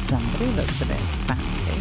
Somebody looks a bit fancy.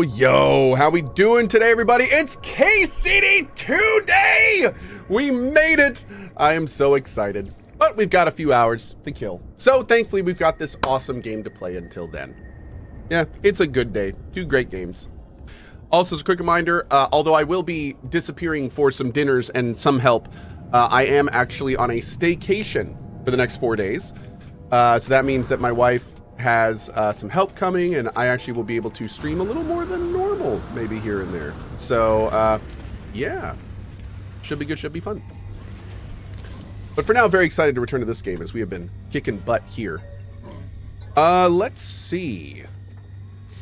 Yo, how we doing today, everybody? It's KCD2 day! We made it! I am so excited, but we've got a few hours to kill. So thankfully, we've got this awesome game to play until then. Yeah, it's a good day. 2 great games. Also, as a quick reminder, although I will be disappearing for some dinners and some help, I am actually on a staycation for the next 4 days. So that means that my wife has some help coming, and I actually will be able to stream a little more than normal, maybe here and there. So yeah, should be good, should be fun. But for now, very excited to return to this game as we have been kicking butt here. Let's see.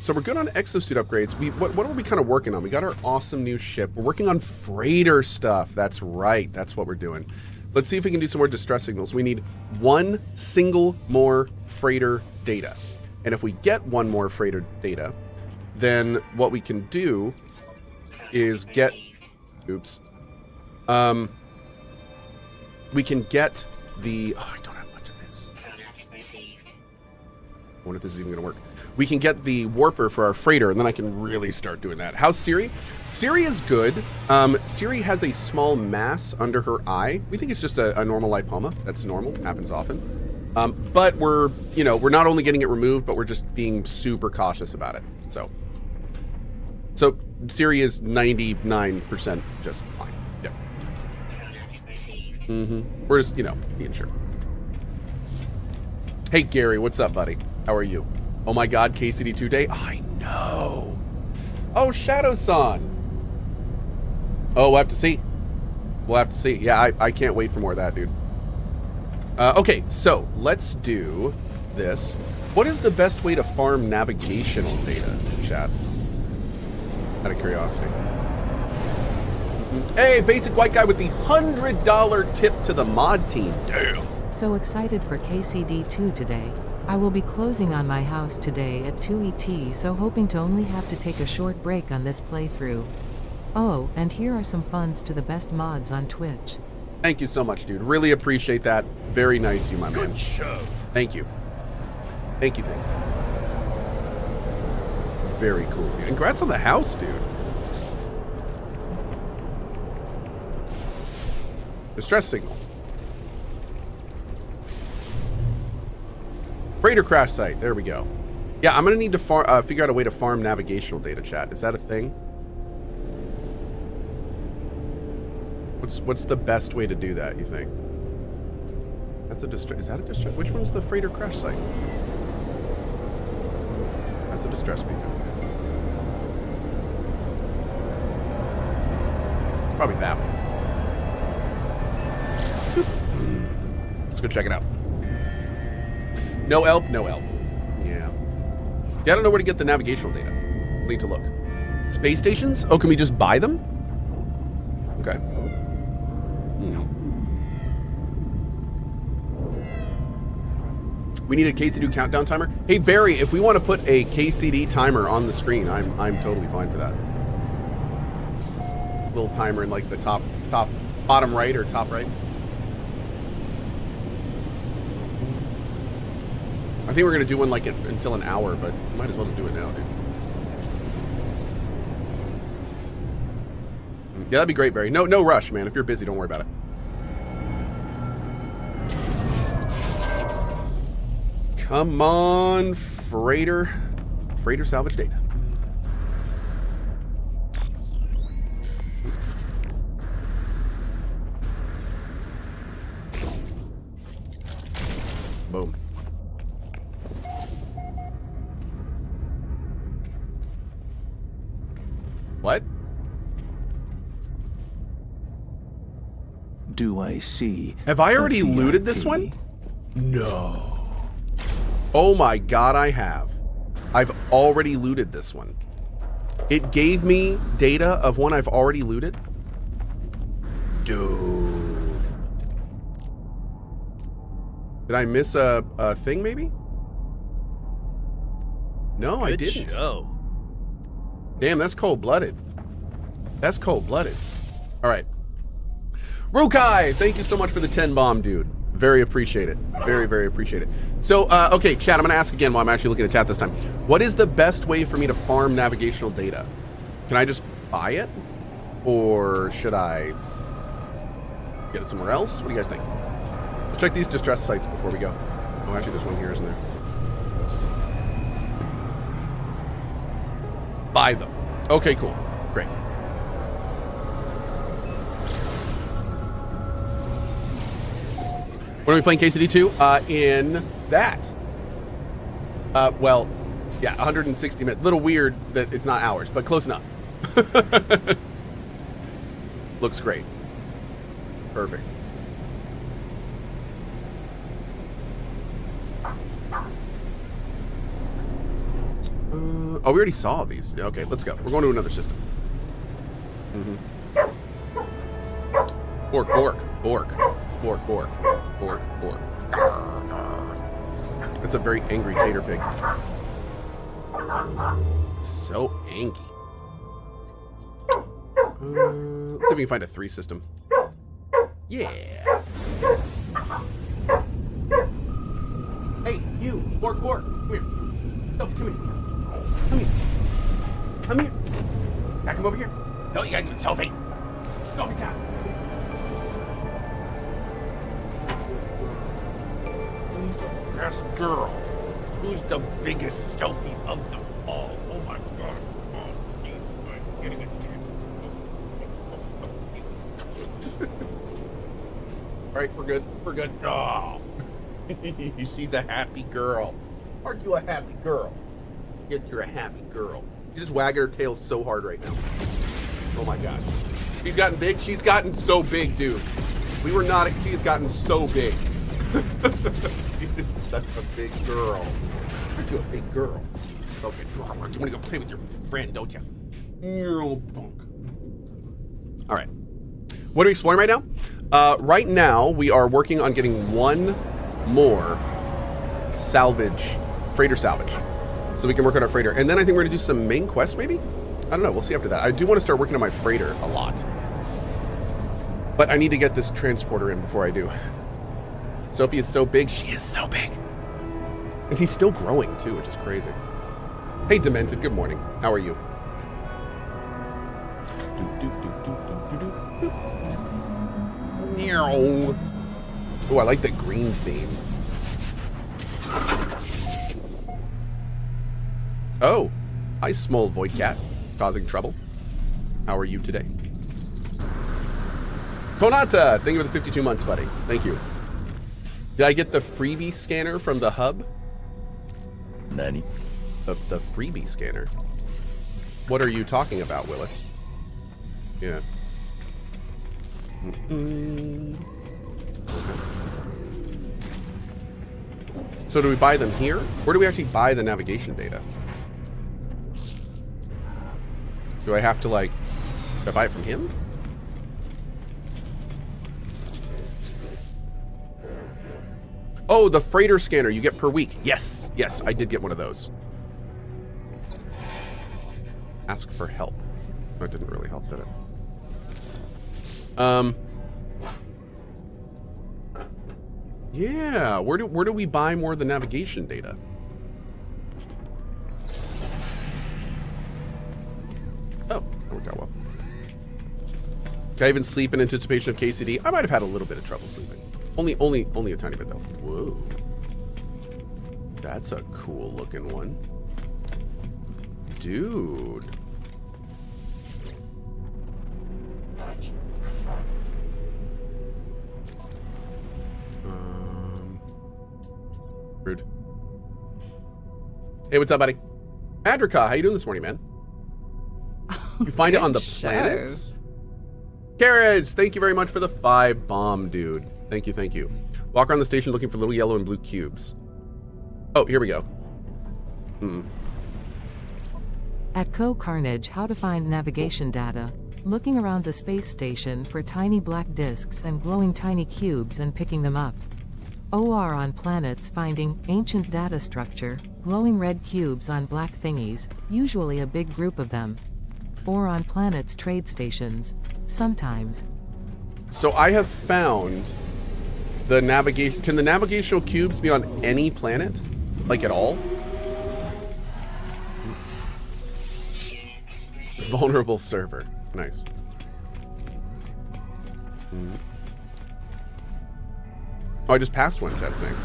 So we're good on exosuit upgrades. What are we kind of working on? We got our awesome new ship. We're working on freighter stuff. That's right. That's what we're doing. Let's see if we can do some more distress signals. We need 1 single more freighter data. And if we get 1 more freighter data, then what we can do is get, oops. We can get the, I don't have much of this. I wonder if this is even gonna work. We can get the warper for our freighter, and then I can really start doing that. How's Siri? Siri is good. Siri has a small mass under her eye. We think it's just a normal lipoma. That's normal, happens often. But we're not only getting it removed, but we're just being super cautious about it. So Siri is 99% just fine. Yep. We're just, being sure. Hey, Gary, what's up, buddy? How are you? Oh my God, KCD2 day? I know. Oh, Shadow-san. Oh, we'll have to see. We'll have to see. Yeah, I can't wait for more of that, dude. Okay, so let's do this. What is the best way to farm navigational data, chat? Out of curiosity. Hey, basic white guy with the $100 tip to the mod team. Damn. So excited for KCD2 today. I will be closing on my house today at 2 ET, so hoping to only have to take a short break on this playthrough. Oh, and here are some funds to the best mods on Twitch. Thank you so much, dude. Really appreciate that. Very nice of you, my man. Good show. Thank you. Thank you. Very cool, dude. Congrats on the house, dude. Distress signal. Freighter crash site. There we go. Yeah, I'm gonna need to figure out a way to farm navigational data, chat. Is that a thing? What's the best way to do that, you think? That's a distress. Is that a distress? Which one's the freighter crash site? That's a distress beacon. It's probably that one. Let's go check it out. No help, no help. Yeah. Yeah, I don't know where to get the navigational data. I need to look. Space stations? Oh, can we just buy them? Okay. We need a KCD countdown timer. Hey Barry, if we want to put a KCD timer on the screen, I'm totally fine for that. Little timer in like the top bottom right or top right. I think we're gonna do one like until an hour, but might as well just do it now, dude. Yeah, that'd be great, Barry. No rush, man. If you're busy, don't worry about it. Come on, freighter salvage data. Boom. What? Do I see? Have I already a looted this VIP? one? No. Oh my god, I have. I've already looted this one. It gave me data of one I've already looted. Dude. Did I miss a thing, maybe? No, I didn't. Show. Damn, that's cold-blooded. That's cold-blooded. All right. Rukai, thank you so much for the 10 bomb, dude. Very appreciate it. Very, very appreciate it. So, okay, chat, I'm going to ask again while I'm actually looking at chat this time. What is the best way for me to farm navigational data? Can I just buy it? Or should I get it somewhere else? What do you guys think? Let's check these distress sites before we go. Oh, actually, there's one here, isn't there? Buy them. Okay, cool. Great. When are we playing KCD2? In that. Well, yeah, 160 minutes. Little weird that it's not hours, but close enough. Looks great. Perfect. Oh, we already saw these. Okay, let's go. We're going to another system. Bork, bork, bork, bork, bork, bork, bork. That's a very angry tater pig. So angry. Let's see if we can find a 3 system. Yeah. Hey, you, bork, bork. Come here. Oh, come here. Come here. Come here. Can I come over here? No, you gotta do it, Sophie. Sophie, down. Who's the best girl? Who's the biggest Sophie of them all? Oh my god. Oh, geez. I'm getting a All right, we're good. We're good. Oh. She's a happy girl. Aren't you a happy girl? Yes, you're a happy girl. You just wagging her tail so hard right now. Oh my gosh. She's gotten big. She's gotten so big, dude. We were not. She's gotten so big. She's such a big girl. Aren't you a big girl? Okay, you want to go play with your friend, don't you? No, punk. All right. What are we exploring right now? Right now, we are working on getting one more salvage, freighter salvage. So we can work on our freighter. And then I think we're going to do some main quests, maybe? I don't know. We'll see after that. I do want to start working on my freighter a lot. But I need to get this transporter in before I do. Sophie is so big. She is so big. And she's still growing, too, which is crazy. Hey, Demented. Good morning. How are you? Oh, I like the green theme. Oh, hi, small void cat, causing trouble. How are you today? Konata, thank you for the 52 months, buddy. Thank you. Did I get the freebie scanner from the hub? Nani? The freebie scanner. What are you talking about, Willis? Yeah. Okay. So do we buy them here? Where do we actually buy the navigation data? Do I have to, like, do I buy it from him? Oh, the freighter scanner you get per week. Yes, yes, I did get one of those. Ask for help. That didn't really help, did it? Yeah, where do we buy more of the navigation data? Oh, that worked out well. Can I even sleep in anticipation of KCD? I might have had a little bit of trouble sleeping. Only a tiny bit though. Whoa. That's a cool looking one. Dude. Rude. Hey, what's up, buddy? Adrika, how you doing this morning, man? You find it on the planets? Carriage, thank you very much for the 5 bomb, dude. Thank you, thank you. Walk around the station looking for little yellow and blue cubes. Oh, here we go. At CohhCarnage, how to find navigation data. Looking around the space station for tiny black disks and glowing tiny cubes and picking them up. OR on planets finding ancient data structure, glowing red cubes on black thingies, usually a big group of them. Or on planets trade stations, sometimes. So I have found the navigation. Can the navigational cubes be on any planet? Like at all? Vulnerable server. Nice. Oh, I just passed one, chat's saying.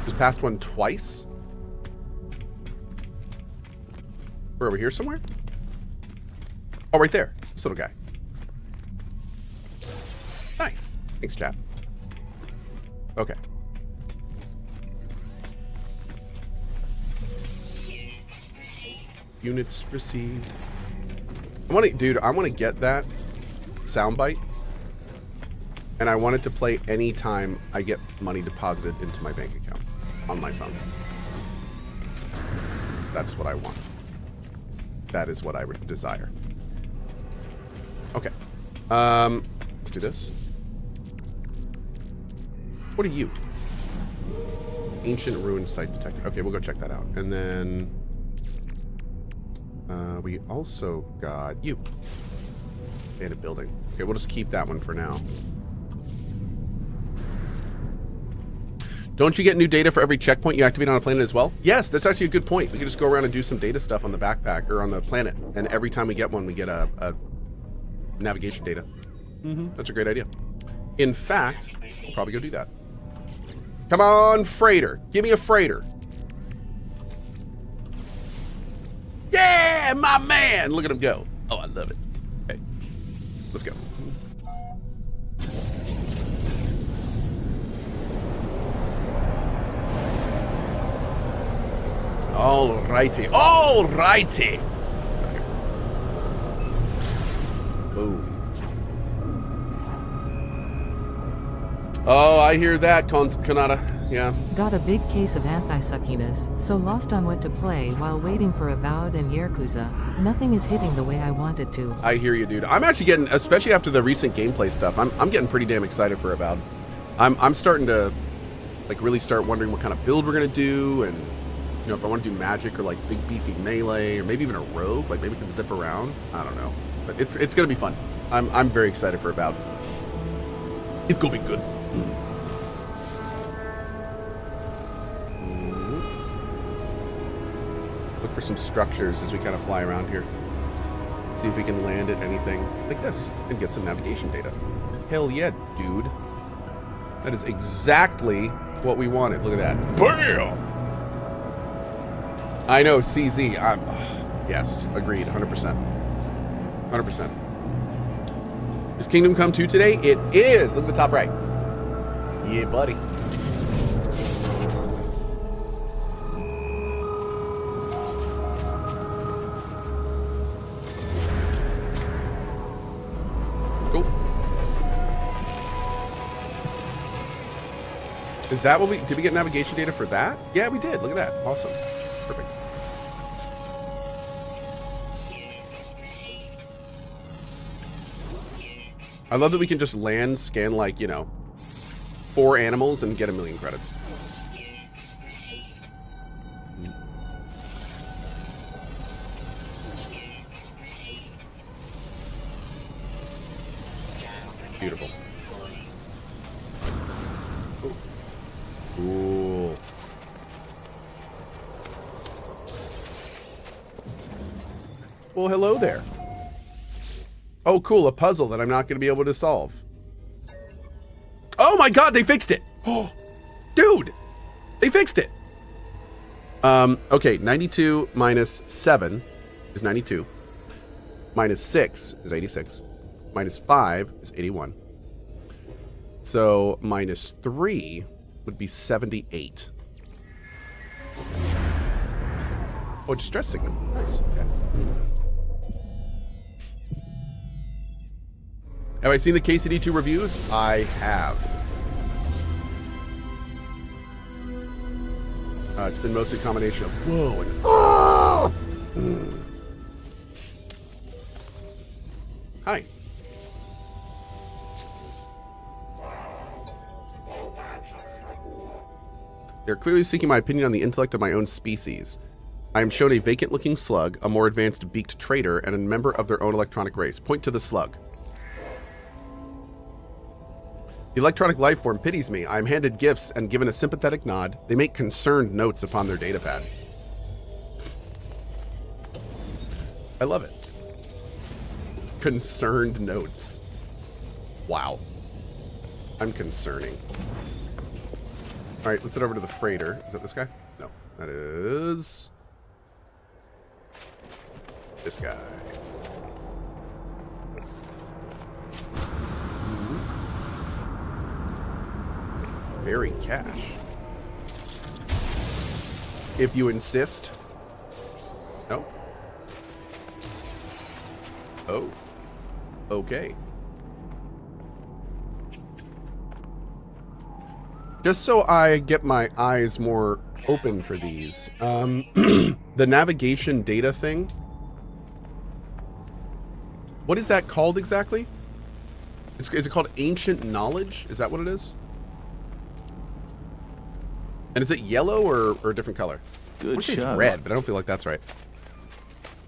Just passed one twice? We're over here somewhere? Oh, right there. This little guy. Nice. Thanks, chat. Okay. Units received. I want to get that soundbite, and I want it to play anytime I get money deposited into my bank account on my phone. That's what I want. That is what I would desire. Okay. Let's do this. What are you? Ancient ruin site detected. Okay, we'll go check that out. And then we also got you. Abandoned building. Okay, we'll just keep that one for now. Don't you get new data for every checkpoint you activate on a planet as well? Yes, that's actually a good point. We can just go around and do some data stuff on the backpack or on the planet, and every time we get one, we get a navigation data. That's a great idea. In fact, we'll probably go do that. Come on, freighter. Give me a freighter. Yeah, my man. Look at him go. Oh, I love it. Okay, let's go. Alrighty. Alrighty. Okay. Boom. Oh, I hear that, Kanata. Yeah. Got a big case of anti-suckiness, so lost on what to play while waiting for Avowed and Yakuza. Nothing is hitting the way I want it to. I hear you, dude. I'm actually getting, especially after the recent gameplay stuff, I'm getting pretty damn excited for Avowed. I'm starting to, like, really start wondering what kind of build we're gonna do, and you know, if I want to do magic or like big beefy melee, or maybe even a rogue, like maybe we can zip around. I don't know, but it's gonna be fun. I'm very excited for Avowed. It's gonna be good. Look for some structures as we kind of fly around here. See if we can land at anything like this and get some navigation data. Hell yeah, dude. That is exactly what we wanted. Look at that. BAM! I know, CZ. Yes, agreed. 100%. 100%. Is Kingdom Come 2 today? It is. Look at the top right. Yeah, buddy. Cool. Is that what did we get navigation data for that? Yeah, we did. Look at that. Awesome. Perfect. I love that we can just land, scan like, you know, 4 animals and get 1,000,000 credits. Beautiful. Cool. Well, hello there. Oh, cool. A puzzle that I'm not going to be able to solve. Oh my God, they fixed it. Oh, dude, they fixed it. Okay, 92 minus 7 is 92. Minus 6 is 86. Minus 5 is 81. So minus 3 would be 78. Oh, distress signal. Nice. Okay. Have I seen the KCD2 reviews? I have. It's been mostly a combination of whoa and oh! Hi. They're clearly seeking my opinion on the intellect of my own species. I am shown a vacant-looking slug, a more advanced beaked traitor, and a member of their own electronic race. Point to the slug. The electronic life form pities me. I am handed gifts and given a sympathetic nod. They make concerned notes upon their datapad. I love it. Concerned notes. Wow. I'm concerning. All right, let's head over to the freighter. Is that this guy? No, that is this guy. Very cash. If you insist. No. Oh. Okay. Just so I get my eyes more open for these, the navigation data thing. What is that called exactly? Is it called ancient knowledge? Is that what it is? And is it yellow or a different color? Good shot. It's red, but I don't feel like that's right.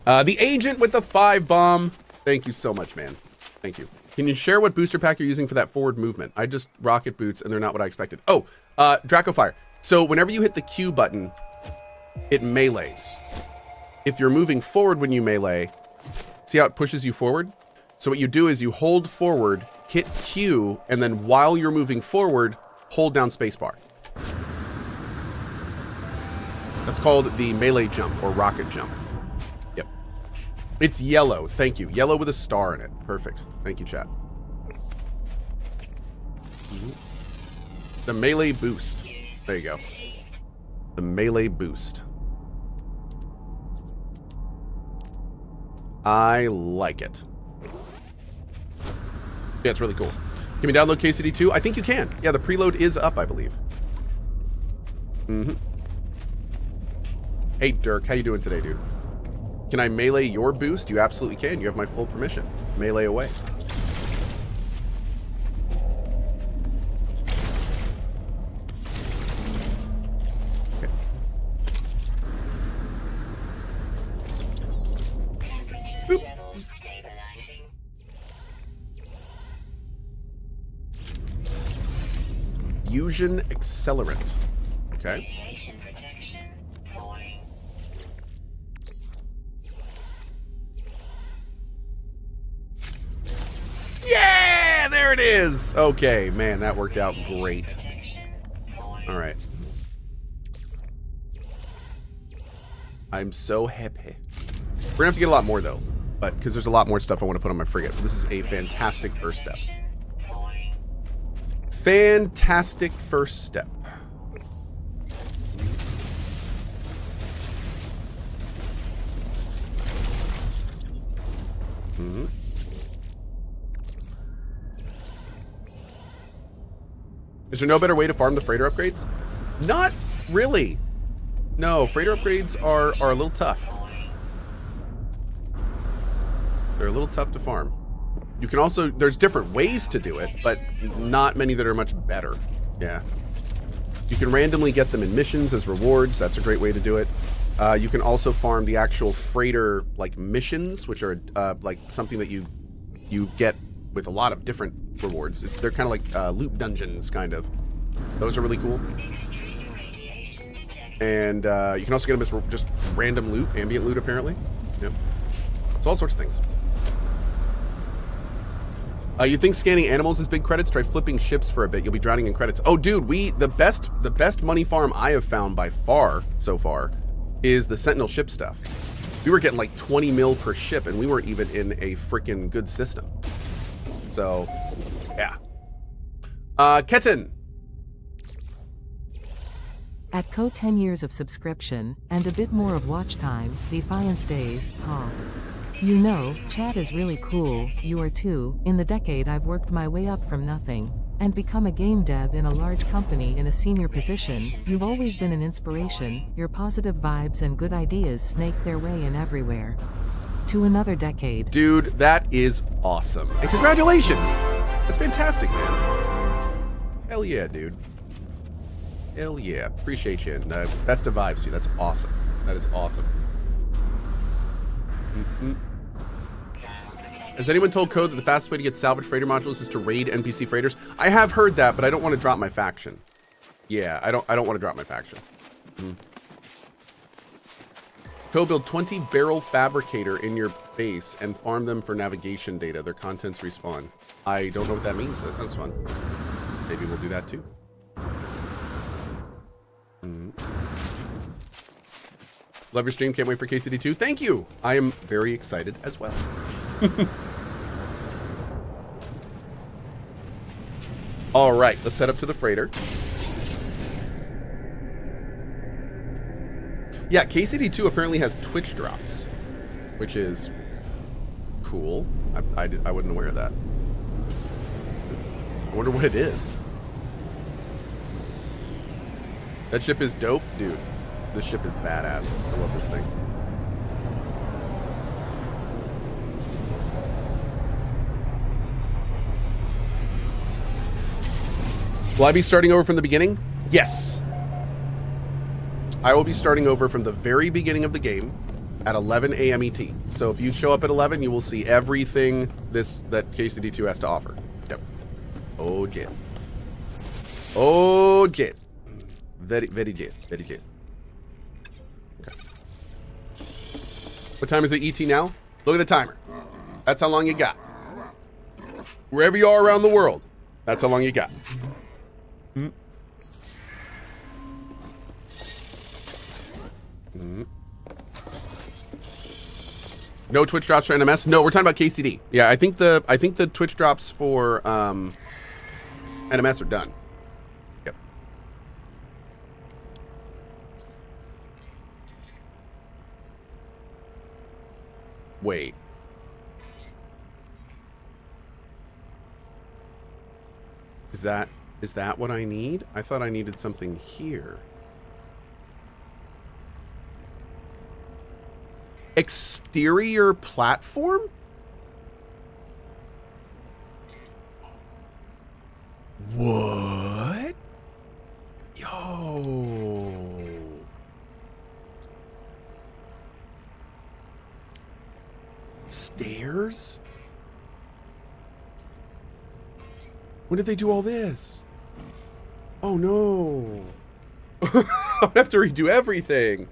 The agent with the 5 bomb. Thank you so much, man. Thank you. Can you share what booster pack you're using for that forward movement? I just rocket boots, and they're not what I expected. Oh, Draco Fire. So whenever you hit the Q button, it melees. If you're moving forward when you melee, see how it pushes you forward? So what you do is you hold forward, hit Q, and then while you're moving forward, hold down spacebar. That's called the melee jump or rocket jump. Yep. It's yellow. Thank you. Yellow with a star in it. Perfect. Thank you, chat. The melee boost. There you go. The melee boost. I like it. Yeah, it's really cool. Can we download KCD2? I think you can. Yeah, the preload is up, I believe. Mm-hmm. Hey, Dirk, how you doing today, dude? Can I melee your boost? You absolutely can. You have my full permission. Melee away. Okay. Boop. Fusion accelerant. Okay. Yeah, there it is. Okay, man, that worked out great. All right. I'm so happy. We're gonna have to get a lot more though, but because there's a lot more stuff I want to put on my frigate. But this is a fantastic first step. Fantastic first step. Mm-hmm. Is there no better way to farm the freighter upgrades? Not really. No, freighter upgrades are a little tough. They're a little tough to farm. You can also, there's different ways to do it, but not many that are much better. Yeah. You can randomly get them in missions as rewards. That's a great way to do it. You can also farm the actual freighter like missions, which are like something that you get with a lot of different rewards. They're kind of like loot dungeons, kind of. Those are really cool. And you can also get them as just random loot, ambient loot, apparently. Yep. So all sorts of things. You think scanning animals is big credits? Try flipping ships for a bit. You'll be drowning in credits. Oh, dude, the best money farm I have found by far so far is the Sentinel ship stuff. We were getting like 20 mil per ship, and we weren't even in a freaking good system. So, yeah. Ketten. At Cohh 10 years of subscription, and a bit more of watch time, Defiance Days, huh? You know, chat is really cool, you are too. In the decade I've worked my way up from nothing, and become a game dev in a large company in a senior position. You've always been an inspiration, your positive vibes and good ideas snake their way in everywhere. To another decade. Dude, that is awesome. And congratulations! That's fantastic, man. Hell yeah, dude. Hell yeah. Appreciate you. And, best of vibes, dude. That's awesome. That is awesome. Has anyone told Cohh that the fastest way to get salvage freighter modules is to raid NPC freighters? I have heard that, but I don't want to drop my faction. Yeah, I don't want to drop my faction. Cohh, build 20 barrel fabricator in your base and farm them for navigation data. Their contents respawn. I don't know what that means, but that sounds fun. Maybe we'll do that too. Love your stream. Can't wait for KCD2. Thank you. I am very excited as well. All right, let's head up to the freighter. Yeah, KCD2 apparently has Twitch drops, which is cool. I wasn't aware of that. I wonder what it is. That ship is dope, dude. This ship is badass. I love this thing. Will I be starting over from the beginning? Yes. I will be starting over from the very beginning of the game at 11 a.m. ET. So if you show up at 11, you will see everything that KCD2 has to offer. Yep. Oh, yes. Oh, yes. Very, very yes. Very yes. Okay. What time is it ET now? Look at the timer. That's how long you got. Wherever you are around the world, that's how long you got. No Twitch drops for NMS? No, we're talking about KCD. Yeah, I think the Twitch drops for NMS are done. Yep. Wait. Is that what I need? I thought I needed something here. Exterior platform? What? Yo. Stairs? When did they do all this? Oh no. I'll have to redo everything.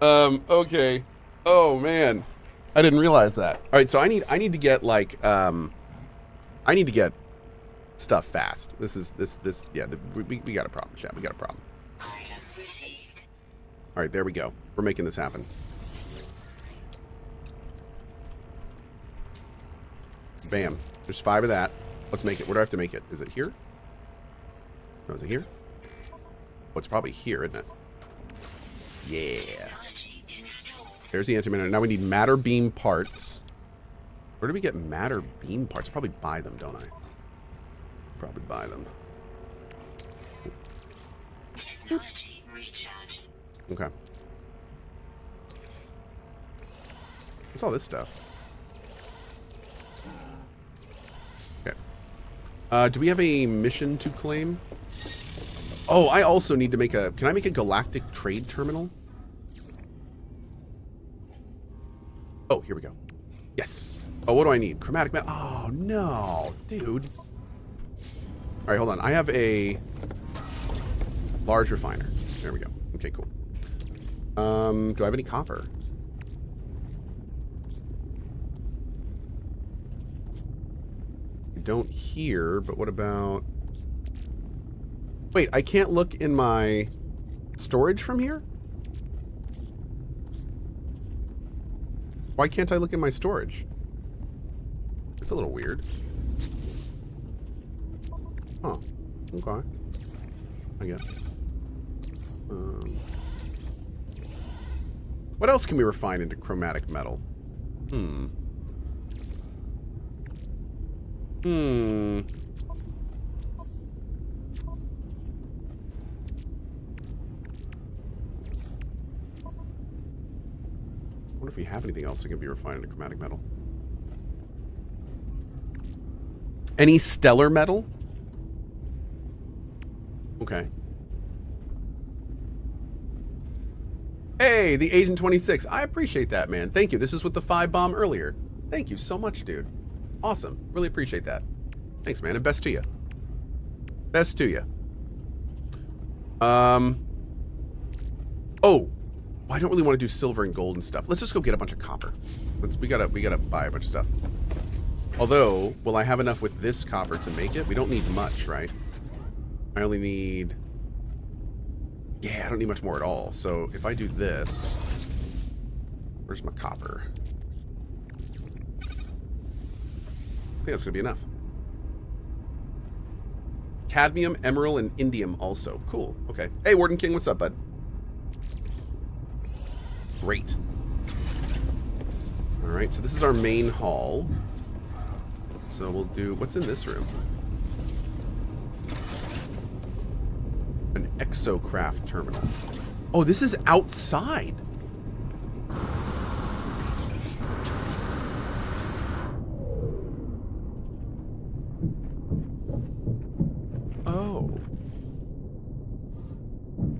Okay. Oh man. I didn't realize that. All right, so I need to get like I need to get stuff fast. This yeah, we got a problem, chat. We got a problem. All right, there we go. We're making this happen. Bam. There's 5 of that. Let's make it. Where do I have to make it? Is it here? No, is it here? Oh, it's probably here, isn't it? Yeah. There's the antimatter. Now we need matter beam parts. Where do we get matter beam parts? I'll probably buy them, don't I? Probably buy them. Okay. What's all this stuff? Okay. Do we have a mission to claim? Oh, I also need to make a... Can I make a galactic trade terminal? Oh, here we go. Yes. Oh, what do I need? Chromatic metal. Oh, no. Dude. All right, hold on. I have a large refiner. There we go. Okay, cool. Do I have any copper? don't here, but what about... Wait, I can't look in my storage from here? Why can't I look in my storage? It's a little weird. Huh. Okay. I guess. What else can we refine into chromatic metal? I wonder if we have anything else that can be refined into chromatic metal. Any stellar metal? Okay. Hey, the Agent 26. I appreciate that, man. Thank you. This is with the 5 bomb earlier. Thank you so much, dude. Awesome. Really appreciate that. Thanks, man. And best to you. Best to you. Oh. Well, I don't really want to do silver and gold and stuff. Let's just go get a bunch of copper. We gotta buy a bunch of stuff. Although, will I have enough with this copper to make it? We don't need much, right? I only need... Yeah, I don't need much more at all. So if I do this... Where's my copper? I think that's going to be enough. Cadmium, emerald, and indium also. Cool. Okay. Hey, Warden King, what's up, bud? Great. Alright, so this is our main hall. So we'll do... What's in this room? An exocraft terminal. Oh, this is outside. Oh.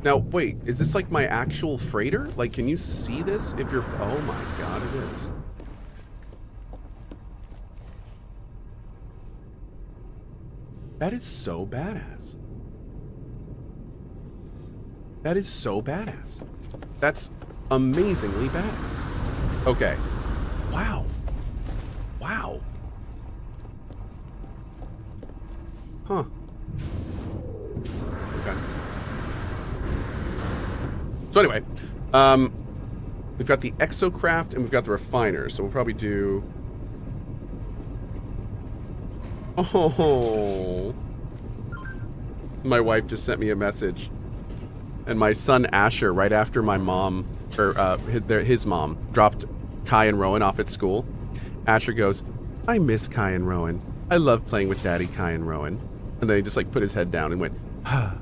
Now, wait, is this like my actual freighter? Like, can you see this if you're... Oh my god, it is. That is so badass. That is so badass. That's amazingly badass. Okay. Wow. Wow. Huh. Okay. So anyway, we've got the exocraft and we've got the refiner, so we'll probably do... Oh. My wife just sent me a message. And my son Asher, right after my mom, or his mom, dropped Kai and Rowan off at school, Asher goes, I miss Kai and Rowan. I love playing with Daddy, Kai and Rowan. And then he just like put his head down and went, ah.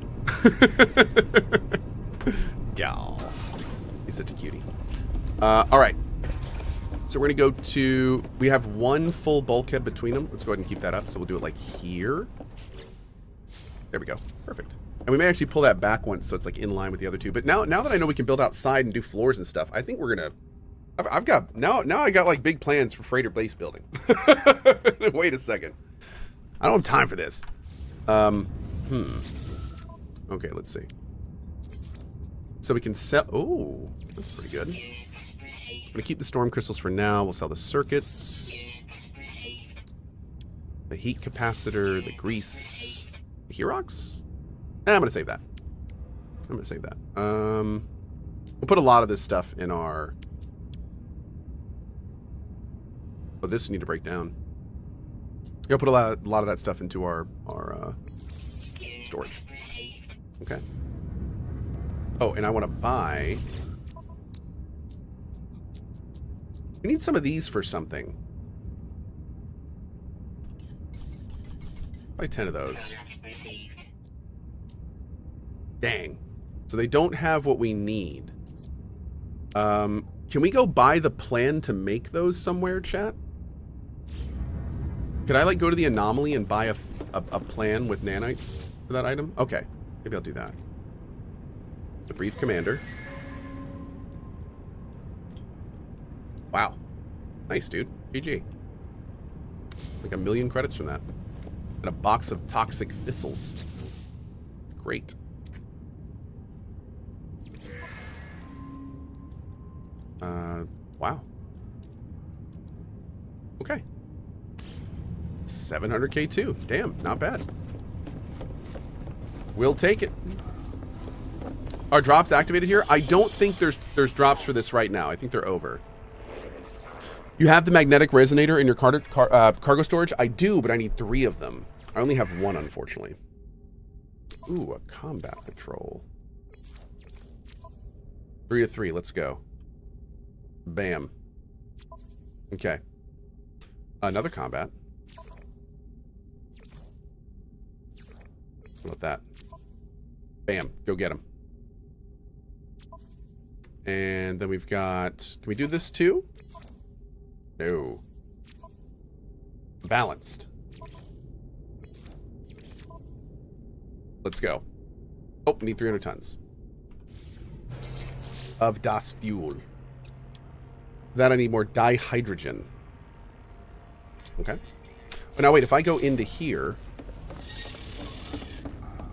He's such a cutie. All right. So we're going to go to, we have one full bulkhead between them. Let's go ahead and keep that up. So we'll do it like here. There we go. Perfect. And we may actually pull that back once so it's like in line with the other two. But now that I know we can build outside and do floors and stuff, I think we're going to... I've got... Now I got like big plans for freighter base building. Wait a second. I don't have time for this. Okay, let's see. So we can sell... Oh, that's pretty good. I'm going to keep the storm crystals for now. We'll sell the circuits. The heat capacitor, the grease, the Herox. I'm going to save that. We'll put a lot of this stuff in our... Oh, this we need to break down. Yeah, put a lot of that stuff into our storage. Okay. Oh, and I want to buy... We need some of these for something. Buy 10 of those. Dang. So they don't have what we need. Can we go buy the plan to make those somewhere, chat? Could I like go to the anomaly and buy a plan with nanites for that item? Okay. Maybe I'll do that. The brief commander. Wow. Nice, dude. GG. Like 1 million credits from that. And a box of toxic thistles. Great. Wow. Okay. 700k too. Damn, not bad. We'll take it. Are drops activated here? I don't think there's drops for this right now. I think they're over. You have the magnetic resonator in your cargo storage? I do, but I need 3 of them. I only have 1, unfortunately. Ooh, a combat patrol. 3 to 3, let's go. Bam. Okay. Another combat. How about that? Bam, go get him. And then we've got... Can we do this too? No. Balanced. Let's go. Oh, need 300 tons. Of das Fuel. That I need more dihydrogen. Okay. But now wait, if I go into here...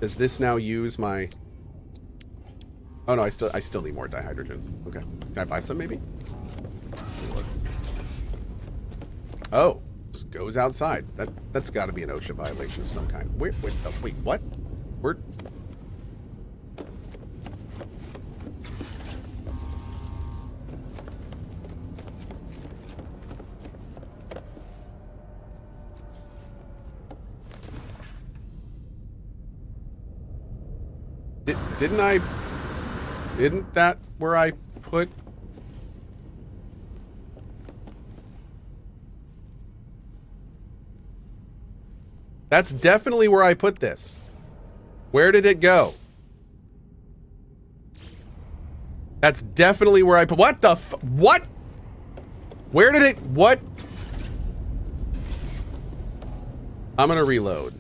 Does this now use my... Oh no, I still need more dihydrogen. Okay. Can I buy some maybe? Oh, just goes outside. That's got to be an OSHA violation of some kind. Wait, what? Where? Isn't that where I put... That's definitely where I put this. Where did it go? That's definitely where I put... What the f... What? Where did it... What? I'm gonna reload.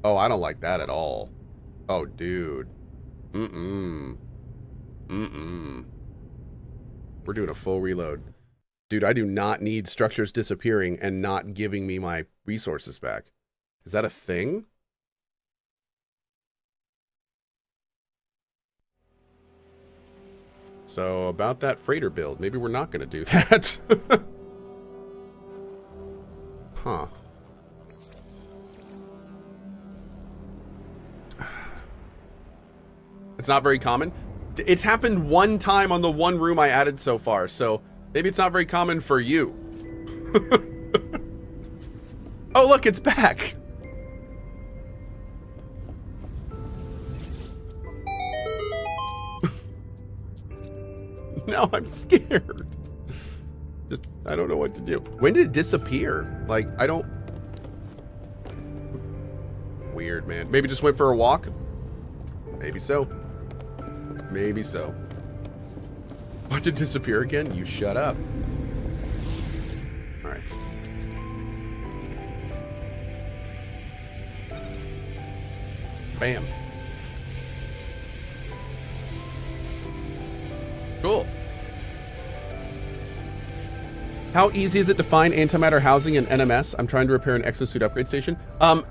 Oh, I don't like that at all. Oh, dude. Mm-mm. We're doing a full reload. Dude, I do not need structures disappearing and not giving me my resources back. Is that a thing? So, about that freighter build, maybe we're not going to do that. Huh. It's not very common. It's happened one time on the one room I added so far, so maybe it's not very common for you. Oh, look, it's back. Now I'm scared. Just, I don't know what to do. When did it disappear? Like, I don't... Weird, man. Maybe just went for a walk? Maybe so. Maybe so. Watch it disappear again? You shut up. Alright. Bam. Cool. How easy is it to find antimatter housing in NMS? I'm trying to repair an exosuit upgrade station.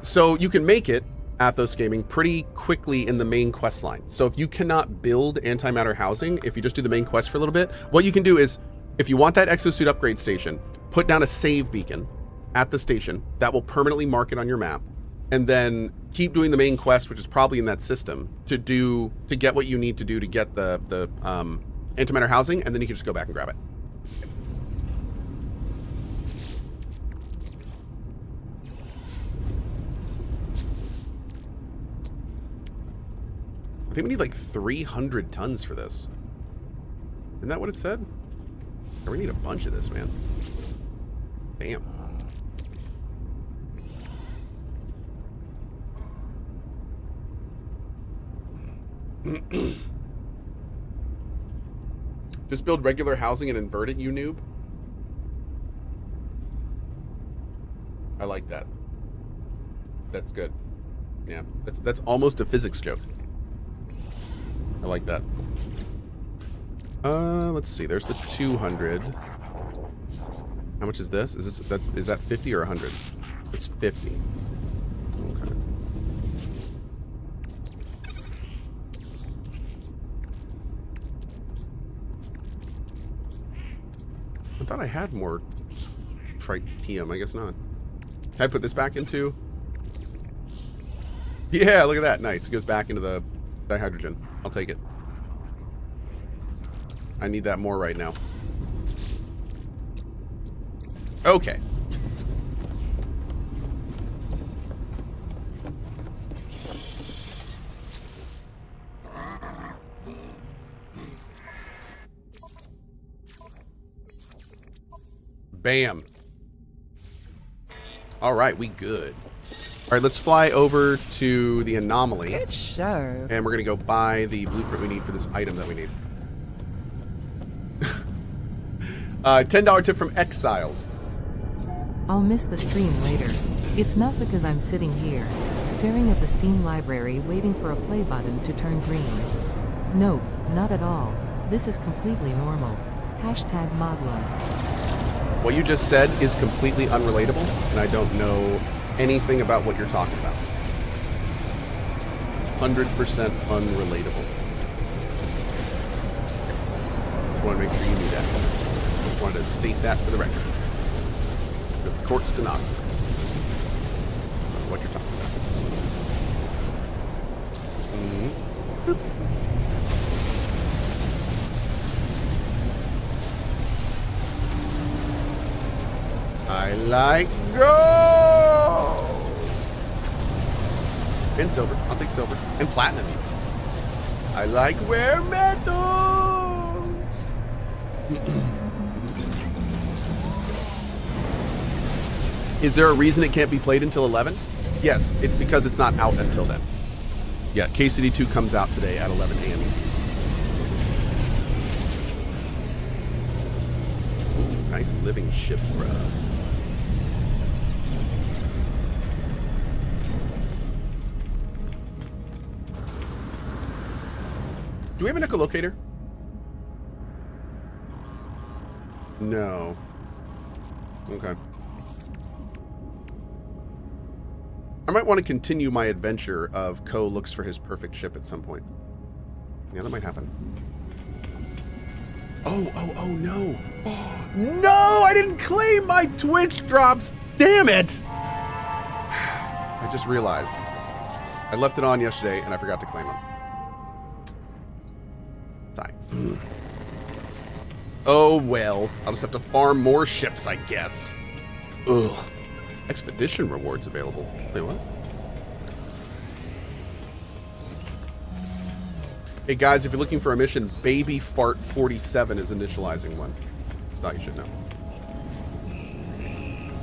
So you can make it, Athos Gaming, pretty quickly in the main quest line. So if you cannot build antimatter housing, if you just do the main quest for a little bit, what you can do is, if you want that exosuit upgrade station, put down a save beacon at the station. That will permanently mark it on your map. And then keep doing the main quest, which is probably in that system, to get what you need to do to get the antimatter housing, and then you can just go back and grab it. I think we need like 300 tons for this. Isn't that what it said? We need a bunch of this, man. Damn. Just build regular housing and invert it, you noob. I like that. That's good. Yeah, that's almost a physics joke. I like that. Let's see. There's the 200. How much is this? Is that 50 or 100? It's 50. Okay. I thought I had more tritium. I guess not. Can I put this back into? Yeah, look at that. Nice. It goes back into the dihydrogen. I'll take it. I need that more right now. Okay. Bam. All right, we good. All right, let's fly over to the anomaly. Good show. And we're going to go buy the blueprint we need for this item that we need. $10 tip from Exiled. I'll miss the stream later. It's not because I'm sitting here, staring at the Steam library waiting for a play button to turn green. Nope, not at all. This is completely normal. Hashtag modlove. What you just said is completely unrelatable, and I don't know anything about what you're talking about. 100% unrelatable. Just want to make sure you knew that. Just wanted to state that for the record. For the court stenographer. What you're talking about. Boop. I like gold! And silver. I'll take silver. And platinum even. I like rare metals! Is there a reason it can't be played until 11? Yes, it's because it's not out until then. Yeah, KCD2 comes out today at 11 a.m. Ooh, nice living ship, bruh. Do we have an echolocator? No. Okay. I might want to continue my adventure of Cohh looks for his perfect ship at some point. Yeah, that might happen. Oh, no. No, I didn't claim my Twitch drops. Damn it. I just realized. I left it on yesterday and I forgot to claim them. Oh well, I'll just have to farm more ships, I guess. Ugh. Expedition rewards available. Wait, what? Hey guys, if you're looking for a mission, Baby Fart 47 is initializing one. It's not, you should know.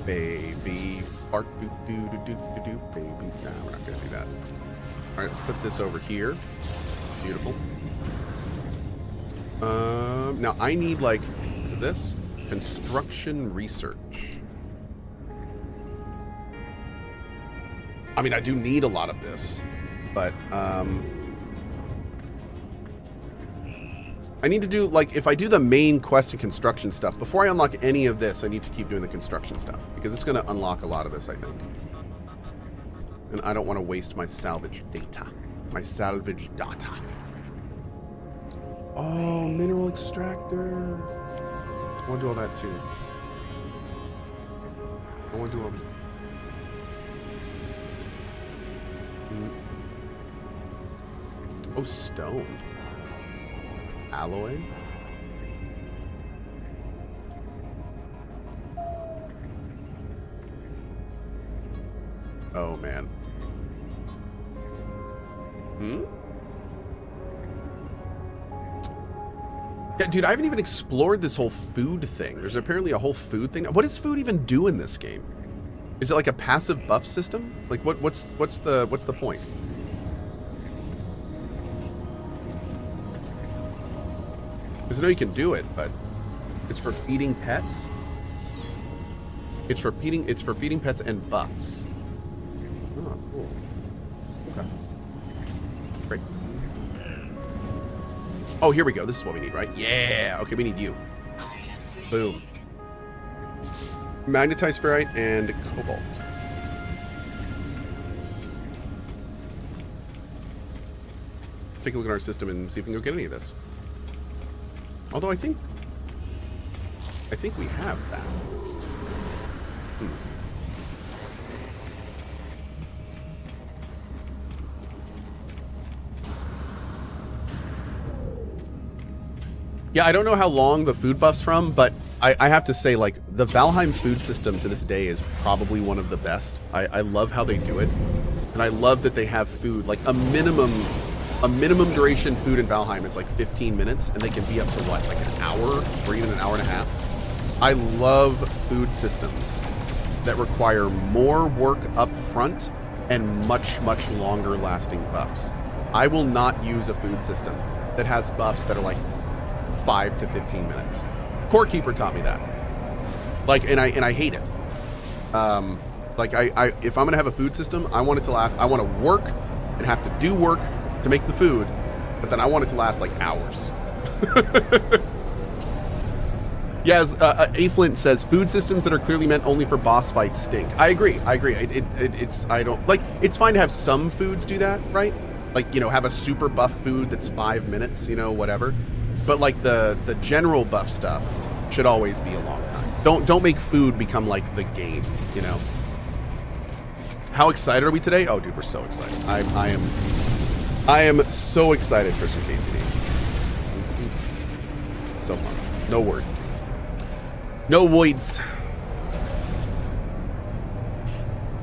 Baby Fart doo doo doo doo doo baby. Nah, we're not gonna do that. Alright, let's put this over here. Beautiful. Now I need, like, is it this? Construction research. I mean, I do need a lot of this, but, I need to do, like, if I do the main quest and construction stuff, before I unlock any of this, I need to keep doing the construction stuff, because it's going to unlock a lot of this, I think. And I don't want to waste my salvage data. My salvage data. Oh, mineral extractor. I want to do all that too. I want to do all. Oh, stone. Alloy. Oh, man. Yeah, dude, I haven't even explored this whole food thing. There's apparently a whole food thing. What does food even do in this game? Is it like a passive buff system? Like, what's the point? Because I know you can do it, but it's for feeding pets. It's for feeding pets and buffs. Oh, cool. Okay. Great. Oh, here we go. This is what we need, right? Yeah. Okay, we need you. Boom. Magnetized ferrite and cobalt. Let's take a look at our system and see if we can go get any of this. Although I think we have that. Yeah, I don't know how long the food buff's from, but I have to say, like, the Valheim food system to this day is probably one of the best. I love how they do it, and I love that they have food, like a minimum duration food in Valheim is like 15 minutes, and they can be up to what, like an hour or even an hour and a half. I love food systems that require more work up front and much longer lasting buffs. I will not use a food system that has buffs that are like 5 to 15 minutes. Core Keeper taught me that. Like, and I hate it. Like if I'm gonna have a food system, I want it to last. I want to work and have to do work to make the food, but then I want it to last like hours. Yes, Aflint says food systems that are clearly meant only for boss fights stink. I agree. I don't like. It's fine to have some foods do that, right? Like, you know, have a super buff food that's 5 minutes, you know, whatever. But like the general buff stuff should always be a long time. Don't make food become like the game, you know. How excited are we today? Oh, dude, we're so excited. I am so excited for some KCD. So fun. No words. No words.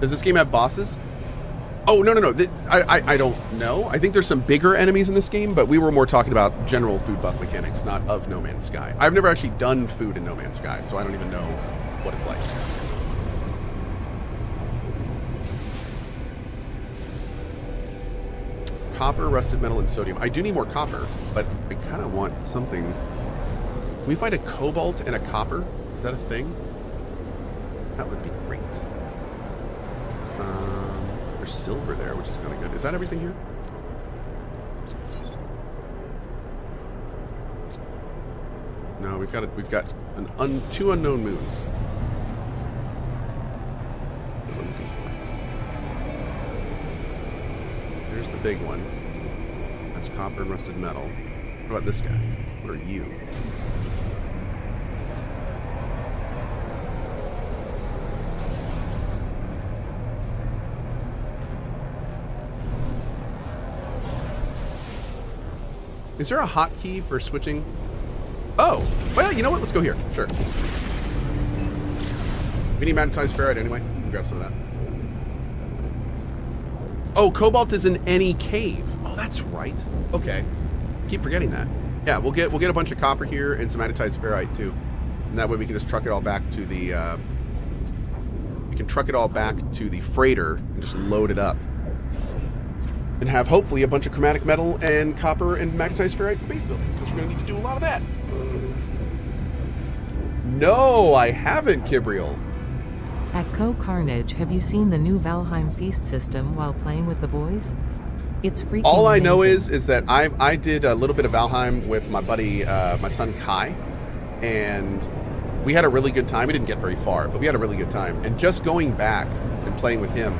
Does this game have bosses? Oh, no. I don't know. I think there's some bigger enemies in this game, but we were more talking about general food buff mechanics, not of No Man's Sky. I've never actually done food in No Man's Sky, so I don't even know what it's like. Copper, rusted metal, and sodium. I do need more copper, but I kind of want something. Can we find a cobalt and a copper? Is that a thing? That would be great. There's silver there, which is kind of good. Is that everything here? No, we've got two unknown moons. What am I looking for? There's the big one. That's copper and rusted metal. What about this guy? What are you? Is there a hotkey for switching? Oh, well, you know what? Let's go here. Sure. We need magnetized ferrite anyway. Grab some of that. Oh, cobalt is in any cave. Oh, that's right. Okay. Keep forgetting that. Yeah, we'll get a bunch of copper here and some magnetized ferrite too, and that way we can just truck it all back to the. We can truck it all back to the freighter and just load it up. And have hopefully a bunch of chromatic metal and copper and magnetized ferrite for base building, because we're going to need to do a lot of that. No, I haven't, Kibriel. At CohhCarnage, have you seen the new Valheim feast system while playing with the boys? It's freaking All I amazing. know is that I did a little bit of Valheim with my buddy, my son Kai, and we had a really good time. We didn't get very far, but we had a really good time. And just going back and playing with him,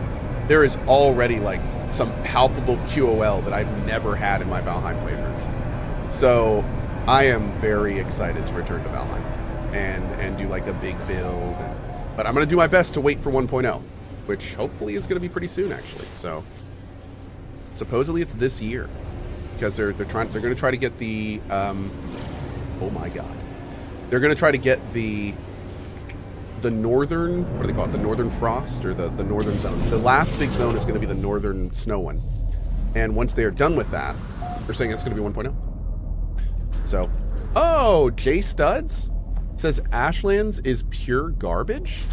there is already like some palpable QOL that I've never had in my Valheim playthroughs. So I am very excited to return to Valheim and do like a big build. But I'm going to do my best to wait for 1.0, which hopefully is going to be pretty soon, actually. So supposedly it's this year, because they're going to try to get the oh my god, they're going to try to get the northern, what do they call it, the northern frost, or the northern zone. The last big zone is going to be the northern snow one, and once they are done with that, they're saying it's going to be 1.0. So, oh, J Studs says Ashlands is pure garbage.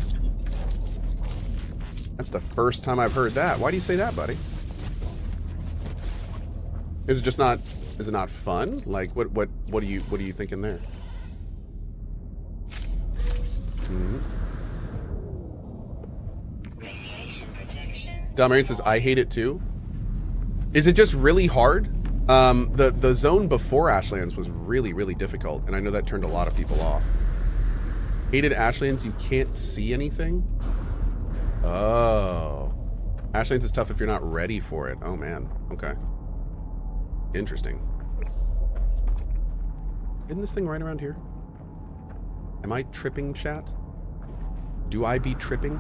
That's the first time I've heard that. Why do you say that, buddy? Is it just not? Is it not fun? Like, what are you thinking there? Mm-hmm. Dalmarian says, I hate it too. Is it just really hard? The zone before Ashlands was really, really difficult, and I know that turned a lot of people off. Hated Ashlands, you can't see anything? Oh. Ashlands is tough if you're not ready for it. Oh man, okay. Interesting. Isn't this thing right around here? Am I tripping, chat? Do I be tripping?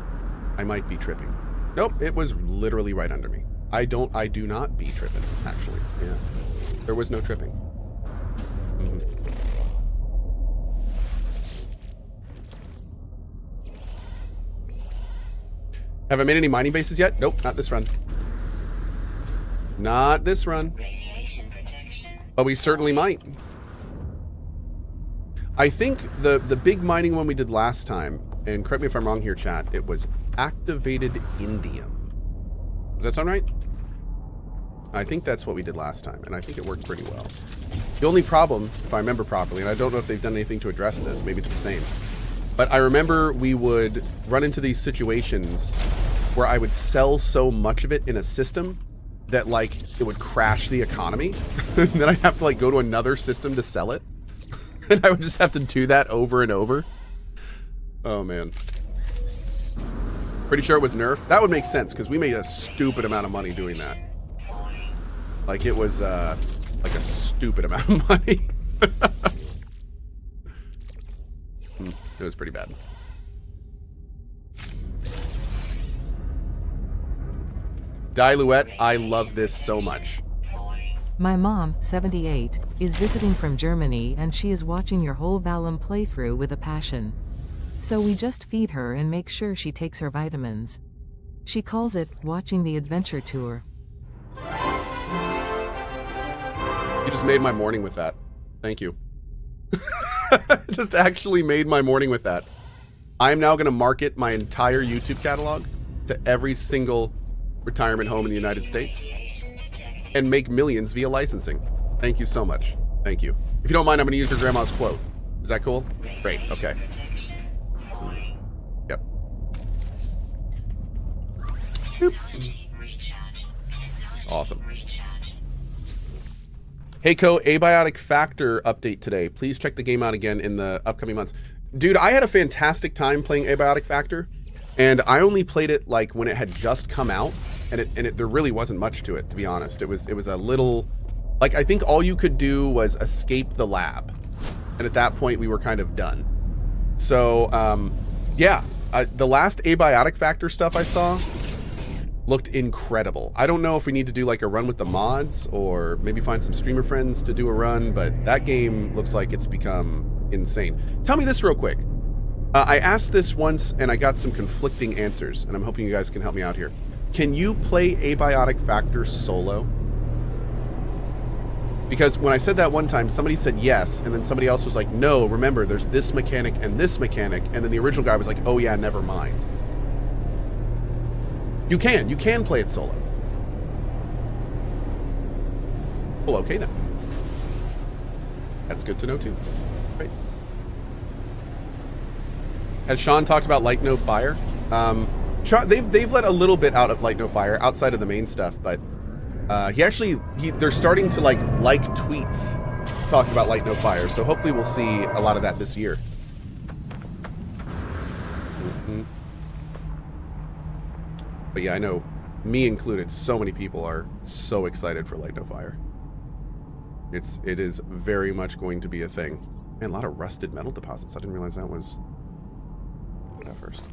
I might be tripping. Nope, it was literally right under me. I do not be tripping, actually. Yeah. There was no tripping. Mm-hmm. Have I made any mining bases yet? Nope, not this run. Not this run. Radiation protection. But we certainly might. I think the big mining one we did last time, and correct me if I'm wrong here, chat, it was activated indium. Does that sound right? I think that's what we did last time, and I think it worked pretty well. The only problem, if I remember properly, and I don't know if they've done anything to address this, maybe it's the same, but I remember we would run into these situations where I would sell so much of it in a system that, like, it would crash the economy. Then I'd have to, like, go to another system to sell it. And I would just have to do that over and over. Oh, man. Pretty sure it was nerfed. That would make sense, because we made a stupid amount of money doing that. Like, it was, like a stupid amount of money. It was pretty bad. Diluette, I love this so much. My mom, 78, is visiting from Germany and she is watching your whole Valum playthrough with a passion. So we just feed her and make sure she takes her vitamins. She calls it watching the adventure tour. You just made my morning with that. Thank you. Just actually made my morning with that. I'm now going to market my entire YouTube catalog to every single retirement home in the United States and make millions via licensing. Thank you so much. Thank you. If you don't mind, I'm going to use your grandma's quote. Is that cool? Great. Okay. Yep. Boop. Awesome. Hey, Cohh, abiotic factor update today. Please check the game out again in the upcoming months. Dude, I had a fantastic time playing abiotic factor, and I only played it like when it had just come out, and there really wasn't much to it, to be honest. It was a little, like, I think all you could do was escape the lab, and at that point we were kind of done. So yeah, the last abiotic factor stuff I saw looked incredible. I don't know if we need to do like a run with the mods or maybe find some streamer friends to do a run, but that game looks like it's become insane. Tell me this real quick. I asked this once and I got some conflicting answers, and I'm hoping you guys can help me out here. Can you play abiotic factor solo? Because when I said that one time, somebody said yes, and then somebody else was like, no, remember, there's this mechanic and this mechanic, and then the original guy was like, oh yeah, never mind. You can play it solo. Well, okay then. That's good to know too. Right. Has Sean talked about Light No Fire? Sean, they've let a little bit out of Light No Fire outside of the main stuff, but they're starting to like tweets talking about Light No Fire, so hopefully we'll see a lot of that this year. But yeah, I know, me included, so many people are so excited for Light No Fire. It is very much going to be a thing. Man, a lot of rusted metal deposits. I didn't realize that was at first.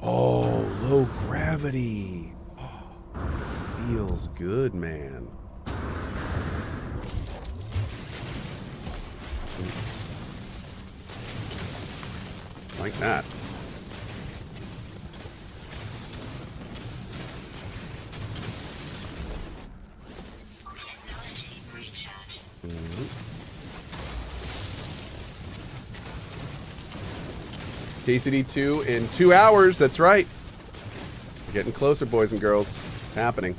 Oh, low gravity. Oh, feels good, man. Like that. KCD2 in 2 hours. That's right. We're getting closer, boys and girls. It's happening.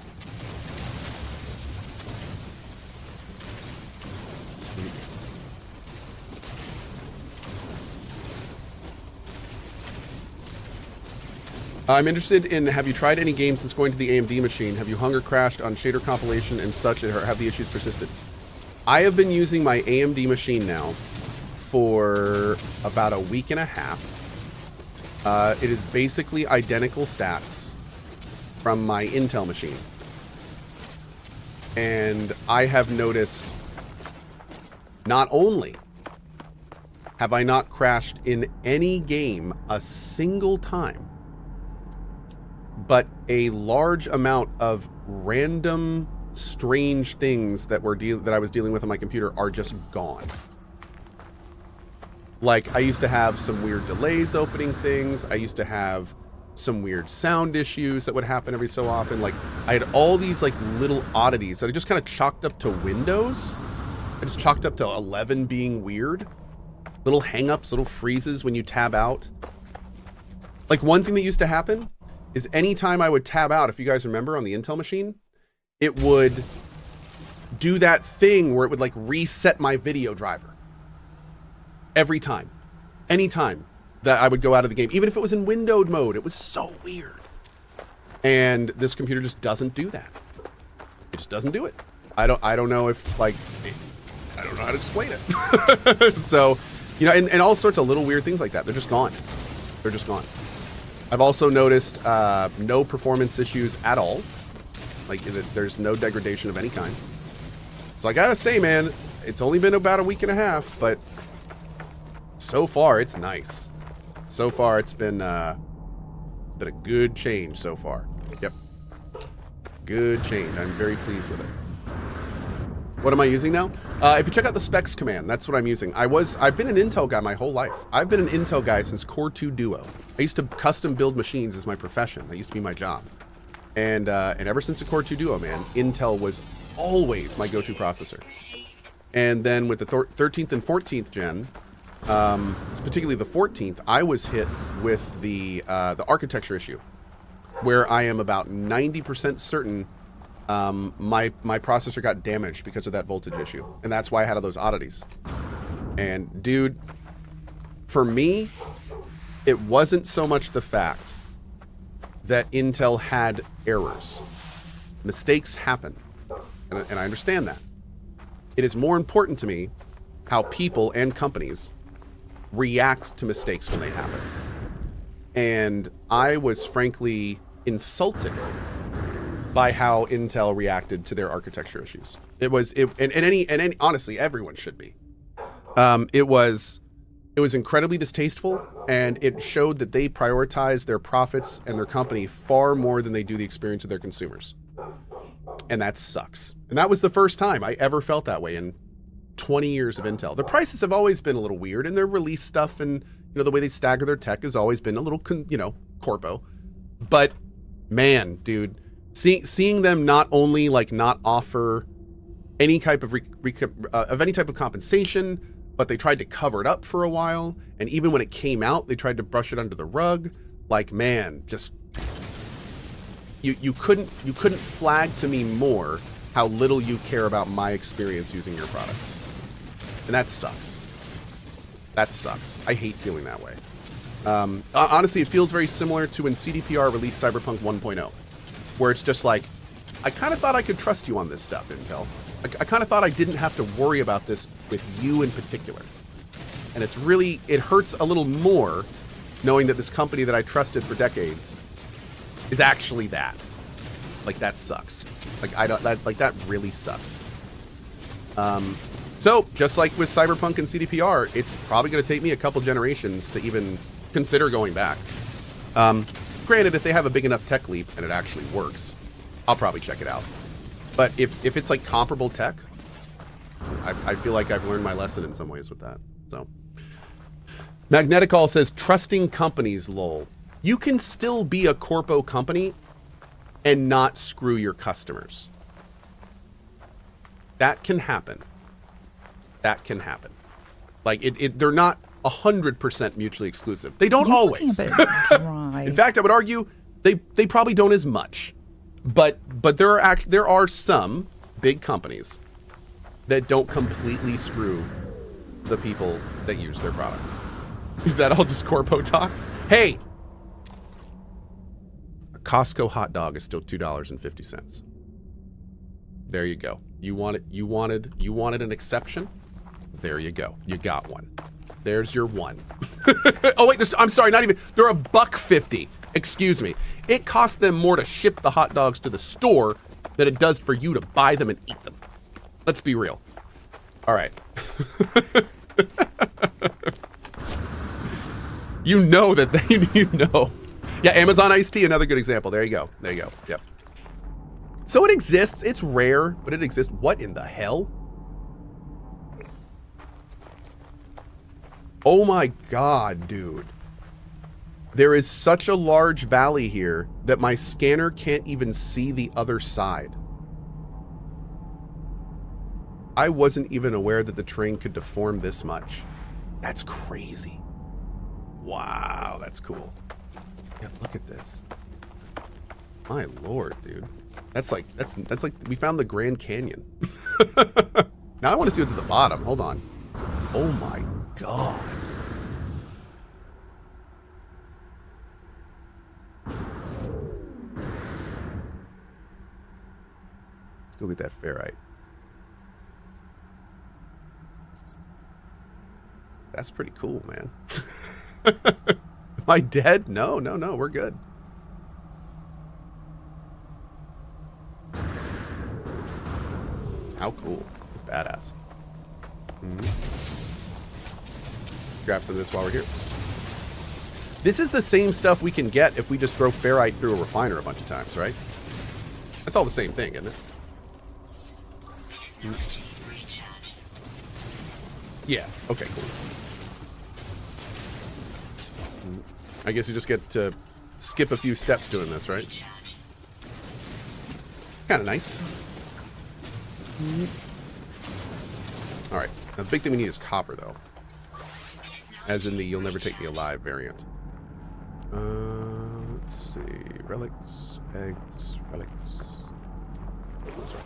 I'm interested in, have you tried any games since going to the AMD machine? Have you hung or crashed on shader compilation and such, or have the issues persisted? I have been using my AMD machine now for about a week and a half. It is basically identical stats from my Intel machine. And I have noticed not only have I not crashed in any game a single time, but a large amount of random strange things that I was dealing with on my computer are just gone. Like, I used to have some weird delays opening things. I used to have some weird sound issues that would happen every so often. Like, I had all these like little oddities that I just kind of chalked up to Windows. I just chalked up to 11 being weird. Little hang-ups, little freezes when you tab out. Like, one thing that used to happen is anytime I would tab out, if you guys remember on the Intel machine, it would do that thing where it would like reset my video driver. Every time. Anytime that I would go out of the game, even if it was in windowed mode, it was so weird. And this computer just doesn't do that. It just doesn't do it. I don't know if like, I don't know how to explain it. So, you know, and all sorts of little weird things like that. They're just gone. They're just gone. I've also noticed no performance issues at all. Like, there's no degradation of any kind. So I gotta say, man, it's only been about a week and a half, but so far it's nice. So far it's been a good change so far. Yep. Good change. I'm very pleased with it. What am I using now? If you check out the specs command, that's what I'm using. I've been an Intel guy my whole life. I've been an Intel guy since Core 2 Duo. I used to custom build machines as my profession. That used to be my job. And ever since the Core 2 Duo, man, Intel was always my go-to processor. And then with the 13th and 14th gen, particularly the 14th, I was hit with the architecture issue, where I am about 90% certain my processor got damaged because of that voltage issue, and that's why I had all those oddities. And dude, for me, it wasn't so much the fact that Intel had errors. Mistakes happen, and I understand that. It is more important to me how people and companies react to mistakes when they happen. And I was frankly insulted by how Intel reacted to their architecture issues. And honestly, everyone should be. It was incredibly distasteful, and it showed that they prioritize their profits and their company far more than they do the experience of their consumers. And that sucks. And that was the first time I ever felt that way in 20 years of Intel. The prices have always been a little weird, and their release stuff and, you know, the way they stagger their tech has always been a little, corpo. But man, dude, seeing them not only like not offer any type of any type of compensation, but they tried to cover it up for a while, and even when it came out, they tried to brush it under the rug. Like, man, just you couldn't flag to me more how little you care about my experience using your products. And that sucks. That sucks. I hate feeling that way. Honestly, it feels very similar to when CDPR released Cyberpunk 1.0, where it's just like, I kind of thought I could trust you on this stuff, Intel. I kind of thought I didn't have to worry about this with you in particular. And it hurts a little more knowing that this company that I trusted for decades is actually that. Like, that sucks. That really sucks. So, just like with Cyberpunk and CDPR, it's probably going to take me a couple generations to even consider going back. Granted, if they have a big enough tech leap and it actually works, I'll probably check it out. But if it's like comparable tech, I feel like I've learned my lesson in some ways with that. So, Magneticall says, trusting companies, lol. You can still be a corpo company and not screw your customers. That can happen. That can happen. Like, they're not 100% mutually exclusive. They don't always. In fact, I would argue they probably don't as much. But there are some big companies that don't completely screw the people that use their product. Is that all just corpo talk? Hey, a Costco hot dog is still $2.50. There you go. You wanted an exception? There you go. You got one. There's your one. Oh wait, I'm sorry, not even. They're $1.50. Excuse me. It costs them more to ship the hot dogs to the store than it does for you to buy them and eat them. Let's be real. All right. You know that you know. Yeah, Amazon iced tea, another good example. There you go. There you go. Yep. So it exists. It's rare, but it exists. What in the hell? Oh my god, dude. There is such a large valley here that my scanner can't even see the other side. I wasn't even aware that the terrain could deform this much. That's crazy. Wow, that's cool. Yeah, look at this. My lord, dude. That's like we found the Grand Canyon. Now I want to see what's at the bottom. Hold on. Oh my god. Let's go get that ferrite. That's pretty cool, man. Am I dead? No, no, no, we're good. How cool. It's badass. Grab some of this while we're here. This is the same stuff we can get if we just throw ferrite through a refiner a bunch of times, right? That's all the same thing, isn't it? Yeah, okay, cool. I guess you just get to skip a few steps doing this, right? Kind of nice. Alright, now the big thing we need is copper, though. As in the you'll never take me alive variant. Let's see. Relics, eggs, relics. This way.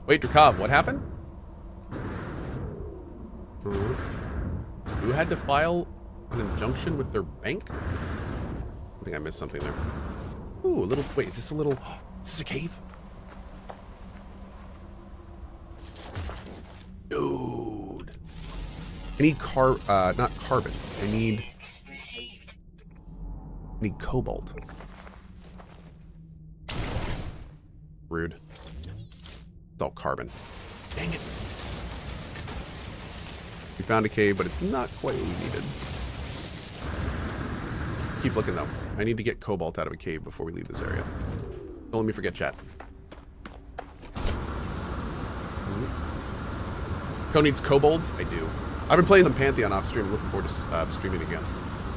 Wait, Drakov, what happened? Who had to file an injunction with their bank? I think I missed something there. Ooh, a little... Wait, is this a little... Is this a cave? Dude. I need not carbon. I need cobalt. Rude. It's all carbon. Dang it. We found a cave, but it's not quite what we needed. Keep looking, though. I need to get cobalt out of a cave before we leave this area. Don't let me forget, chat. Cohh needs kobolds? I do. I've been playing the Pantheon off stream. I'm looking forward to streaming again.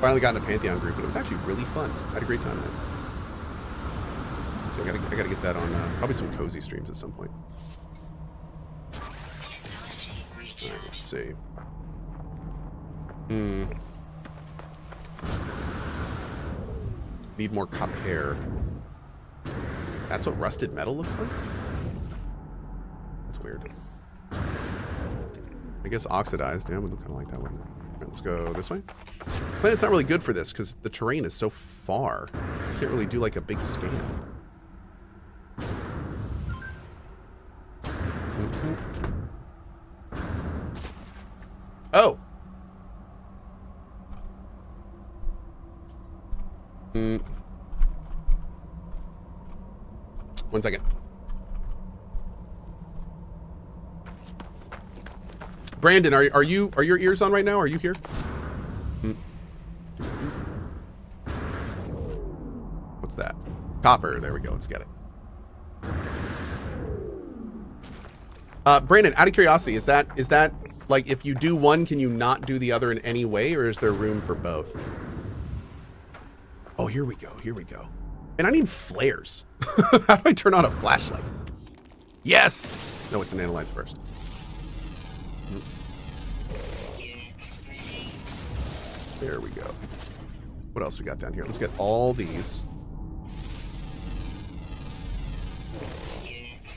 Finally got in a Pantheon group, and it was actually really fun. I had a great time in it. So I gotta get that on probably some cozy streams at some point. Alright, let's see. Need more copper. That's what rusted metal looks like? That's weird. I guess oxidized. Yeah, would look kind of like that, wouldn't it? Right, let's go this way. Planet's not really good for this because the terrain is so far. You can't really do like a big scan. Oh. 1 second. Brandon, are your ears on right now? Are you here? What's that? Copper. There we go. Let's get it. Brandon, out of curiosity, is that like if you do one, can you not do the other in any way, or is there room for both? Oh, here we go. Here we go. And I need flares. How do I turn on a flashlight? Yes! No, it's an analyze first. There we go. What else we got down here? Let's get all these.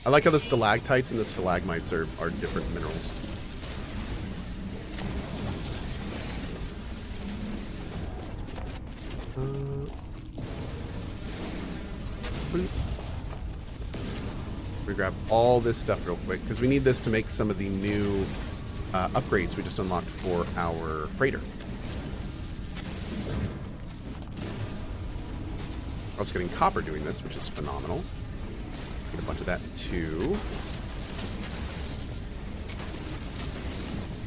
I like how the stalactites and the stalagmites are different minerals. We grab all this stuff real quick because we need this to make some of the new upgrades we just unlocked for our freighter. Also getting copper doing this, which is phenomenal. Get a bunch of that too.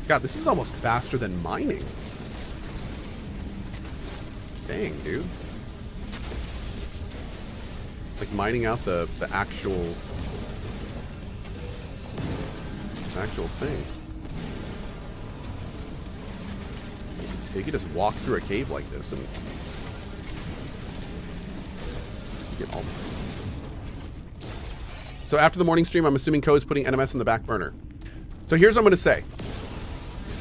God, this is almost faster than mining. Dang, dude. Like mining out the actual actual thing. You could just walk through a cave like this and get all the things. So after the morning stream, I'm assuming Cohh is putting NMS on the back burner. So here's what I'm going to say.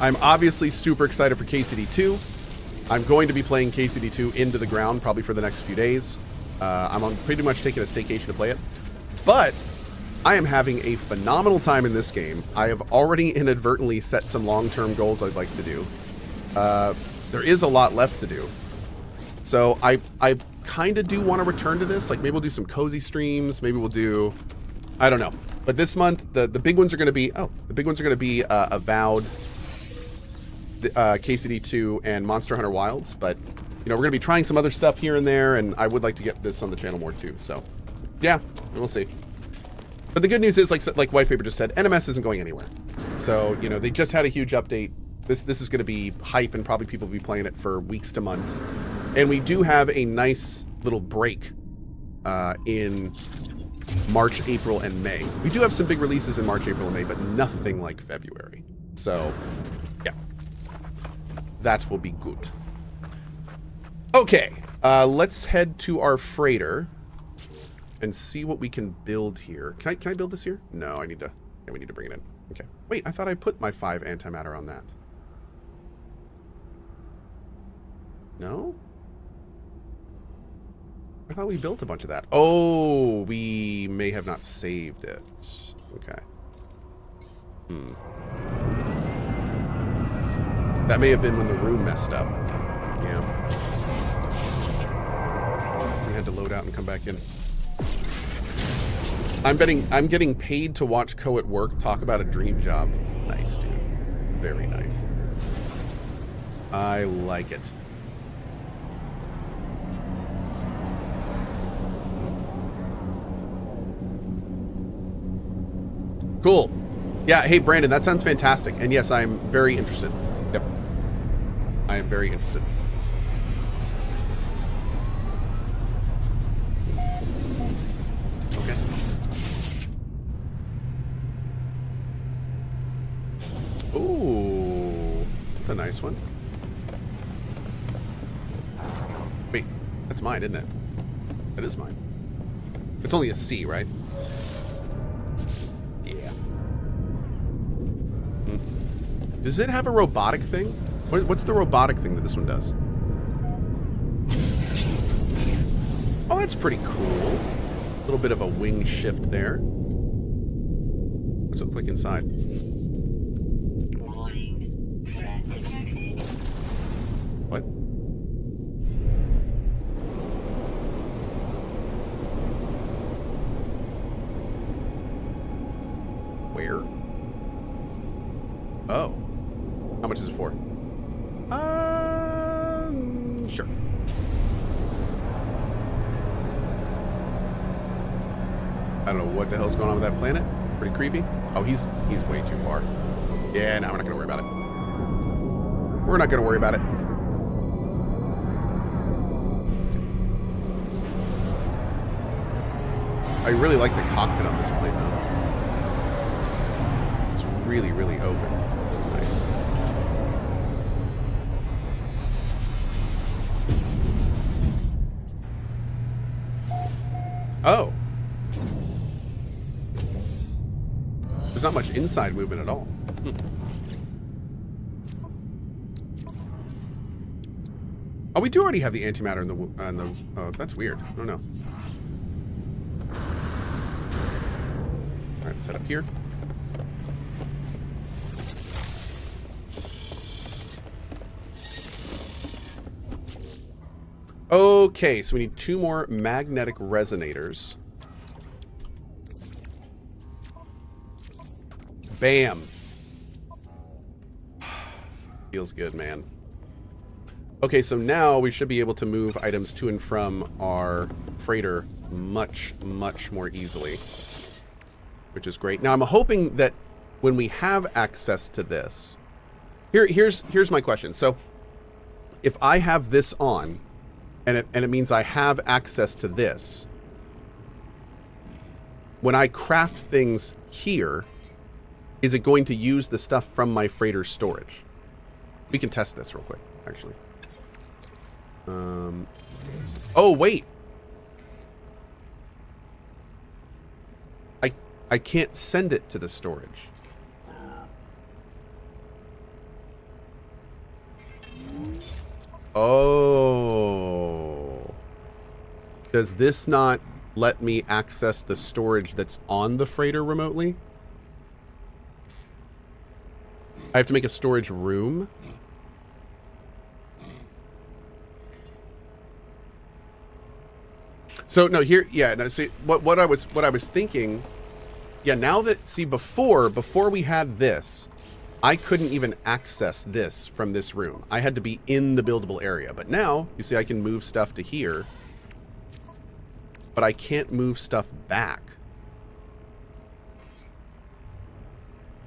I'm obviously super excited for KCD2. I'm going to be playing KCD2 into the ground probably for the next few days. I'm pretty much taking a staycation to play it. But I am having a phenomenal time in this game. I have already inadvertently set some long-term goals I'd like to do. There is a lot left to do. So I kind of do want to return to this. Like maybe we'll do some cozy streams. Maybe we'll do, I don't know. But this month, the big ones are going to be, Avowed, KCD2, and Monster Hunter Wilds. But, you know, we're going to be trying some other stuff here and there, and I would like to get this on the channel more too. So, yeah, we'll see. But the good news is, like White Paper just said, NMS isn't going anywhere. So, you know, they just had a huge update. This is going to be hype, and probably people will be playing it for weeks to months. And we do have a nice little break in March, April, and May. We do have some big releases in March, April, and May, but nothing like February. So, yeah. That will be good. Okay, let's head to our freighter and see what we can build here. Can I build this here? No, I need to. Yeah, we need to bring it in. Okay. Wait, I thought I put my 5 antimatter on that. No? I thought we built a bunch of that. Oh, we may have not saved it. Okay. That may have been when the room messed up. Yeah. We had to load out and come back in. I'm getting paid to watch Cohh at work talk about a dream job. Nice, dude. Very nice. I like it. Cool. Yeah, hey, Brandon, that sounds fantastic. And yes, I'm very interested. Yep. I am very interested. Okay. Ooh, that's a nice one. Wait, that's mine, isn't it? That is mine. It's only a C, right? Does it have a robotic thing? What's the robotic thing that this one does? Oh, that's pretty cool. A little bit of a wing shift there. What's it look like inside? Warning. Threat detected. What? Where? Oh. How much is it for? Sure. I don't know what the hell's going on with that planet. Pretty creepy. Oh, he's way too far. Yeah, no, we're not gonna worry about it. We're not gonna worry about it. I really like the cockpit on this plane, though. It's really, really open. Which is nice. Oh. There's not much inside movement at all. Oh, we do already have the antimatter in the oh, that's weird. I don't know. All right, set up here. Okay, so we need 2 more magnetic resonators. Bam. Feels good, man. Okay, so now we should be able to move items to and from our freighter much, much more easily, which is great. Now, I'm hoping that when we have access to this, here's my question. So, if I have this on, and it means I have access to this, when I craft things here, is it going to use the stuff from my freighter's storage? We can test this real quick, actually. Oh, wait. I can't send it to the storage. Oh. Does this not let me access the storage that's on the freighter remotely? I have to make a storage room. So no, here, yeah, no, see what I was thinking, yeah, now that, see, before we had this, I couldn't even access this from this room. I had to be in the buildable area. But now, you see, I can move stuff to here, but I can't move stuff back.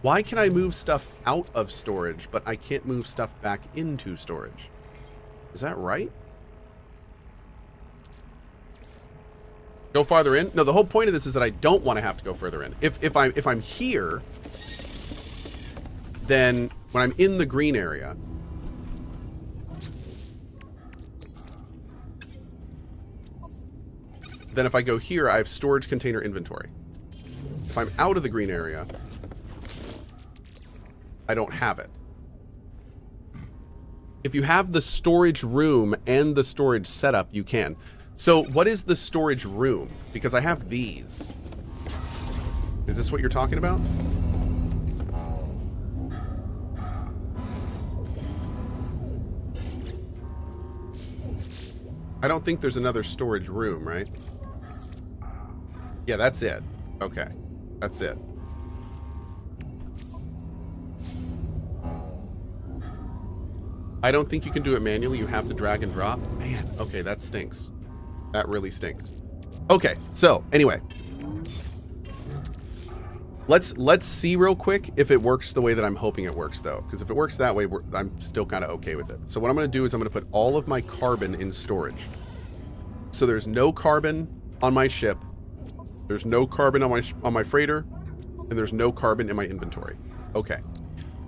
Why can I move stuff out of storage, but I can't move stuff back into storage? Is that right? Go farther in? No, the whole point of this is that I don't want to have to go further in. If I'm here, then when I'm in the green area, then if I go here, I have storage container inventory. If I'm out of the green area, I don't have it. If you have the storage room and the storage setup, you can. So what is the storage room? Because I have these. Is this what you're talking about? I don't think there's another storage room, right? Yeah, that's it. Okay. That's it. I don't think you can do it manually. You have to drag and drop. Man, okay, that stinks. That really stinks. Okay, so anyway, let's see real quick if it works the way that I'm hoping it works, though. Because if it works that way, I'm still kind of okay with it. So what I'm going to do is I'm going to put all of my carbon in storage. So there's no carbon on my ship, there's no carbon on my freighter, and there's no carbon in my inventory. Okay.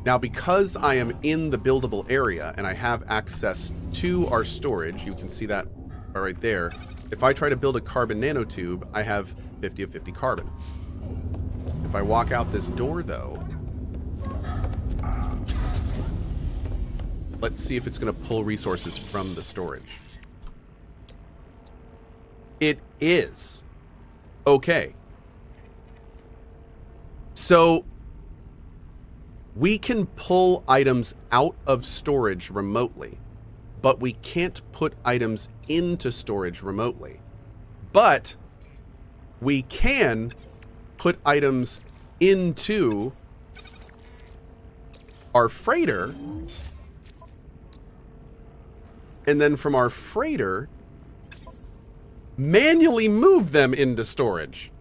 Now, because I am in the buildable area and I have access to our storage, you can see that right there. If I try to build a carbon nanotube, I have 50 of 50 carbon. If I walk out this door, though, let's see if it's going to pull resources from the storage. It is. Okay. So we can pull items out of storage remotely, but we can't put items into storage remotely. But we can put items into our freighter, and then from our freighter, manually move them into storage.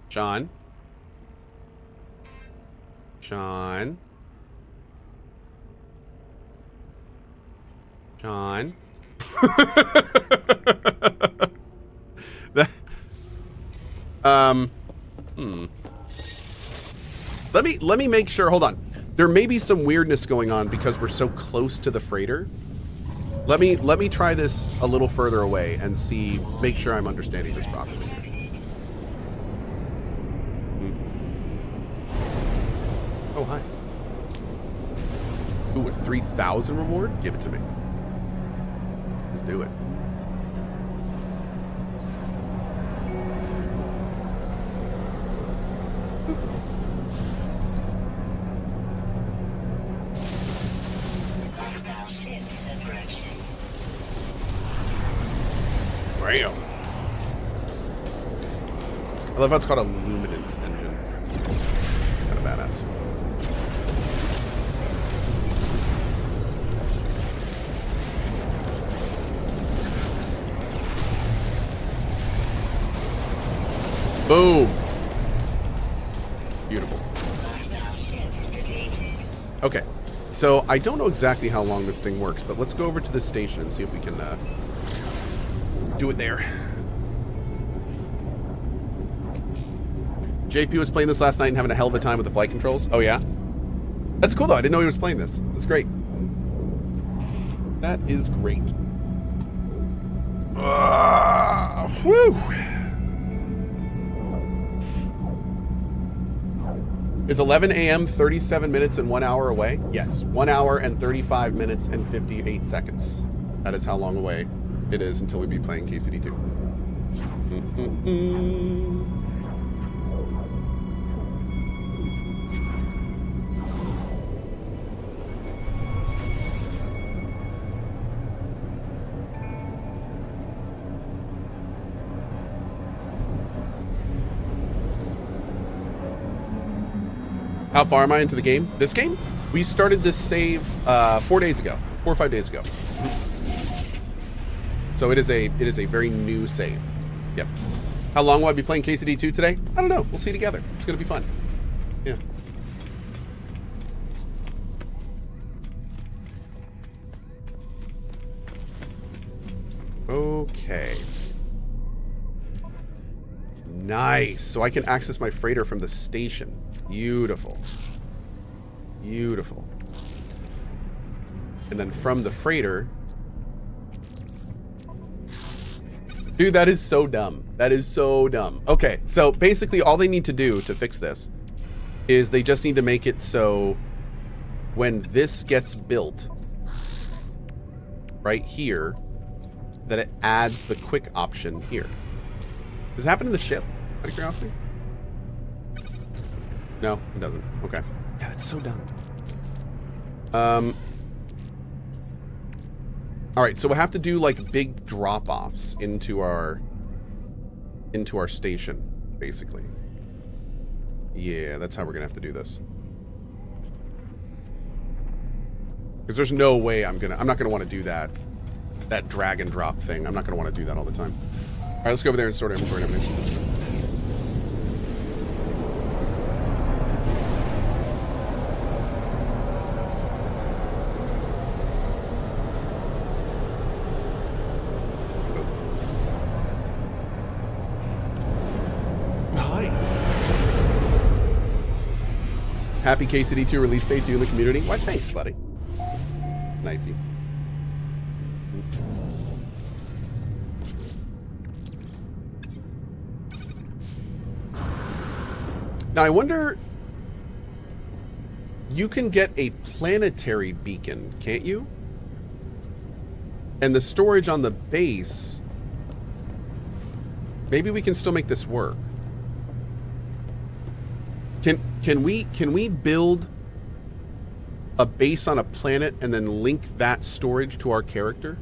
Sean? Sean? Sean? Let me make sure. Hold on. There may be some weirdness going on because we're so close to the freighter. Let me try this a little further away and see, make sure I'm understanding this properly. Oh, hi. Ooh, a 3,000 reward? Give it to me. Let's do it. Hostile ships approaching. Bam. I love how it's called a luminance engine. Kind of badass. Boom. Beautiful. Okay, so I don't know exactly how long this thing works, but let's go over to this station and see if we can do it there. JP was playing this last night and having a hell of a time with the flight controls. Oh, yeah? That's cool, though. I didn't know he was playing this. That's great. That is great. Whew. Is 11 a.m. 37 minutes and 1 hour away? Yes. 1 hour and 35 minutes and 58 seconds. That is how long away it is until we be playing KCD2. How far am I into the game? This game? We started this save 4 days ago. 4 or 5 days ago. So it is a very new save. Yep. How long will I be playing KCD2 today? I don't know. We'll see together. It's gonna be fun. Yeah. Okay. Nice. So I can access my freighter from the station. Beautiful. Beautiful. And then from the freighter... Dude, that is so dumb. That is so dumb. Okay, so basically all they need to do to fix this is they just need to make it so when this gets built right here, that it adds the quick option here. Does it happen in the ship, out of curiosity? No, it doesn't. Okay. Yeah, that's so dumb. All right, so we'll have to do like big drop-offs into our station, basically. Yeah, that's how we're gonna have to do this. Because there's no way I'm not gonna want to do that drag and drop thing. I'm not gonna want to do that all the time. All right, let's go over there and sort our inventory and everything. Happy KCD2 release day to you in the community. Why, thanks, buddy. Nicey. Now, I wonder... You can get a planetary beacon, can't you? And the storage on the base... Maybe we can still make this work. Can we build a base on a planet and then link that storage to our character?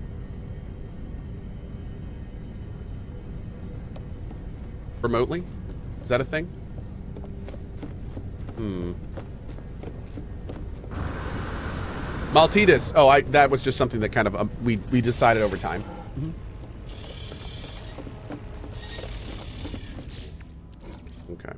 Remotely? Is that a thing? Maltidus. Oh, that was just something that kind of we decided over time. Okay.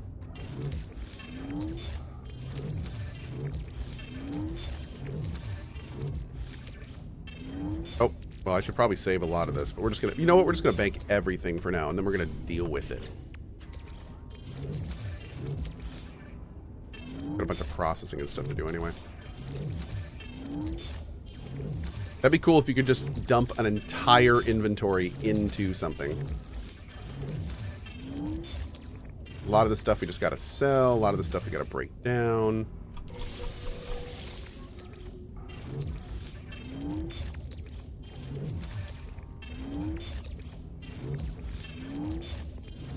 Oh, well, I should probably save a lot of this, but we're just gonna, you know what? We're just gonna bank everything for now, and then we're gonna deal with it. Got a bunch of processing and stuff to do anyway. That'd be cool if you could just dump an entire inventory into something. A lot of the stuff we just gotta sell. A lot of the stuff we gotta break down.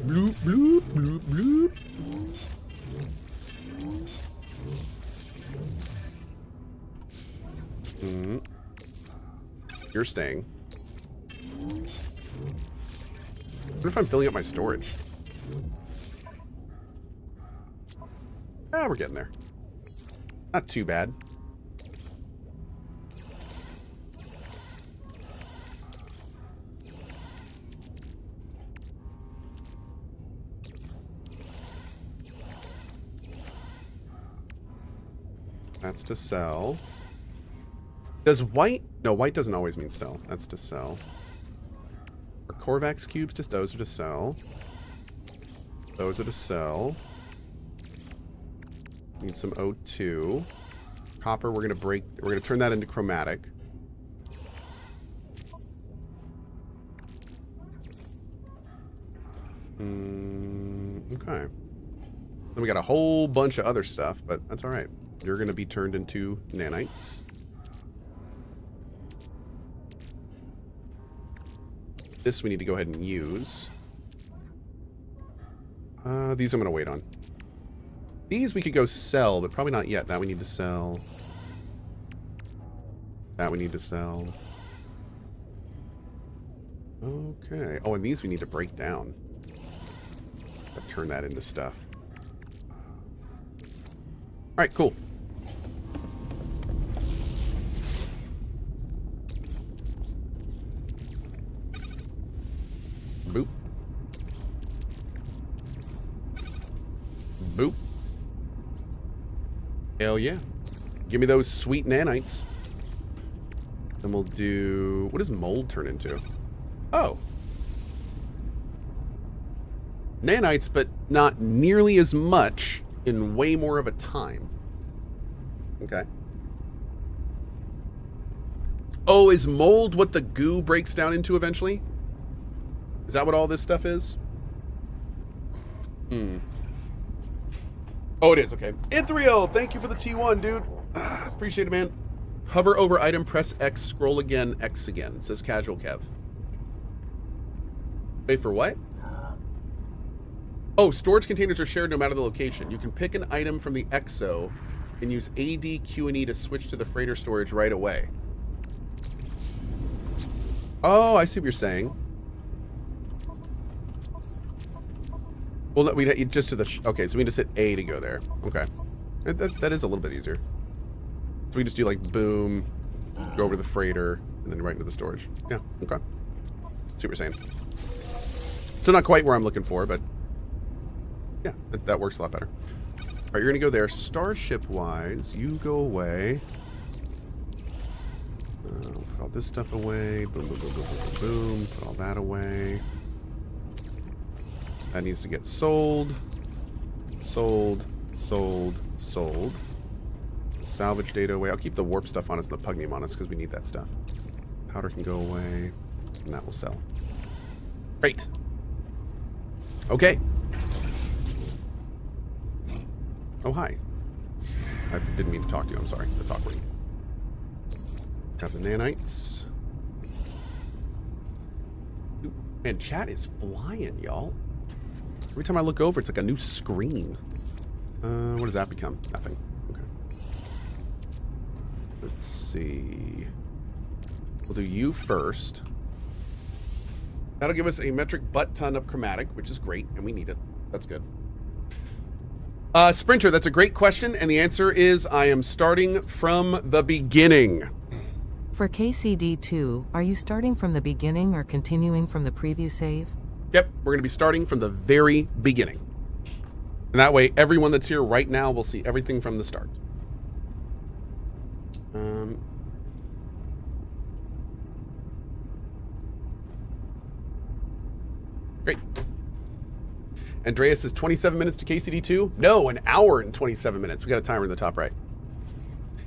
Bloop, bloop, bloop, bloop. You're staying. What if I'm filling up my storage? Ah, we're getting there. Not too bad. That's to sell. Does white... No, white doesn't always mean sell. That's to sell. Are Corvax cubes just... Those are to sell. Those are to sell. Need some O2. Copper, we're gonna turn that into chromatic. Okay. Then we got a whole bunch of other stuff, but that's all right. You're gonna be turned into nanites. This we need to go ahead and use. These I'm gonna wait on. These we could go sell, but probably not yet. That we need to sell. That we need to sell. Okay. Oh, and these we need to break down. Turn that into stuff. Alright, cool. Boop. Boop. Hell yeah. Give me those sweet nanites. Then we'll do... What does mold turn into? Oh. Nanites, but not nearly as much in way more of a time. Okay. Oh, is mold what the goo breaks down into eventually? Is that what all this stuff is? Oh, it is. Okay. Ithriel, thank you for the T1, dude. Appreciate it, man. Hover over item, press X, scroll again, X again. It says casual Kev. Wait for what? Oh, storage containers are shared no matter the location. You can pick an item from the EXO and use AD, Q, and E to switch to the freighter storage right away. Oh, I see what you're saying. Well, no, we just to the... okay, so we just hit A to go there. Okay. That is a little bit easier. So we just do like boom, go over to the freighter, and then right into the storage. Yeah, okay. See what you're saying. Still not quite where I'm looking for, but... yeah, that works a lot better. All right, you're going to go there. Starship-wise, you go away. Put all this stuff away. Boom, boom, boom, boom, boom, boom. Put all that away. That needs to get sold. Sold. Sold. Sold. Salvage data away. I'll keep the warp stuff on us and the pugnium on us because we need that stuff. Powder can go away. And that will sell. Great. Okay. Oh, hi. I didn't mean to talk to you. I'm sorry. That's awkward. Got the nanites. Ooh, man, chat is flying, y'all. Every time I look over, it's like a new screen. What does that become? Nothing. Okay. Let's see. We'll do you first. That'll give us a metric butt ton of chromatic, which is great, and we need it. That's good. Sprinter, that's a great question, and the answer is I am starting from the beginning. For KCD2, are you starting from the beginning or continuing from the preview save? Yep, we're going to be starting from the very beginning. And that way, everyone that's here right now will see everything from the start. Great. Andreas says 27 minutes to KCD2. No, an hour and 27 minutes. We got a timer in the top right.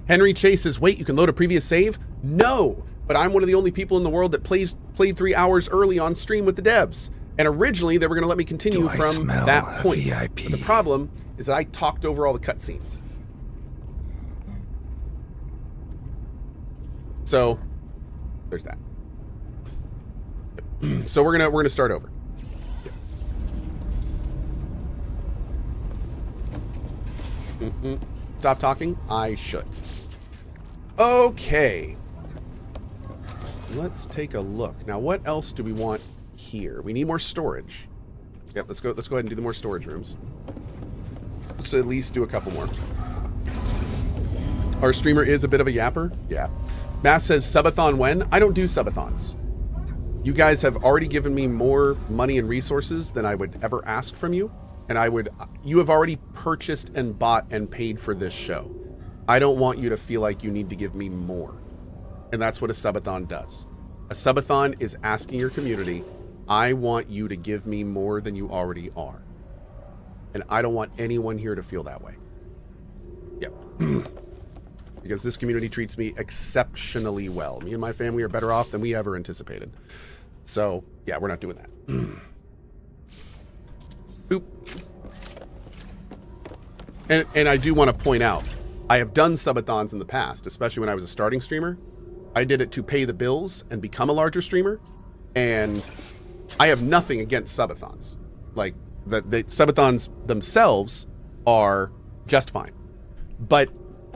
Henry Chase says, wait, you can load a previous save? No, but I'm one of the only people in the world that played 3 hours early on stream with the devs. And originally, they were going to let me continue from that point. VIP? But the problem is that I talked over all the cutscenes. So, there's that. So we're gonna start over. Stop talking. I should. Okay. Let's take a look. Now, what else do we want here? We need more storage. Yep, let's go ahead and do the more storage rooms. Let's at least do a couple more. Our streamer is a bit of a yapper. Yeah. Matt says, subathon when? I don't do subathons. You guys have already given me more money and resources than I would ever ask from you. And you have already purchased and bought and paid for this show. I don't want you to feel like you need to give me more. And that's what a subathon does. A subathon is asking your community, I want you to give me more than you already are. And I don't want anyone here to feel that way. Because this community treats me exceptionally well. Me and my family are better off than we ever anticipated. So, yeah, we're not doing that. Boop. And I do want to point out, I have done subathons in the past, especially when I was a starting streamer. I did it to pay the bills and become a larger streamer. And I have nothing against subathons. Like, the subathons themselves are just fine. But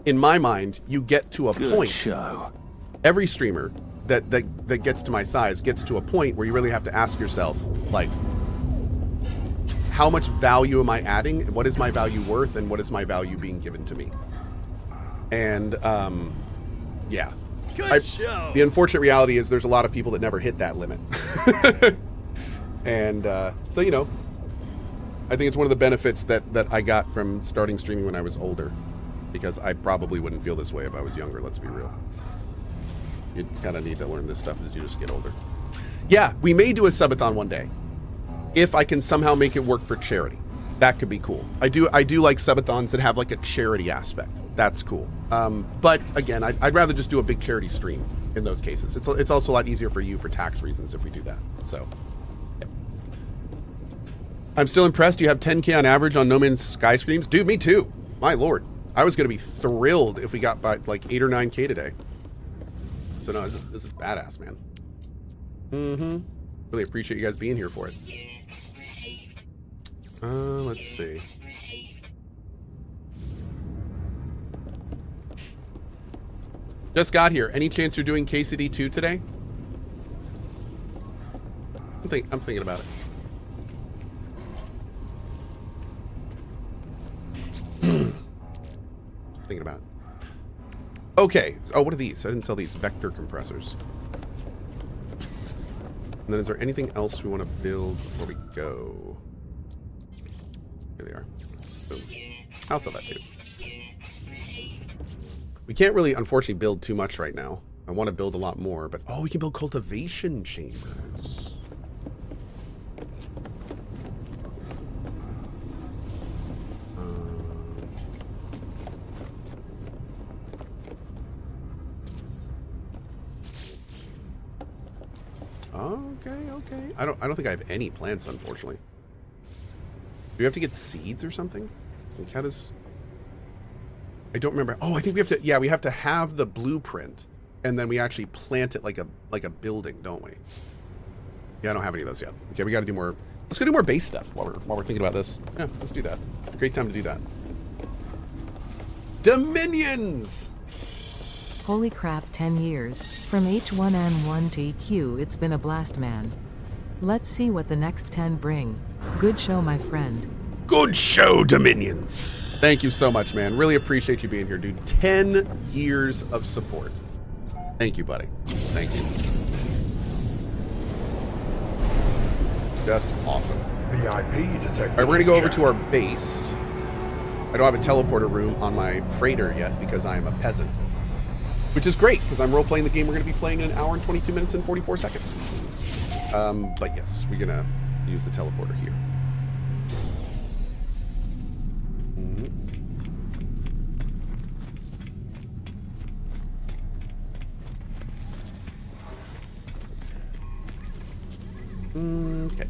in my mind, you get to a point. Show. Every streamer that gets to my size gets to a point where you really have to ask yourself, like, how much value am I adding? What is my value worth? And what is my value being given to me? And, yeah. Good show. The unfortunate reality is there's a lot of people that never hit that limit. And, so, you know, I think it's one of the benefits that I got from starting streaming when I was older. Because I probably wouldn't feel this way if I was younger, let's be real. You kind of need to learn this stuff as you just get older. Yeah, we may do a subathon one day. If I can somehow make it work for charity. That could be cool. I do like subathons that have like a charity aspect. That's cool. But again, I'd rather just do a big charity stream in those cases. It's also a lot easier for you for tax reasons if we do that. So, yeah. I'm still impressed you have 10K on average on No Man's Sky streams. Dude, me too. My lord. I was going to be thrilled if we got by like 8 or 9K today. So no, this is badass, man. Really appreciate you guys being here for it. Let's see. Just got here. Any chance you're doing KCD 2 today? I'm thinking about it. Thinking about it. Okay. Oh, what are these? I didn't sell these vector compressors. And then is there anything else we want to build before we go? Here they are. Boom. I'll sell that too. We can't really, unfortunately, build too much right now. I want to build a lot more, but oh, we can build cultivation chambers. Okay. I don't think I have any plants, unfortunately. Do we have to get seeds or something? Like how does... I don't remember. Oh, I think we have to... Yeah, we have to have the blueprint, and then we actually plant it like a building, don't we? Yeah, I don't have any of those yet. Okay, we got to do more... Let's go do more base stuff while we're thinking about this. Yeah, let's do that. Great time to do that. Dominions! Holy crap, 10 years. From H1N1 to EQ, it's been a blast, man. Let's see what the next 10 bring. Good show, my friend. Good show, Dominions. Thank you so much, man. Really appreciate you being here, dude. 10 years of support. Thank you, buddy. Thank you. Just awesome. VIP detected. All right, we're going to go over to our base. I don't have a teleporter room on my freighter yet because I am a peasant. Which is great, because I'm role-playing the game we're going to be playing in 1 hour and 22 minutes and 44 seconds. But yes, we're going to use the teleporter here. Okay.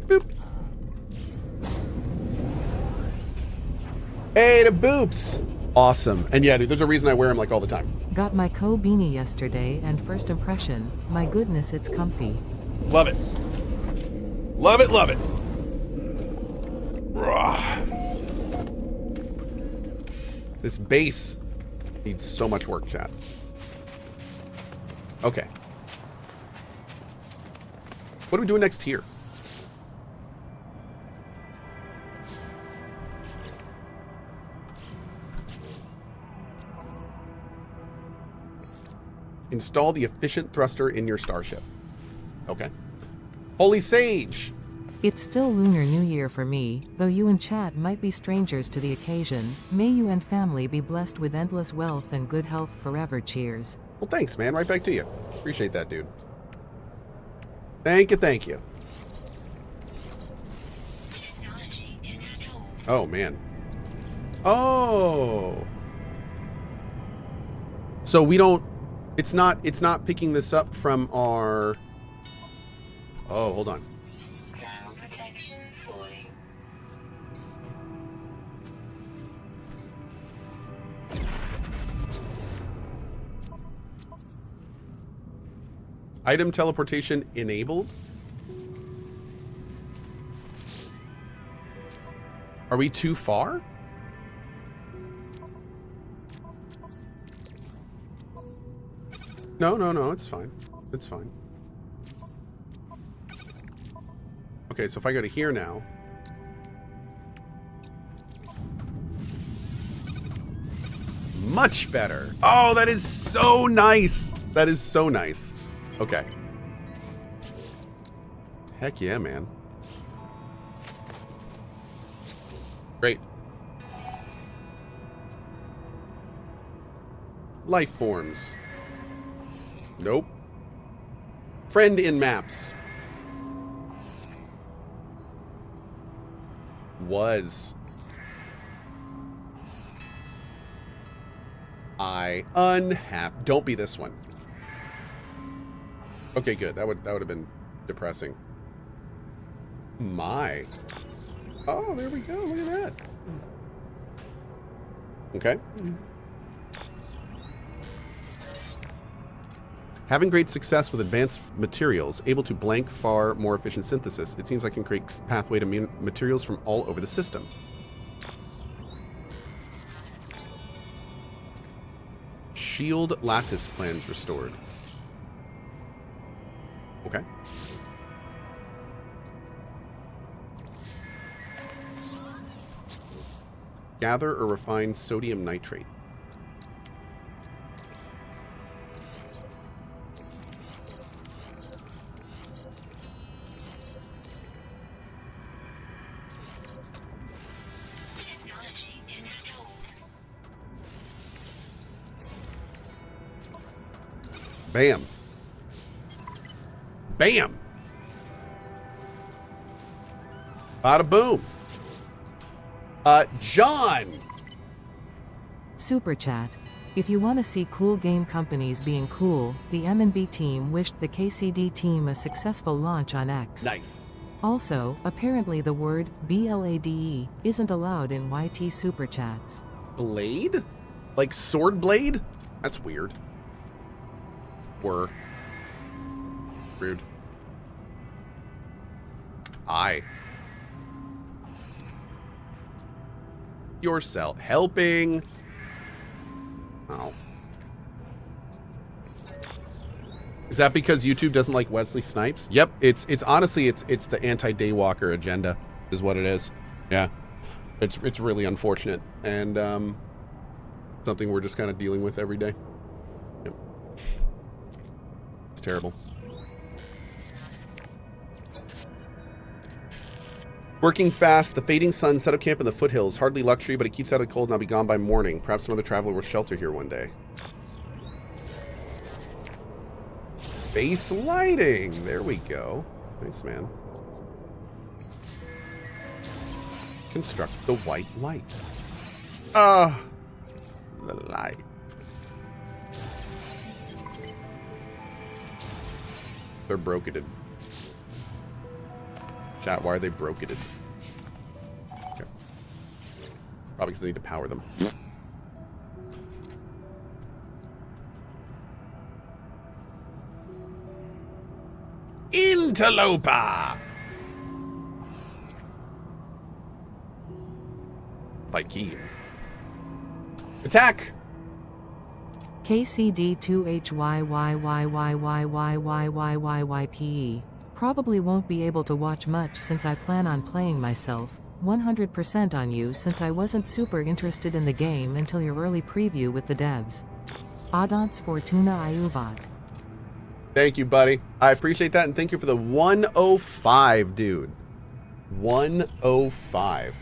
Boop. Hey, the boops. Awesome. And yeah, dude, there's a reason I wear them like all the time. Got my Cohh beanie yesterday, and first impression, my goodness, it's comfy. Love it. Love it, love it. This base needs so much work, chat. Okay. What are we doing next here? Install the efficient thruster in your starship. Okay. Holy Sage! It's still Lunar New Year for me, though you and chat might be strangers to the occasion. May you and family be blessed with endless wealth and good health forever. Cheers. Well, thanks, man. Right back to you. Appreciate that, dude. Thank you, thank you. Technology installed. Oh, man. Oh. So we don't... It's not picking this up from our... Oh, hold on. Thermal protection fully. Item teleportation enabled? Are we too far? No, it's fine. It's fine. Okay, so if I go to here now... Much better. Oh, that is so nice. That is so nice. Okay. Heck yeah, man. Great. Life forms. Nope. Friend in maps. Was. I unhappy. Don't be this one. Okay, good. That would have been depressing. My. Oh, there we go. Look at that. Okay. Having great success with advanced materials, able to blank far more efficient synthesis. It seems I can create pathway to materials from all over the system. Shield lattice plans restored. Okay. Gather or refine sodium nitrate. Technology installed. Bam. Bam. Bada boom. John. Super chat. If you want to see cool game companies being cool, the M&B team wished the KCD team a successful launch on X. Nice. Also, apparently the word BLADE isn't allowed in YT super chats. Blade? Like sword blade? That's weird. Were. Rude. I. Yourself. Helping. Oh. Is that because YouTube doesn't like Wesley Snipes? Yep, it's honestly it's the anti-Daywalker agenda is what it is. Yeah. It's really unfortunate and something we're just kind of dealing with every day. Yep. It's terrible. Working fast, the fading sun set up camp in the foothills. Hardly luxury, but it keeps out of the cold and I'll be gone by morning. Perhaps some other traveler will shelter here one day. Base lighting. There we go. Nice, man. Construct the white light. The light. They're broketed. Chat, why are they broketed? Okay. Probably because they need to power them. Interloper! Viking. Attack! KCD2HYYYYYYYYYYYYPE. Probably won't be able to watch much since I plan on playing myself. 100% on you since I wasn't super interested in the game until your early preview with the devs. Adants Fortuna Iuvat. Thank you, buddy. I appreciate that, and thank you for the 105, dude. 105.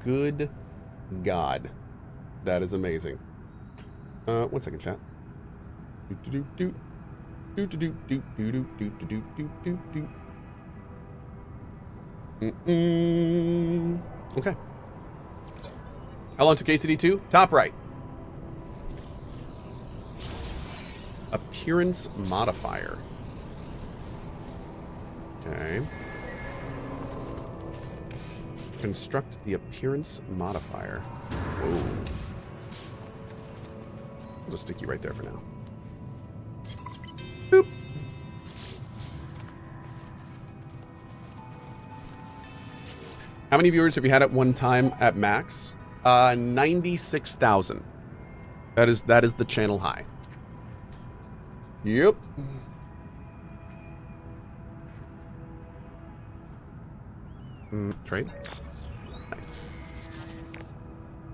Good God. That is amazing. One second, chat. Okay. How long to KCD2? Top right. Appearance modifier. Okay. Construct the appearance modifier. Whoa. I'll just stick you right there for now. Boop. How many viewers have you had at one time at max? 96,000. That is the channel high. Yep. Trade. Nice.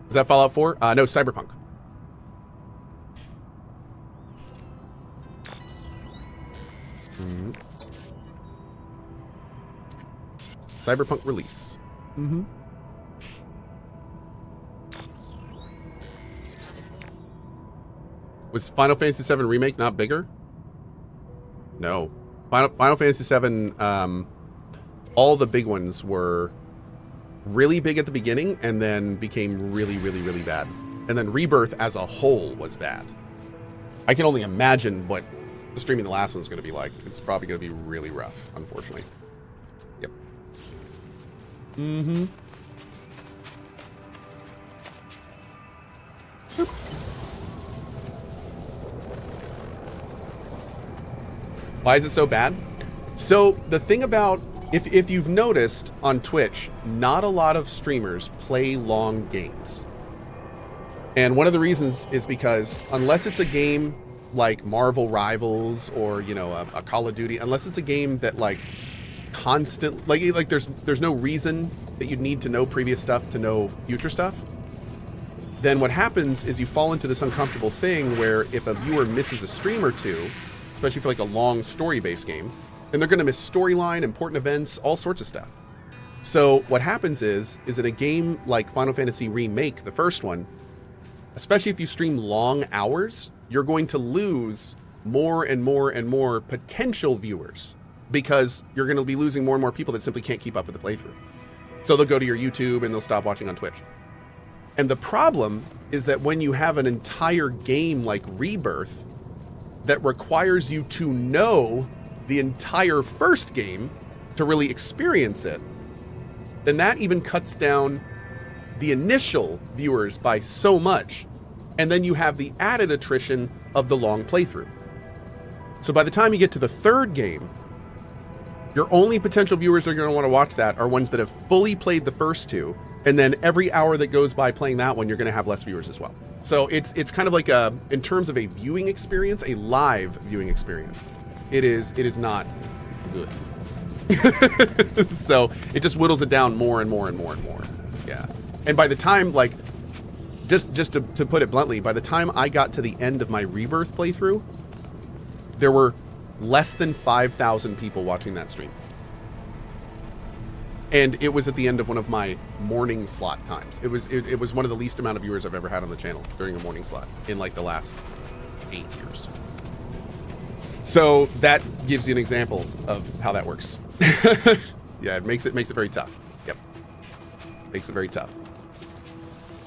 Is that Fallout 4? No, Cyberpunk. Cyberpunk release. Was Final Fantasy VII Remake not bigger? No. Final Fantasy VII, all the big ones were really big at the beginning and then became really, really, really bad. And then Rebirth as a whole was bad. I can only imagine what the streaming the last one's going to be like. It's probably going to be really rough, unfortunately. Yep. Boop. Why is it so bad? So the thing about, if you've noticed on Twitch, not a lot of streamers play long games. And one of the reasons is because unless it's a game like Marvel Rivals or, you know, a Call of Duty, unless it's a game that like constant, like there's no reason that you'd need to know previous stuff to know future stuff, then what happens is you fall into this uncomfortable thing where if a viewer misses a stream or two, especially for like a long story-based game, then they're going to miss storyline, important events, all sorts of stuff. So what happens is in a game like Final Fantasy Remake, the first one, especially if you stream long hours, you're going to lose more and more and more potential viewers because you're going to be losing more and more people that simply can't keep up with the playthrough. So they'll go to your YouTube and they'll stop watching on Twitch. And the problem is that when you have an entire game like Rebirth that requires you to know the entire first game to really experience it, then that even cuts down the initial viewers by so much. And then you have the added attrition of the long playthrough. So by the time you get to the third game, your only potential viewers that are going to want to watch that are ones that have fully played the first two. And then every hour that goes by playing that one, you're going to have less viewers as well. So it's kind of like in terms of a viewing experience, a live viewing experience, it is not good. So it just whittles it down more and more and more and more. Yeah. And by the time, like, just to put it bluntly, by the time I got to the end of my Rebirth playthrough, there were less than 5,000 people watching that stream. And it was at the end of one of my morning slot times. It was one of the least amount of viewers I've ever had on the channel during a morning slot in like the last 8 years. So that gives you an example of how that works. Yeah, it makes it very tough. Yep. Makes it very tough.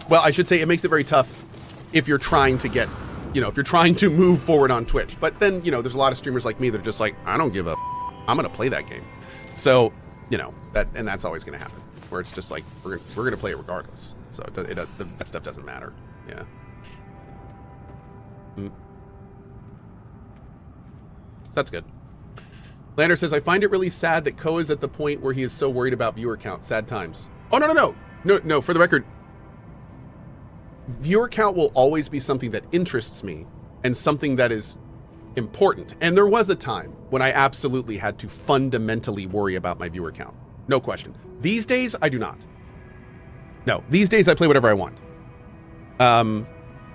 Well, I should say it makes it very tough if you're trying to get, you know, if you're trying to move forward on Twitch. But then, you know, there's a lot of streamers like me that are just like, I don't give a, I'm going to play that game. So, you know, that's always going to happen, where it's just like, we're going to play it regardless. So that stuff doesn't matter. Yeah. So that's good. Lander says, I find it really sad that Cohh is at the point where he is so worried about viewer count. Sad times. Oh, no. For the record, viewer count will always be something that interests me and something that is important. And there was a time when I absolutely had to fundamentally worry about my viewer count. No question. These days, I do not. No, these days I play whatever I want.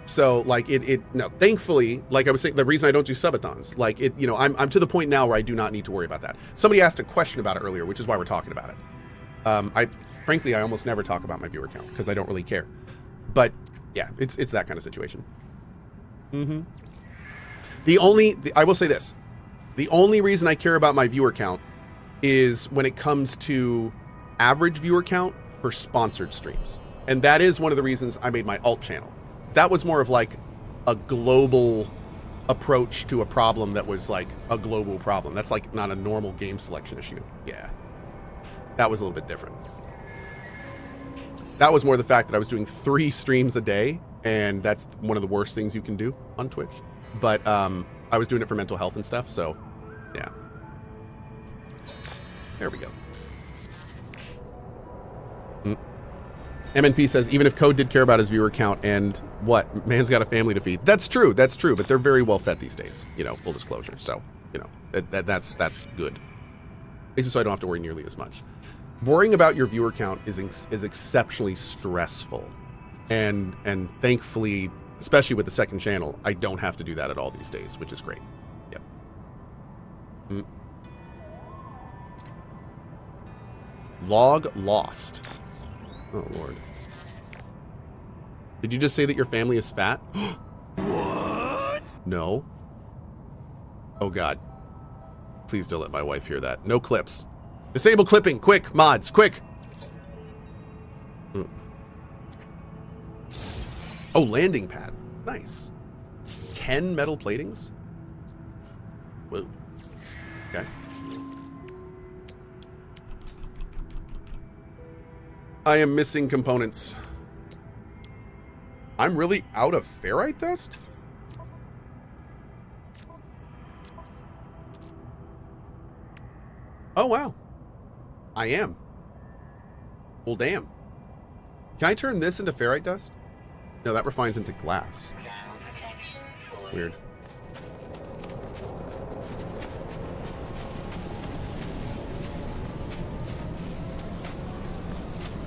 So like no, thankfully, like I was saying, the reason I don't do subathons, like you know, I'm to the point now where I do not need to worry about that. Somebody asked a question about it earlier, which is why we're talking about it. Frankly, I almost never talk about my viewer count because I don't really care. But yeah, it's that kind of situation. I will say this. The only reason I care about my viewer count is when it comes to average viewer count for sponsored streams. And that is one of the reasons I made my alt channel. That was more of like a global approach to a problem that was like a global problem. That's like not a normal game selection issue. Yeah. That was a little bit different. That was more the fact that I was doing 3 streams a day, and that's one of the worst things you can do on Twitch. But I was doing it for mental health and stuff, so yeah. There we go. MNP says, even if Code did care about his viewer count and what? Man's got a family to feed. That's true, but they're very well fed these days, you know, full disclosure. So, you know, that's good. Makes it so I don't have to worry nearly as much. Worrying about your viewer count is exceptionally stressful. And thankfully, especially with the second channel, I don't have to do that at all these days, which is great. Yep. Log lost. Oh, Lord. Did you just say that your family is fat? What? No. Oh, God. Please don't let my wife hear that. No clips. Disable clipping. Quick, mods. Quick. Oh, landing pad. Nice. 10 metal platings? Whoa. Okay. I am missing components. I'm really out of ferrite dust? Oh, wow. I am. Well, damn. Can I turn this into ferrite dust? No, that refines into glass. Weird.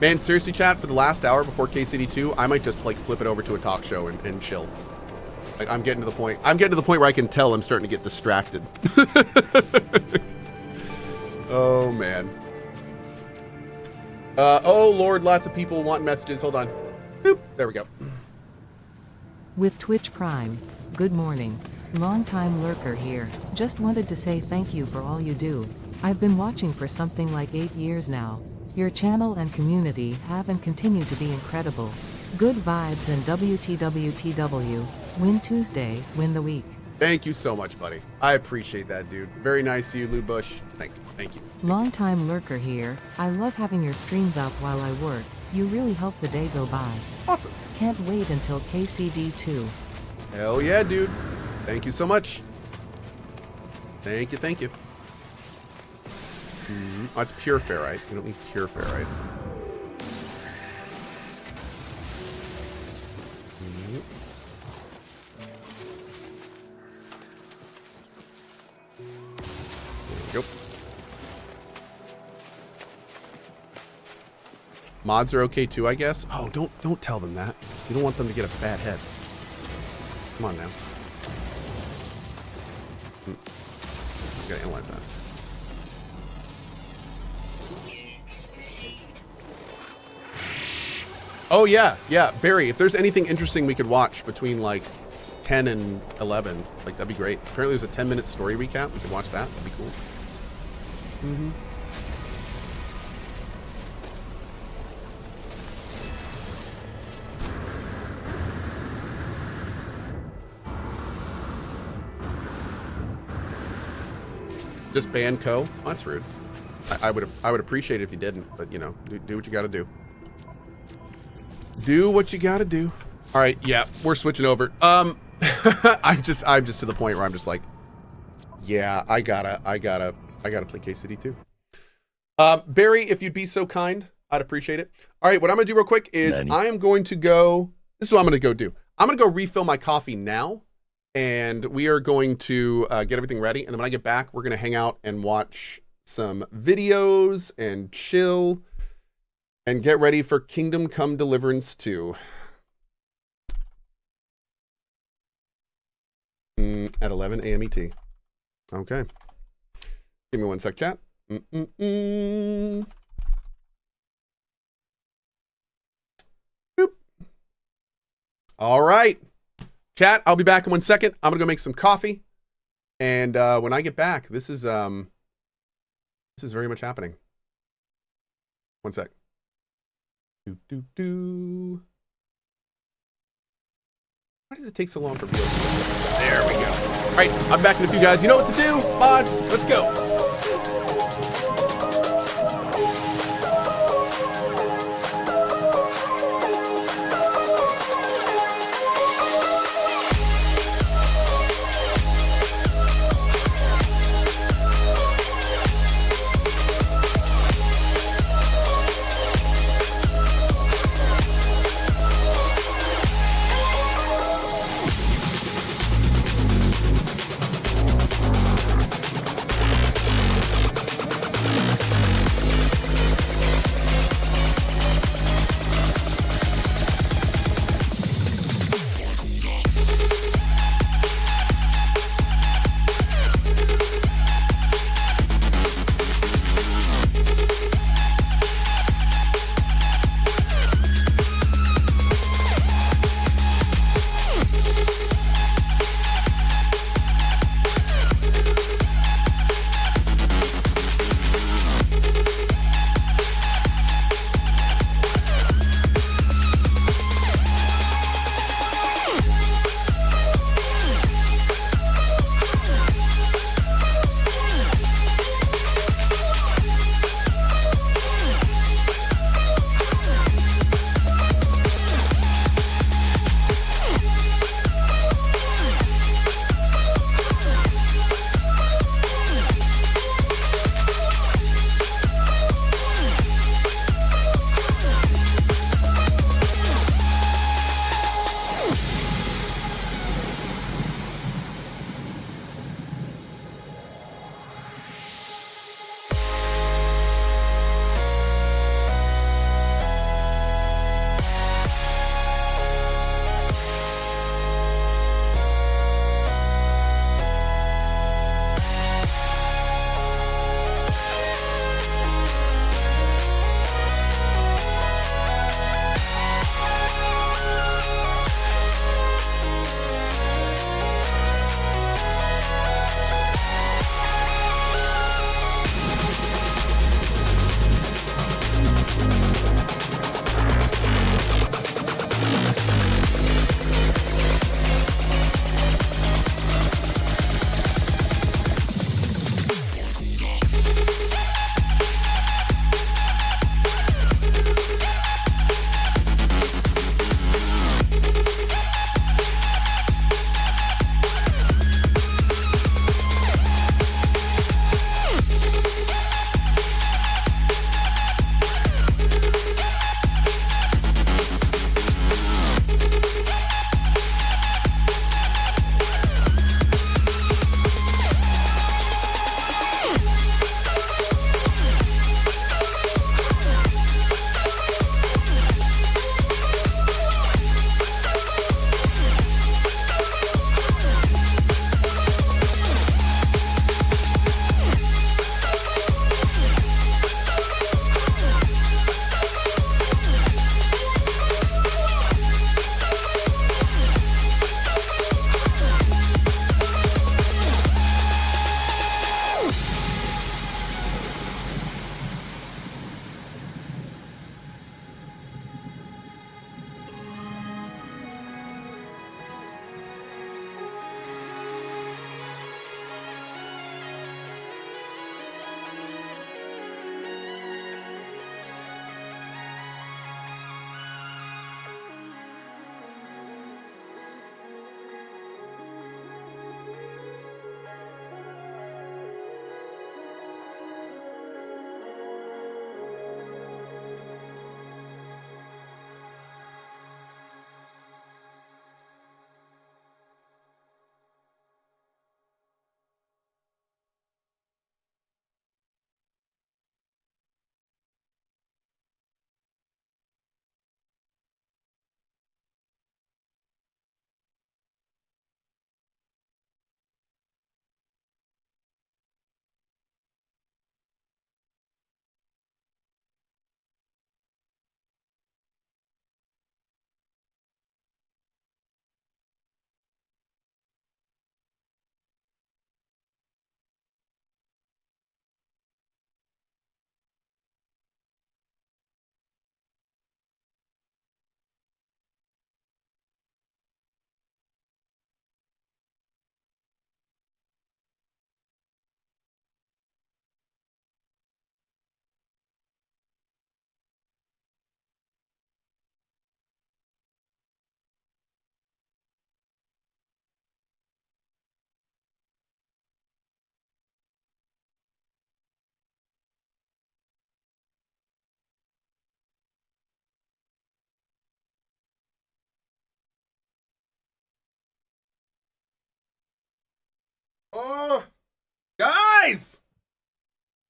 Man, seriously, chat, for the last hour before KCD2, I might just like flip it over to a talk show and chill. Like, I'm getting to the point where I can tell I'm starting to get distracted. Oh, man. Oh, Lord, lots of people want messages. Hold on. Boop. There we go. With Twitch Prime, good morning. Long-time lurker here. Just wanted to say thank you for all you do. I've been watching for something like 8 years now. Your channel and community have and continue to be incredible. Good vibes and WTWTW. Win Tuesday, win the week. Thank you so much, buddy. I appreciate that, dude. Very nice of you, Lou Bush. Thanks. Thank you. Long-time lurker here. I love having your streams up while I work. You really help the day go by. Awesome. Can't wait until KCD2. Hell yeah, dude. Thank you so much. Thank you, thank you. Oh, it's pure ferrite. We don't need pure ferrite. There we go. Mods are okay too, I guess. Oh, don't tell them that. You don't want them to get a bad head. Come on now. Gotta analyze that. Oh yeah, Barry, if there's anything interesting we could watch between like 10 and 11, like that'd be great. Apparently there's a 10-minute story recap. We could watch that. That'd be cool. Just ban Cohh? Oh, that's rude. I would appreciate it if you didn't, but you know, do what you gotta do. Do what you gotta do. All right, yeah, we're switching over. I'm just to the point where I'm just like, yeah, I gotta play KCD too. Barry, if you'd be so kind, I'd appreciate it. All right, what I'm gonna do real quick is I am going to go. This is what I'm gonna go do. I'm gonna go refill my coffee now, and we are going to get everything ready. And then when I get back, we're gonna hang out and watch some videos and chill. And get ready for Kingdom Come Deliverance 2. At 11 a.m. ET. Okay. Give me one sec, chat. Boop. All right. Chat, I'll be back in 1 second. I'm gonna go make some coffee. And when I get back, this is very much happening. 1 sec. Why does it take so long for people? There we go. All right, I'm back in a few, guys. You know what to do, mods. Let's go.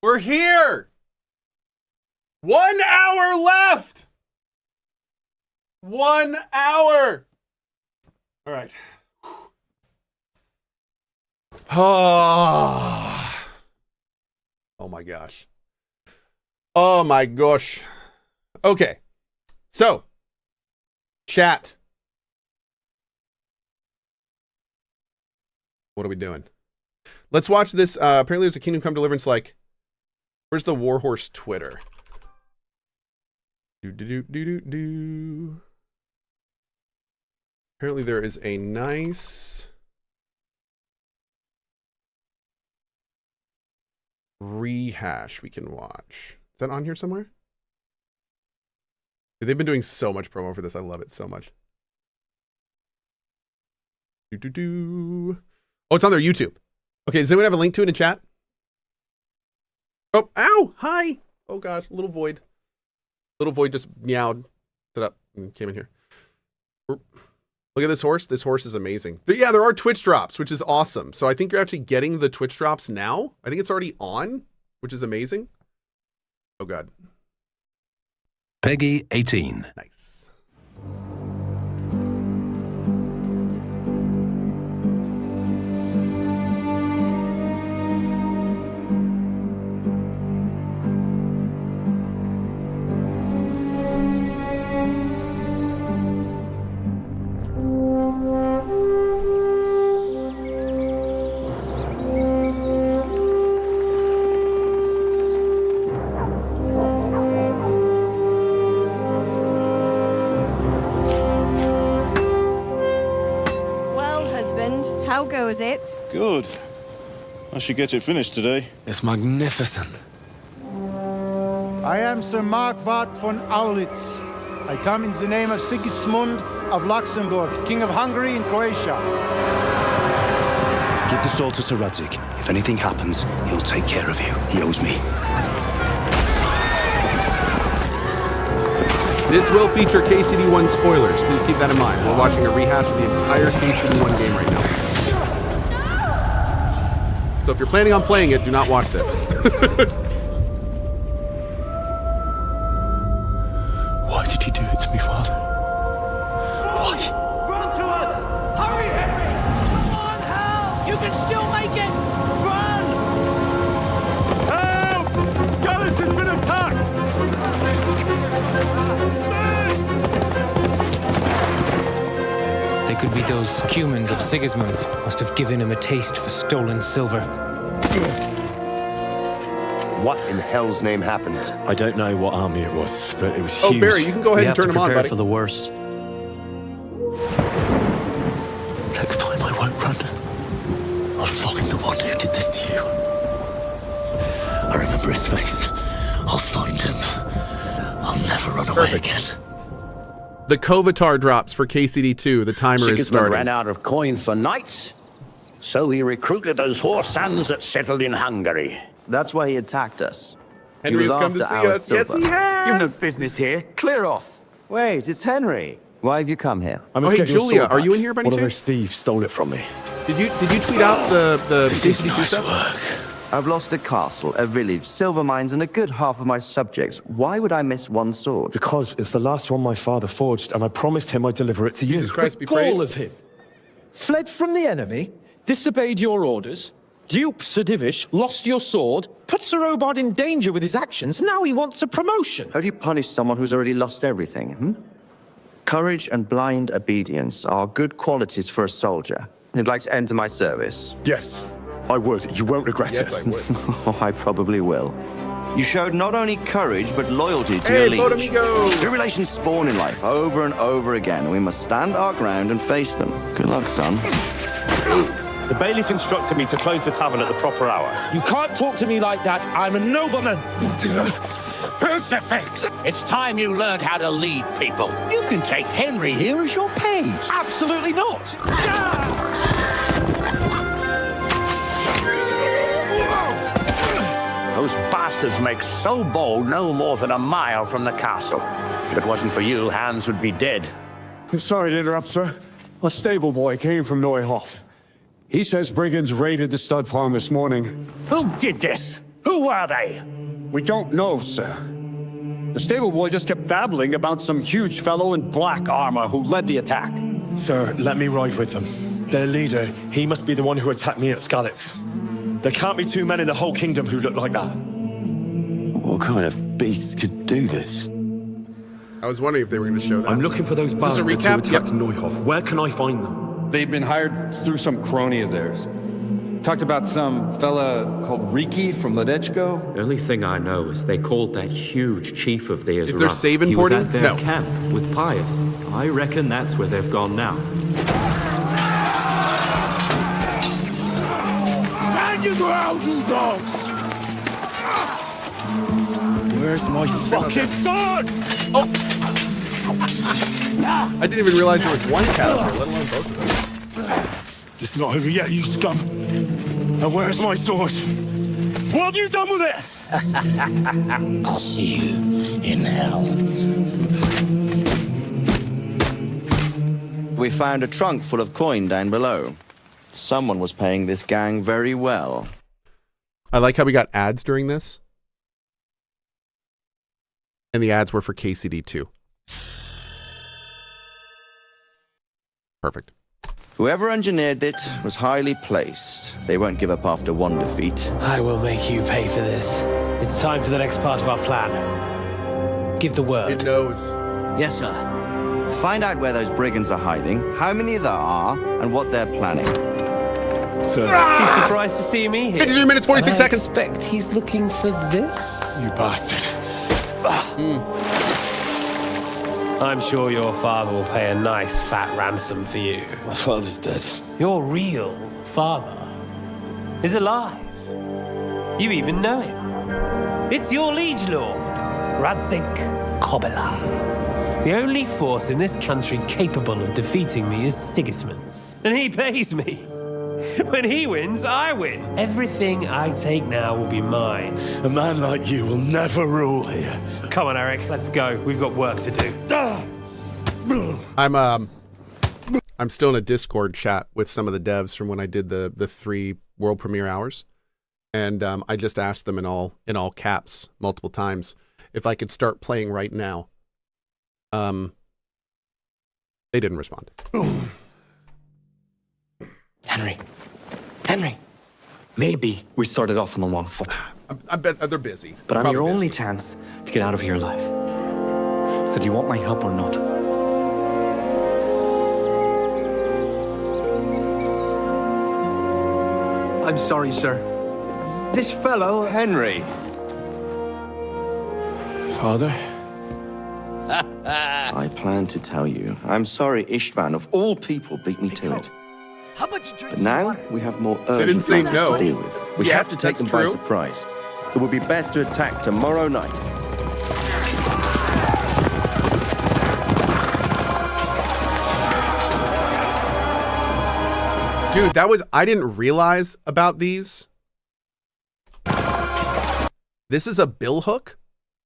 We're here. 1 hour left. 1 hour. All right. Oh my gosh. Oh my gosh. Okay. So, chat. What are we doing? Let's watch this. Apparently there's a Kingdom Come Deliverance like. Where's the Warhorse Twitter? Do. Apparently there is a nice rehash we can watch. Is that on here somewhere? They've been doing so much promo for this. I love it so much. Oh, it's on their YouTube. Okay, does anyone have a link to it in chat? Oh, ow! Hi! Oh gosh, little void. Little void just meowed, stood up, and came in here. Look at this horse. This horse is amazing. Yeah, there are Twitch drops, which is awesome. So I think you're actually getting the Twitch drops now. I think it's already on, which is amazing. Oh god. Peggy 18. Nice. How goes it? Good. I should get it finished today. It's magnificent. I am Sir Markvart von Aulitz. I come in the name of Sigismund of Luxembourg, King of Hungary and Croatia. Give the sword to Sir Rudzik. If anything happens, he'll take care of you. He owes me. This will feature KCD1 spoilers. Please keep that in mind. We're watching a rehash of the entire KCD1 game right now. So if you're planning on playing it, do not watch this. Why did you do it to me, Father? Why? Run to us! Hurry, Henry! Come on, Hal! You can still make it! Run! Help! Gallus has been attacked! They could be those cumans of Sigismund's. Must have given him a taste for stolen silver. What in hell's name happened? I don't know what army it was, but it was huge. huge. Oh, Barry, you can go ahead and turn them on, buddy. For the worst. Next time I won't run. I'll find the one who did this to you. I remember his face. I'll find him. I'll never run away again. The Kovatar drops for KCD2. The timer is Sigismund starting. ran out of coin for knights, so he recruited those horse sons that settled in Hungary. That's why he attacked us. Henry has come to see us. Yes, he has. You've no business here. Clear off. Wait, it's Henry. Why have you come here? Oh, hey, Julia, are you in here by any One of chance? those thieves stole it from me. Did you tweet out the KCD2 stuff? I've lost a castle, a village, silver mines, and a good half of my subjects. Why would I miss one sword? Because it's the last one my father forged, and I promised him I'd deliver it to you. Jesus Christ, be All praised. of him. Fled from the enemy, disobeyed your orders, duped Sir Divish, lost your sword, put Sir Obard in danger with his actions, now he wants a promotion. How do you punish someone who's already lost everything, Courage and blind obedience are good qualities for a soldier. You'd like to enter my service? Yes, I would. You won't regret it. Yes, I would. Oh, I probably will. You showed not only courage, but loyalty to Hey, your liege. Bodomigo! Tribulations spawn in life over and over again, and we must stand our ground and face them. Good luck, son. The bailiff instructed me to close the tavern at the proper hour. You can't talk to me like that. I'm a nobleman. Crucifix! It's time you learned how to lead people. You can take Henry here as your page. Absolutely not. Those bastards make so bold no more than a mile from the castle. If it wasn't for you, Hans would be dead. I'm sorry to interrupt, sir. A stable boy came from Neuhof. He says brigands raided the stud farm this morning. Who did this? Who were they? We don't know, sir. The stable boy just kept babbling about some huge fellow in black armor who led the attack. Sir, let me ride with them. Their leader, he must be the one who attacked me at Skalitz. There can't be two men in the whole kingdom who look like that. What kind of beast could do this? I was wondering if they were going to show that. I'm looking for those Is this a bastards who recap? attacked Neuhoff. Where can I find them? They've been hired through some crony of theirs. Talked about some fella called Riki from Ledechko. The only thing I know is they called that huge chief of theirs. Is there save He was importing? at their No. camp with Pius. I reckon that's where they've gone now. Stand your ground, you dogs! Where's my fucking sword? Oh! I didn't even realize there was one cat up there, let alone both of them. It's not over yet, you scum. Now where's my sword? What have you done with it? I'll see you in hell. We found a trunk full of coin down below. Someone was paying this gang very well. I like how we got ads during this. And the ads were for KCD2. Perfect. Whoever engineered it was highly placed. They won't give up after one defeat. I will make you pay for this. It's time for the next part of our plan. Give the word. It knows. Yes, sir. Find out where those brigands are hiding, how many there are, and what they're planning. Sir. He's surprised to see me here. 53 minutes, 46 seconds. I expect he's looking for this. You bastard. I'm sure your father will pay a nice fat ransom for you. My father's dead. Your real father is alive. You even know him. It's your liege lord, Radzik Kobela. The only force in this country capable of defeating me is Sigismund's, and he pays me. When he wins, I win. Everything I take now will be mine. A man like you will never rule here. Come on, Eric, let's go. We've got work to do. I'm still in a Discord chat with some of the devs from when I did the 3 world premiere hours. And I just asked them in all caps multiple times if I could start playing right now. They didn't respond. Henry, maybe we started off on the wrong foot. I bet they're busy. But I'm Probably your busy. only chance to get out of your life. So do you want my help or not? I'm sorry, sir. This fellow... Henry. Father? I planned to tell you. I'm sorry Istvan, of all people, beat me to it. How about you drink But now we have more urgent say matters no. to deal with. We Yeah, have to take that's them by true. surprise. It would be best to attack tomorrow night. Dude, I didn't realize about these. This is a bill hook,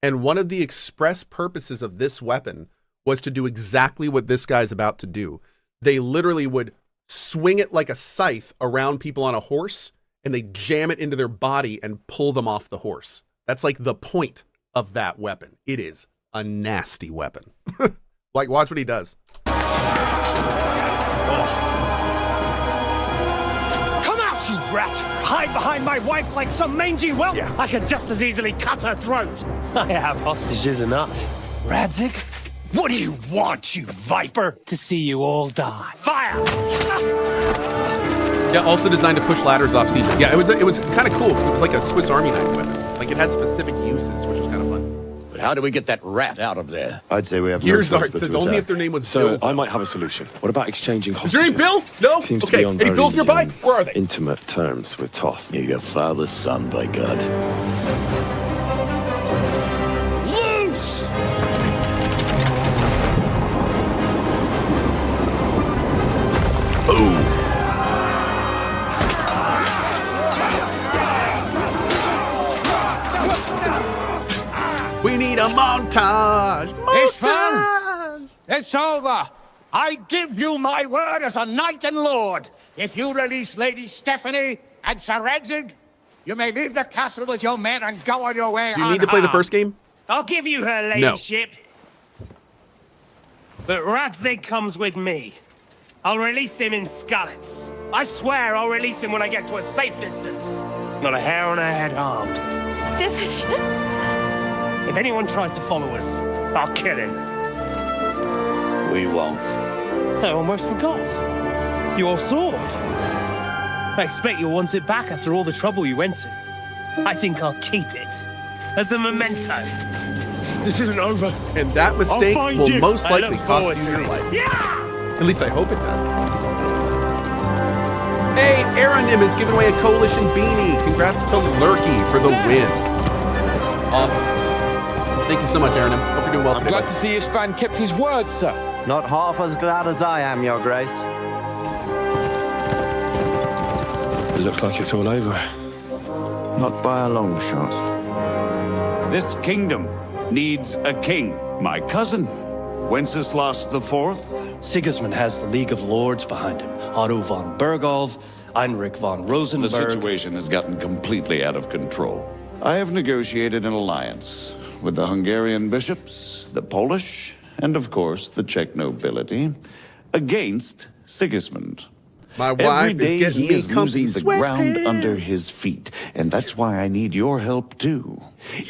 and one of the express purposes of this weapon was to do exactly what this guy's about to do. They literally would swing it like a scythe around people on a horse, and they jam it into their body and pull them off the horse. That's like the point of that weapon. It is a nasty weapon. Like, watch what he does. Come out, you rat! Hide behind my wife like some mangy whelp! I could just as easily cut her throat! I have hostages enough. Radzik, what do you want, you viper? To see you all die. Fire! Yeah, also designed to push ladders off sieges. Yeah, it was kind of cool because it was like a Swiss Army knife weapon. Like, it had specific uses, which was kind of fun. But how do we get that rat out of there? I'd say we have Here's no art choice but says to only attack. if their name was So Bill. I might have a solution. What about exchanging Is hostages? your name Bill? No? Seems to be Okay. on Any Bills very, nearby? Where are they? intimate terms with Toth. You're your father's son, by God. Loose! Boom! We need a montage. Istvan! It's over! I give you my word as a knight and lord. If you release Lady Stephanie and Sir Radzig, You may leave the castle with your men and go on your way. Do you need to play the first game? I'll give you her ladyship. But Radzig comes with me. I'll release him in Skalitz. I swear I'll release him when I get to a safe distance. Not a hair on her head harmed. If anyone tries to follow us, I'll kill him. We won't. I almost forgot. Your sword. I expect you'll want it back after all the trouble you went to. I think I'll keep it. As a memento. This isn't over. And that mistake will most I likely look cost forward you to your it. life. Yeah! At least I hope it does. Hey, Aranim is giving away a Coalition beanie. Congrats to Lurky for the win. Awesome. Thank you so much, Aranim. Hope you're doing well I'm today. glad to see Ishvan kept his word, sir. Not half as glad as I am, Your Grace. It looks like it's all over. Not by a long shot. This kingdom needs a king. My cousin, Wenceslas IV. Sigismund has the League of Lords behind him. Otto von Bergolf, Heinrich von Rosenberg. The situation has gotten completely out of control. I have negotiated an alliance with the Hungarian bishops, the Polish, and of course the Czech nobility against Sigismund. My Every wife day is getting he me is comfy losing the ground sweatpants. under his feet, and that's why I need your help too.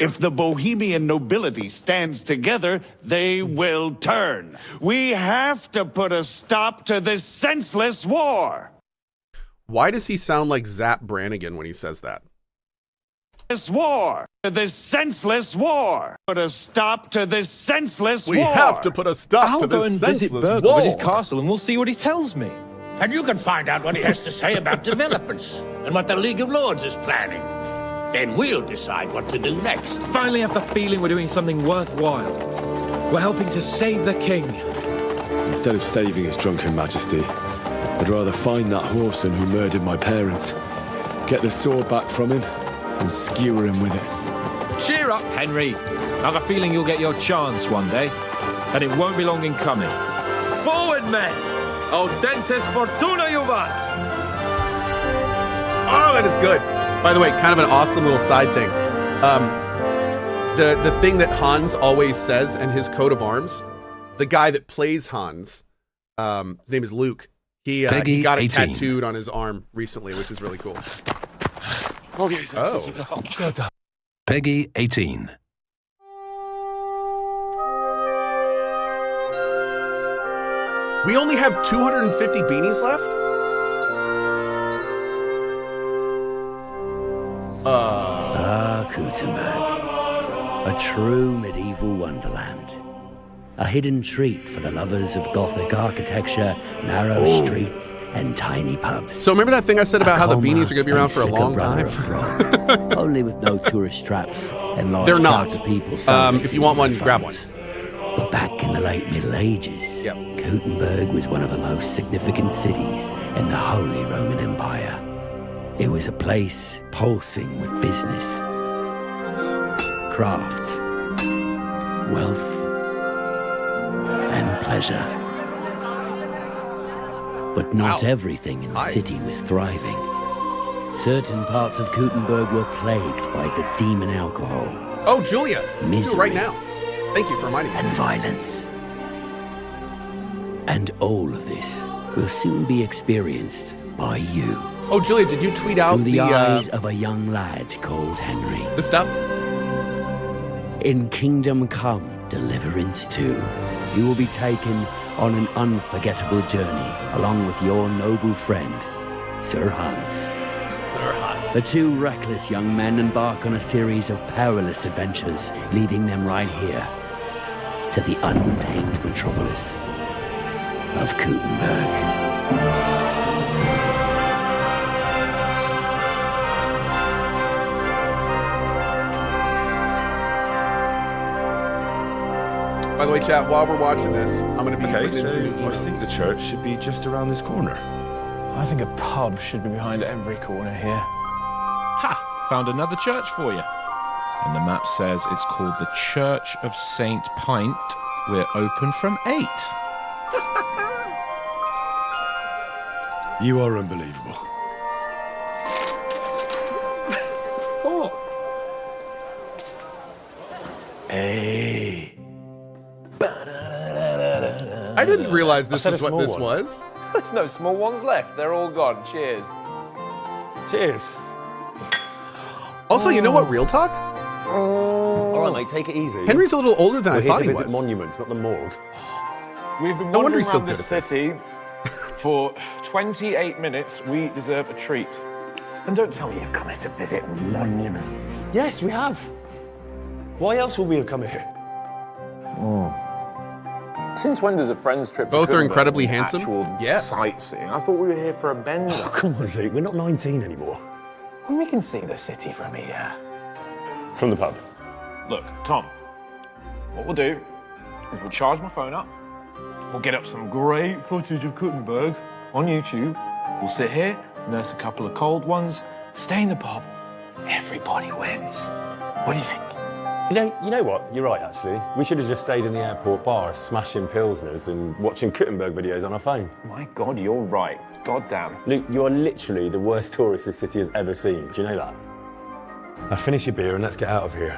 If the Bohemian nobility stands together, they will turn. We have to put a stop to this senseless war. Why does he sound like Zap Brannigan when he says that? This war, this senseless war. Put a stop to this senseless war. We have to put a stop I'll to go this and visit senseless Bergolf war. at his castle and we'll see what he tells me. And you can find out what he has to say about developments and what the League of Lords is planning. Then we'll decide what to do next. Finally have the feeling we're doing something worthwhile. We're helping to save the king. Instead of saving his drunken majesty, I'd rather find that horseman who murdered my parents, get the sword back from him, and skewer him with it. Cheer up, Henry. I've a feeling you'll get your chance one day, and it won't be long in coming. Forward, men! Audentes fortuna juvat! Oh, that is good. By the way, kind of an awesome little side thing. The thing that Hans always says in his coat of arms, the guy that plays Hans, his name is Luke. He got it 18. tattooed on his arm recently, which is really cool. Oh. Peggy 18. We only have 250 beanies left? Gutenberg. A true medieval wonderland. A hidden treat for the lovers of Gothic architecture, narrow streets, and tiny pubs. So remember that thing I said about how the beanies are going to be around for a long time? Only with no tourist traps and large They're not. crowds of people. If you want one, grab one. But back in the late Middle Ages, Gutenberg was one of the most significant cities in the Holy Roman Empire. It was a place pulsing with business, crafts, wealth, and pleasure. But not everything in the city was thriving. Certain parts of Gutenberg were plagued by the demon alcohol. Oh, Julia, let's do it right Misery. now. Thank you for reminding me. And violence. And all of this will soon be experienced by you. Oh, Julia, did you tweet out through the eyes of a young lad called Henry? The stuff? In Kingdom Come, Deliverance 2, you will be taken on an unforgettable journey along with your noble friend, Sir Hans. Sir Hans. The two reckless young men embark on a series of perilous adventures, leading them right here to the untamed metropolis of Gutenberg. By the way, chat, while we're watching this, I'm going to be putting in some new I think the church should be just around this corner. I think a pub should be behind every corner here. Ha! Found another church for you. And the map says it's called the Church of St. Pint. We're open from 8. You are unbelievable. Hey. I didn't realize this was what this was. There's no small ones left. They're all gone. Cheers. Cheers. Also, you know what? Real talk? All right, mate, take it easy. Henry's a little older than I thought he We're here to was. visit monuments, not the morgue. We've been No wonder wandering he's so around good this at this. city for 28 minutes. We deserve a treat. And don't tell me you've come here to visit monuments. Yes, we have. Why else would we have come here? Since when does a friend's trip to Both are Cohh incredibly mean handsome. actual Yes. sightseeing? I thought we were here for a bender. Oh, come on, Luke, we're not 19 anymore. Well, we can see the city from here. From the pub. Look, Tom, what we'll do is we'll charge my phone up. We'll get up some great footage of Kuttenberg on YouTube. We'll sit here, nurse a couple of cold ones, stay in the pub. Everybody wins. What do you think? You know what? You're right, actually. We should have just stayed in the airport bar, smashing Pilsners and watching Kuttenberg videos on our phone. My God, you're right. God damn. Luke, you are literally the worst tourist this city has ever seen. Do you know that? Now finish your beer and let's get out of here.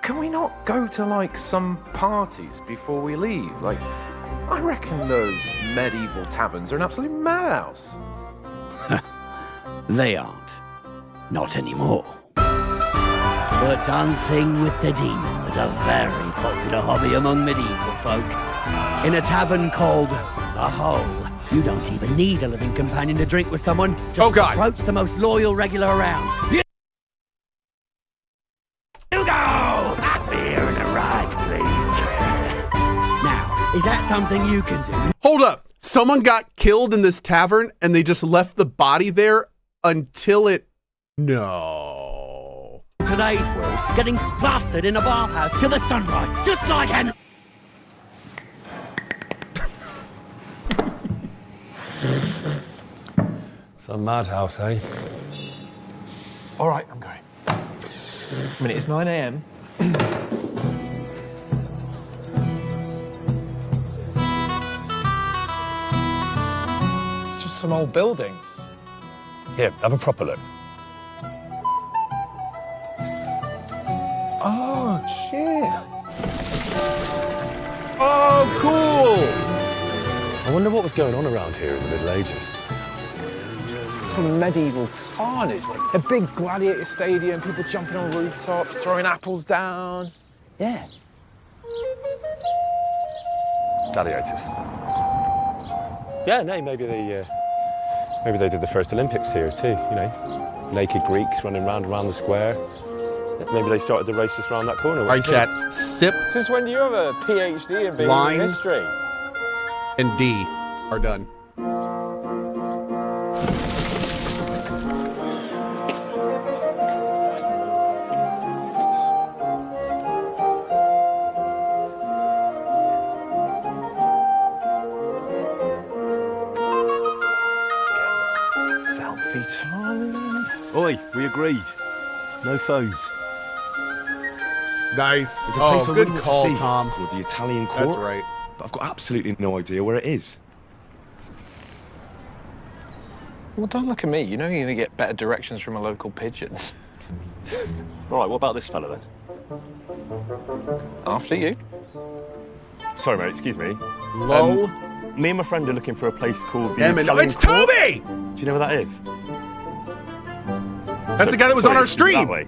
Can we not go to, like, some parties before we leave? Like, I reckon those medieval taverns are an absolute madhouse. They aren't. Not anymore. But dancing with the demon was a very popular hobby among medieval folk. In a tavern called the Hole, you don't even need a living companion to drink with someone. Just approach the most loyal regular around. You go! A beer and a ride, please. Now, is that something you can do? Hold up. Someone got killed in this tavern and they just left the body there until it... No. In today's world, getting plastered in a bathhouse till the sunrise, just like Henry. It's a madhouse, eh? All right, I'm going. I mean, it's 9 a.m. It's just some old buildings. Here, have a proper look. Oh, shit. Oh, cool! I wonder what was going on around here in the Middle Ages. Some medieval carnage, like a big gladiator stadium, people jumping on rooftops, throwing apples down. Yeah. Gladiators. Yeah, no, maybe they did the first Olympics here too, you know. Naked Greeks running around the square. Maybe they started the races around that corner. All right, chat. Sip. Since when do you have a PhD in biblical Line. history? And D are done. Selfie time. Oi, we agreed. No foes. Nice. There's a place I good really want to call, see Tom. called the Italian Court. That's right. But I've got absolutely no idea where it is. Well, don't look at me. You know you're going to get better directions from a local pigeon. All right, what about this fella then? After you. Sorry, mate, excuse me. Low. Me and my friend are looking for a place called the It's Italian Court. Toby! Do you know where that is? That's the guy that was on our stream. That way.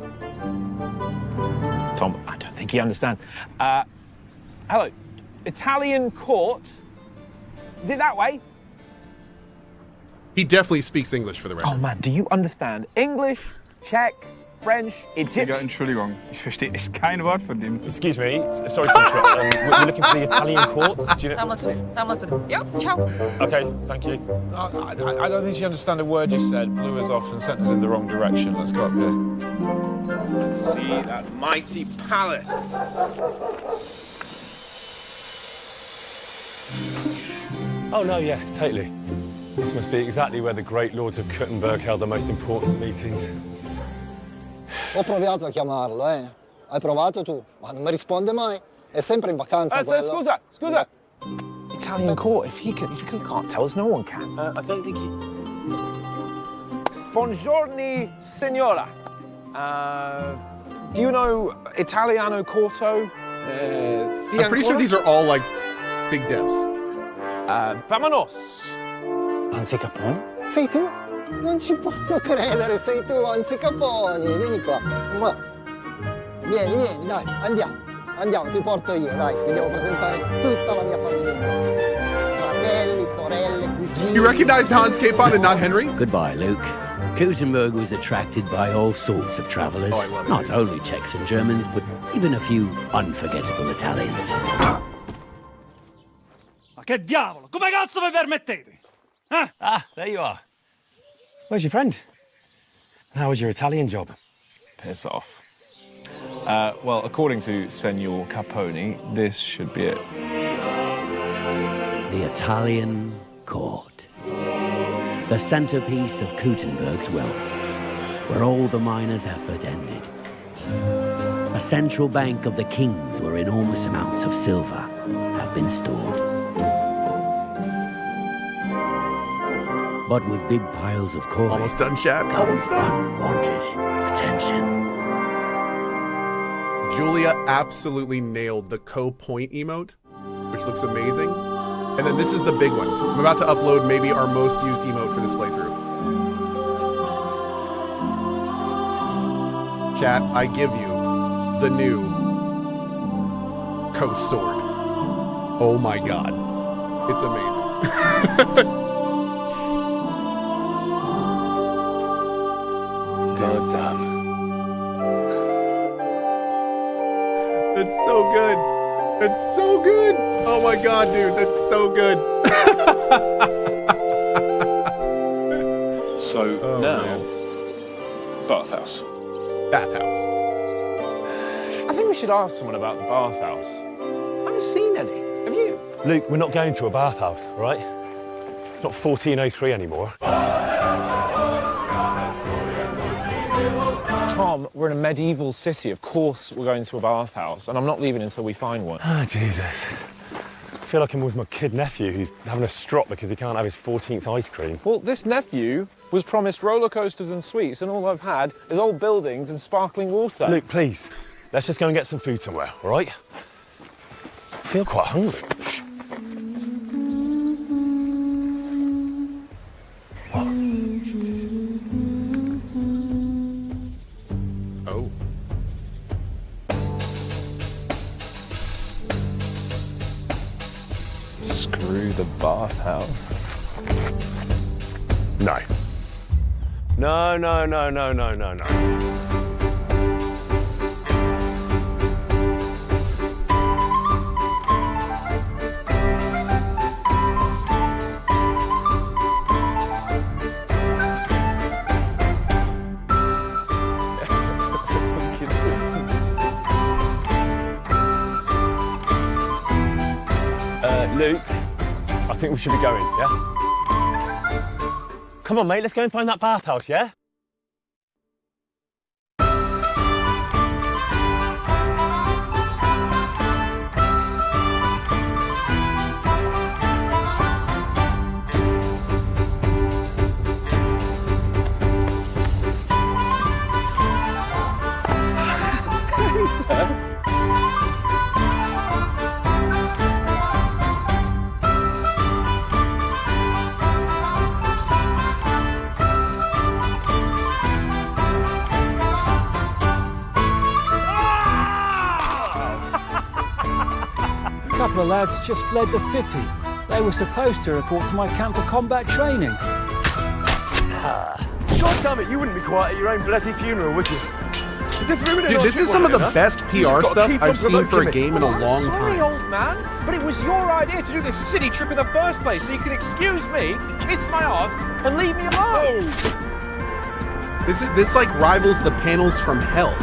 Tom, I don't think you understand. Hello. Italian Court. Is it that way? He definitely speaks English for the record. Oh, man, do you understand English, Czech, French, Egyptian? You're Entschuldigung. Ich verstehe kein Wort von dem. Excuse me, sorry to interrupt. We're looking for the Italian Court. Do you know? Okay, thank you. I don't think she understood a word you said. Blew us off and sent us in the wrong direction. Let's go up there. Let's see that mighty palace. Oh, no, yeah, totally. This must be exactly where the great lords of Kuttenberg held their most important meetings. Ho provato a chiamarlo, eh. Hai provato tu? Ma non mi risponde mai. È sempre in vacanza quello. Scusa. Italian Court. If you can't tell us, no one can. I don't think he... Buongiorno, signora. Do you know Italiano corto? I'm pretty sure these are all like big devs. Vamonos! Anzicapone? Sei tu? Non ci posso credere, sei tu, Anzicapone. Vieni qua. Vieni, vieni, dai, andiamo. Andiamo, ti porto io, dai, ti devo presentare tutta la mia famiglia. Fratelli, sorelle, cugini. You recognized Hans Capon and not Henry? Goodbye, Luke. Gutenberg was attracted by all sorts of travelers, not only Czechs and Germans, but even a few unforgettable Italians. Ma che diavolo? Come cazzo vi permettete? Ah, there you are. Where's your friend? How was your Italian job? Piss off. Well, according to Senor Capone, this should be it. The Italian court. The centerpiece of Gutenberg's wealth, where all the miners' effort ended. A central bank of the kings where enormous amounts of silver have been stored. But with big piles of coin, almost done, chat. Almost unwanted attention. Julia absolutely nailed the Cohh point emote, which looks amazing. And then this is the big one. I'm about to upload maybe our most used emote for this playthrough. Chat, I give you the new Cohh sword. Oh my god. It's amazing. God damn. It's so good. It's so good. Oh my god, dude, that's so good. So now, bathhouse. Bathhouse. I think we should ask someone about the bathhouse. I haven't seen any. Have you? Luke, we're not going to a bathhouse, all right? It's not 1403 anymore. Tom, we're in a medieval city. Of course we're going to a bathhouse, and I'm not leaving until we find one. Ah, Jesus. I feel like I'm with my kid nephew who's having a strop because he can't have his 14th ice cream. Well, this nephew was promised roller coasters and sweets, and all I've had is old buildings and sparkling water. Luke, please, let's just go and get some food somewhere, all right? I feel quite hungry. Oh. Screw the bathhouse. No. No, no, no, no, no, no, no. Luke, I think we should be going, yeah? Come on, mate, let's go and find that bathhouse, yeah? A couple of lads just fled the city. They were supposed to report to my camp for combat training. God damn it, you wouldn't be quiet at your own bloody funeral, would you? Dude, this is some of the best PR stuff I've seen for a game in a long Sorry, time. old man, but it was your idea to do this city trip in the first place, so you could excuse me, kiss my ass, and leave me alone. This like rivals the panels from hell,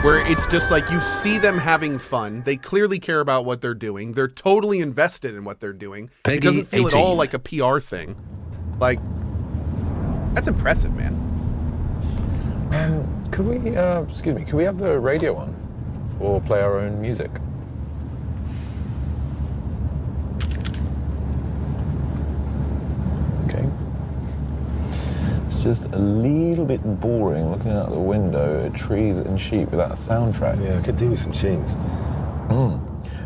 where it's just like you see them having fun. They clearly care about what they're doing. They're totally invested in what they're doing. It doesn't feel at all like a PR thing. Like, that's impressive, man. Could we, excuse me, could we have the radio on? Or play our own music? Okay. Let's just a little bit boring looking out the window at trees and sheep without a soundtrack. Yeah, I could do with some tunes.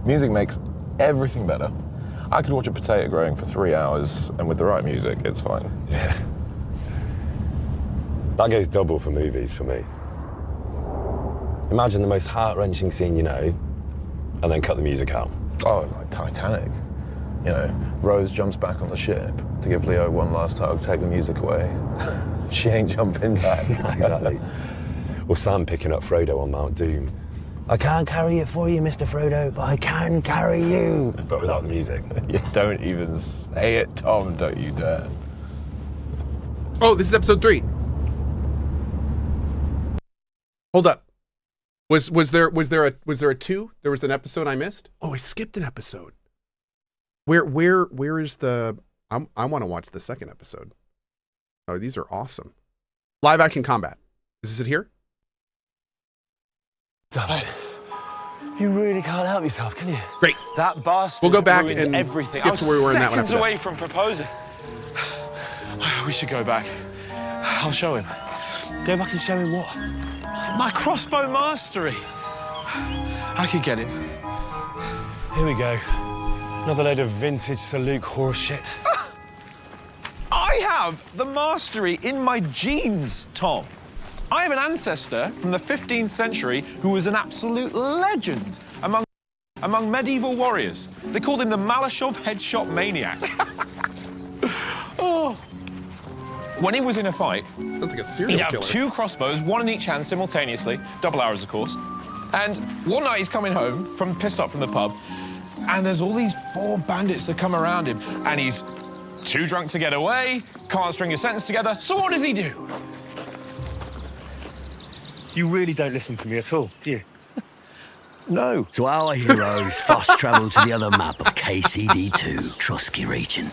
Music makes everything better. I could watch a potato growing for 3 hours, and with the right music, it's fine. Yeah. That goes double for movies for me. Imagine the most heart-wrenching scene you know, and then cut the music out. Oh, like Titanic. You know, Rose jumps back on the ship to give Leo one last hug, take the music away. She ain't jumping back. Exactly. Or Sam picking up Frodo on Mount Doom. I can't carry it for you, Mr. Frodo, but I can carry you. But without the music. You don't even say it, Tom, don't you dare. Oh, this is episode 3. Hold up. Was there a 2? There was an episode I missed? Oh, I skipped an episode. Where is the I want to watch the second episode. Oh, these are awesome. Live action combat. Is it here? Damn it. You really can't help yourself, can you? Great. That bastard We'll go back ruined and everything. skip to where we were in that one. Seconds away from proposing. We should go back. I'll show him. Go back and show him what? My crossbow mastery. I could get him. Here we go. Another load of vintage Sir Luke horse shit. I have the mastery in my genes, Tom. I have an ancestor from the 15th century who was an absolute legend among medieval warriors. They called him the Malashov headshot maniac. Oh. When he was in a fight, sounds like a serial he'd have killer. 2 crossbows, one in each hand simultaneously, double arrows, of course. And one night he's coming home pissed up from the pub, and there's all these 4 bandits that come around him, and he's too drunk to get away, can't string a sentence together. So what does he do? You really don't listen to me at all, do you? No. So our heroes fast travel to the other map of KCD2, Trotsky region.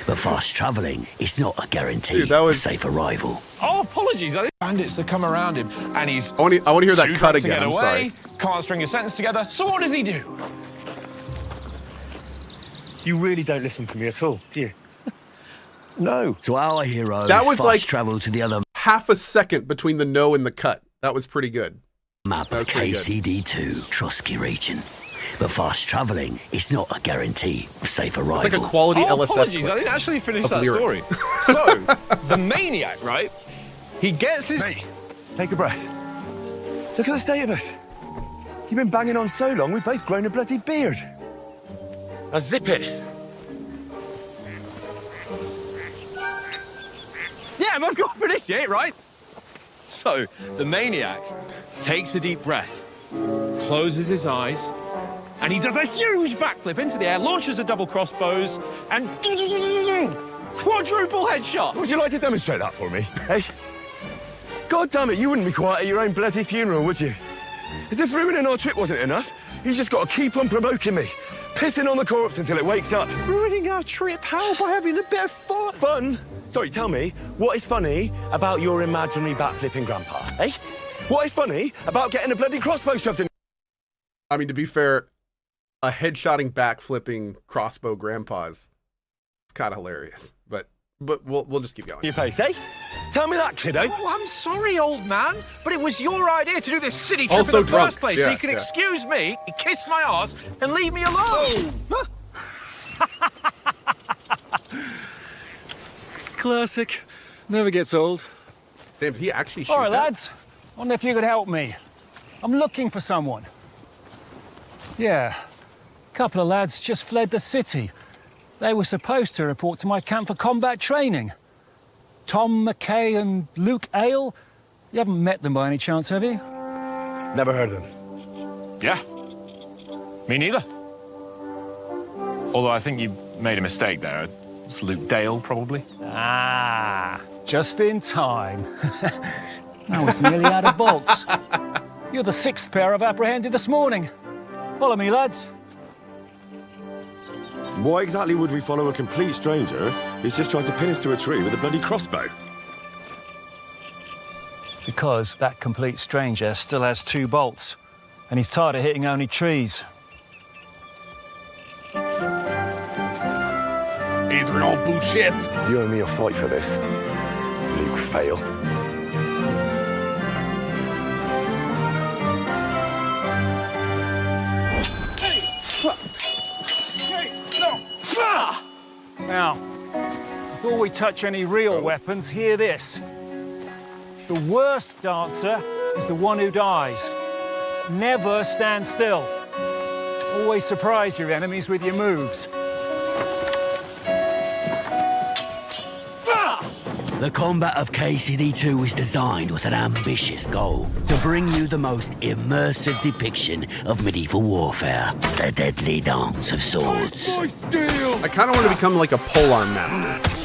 But fast travelling is not a guarantee of safe arrival. Oh, apologies. Bandits that come around him, and he's I want to hear that too cut drunk to again. get I'm away, sorry. can't string a sentence together. So what does he do? You really don't listen to me at all, do you? No. So our heroes That was fast like travel to the other half a second between the no and the cut. That was pretty good. map of KCD2, Trotsky region. But fast travelling is not a guarantee of safe arrival. It's like a quality LSF Apologies, clip I didn't actually finish of that lyric. story. So, the maniac, right? He gets his... Hey, take a breath. Look at the state of us. You've been banging on so long, we've both grown a bloody beard. Now zip it. Yeah, I've got to finish it, right? So, the maniac takes a deep breath, closes his eyes, and he does a huge backflip into the air, launches a double crossbows, and quadruple headshot. Would you like to demonstrate that for me? Hey? God damn it, you wouldn't be quiet at your own bloody funeral, would you? As if ruining our trip wasn't enough, you just got to keep on provoking me. Pissing on the corpse until it wakes up. Ruining our trip? How? By having a bit of fun? Fun? Sorry, tell me, what is funny about your imaginary backflipping grandpa, eh? What is funny about getting a bloody crossbow shoved in? I mean, to be fair, a headshotting, backflipping crossbow grandpa's it's kind of hilarious. But we'll just keep going. Your face, eh? Tell me that, kiddo. Oh, I'm sorry, old man, but it was your idea to do this silly trip Also in the drunk. first place, so Yeah, you can yeah. excuse me, kiss my arse, and leave me alone. Classic. Never gets old. Damn, did he actually shoot All right, that? lads. Wonder if you could help me. I'm looking for someone. Yeah. A couple of lads just fled the city. They were supposed to report to my camp for combat training. Tom McKay and Luke Ale. You haven't met them by any chance, have you? Never heard of them. Yeah, me neither. Although I think you made a mistake there. It's Luke Dale, probably. Ah, just in time. I was nearly out of bolts. You're the 6th pair I've apprehended this morning. Follow me, lads. Why exactly would we follow a complete stranger who's just tried to pin us to a tree with a bloody crossbow? Because that complete stranger still has 2 bolts, and he's tired of hitting only trees. Adrian, bullshit. You owe me a fight for this, Luke. Fail. Now, before we touch any real weapons, hear this. The worst dancer is the one who dies. Never stand still. Always surprise your enemies with your moves. The combat of KCD2 was designed with an ambitious goal to bring you the most immersive depiction of medieval warfare, the deadly dance of swords. I kind of want to become like a polearm master.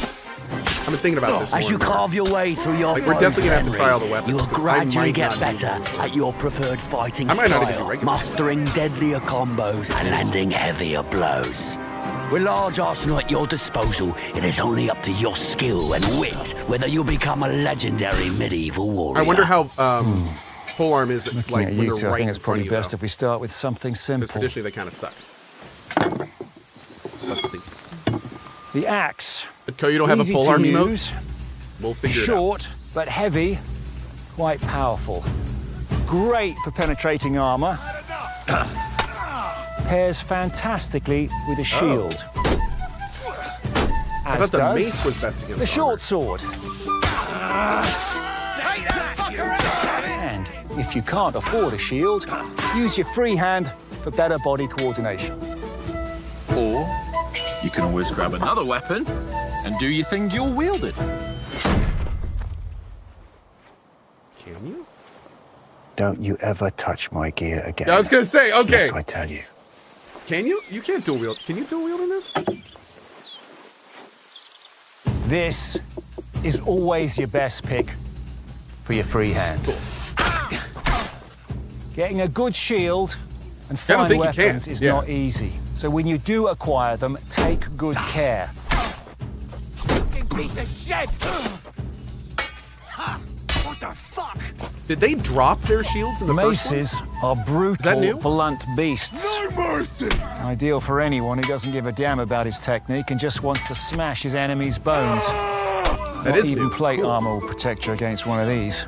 I've been thinking about this As you carve your way through your we're definitely gonna have to try all the weapons. you will 'cause I gradually might get not better do this. at your preferred fighting I might not even do style, regular. mastering deadlier combos and landing heavier blows. With large arsenal at your disposal, it is only up to your skill and wit whether you'll become a legendary medieval warrior. I wonder how polearm is like when You they're two, I right think in it's front probably of you, best though. if we start with something Because simple. traditionally they kind of suck. Let's see. The axe. But Cohh, you don't have a Easy polearm to emote? use, We'll figure it out. short but heavy, quite powerful. Great for penetrating armor. Pairs fantastically with a shield. I As thought the does mace was best against the short sword. And if you can't afford a shield, use your free hand for better body coordination. Or you can always grab another weapon and do your thing dual wielded. Can you? Don't you ever touch my gear again. Yeah, I was gonna say, okay. Yes, I tell you. Can you? You can't dual wield. Can you dual wield in this? This is always your best pick for your free hand. Getting a good shield and I don't fine think you can. weapons is Yeah. not easy. So when you do acquire them, take good care. Piece of shit! What the fuck? Did they drop their shields in the first one? Maces are that brutal, new? blunt beasts. No mercy! Ideal for anyone who doesn't give a damn about his technique and just wants to smash his enemy's bones. That Not is even new. plate armor will protect you against one of these.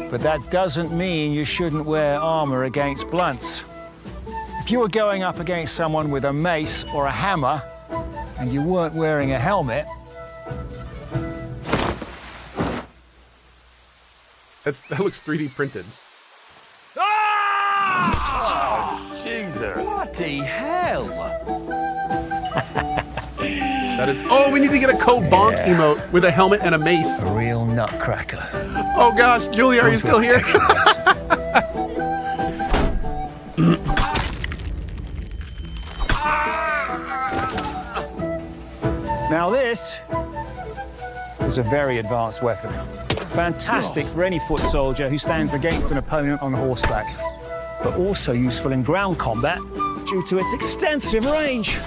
But that doesn't mean you shouldn't wear armor against blunts. If you were going up against someone with a mace or a hammer and you weren't wearing a helmet, That looks 3D printed. Jesus. Bloody hell! That is. Oh, we need to get a Cohh bonk emote with a helmet and a mace. a real nutcracker. Oh gosh, Julia, are you still here? Now this is a very advanced weapon. Fantastic for any foot soldier who stands against an opponent on horseback, but also useful in ground combat due to its extensive range.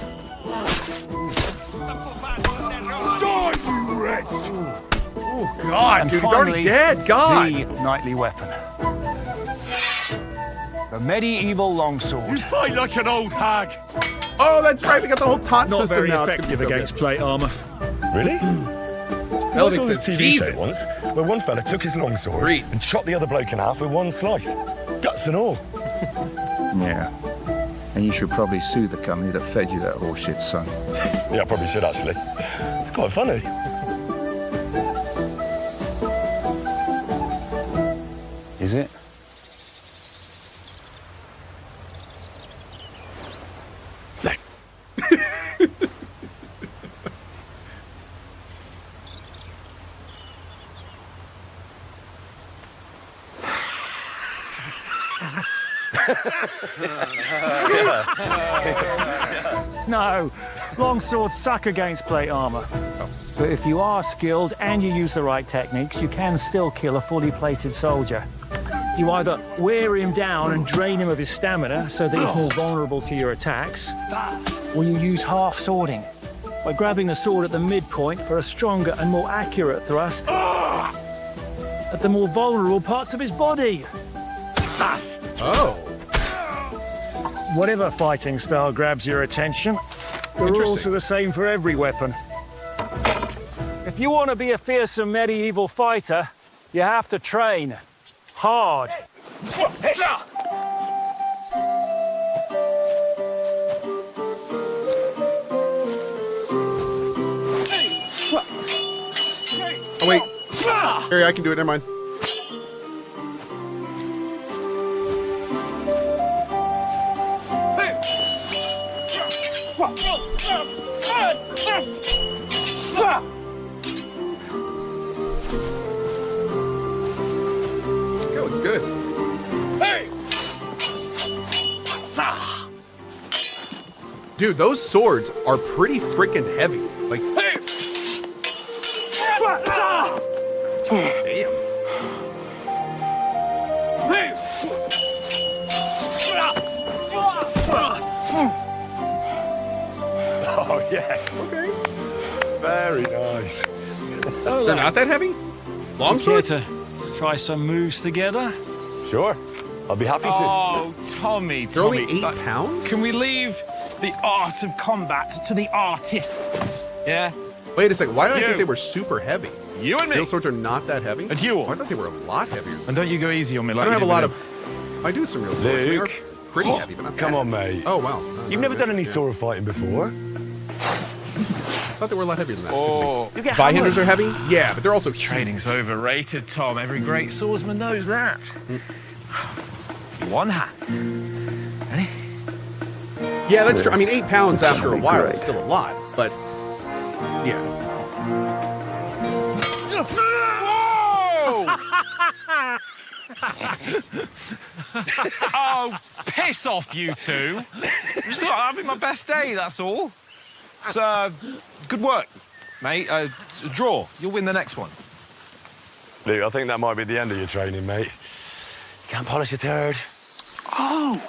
Oh God, And dude, he's finally, already dead. God. the knightly weapon. The medieval longsword. Fight like an old hag. Oh, that's right. We got the whole taunt Not system very now. It's effective gonna be so against good. plate armor. Really? I Alex saw this says, TV show Jesus. once where one fella took his longsword and shot the other bloke in half with one slice. Guts and all. Yeah. And you should probably sue the company that fed you that horseshit, son. Yeah, I probably should actually. It's quite funny. Is it? No, longswords suck against plate armor. But if you are skilled and you use the right techniques, you can still kill a fully plated soldier. You either wear him down and drain him of his stamina so that he's more vulnerable to your attacks, or you use half swording by grabbing the sword at the midpoint for a stronger and more accurate thrust at the more vulnerable parts of his body. Oh. Whatever fighting style grabs your attention, the rules are the same for every weapon. If you want to be a fearsome medieval fighter, you have to train hard. Oh, wait. Harry, I can do it. Never mind. That looks good. Dude, those swords are pretty freaking heavy. Like, damn. Oh, yes. Okay. Very nice. They're not that heavy? Long Care swords? to try some moves together? Sure. I'll be happy to. Oh, Tommy, They're only Tommy. 8 pounds? Can we leave the art of combat to the artists? Yeah? Wait a second. Why did I think they were super heavy? You and me. Steel swords are not that heavy? A duel. Oh, I thought they were a lot heavier. And don't you go easy on me like I don't you have a did lot with of... I do some real swords. They are Luke. pretty heavy, but not Come that on, heavy. mate. Oh, wow. You've never done any sword fighting before? I thought they were a lot heavier than that. Oh. You get Beihinders are heavy? Yeah, but they're also huge. Training's overrated, Tom. Every great swordsman knows that. One hand. Ready? Yeah, that's true. I mean, 8 pounds after a while is still a lot, but yeah. Whoa! Oh, piss off, you two. I'm just not having my best day, that's all. So, good work, mate. It's a draw. You'll win the next one. Luke, I think that might be the end of your training, mate. Can't polish a turd. Oh!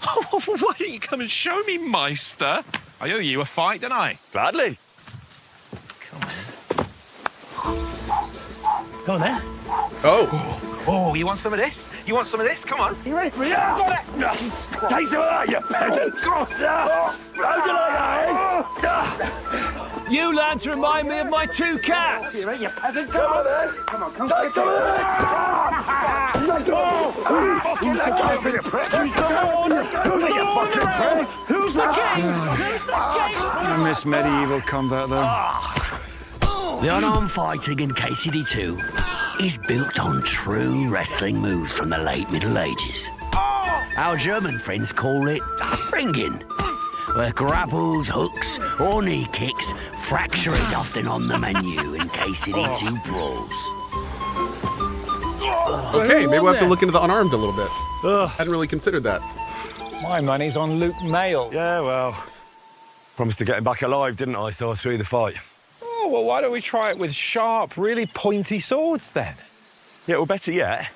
Why don't you come and show me, Meister? I owe you a fight, don't I? Gladly. Come on, then. Oh. Oh, you want some of this? You want some of this? Come on. You ready for it? Yeah, got it! Take some of that, you peasant! How'd you like that, eh? You lads remind me of my 2 cats. You ready, you peasant? Come on, then. Come on, come on. Take some of that! Let go! Fucking let go, you prick! Who's the fucking prick? Who's the king? I miss medieval combat, though. The unarmed fighting in KCD2 is built on true wrestling moves from the late Middle Ages. Our German friends call it ringing, where grapples, hooks, or knee kicks, fracture is often on the menu in KCD2 brawls. Okay, maybe we'll have to look into the unarmed a little bit. Hadn't really considered that. My money's on Luke Mail. Yeah, well, promised to get him back alive, didn't I? So I threw the fight. Oh, well, why don't we try it with sharp, really pointy swords, then? Yeah, well, better yet,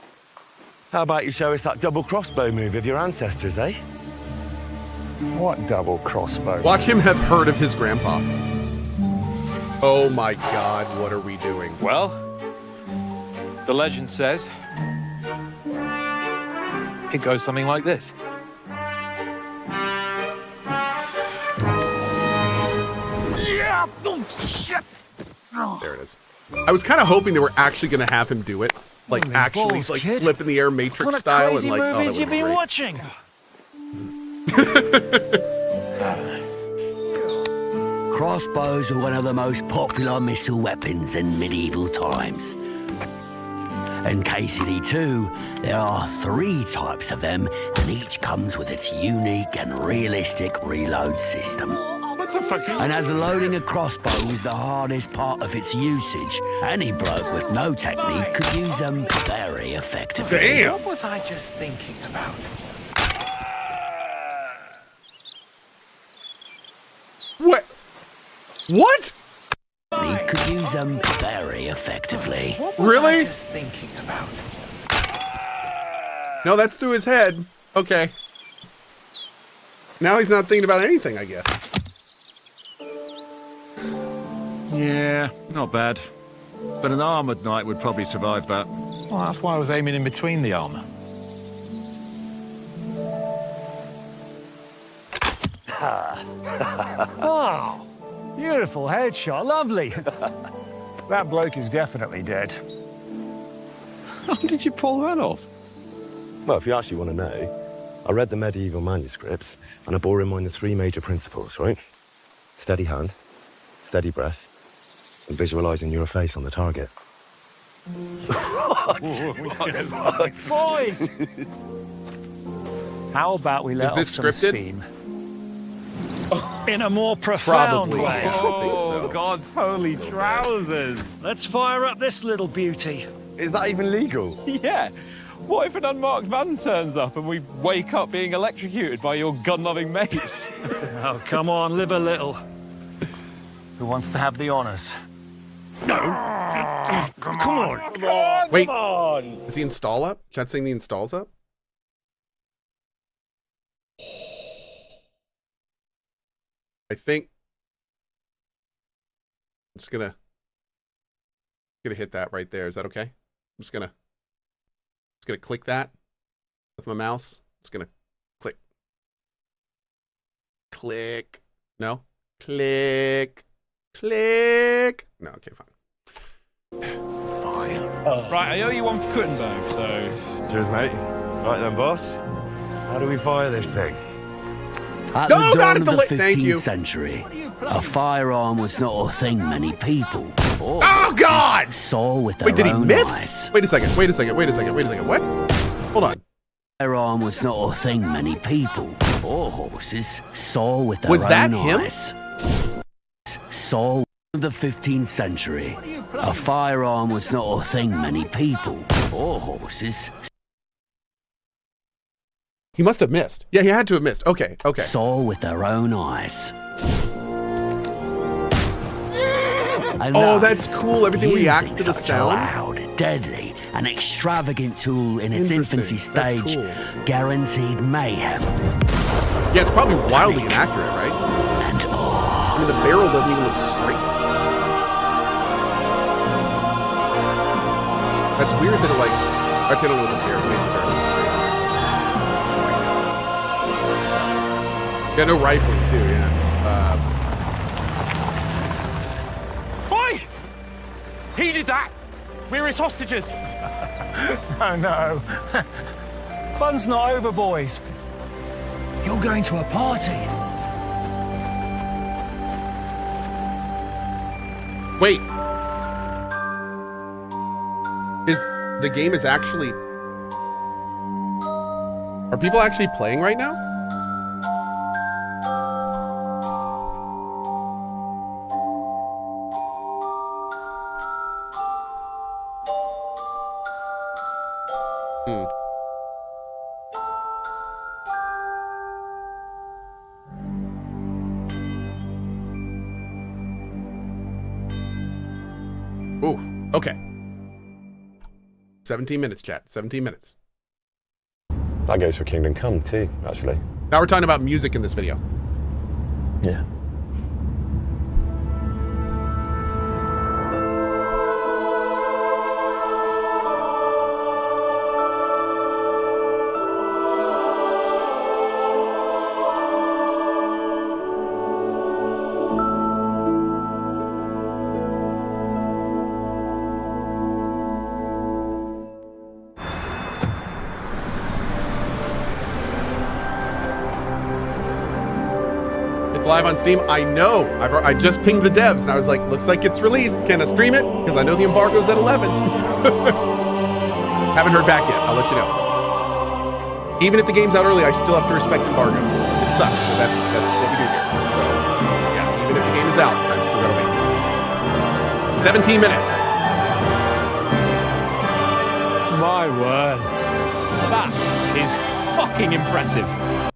how about you show us that double crossbow move of your ancestors, eh? What double crossbow? Watch him have heard of his grandpa. Oh my God, what are we doing? Well, the legend says it goes something like this. Yeah! Oh, shit! There it is. I was kind of hoping they were actually going to have him do it. Like, actually, balls, like, kid. flip in the air Matrix What a style. crazy And, like, oh, that movies would you've be been great. watching. Crossbows were one of the most popular missile weapons in medieval times. In KCD2, there are 3 types of them, and each comes with its unique and realistic reload system. What the fuck? And as loading a crossbow is the hardest part of its usage, any bloke with no technique could use them very effectively. Damn! What was I just thinking about? What? What? He could use them very effectively. What was Really? I just thinking about? No, that's through his head. Okay. Now he's not thinking about anything, I guess. Yeah, not bad. But an armoured knight would probably survive that. Well, that's why I was aiming in between the armour. Oh, beautiful headshot, lovely. That bloke is definitely dead. How did you pull that off? Well, if you actually want to know, I read the medieval manuscripts and I bore in mind the three major principles, right? Steady hand, steady breath, and visualizing your face on the target. Boys! How about we let Is off this some scripted? steam? In a more profound Probably. way. Oh, God's holy trousers! Let's fire up this little beauty. Is that even legal? Yeah. What if an unmarked van turns up and we wake up being electrocuted by your gun-loving mates? Oh, come on, live a little. Who wants to have the honors? No. Come on. Wait, is the install up? Chat saying the install's up? I think I'm just gonna hit that right there. Is that okay? I'm just gonna click that with my mouse. Just gonna click. No. Click. No, okay, fine. Right, I owe you one for Kuttenberg, so... Cheers, mate. Right then, boss. How do we fire this thing? At No, the not dawn at of the the li- thank 15th you. century, a firearm was not a thing many people or Oh, God! saw with their Wait, did he own miss? eyes. Wait a second. What? Hold on. Firearm was not a thing many people or horses saw with their Was own that him? eyes. Saw in the 15th century, a firearm was not a thing many people or horses He must have missed. Yeah, he had to have missed. Okay. saw with their own eyes. And Oh, thus, that's cool. Everything reacts using to the such sound. a loud, deadly, and extravagant tool in its Interesting. infancy That's stage cool. guaranteed mayhem. Yeah, it's probably wildly inaccurate, right? And I mean, the barrel doesn't even look straight. That's weird that it like. Actually, I don't know what the barrel is straight. Yeah, no rifling too. Yeah. Oi! He did that! We're his hostages! Oh, no. Fun's not over, boys. You're going to a party. Wait. The game is actually... Are people actually playing right now? Ooh, okay. 17 minutes, chat. 17 minutes. That goes for Kingdom Come too, actually. Now we're talking about music in this video. Yeah. It's live on Steam. I know. I just pinged the devs, and I was like, looks like it's released. Can I stream it? Because I know the embargo's at 11. Haven't heard back yet. I'll let you know. Even if the game's out early, I still have to respect embargoes. It sucks, but that's what we do here. So, yeah, even if the game is out, I'm still gonna wait. 17 minutes. My word. That is fucking impressive.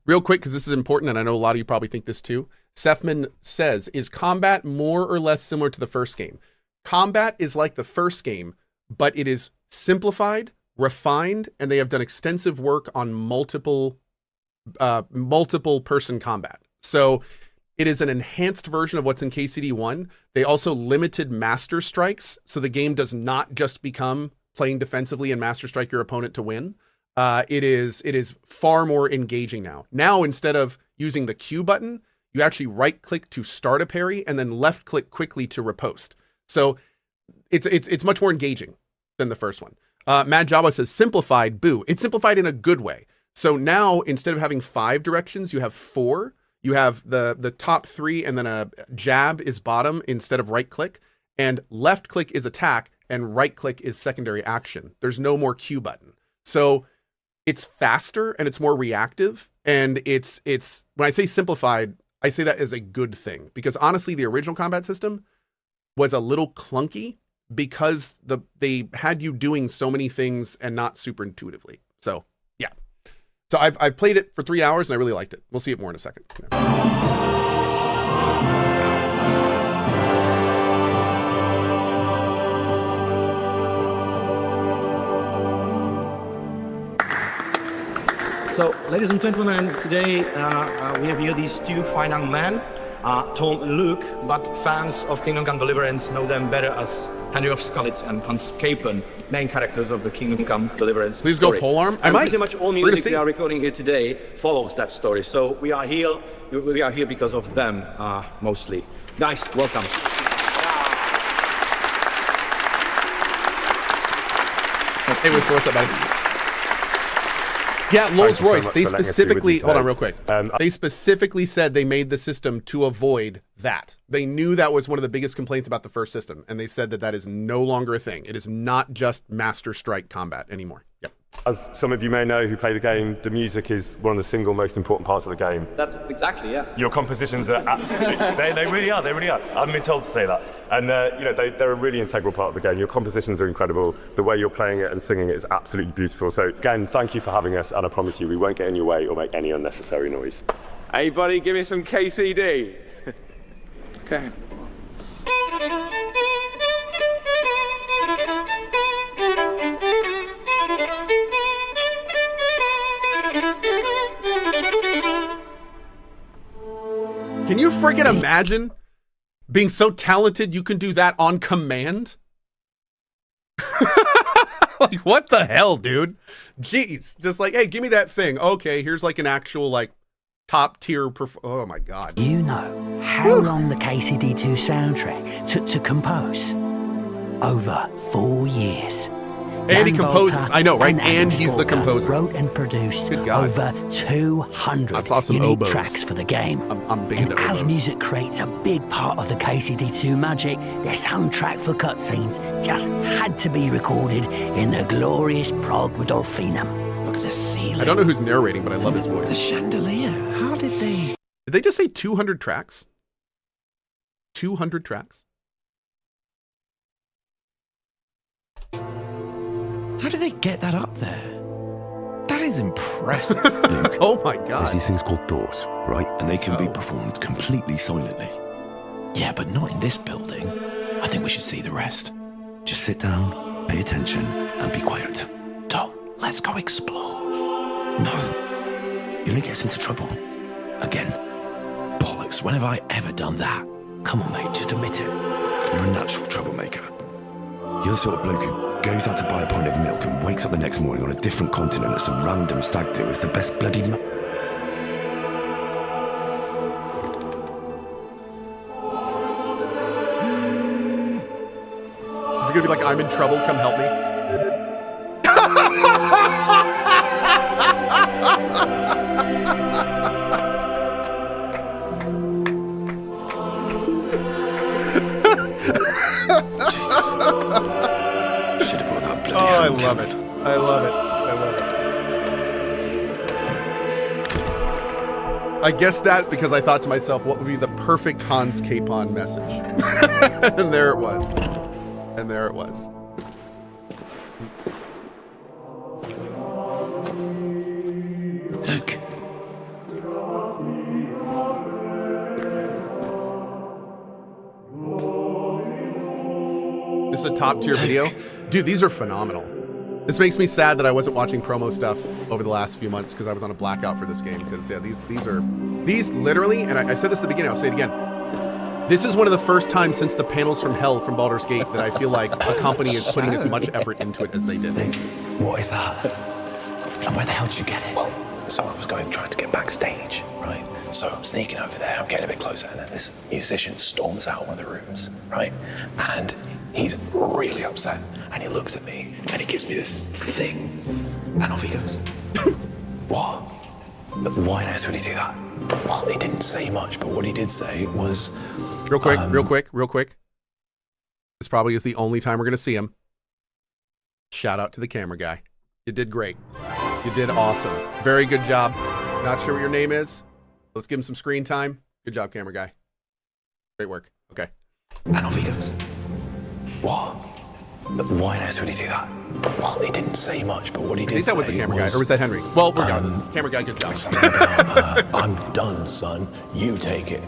Real quick, because this is important, and I know a lot of you probably think this too. Sefman says, is combat more or less similar to the first game? Combat is like the first game, but it is simplified, refined, and they have done extensive work on multiple person combat. So it is an enhanced version of what's in KCD1. They also limited master strikes, so the game does not just become playing defensively and master strike your opponent to win. It is far more engaging now. Now, instead of using the Q button, you actually right click to start a parry and then left click quickly to riposte. So it's much more engaging than the first one. Mad Jawa says simplified, boo. It's simplified in a good way. So now instead of having 5 directions, you have 4. You have the top 3, and then a jab is bottom instead of right click, and left click is attack, and right click is secondary action. There's no more Q button. So it's faster and it's more reactive. And it's when I say simplified, I say that as a good thing, because honestly, the original combat system was a little clunky because they had you doing so many things and not super intuitively. So yeah. So I've played it for 3 hours and I really liked it. We'll see it more in a second. So, ladies and gentlemen, today we have here these 2 fine young men, Tom and Luke, but fans of Kingdom Come Deliverance know them better as Henry of Skalitz and Hans Capen, main characters of the Kingdom Come Deliverance Please story. Go polearm. I and might. Pretty much all music we are recording here today follows that story. So we are here because of them, mostly. Guys, welcome. Hey, what's up, buddy? Yeah, Rolls Royce, they specifically, hold on real quick. They specifically said they made the system to avoid that. They knew that was one of the biggest complaints about the first system, and they said that that is no longer a thing. It is not just Master Strike combat anymore. Yep. As some of you may know who play the game, the music is one of the single most important parts of the game. That's exactly, yeah. Your compositions are absolutely, they really are, I've been told to say that. And they're a really integral part of the game. Your compositions are incredible. The way you're playing it and singing it is absolutely beautiful. So again, thank you for having us, and I promise you, we won't get in your way or make any unnecessary noise. Hey buddy, give me some KCD. Okay. Can you freaking imagine being so talented you can do that on command? Like, what the hell, dude? Jeez. Just like, hey, give me that thing. Okay, here's like an actual, like, top tier. Oh my God. You know how long the KCD2 soundtrack took to compose? Over 4 years. And he composes. I know, right? And he's the composer. Wrote and produced over 200 unique tracks for the game. I'm big and into as oboes. music creates a big part of the KCD2 magic, the soundtrack for cutscenes just had to be recorded in the glorious Prague Rudolfinum. Look at the ceiling. I don't know who's narrating, but I love his voice. The chandelier. How did they? Did they just say 200 tracks? 200 tracks? How did they get that up there? That is impressive. Luke, oh my God. There's these things called doors, right? And they can be performed completely silently. Yeah, but not in this building. I think we should see the rest. Just sit down, pay attention, and be quiet. Tom, let's go explore. No. You only get us into trouble. Again. Bollocks, when have I ever done that? Come on, mate, just admit it. You're a natural troublemaker. You're the sort of bloke who goes out to buy a pint of milk and wakes up the next morning on a different continent at some random stag do. It's the best bloody Is it gonna be like, I'm in trouble, come help me? Should have brought that bloody I love it. I love it. I love it. I guessed that because I thought to myself, what would be the perfect Hans Capon message? And there it was. And there it was. Luke. This is a top tier video. Dude, these are phenomenal. This makes me sad that I wasn't watching promo stuff over the last few months because I was on a blackout for this game. Because yeah, these literally, and I said this at the beginning, I'll say it again. This is one of the first times since the panels from hell from Baldur's Gate that I feel like a company is putting as much effort into it as they did. What is that? And where the hell did you get it? Well, so I was trying to get backstage, right? So I'm sneaking over there, I'm getting a bit closer, and then this musician storms out one of the rooms, right? And He's really upset, and he looks at me, and he gives me this thing, and off he goes. What? Why on earth would he do that? Well, he didn't say much, but what he did say was... Real quick. This probably is the only time we're going to see him. Shout out to the camera guy. You did great. You did awesome. Very good job. Not sure what your name is. Let's give him some screen time. Good job, camera guy. Great work. Okay. And off he goes. What? Why on earth would he do that? Well, he didn't say much, but what he did say I think that was the camera guy, or was that Henry? Well, regardless. Camera guy, good job. I'm done, son. You take it.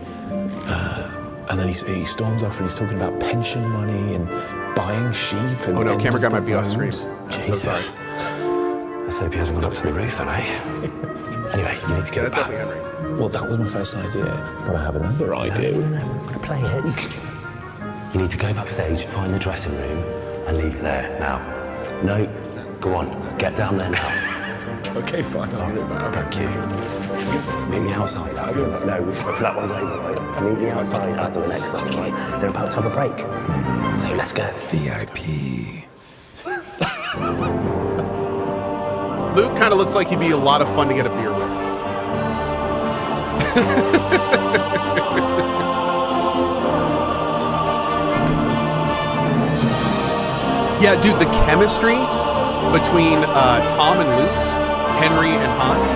And then he storms off and he's talking about pension money and buying sheep. And oh no, camera guy might be off screen. Jesus. So sorry. Let's hope he hasn't gone up to the roof then, eh? Anyway, you need to get back. Well, that was my first idea, but I have another idea. No, we're not going to play it. You need to go backstage, find the dressing room, and leave it there now. No, go on, get down there now. Okay, fine, I'll do that. Thank you. Meet me outside after the... No, that one's over, right? Meet me outside after the next song, right? They're about to have a break. So let's go. VIP. Luke kind of looks like he'd be a lot of fun to get a beer with. Yeah, dude, the chemistry between Tom and Luke, Henry and Hans,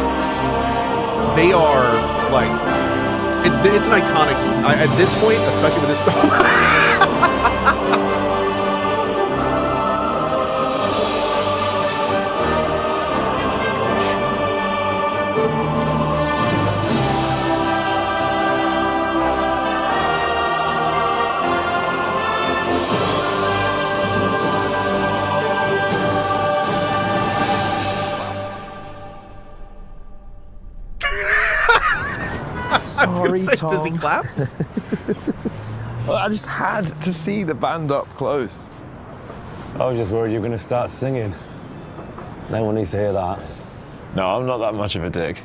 they are like, it's an iconic, at this point, especially with this film. Sorry, Tom. Does he clap? Well, I just had to see the band up close. I was just worried you were going to start singing. No one needs to hear that. No, I'm not that much of a dick.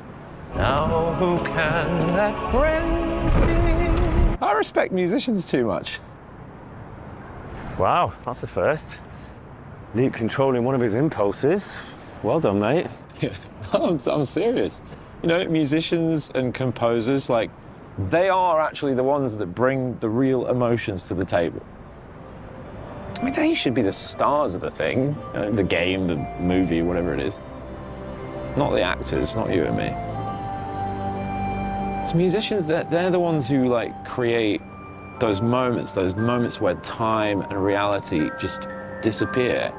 Now who can that friend be? I respect musicians too much. Wow, that's a first. Luke controlling one of his impulses. Well done, mate. I'm serious. You know, musicians and composers, like, they are actually the ones that bring the real emotions to the table. I mean, they should be the stars of the thing, you know, the game, the movie, whatever it is. Not the actors, not you and me. It's musicians, they're the ones who, like, create those moments where time and reality just disappear.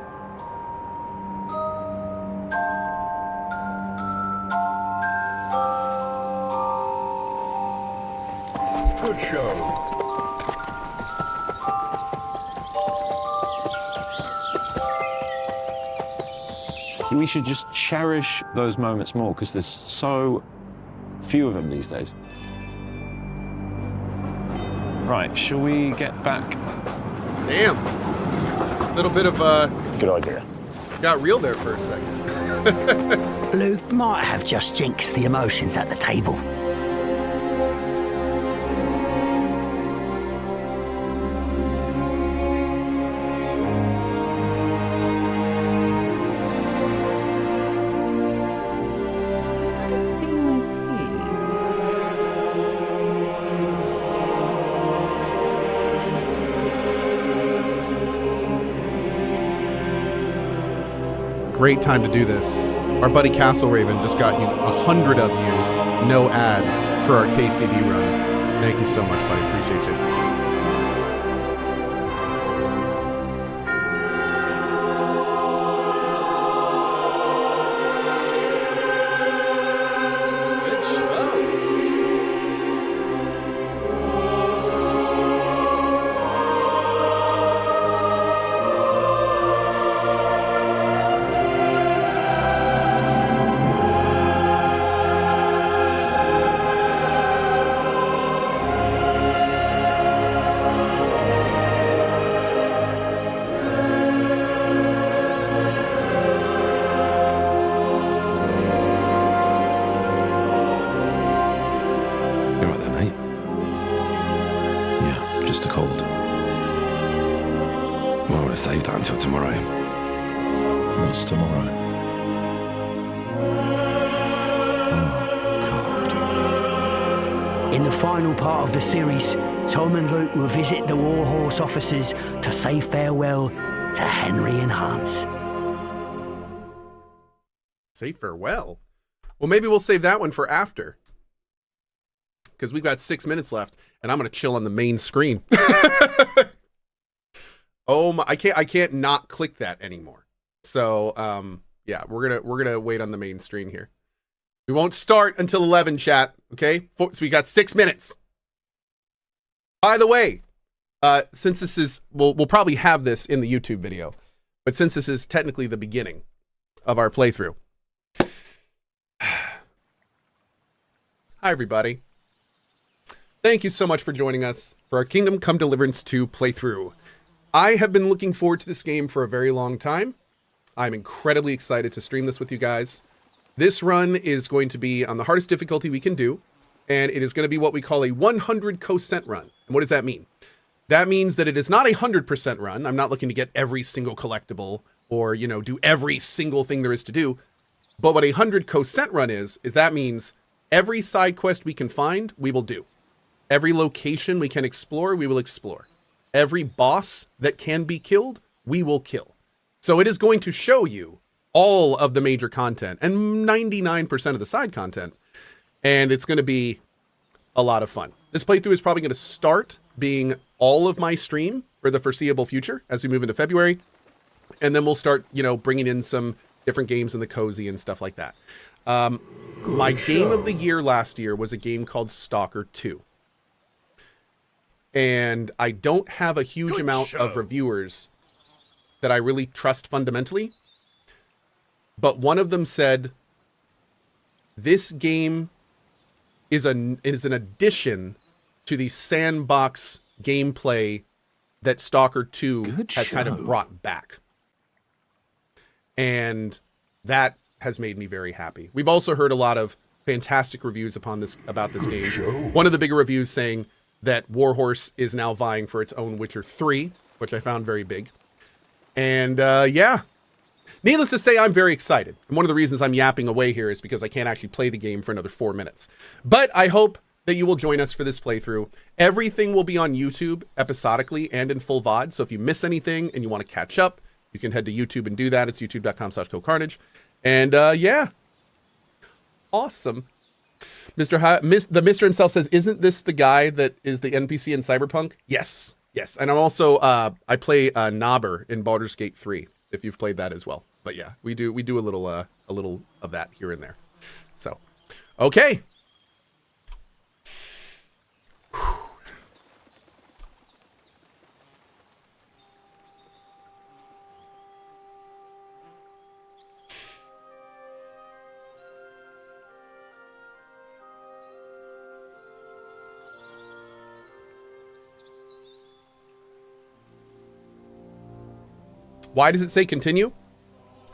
Good show. We should just cherish those moments more because there's so few of them these days. Right, shall we get back? Damn. A little bit of good idea. Got real there for a second. Luke might have just jinxed the emotions at the table. Great time to do this. Our buddy Castle Raven just got you 100 of you, no ads for our KCD run. Thank you so much, buddy. Appreciate you. Well, I want to save that until tomorrow. What's tomorrow? In the final part of the series, Tom and Luke will visit the Warhorse officers to say farewell to Henry and Hans. Say farewell? Well, maybe we'll save that one for after. Because we've got 6 minutes left, and I'm going to chill on the main screen. Oh my, I can't not click that anymore. So, yeah, we're gonna wait on the main screen here. We won't start until 11, chat, okay? So we got 6 minutes. By the way, since this is, we'll probably have this in the YouTube video, but since this is technically the beginning of our playthrough. Hi, everybody. Thank you so much for joining us for our Kingdom Come Deliverance 2 playthrough. I have been looking forward to this game for a very long time. I'm incredibly excited to stream this with you guys. This run is going to be on the hardest difficulty we can do, and it is going to be what we call a 100% run. And what does that mean? That means that it is not a 100% run. I'm not looking to get every single collectible or, you know, do every single thing there is to do. But what a 100% run is that means every side quest we can find, we will do. Every location we can explore, we will explore. Every boss that can be killed, we will kill. So it is going to show you all of the major content and 99% of the side content. And it's going to be a lot of fun. This playthrough is probably going to start being all of my stream for the foreseeable future as we move into February. And then we'll start, you know, bringing in some different games in the cozy and stuff like that. My game of the year last year was a game called Stalker 2. And I don't have a huge amount of reviewers that I really trust fundamentally. But one of them said, this game is an addition to the sandbox gameplay that Stalker 2 has kind of brought back. And that has made me very happy. We've also heard a lot of fantastic reviews about this game. One of the bigger reviews saying that Warhorse is now vying for its own Witcher 3, which I found very big. And yeah, needless to say, I'm very excited. And one of the reasons I'm yapping away here is because I can't actually play the game for another 4 minutes. But I hope that you will join us for this playthrough. Everything will be on YouTube episodically and in full VOD. So if you miss anything and you want to catch up, you can head to YouTube and do that. It's youtube.com/CohhCarnage. And yeah, awesome. The Mister himself says, isn't this the guy that is the NPC in Cyberpunk? Yes. Yes. And I'm also, I play Nobber in Baldur's Gate 3, if you've played that as well. But yeah, we do a little of that here and there. So, okay. Why does it say continue?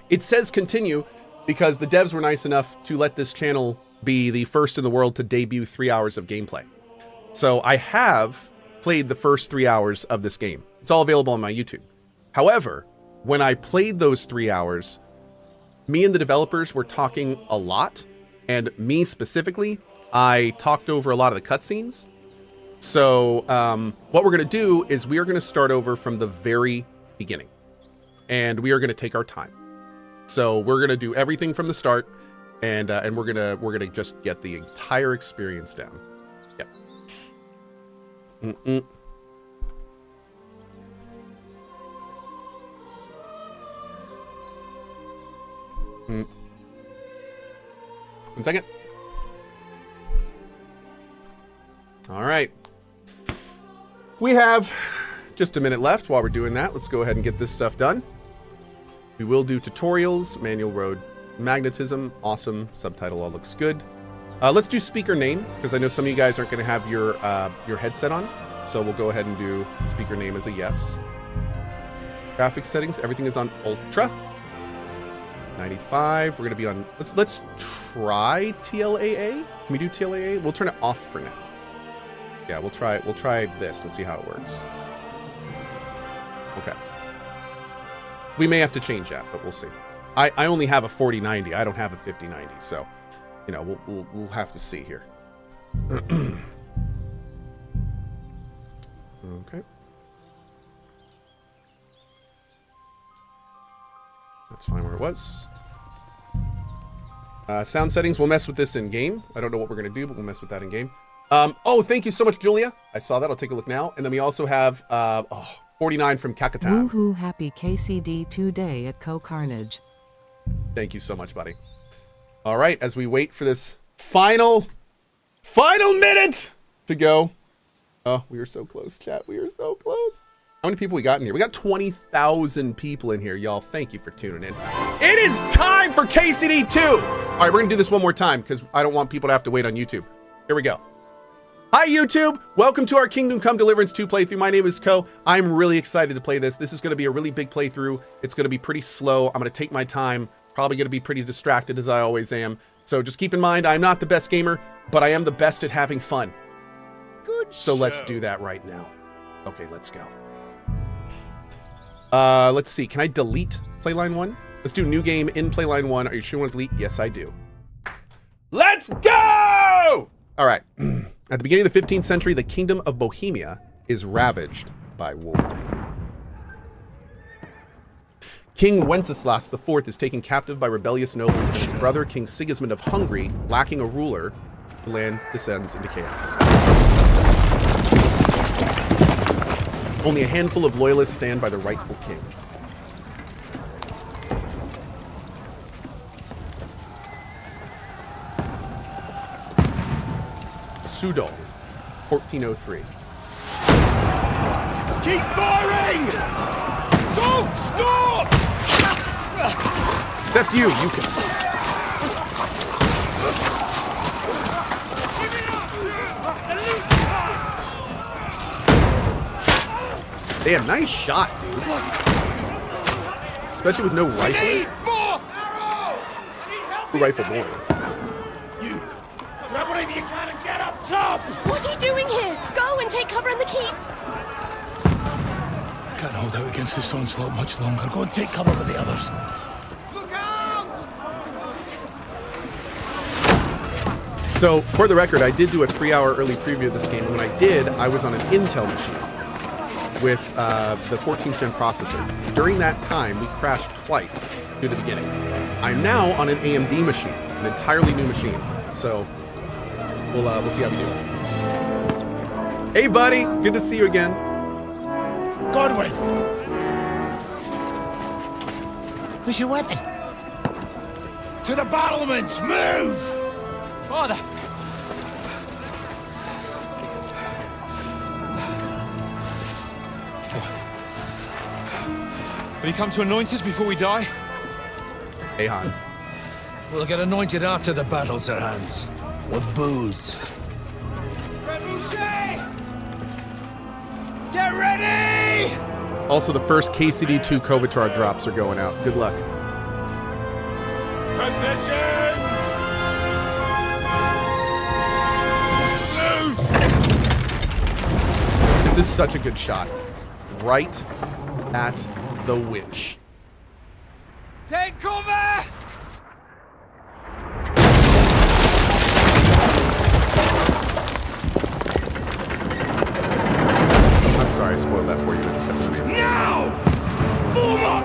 It says continue because the devs were nice enough to let this channel be the first in the world to debut 3 hours of gameplay. So I have played the first 3 hours of this game. It's all available on my YouTube. However, when I played those 3 hours, me and the developers were talking a lot, and me specifically, I talked over a lot of the cutscenes. So what we're going to do is we are going to start over from the very beginning. And we are going to take our time. So we're going to do everything from the start, and we're gonna just get the entire experience down. Yep. One second. All right. We have just a minute left. While we're doing that, let's go ahead and get this stuff done. We will do tutorials, manual road magnetism, awesome. Subtitle all looks good. Let's do speaker name, because I know some of you guys aren't going to have your headset on. So we'll go ahead and do speaker name as a yes. Graphics settings, everything is on ultra. 95. We're going to be on, let's try TLAA. Can we do TLAA? We'll turn it off for now. Yeah, we'll try this and see how it works. Okay. We may have to change that, but we'll see. I only have a 4090. I don't have a 5090, so you know we'll have to see here. Okay. That's fine where it was. Sound settings, we'll mess with this in game. I don't know what we're gonna do, but we'll mess with that in game. Oh, thank you so much, Julia. I saw that. I'll take a look now. And then we also have 49 from Kakatan. Woohoo! Happy KCD 2 day at CohhCarnage. Thank you so much, buddy. All right, as we wait for this final minute to go. Oh, we are so close, chat. We are so close. How many people we got in here? We got 20,000 people in here, y'all. Thank you for tuning in. It is time for KCD 2. All right, we're gonna do this one more time because I don't want people to have to wait on YouTube. Here we go. Hi, YouTube. Welcome to our Kingdom Come Deliverance 2 playthrough. My name is Cohh. I'm really excited to play this. This is gonna be a really big playthrough. It's gonna be pretty slow. I'm gonna take my time. Probably gonna be pretty distracted as I always am. So just keep in mind, I'm not the best gamer, but I am the best at having fun. Good So show. let's do that right now. Okay, let's go. Let's see. Can I delete Playline 1? Let's do new game in Playline 1. Are you sure you want to delete? Yes, I do. Let's go! All right. At the beginning of the 15th century, the Kingdom of Bohemia is ravaged by war. King Wenceslas IV is taken captive by rebellious nobles, and his brother, King Sigismund of Hungary, lacking a ruler, the land descends into chaos. Only a handful of loyalists stand by the rightful king. Sudol, 1403. Keep firing! Don't stop! Except you can stop. Damn, nice shot, dude. Especially with no rifle. No rifle boy. Grab whatever you can and get up top! What are you doing here? Go and take cover in the keep. I can't hold out against this onslaught much longer. Go and take cover with the others. So, for the record, I did do a 3-hour early preview of this game, and when I did, I was on an Intel machine with the 14th gen processor. During that time, we crashed twice through the beginning. I'm now on an AMD machine, an entirely new machine. So, we'll see how we do. Hey, buddy, good to see you again. Godwin! Where's your weapon? To the battlements! Move! Father! Will you come to anoint us before we die? Hey, Hans. We'll get anointed after the battle, Sir Hans. With booze. Get ready! Also, the first KCD2 Kovatar drops are going out. Good luck. Positions! This is such a good shot. Right at the winch. Take cover! I'm sorry I spoiled that for you. That's amazing. Now! Form up!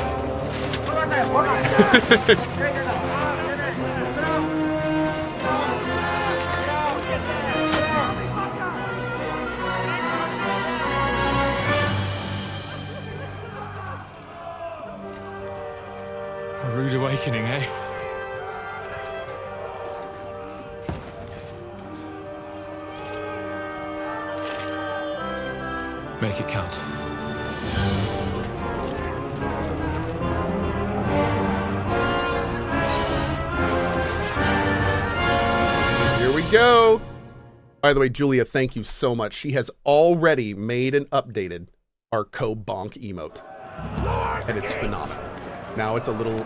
A rude awakening, eh? Make it count. Here we go. By the way, Julia, thank you so much. She has already made and updated our Cohh bonk emote, and it's phenomenal. Now it's a little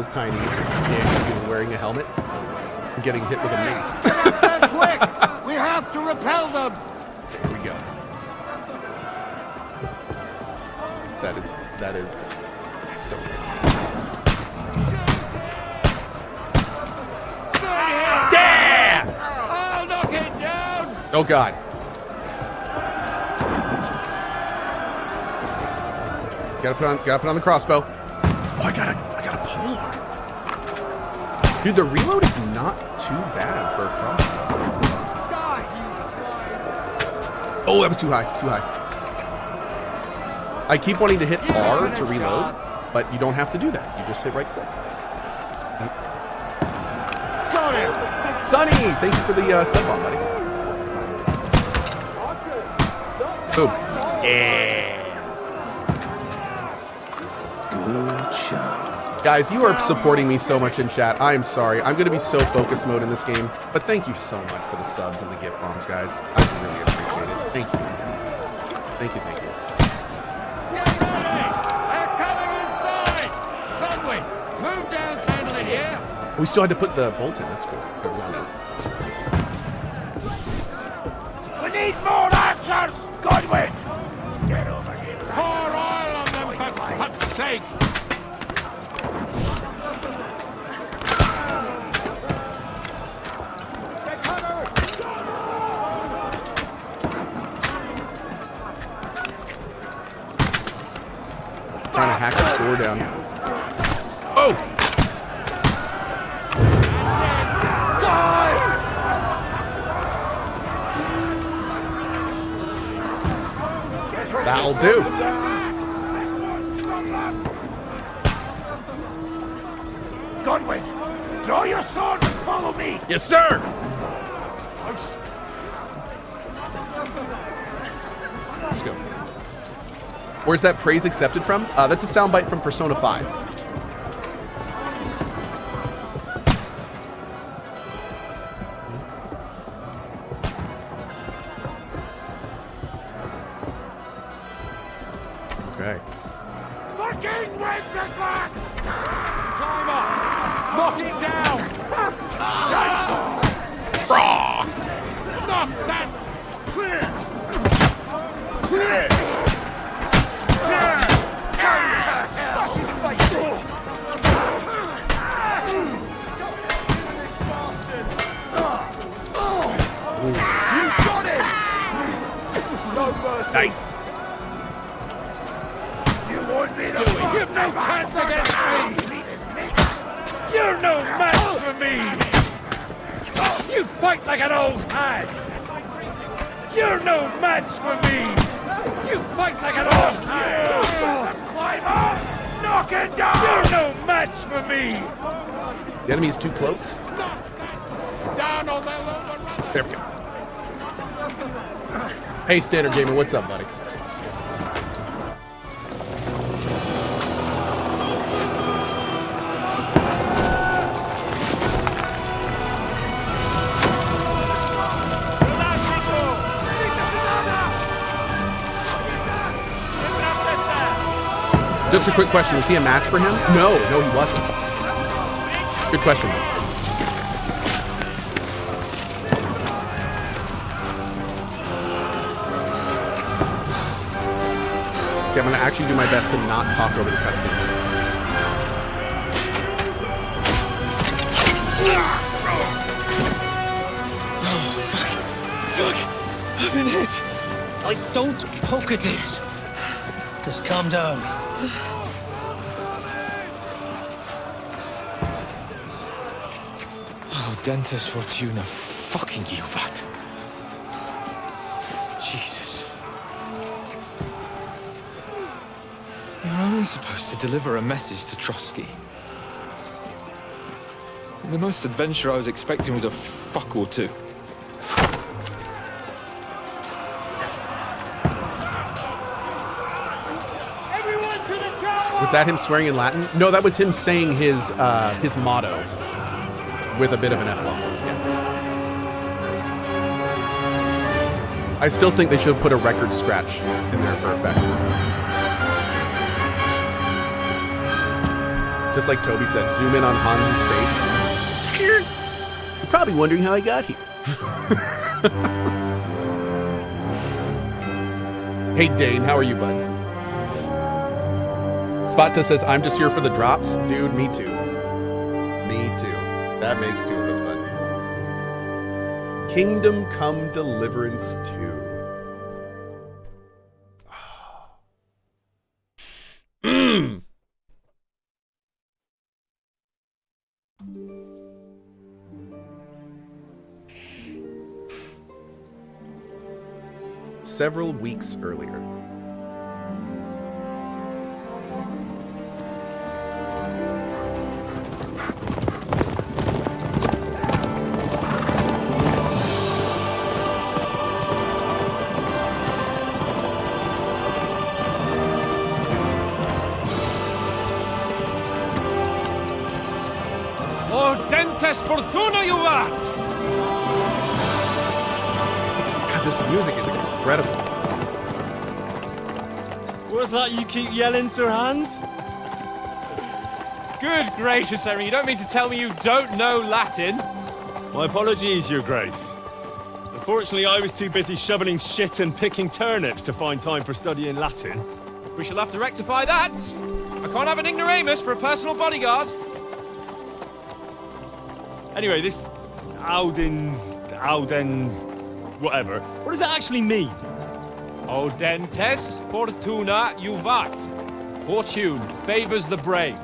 tiny man wearing a helmet and getting hit with a mace. Quick! We have to repel them! Here we go. That is So good. Yeah! I'll knock it down! Oh God. Gotta put on the crossbow. Oh, I got a polearm. Dude, the reload is not too bad for a crossbow. Oh, that was too high. Too high. I keep wanting to hit R to reload, but you don't have to do that. You just hit right click. Sonny, thank you for the sub bomb, buddy. Boom. Yeah. Good shot. Guys, you are supporting me so much in chat. I am sorry. I'm going to be so focus mode in this game, but thank you so much for the subs and the gift bombs, guys. I really appreciate it. Thank you. Thank you, thank you. Move down, sandal in here. We still had to put the bolt in. That's cool. We need more archers! Godwin! Get over here. Pour oil on them, for fuck's sake! Trying to hack the door down. Oh! That'll do. Godwin, draw your sword and follow me. Yes, sir. Let's go. Where's that praise accepted from? That's a soundbite from Persona 5. Okay. Fucking Wenceslas! Climb up! Knock it down! Knock that! Clear! Clear! Smash his face! You got him! No mercy! Nice. You've no chance against me! You're no match for me! You fight like an old hag! You're no match for me! You fight like an old hag! Climb up! Knock it down! You're no match for me! The enemy is too close. Down on that lower. There we go. Hey, Standard Gamer, what's up, buddy? Just a quick question, was he a match for him? No, he wasn't. Good question. Okay, I'm gonna actually do my best to not talk over the cutscenes. Fuck! I've been hit! Don't poke at it. Just calm down. Oh, Dentes Fortuna, fucking you, Vat. Jesus. You were only supposed to deliver a message to Trotsky. And the most adventure I was expecting was a fuck or two. Was that him swearing in Latin? No, that was him saying his motto with a bit of an F-bomb. Yeah. I still think they should have put a record scratch in there for effect. Just like Toby said, zoom in on Hans's face. You're probably wondering how I got here. Hey Dane, how are you, bud? Spata says, I'm just here for the drops. Dude, me too. Me too. That makes two of us, bud. Kingdom Come Deliverance 2. Several weeks earlier. Dentes Fortuna Juvat! God, this music is incredible. What's that you keep yelling, Sir Hans? Good gracious, Henry, you don't mean to tell me you don't know Latin? My apologies, Your Grace. Unfortunately, I was too busy shoveling shit and picking turnips to find time for studying Latin. We shall have to rectify that. I can't have an ignoramus for a personal bodyguard. Anyway, this Auden, whatever. What does that actually mean? Audentes Fortuna Juvat. Fortune favors the brave.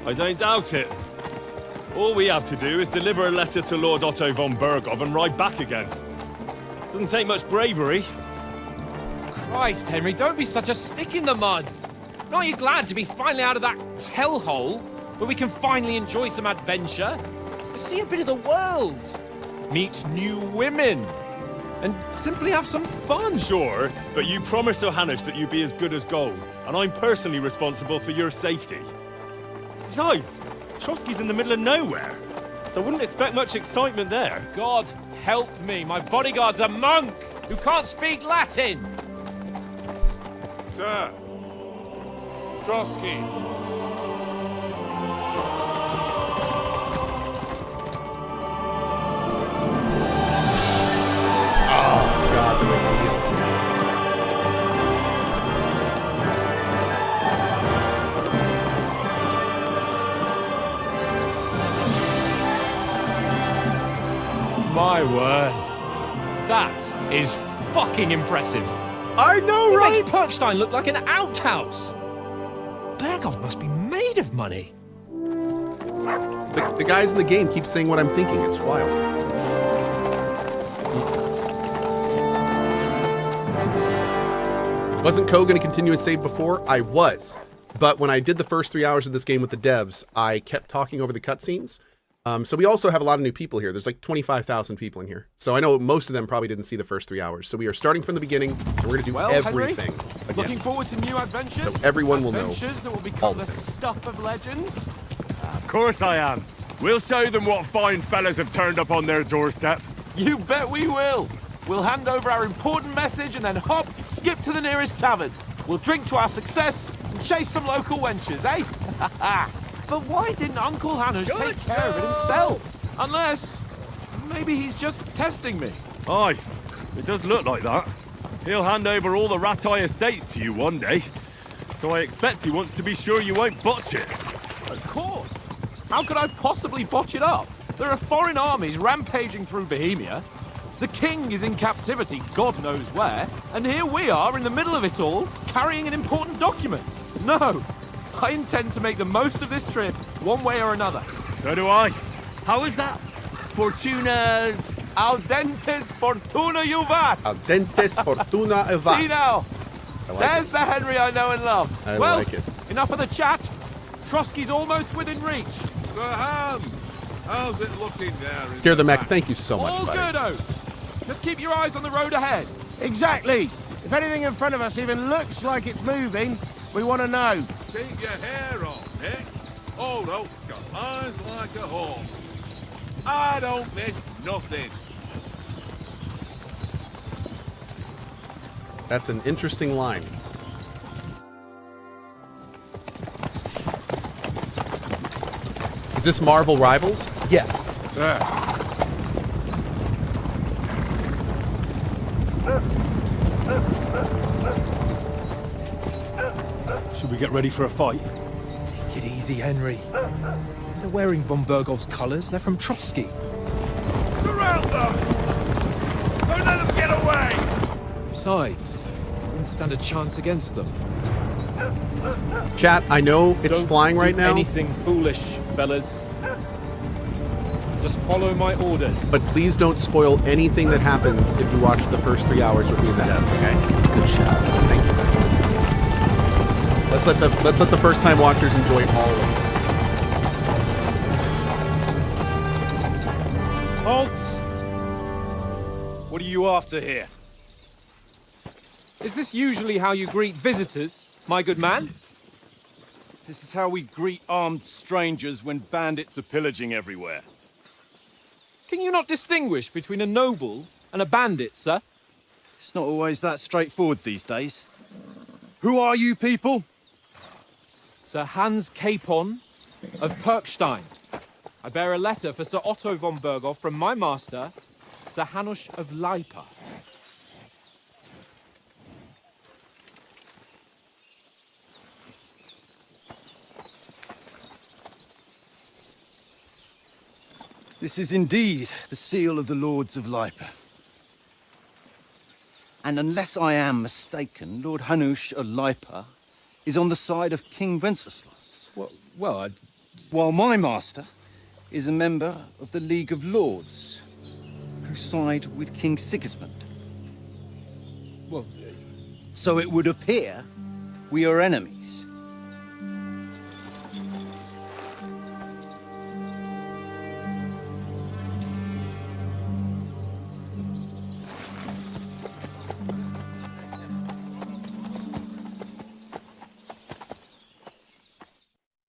I don't doubt it. All we have to do is deliver a letter to Lord Otto von Berghoff and ride back again. Doesn't take much bravery. Christ, Henry, don't be such a stick in the mud. Aren't you glad to be finally out of that hellhole where we can finally enjoy some adventure? See a bit of the world, meet new women, and simply have some fun. Sure, but you promised Johannes that you'd be as good as gold, and I'm personally responsible for your safety. Besides, Trotsky's in the middle of nowhere, so I wouldn't expect much excitement there. God help me, my bodyguard's a monk who can't speak Latin. Sir, Trotsky. God, the reveal. My word. That is fucking impressive. I know, right? It makes Perkstein look like an outhouse. Berghoff must be made of money. The guys in the game keep saying what I'm thinking. It's wild. Wasn't Cohh going to continue his save before? I was. But when I did the first 3 hours of this game with the devs, I kept talking over the cutscenes. So we also have a lot of new people here. There's like 25,000 people in here. So I know most of them probably didn't see the first 3 hours. So we are starting from the beginning, and we're going to do everything again. Looking forward to new adventures? So everyone will know Adventures that will all become the the things. stuff of legends? Of course I am. We'll show them what fine fellas have turned up on their doorstep. You bet we will. We'll hand over our important message and then hop, skip to the nearest tavern. We'll drink to our success and chase some local wenches, eh? But why didn't Uncle Hannah take care of it himself? Unless, maybe he's just testing me. Aye, it does look like that. He'll hand over all the Ratai estates to you one day. So I expect he wants to be sure you won't botch it. Of course. How could I possibly botch it up? There are foreign armies rampaging through Bohemia. The king is in captivity, God knows where, and here we are in the middle of it all, carrying an important document. No, I intend to make the most of this trip, one way or another. So do I. How is that? Fortuna... Audentes Fortuna Juvat! Audentes Fortuna Juvat. See now? There's the Henry I know and love. I well, like it. Enough of the chat. Trotsky's almost within reach. Sir Hans, how's it looking there? Dear the Mech, thank you so much, All buddy. good, Oates. Just keep your eyes on the road ahead. Exactly. If anything in front of us even looks like it's moving, we want to know. Keep your hair on, Nick. Old Oak's got eyes like a hawk. I don't miss nothing. That's an interesting line. Is this Marvel Rivals? Yes. Sir. Should we get ready for a fight? Take it easy, Henry. They're wearing von Bergov's colours. They're from Trotsky. Surround them! Don't let them get away! Besides, I wouldn't stand a chance against them. Chat, I know it's flying right now. Anything foolish, fellas. Just follow my orders. But please don't spoil anything that happens if you watch the first 3 hours with me and the devs, okay? Good shot. Thank you. Let's let the first time watchers enjoy all of this. Halt! What are you after here? Is this usually how you greet visitors, my good man? This is how we greet armed strangers when bandits are pillaging everywhere. Can you not distinguish between a noble and a bandit, sir? It's not always that straightforward these days. Who are you people? Sir Hans Capon of Perkstein. I bear a letter for Sir Otto von Berghoff from my master, Sir Hanush of Leipa. This is indeed the seal of the Lords of Leipa. And unless I am mistaken, Lord Hanush of Leipa is on the side of King Wenceslas. While my master is a member of the League of Lords, who side with King Sigismund. So it would appear we are enemies.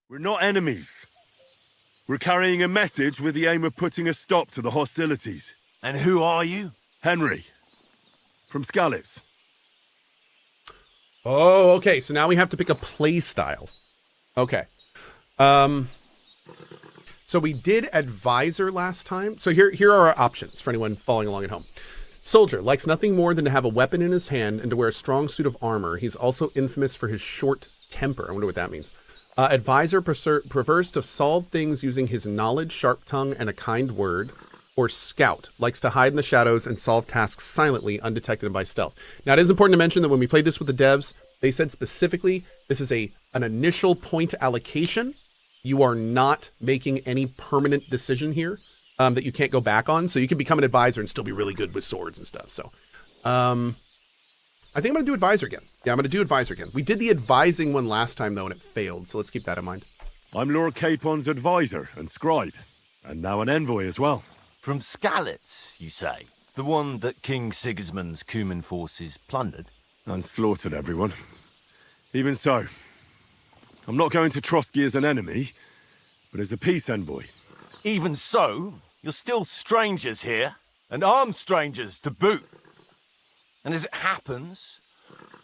We're not enemies. We're carrying a message with the aim of putting a stop to the hostilities. And who are you? Henry. From Skalitz. Oh, okay. So now we have to pick a play style. Okay. So we did advisor last time. So here are our options for anyone following along at home. Soldier likes nothing more than to have a weapon in his hand and to wear a strong suit of armor. He's also infamous for his short temper. I wonder what that means. Advisor prefers to solve things using his knowledge, sharp tongue, and a kind word. Or scout likes to hide in the shadows and solve tasks silently, undetected by stealth. Now, it is important to mention that when we played this with the devs, they said specifically this is an initial point allocation. You are not making any permanent decision here that you can't go back on. So you can become an advisor and still be really good with swords and stuff. So I think I'm going to do advisor again. Yeah, I'm going to do advisor again. We did the advising one last time, though, and it failed. So let's keep that in mind. I'm Lord Capon's advisor and scribe, and now an envoy as well. From Skalitz, you say? The one that King Sigismund's Cuman forces plundered? And slaughtered everyone. Even so, I'm not going to Trotsky as an enemy, but as a peace envoy. Even so, you're still strangers here, and armed strangers to boot. And as it happens,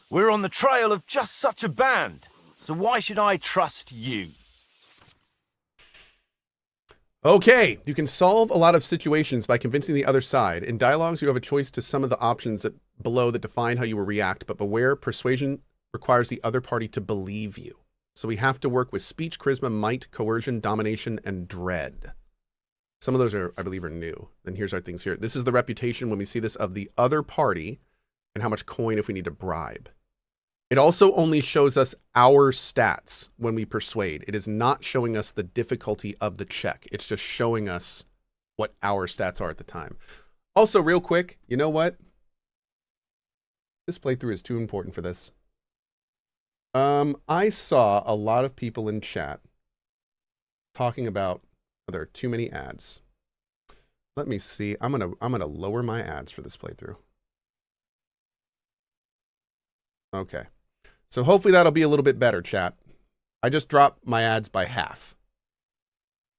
we're on the trail of just such a band, so why should I trust you? Okay, you can solve a lot of situations by convincing the other side. In dialogues, you have a choice to some of the options below that define how you will react, but beware, persuasion requires the other party to believe you. So we have to work with speech, charisma, might, coercion, domination, and dread. Some of those are, I believe, are new. Then here's our things here. This is the reputation when we see this of the other party and how much coin if we need to bribe. It also only shows us our stats when we persuade. It is not showing us the difficulty of the check. It's just showing us what our stats are at the time. Also, real quick, you know what? This playthrough is too important for this. I saw a lot of people in chat talking about there are too many ads. Let me see. I'm gonna lower my ads for this playthrough. Okay. So hopefully that'll be a little bit better, chat. I just dropped my ads by half.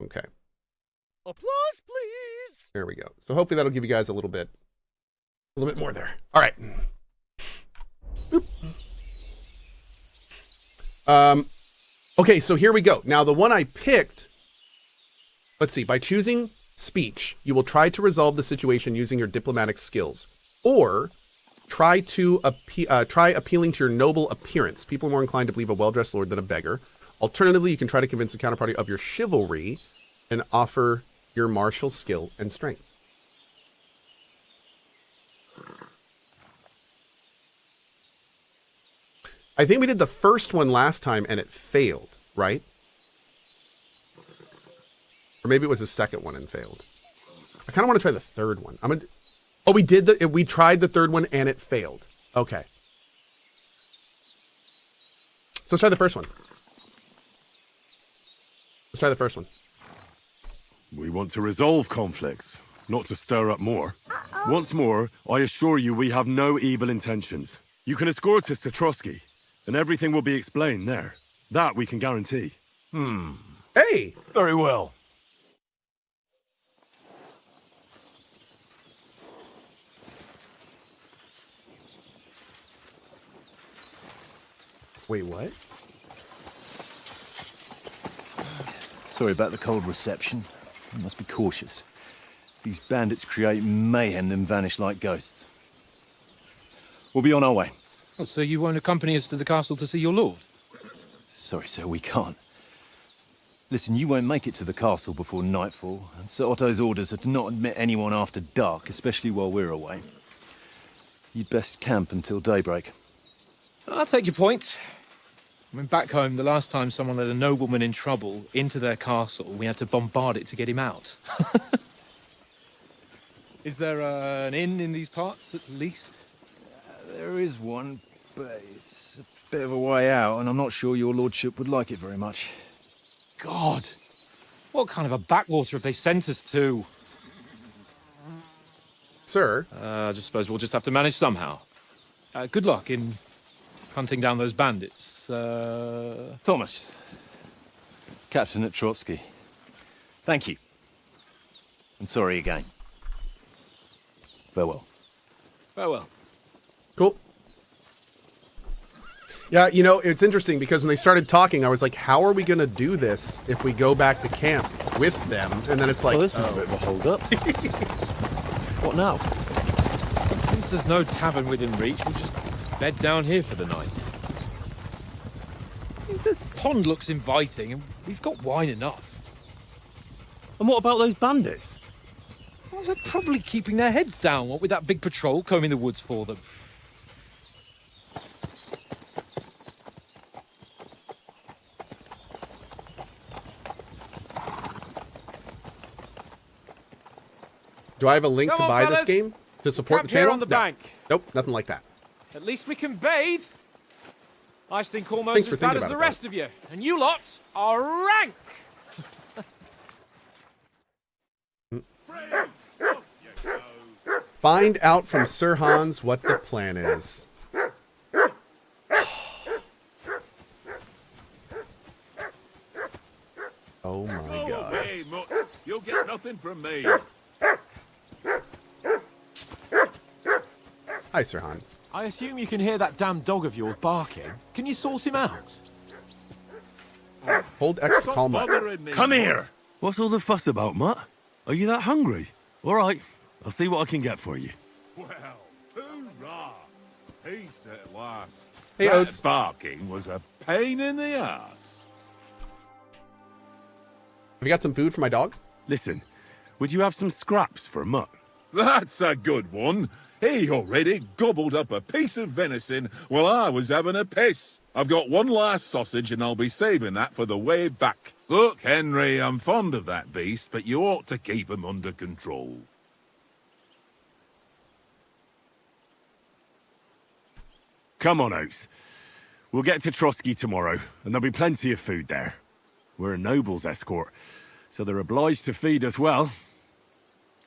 Okay. Applause, please. There we go. So hopefully that'll give you guys a little bit more there. All right. Oop. Okay, so here we go. Now the one I picked, let's see, by choosing speech, you will try to resolve the situation using your diplomatic skills. Or try appealing to your noble appearance. People are more inclined to believe a well-dressed lord than a beggar. Alternatively, you can try to convince the counterparty of your chivalry and offer your martial skill and strength. I think we did the first one last time and it failed, right? Or maybe it was the second one and failed. I kind of want to try the third one. Oh, we tried the third one and it failed. Okay. So let's try the first one. Let's try the first one. We want to resolve conflicts, not to stir up more. Once more, I assure you we have no evil intentions. You can escort us to Trotsky, and everything will be explained there. That we can guarantee. Hey! Very well. Wait, what? Sorry about the cold reception. You must be cautious. These bandits create mayhem, then vanish like ghosts. We'll be on our way. Oh, so you won't accompany us to the castle to see your lord? Sorry, sir, we can't. Listen, you won't make it to the castle before nightfall, and Sir Otto's orders are to not admit anyone after dark, especially while we're away. You'd best camp until daybreak. I'll take your point. I mean, back home, the last time someone let a nobleman in trouble into their castle, we had to bombard it to get him out. Is there an inn in these parts, at least? There is one, but it's a bit of a way out, and I'm not sure your lordship would like it very much. God! What kind of a backwater have they sent us to? Sir? I just suppose we'll just have to manage somehow. Good luck in hunting down those bandits. Thomas, captain at Trotsky. Thank you. And sorry again. Farewell. Farewell. Cool. Yeah, you know, it's interesting because when they started talking, I was like, how are we going to do this if we go back to camp with them? And then it's like, this is a bit of a hold-up. What now? Since there's no tavern within reach, we'll just bed down here for the night. The pond looks inviting, and we've got wine enough. And what about those bandits? Well, they're probably keeping their heads down, what with that big patrol combing the woods for them. Do I have a link Come to on, buy this fellas. game to support Camp the channel? here on the No. bank. Nope, nothing like that. At least we can bathe. I stink Thanks almost for as bad thinking as about the it, rest of you. And you lot are rank. Find out from Sir Hans what the plan is. Oh my god. Hey, Mutt, you'll get nothing from me. Hi, Sir Hans. I assume you can hear that damn dog of yours barking. Can you sort him out? Hold X to call Mutt. Come here! What's all the fuss about, Mutt? Are you that hungry? All right, I'll see what I can get for you. Well, hoorah! Peace at last. Hey, that Oates. barking was a pain in the ass. Have you got some food for my dog? Listen, would you have some scraps for Mutt? That's a good one. He already gobbled up a piece of venison while I was having a piss. I've got one last sausage and I'll be saving that for the way back. Look, Henry, I'm fond of that beast, but you ought to keep him under control. Come on, Oates. We'll get to Trotsky tomorrow, and there'll be plenty of food there. We're a noble's escort, so they're obliged to feed us well.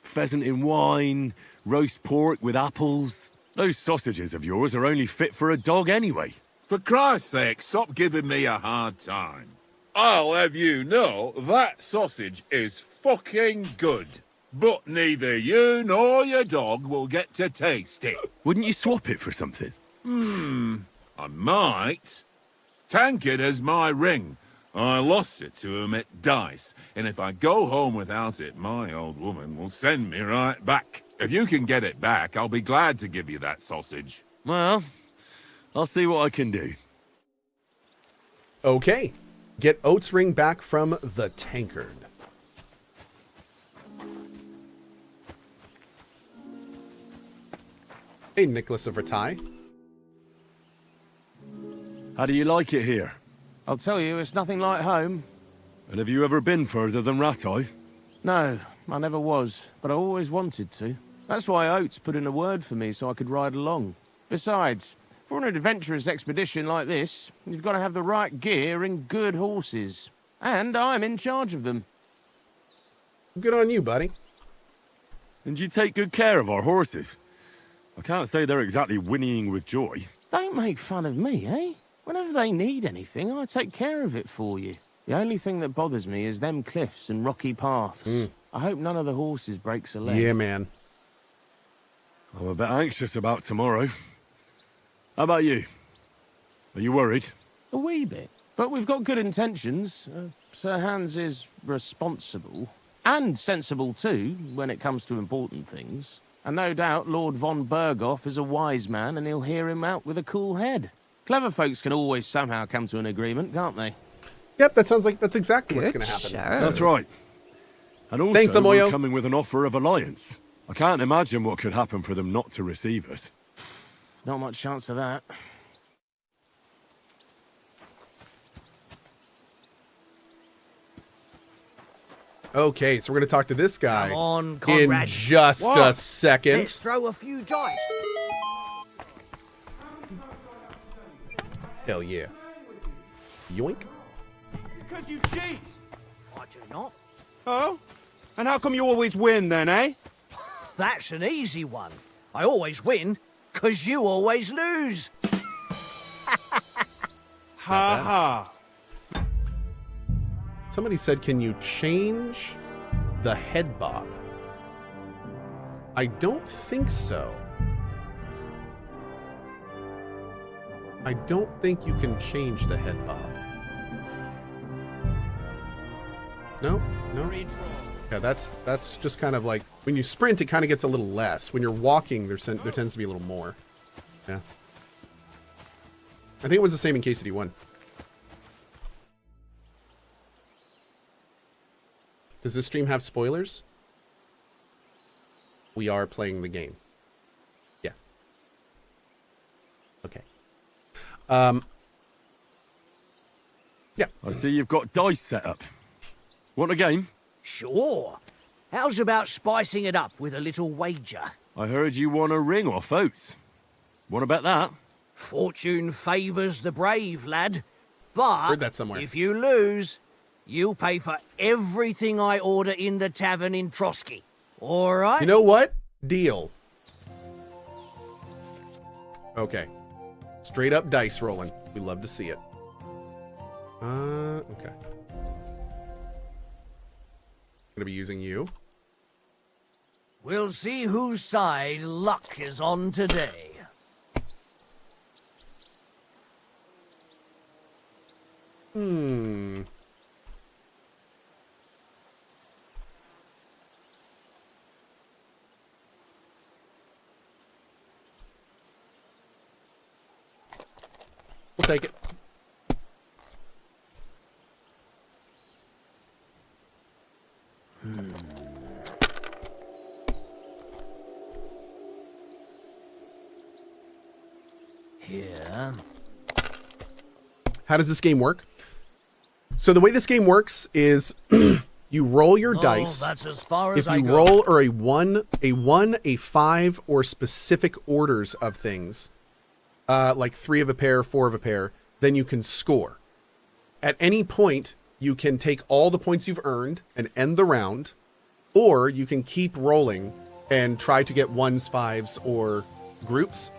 Pheasant in wine, roast pork with apples. Those sausages of yours are only fit for a dog anyway. For Christ's sake, stop giving me a hard time. I'll have you know that sausage is fucking good. But neither you nor your dog will get to taste it. Wouldn't you swap it for something? I might. Tankard has my ring. I lost it to him at dice, and if I go home without it, my old woman will send me right back. If you can get it back, I'll be glad to give you that sausage. Well, I'll see what I can do. Okay. Get Oat's ring back from the tankard. Hey, Nicholas of Ratai. How do you like it here? I'll tell you, it's nothing like home. And have you ever been further than Ratai? No, I never was, but I always wanted to. That's why Oates put in a word for me so I could ride along. Besides, for an adventurous expedition like this, you've got to have the right gear and good horses. And I'm in charge of them. Good on you, buddy. And you take good care of our horses. I can't say they're exactly whinnying with joy. Don't make fun of me, eh? Whenever they need anything, I take care of it for you. The only thing that bothers me is them cliffs and rocky paths. I hope none of the horses breaks a leg. Yeah, man. I'm a bit anxious about tomorrow. How about you? Are you worried? A wee bit. But we've got good intentions. Sir Hans is responsible. And sensible too, when it comes to important things. And no doubt Lord von Berghoff is a wise man and he'll hear him out with a cool head. Clever folks can always somehow come to an agreement, can't they? Yep, that sounds like that's exactly what's going to happen. That's right. And also, Thanks, Amoyo. we're coming with an offer of alliance. I can't imagine what could happen for them not to receive us. Not much chance of that. Okay, so we're going to talk to this guy Come on, in Conrad. just a second. Let's throw a few dice. Hell yeah. Yoink. Because you cheat. I do not. Oh? And how come you always win then, eh? That's an easy one. I always win, because you always lose. Ha ha. Somebody said, can you change the head bob? I don't think so. I don't think you can change the head bob. No? No? Yeah, that's just kind of like, when you sprint, it kind of gets a little less. When you're walking, there tends to be a little more. Yeah. I think it was the same in KCD 1. Does this stream have spoilers? We are playing the game. Yes. Okay. Yeah. I see you've got dice set up. Want a game? Sure. How's about spicing it up with a little wager? I heard you won a ring off Oates. Want to bet that? Fortune favours the brave, lad. But Heard that somewhere. if you lose, you'll pay for everything I order in the tavern in Trotsky. All right? You know what? Deal. Okay. Straight up dice rolling. We love to see it. Okay. Gonna be using you. We'll see whose side luck is on today. Hmm. We'll take it. Here. How does this game work? So the way this game works is you roll your dice. That's as far as If I you go. roll or a 1, a 5, or specific orders of things, like 3 of a pair, 4 of a pair, then you can score. At any point, you can take all the points you've earned and end the round, or you can keep rolling and try to get 1s, 5s, or groups.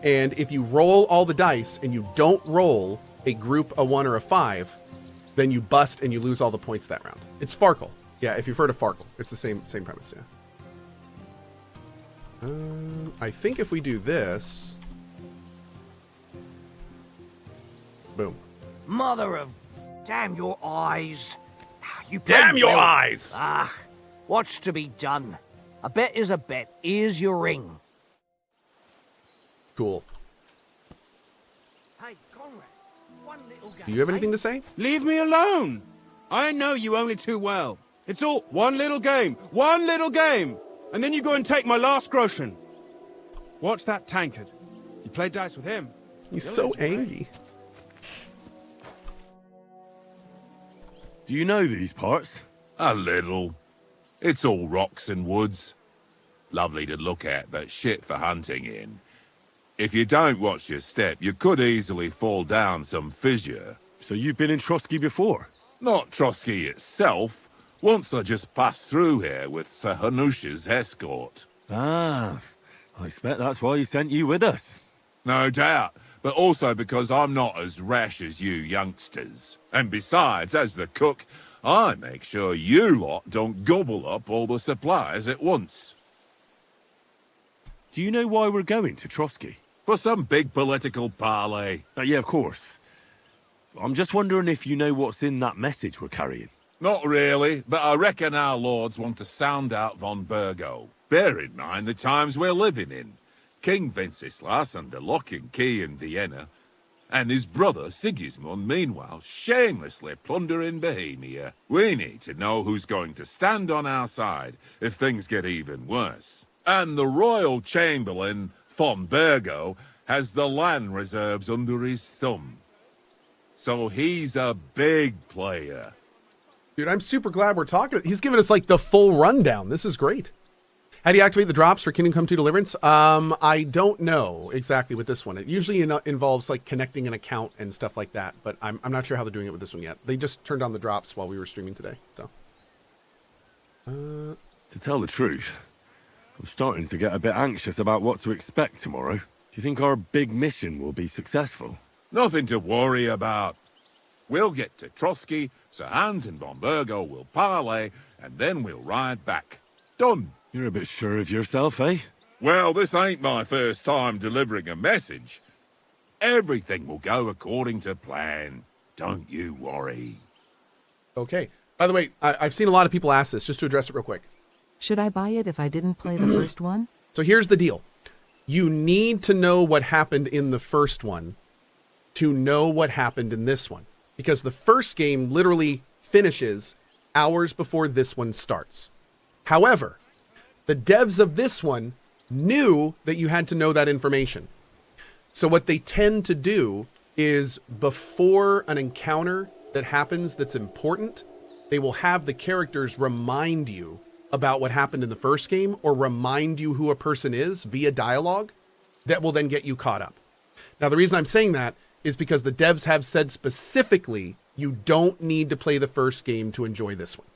And if you roll all the dice and you don't roll a group, a 1, or a 5, then you bust and you lose all the points that round. It's Farkle. Yeah, if you've heard of Farkle, it's the same premise, yeah. I think if we do this... Boom. Mother of... Damn your eyes. You Damn played your well. eyes! Ah, what's to be done? A bet is a bet. Here's your ring. Cool. Hey, Conrad, one little game. Do you have anything to say? Leave me alone! I know you only too well. It's all one little game, and then you go and take my last groschen. Watch that tankard. You play dice with him. He's so angry. Do you know these parts? A little. It's all rocks and woods. Lovely to look at, but shit for hunting in. If you don't watch your step, you could easily fall down some fissure. So you've been in Trotsky before? Not Trotsky itself. Once I just passed through here with Sir Hanush's escort. Ah, I expect that's why he sent you with us. No doubt, but also because I'm not as rash as you youngsters. And besides, as the cook, I make sure you lot don't gobble up all the supplies at once. Do you know why we're going to Trotsky? For some big political parley. Yeah, of course. I'm just wondering if you know what's in that message we're carrying. Not really, but I reckon our lords want to sound out von Burgo. Bear in mind the times we're living in. King Wenceslas under lock and key in Vienna, and his brother Sigismund, meanwhile, shamelessly plundering Bohemia. We need to know who's going to stand on our side if things get even worse. And the royal chamberlain, von Burgo, has the land reserves under his thumb. So he's a big player. Dude, I'm super glad we're talking. He's giving us like the full rundown. This is great. How do you activate the drops for Kingdom Come 2 Deliverance? I don't know exactly with this one. It usually involves like connecting an account and stuff like that, but I'm not sure how they're doing it with this one yet. They just turned on the drops while we were streaming today, so. To tell the truth, I'm starting to get a bit anxious about what to expect tomorrow. Do you think our big mission will be successful? Nothing to worry about. We'll get to Trotsky, Sir Hans and von Burgo will parley, and then we'll ride back. Done. You're a bit sure of yourself, eh? Well, this ain't my first time delivering a message. Everything will go according to plan. Don't you worry. Okay. By the way, I've seen a lot of people ask this, just to address it real quick. Should I buy it if I didn't play the first one? So here's the deal. You need to know what happened in the first one to know what happened in this one. Because the first game literally finishes hours before this one starts. However, the devs of this one knew that you had to know that information. So what they tend to do is before an encounter that happens that's important, they will have the characters remind you about what happened in the first game or remind you who a person is via dialogue that will then get you caught up. Now, the reason I'm saying that is because the devs have said specifically you don't need to play the first game to enjoy this one.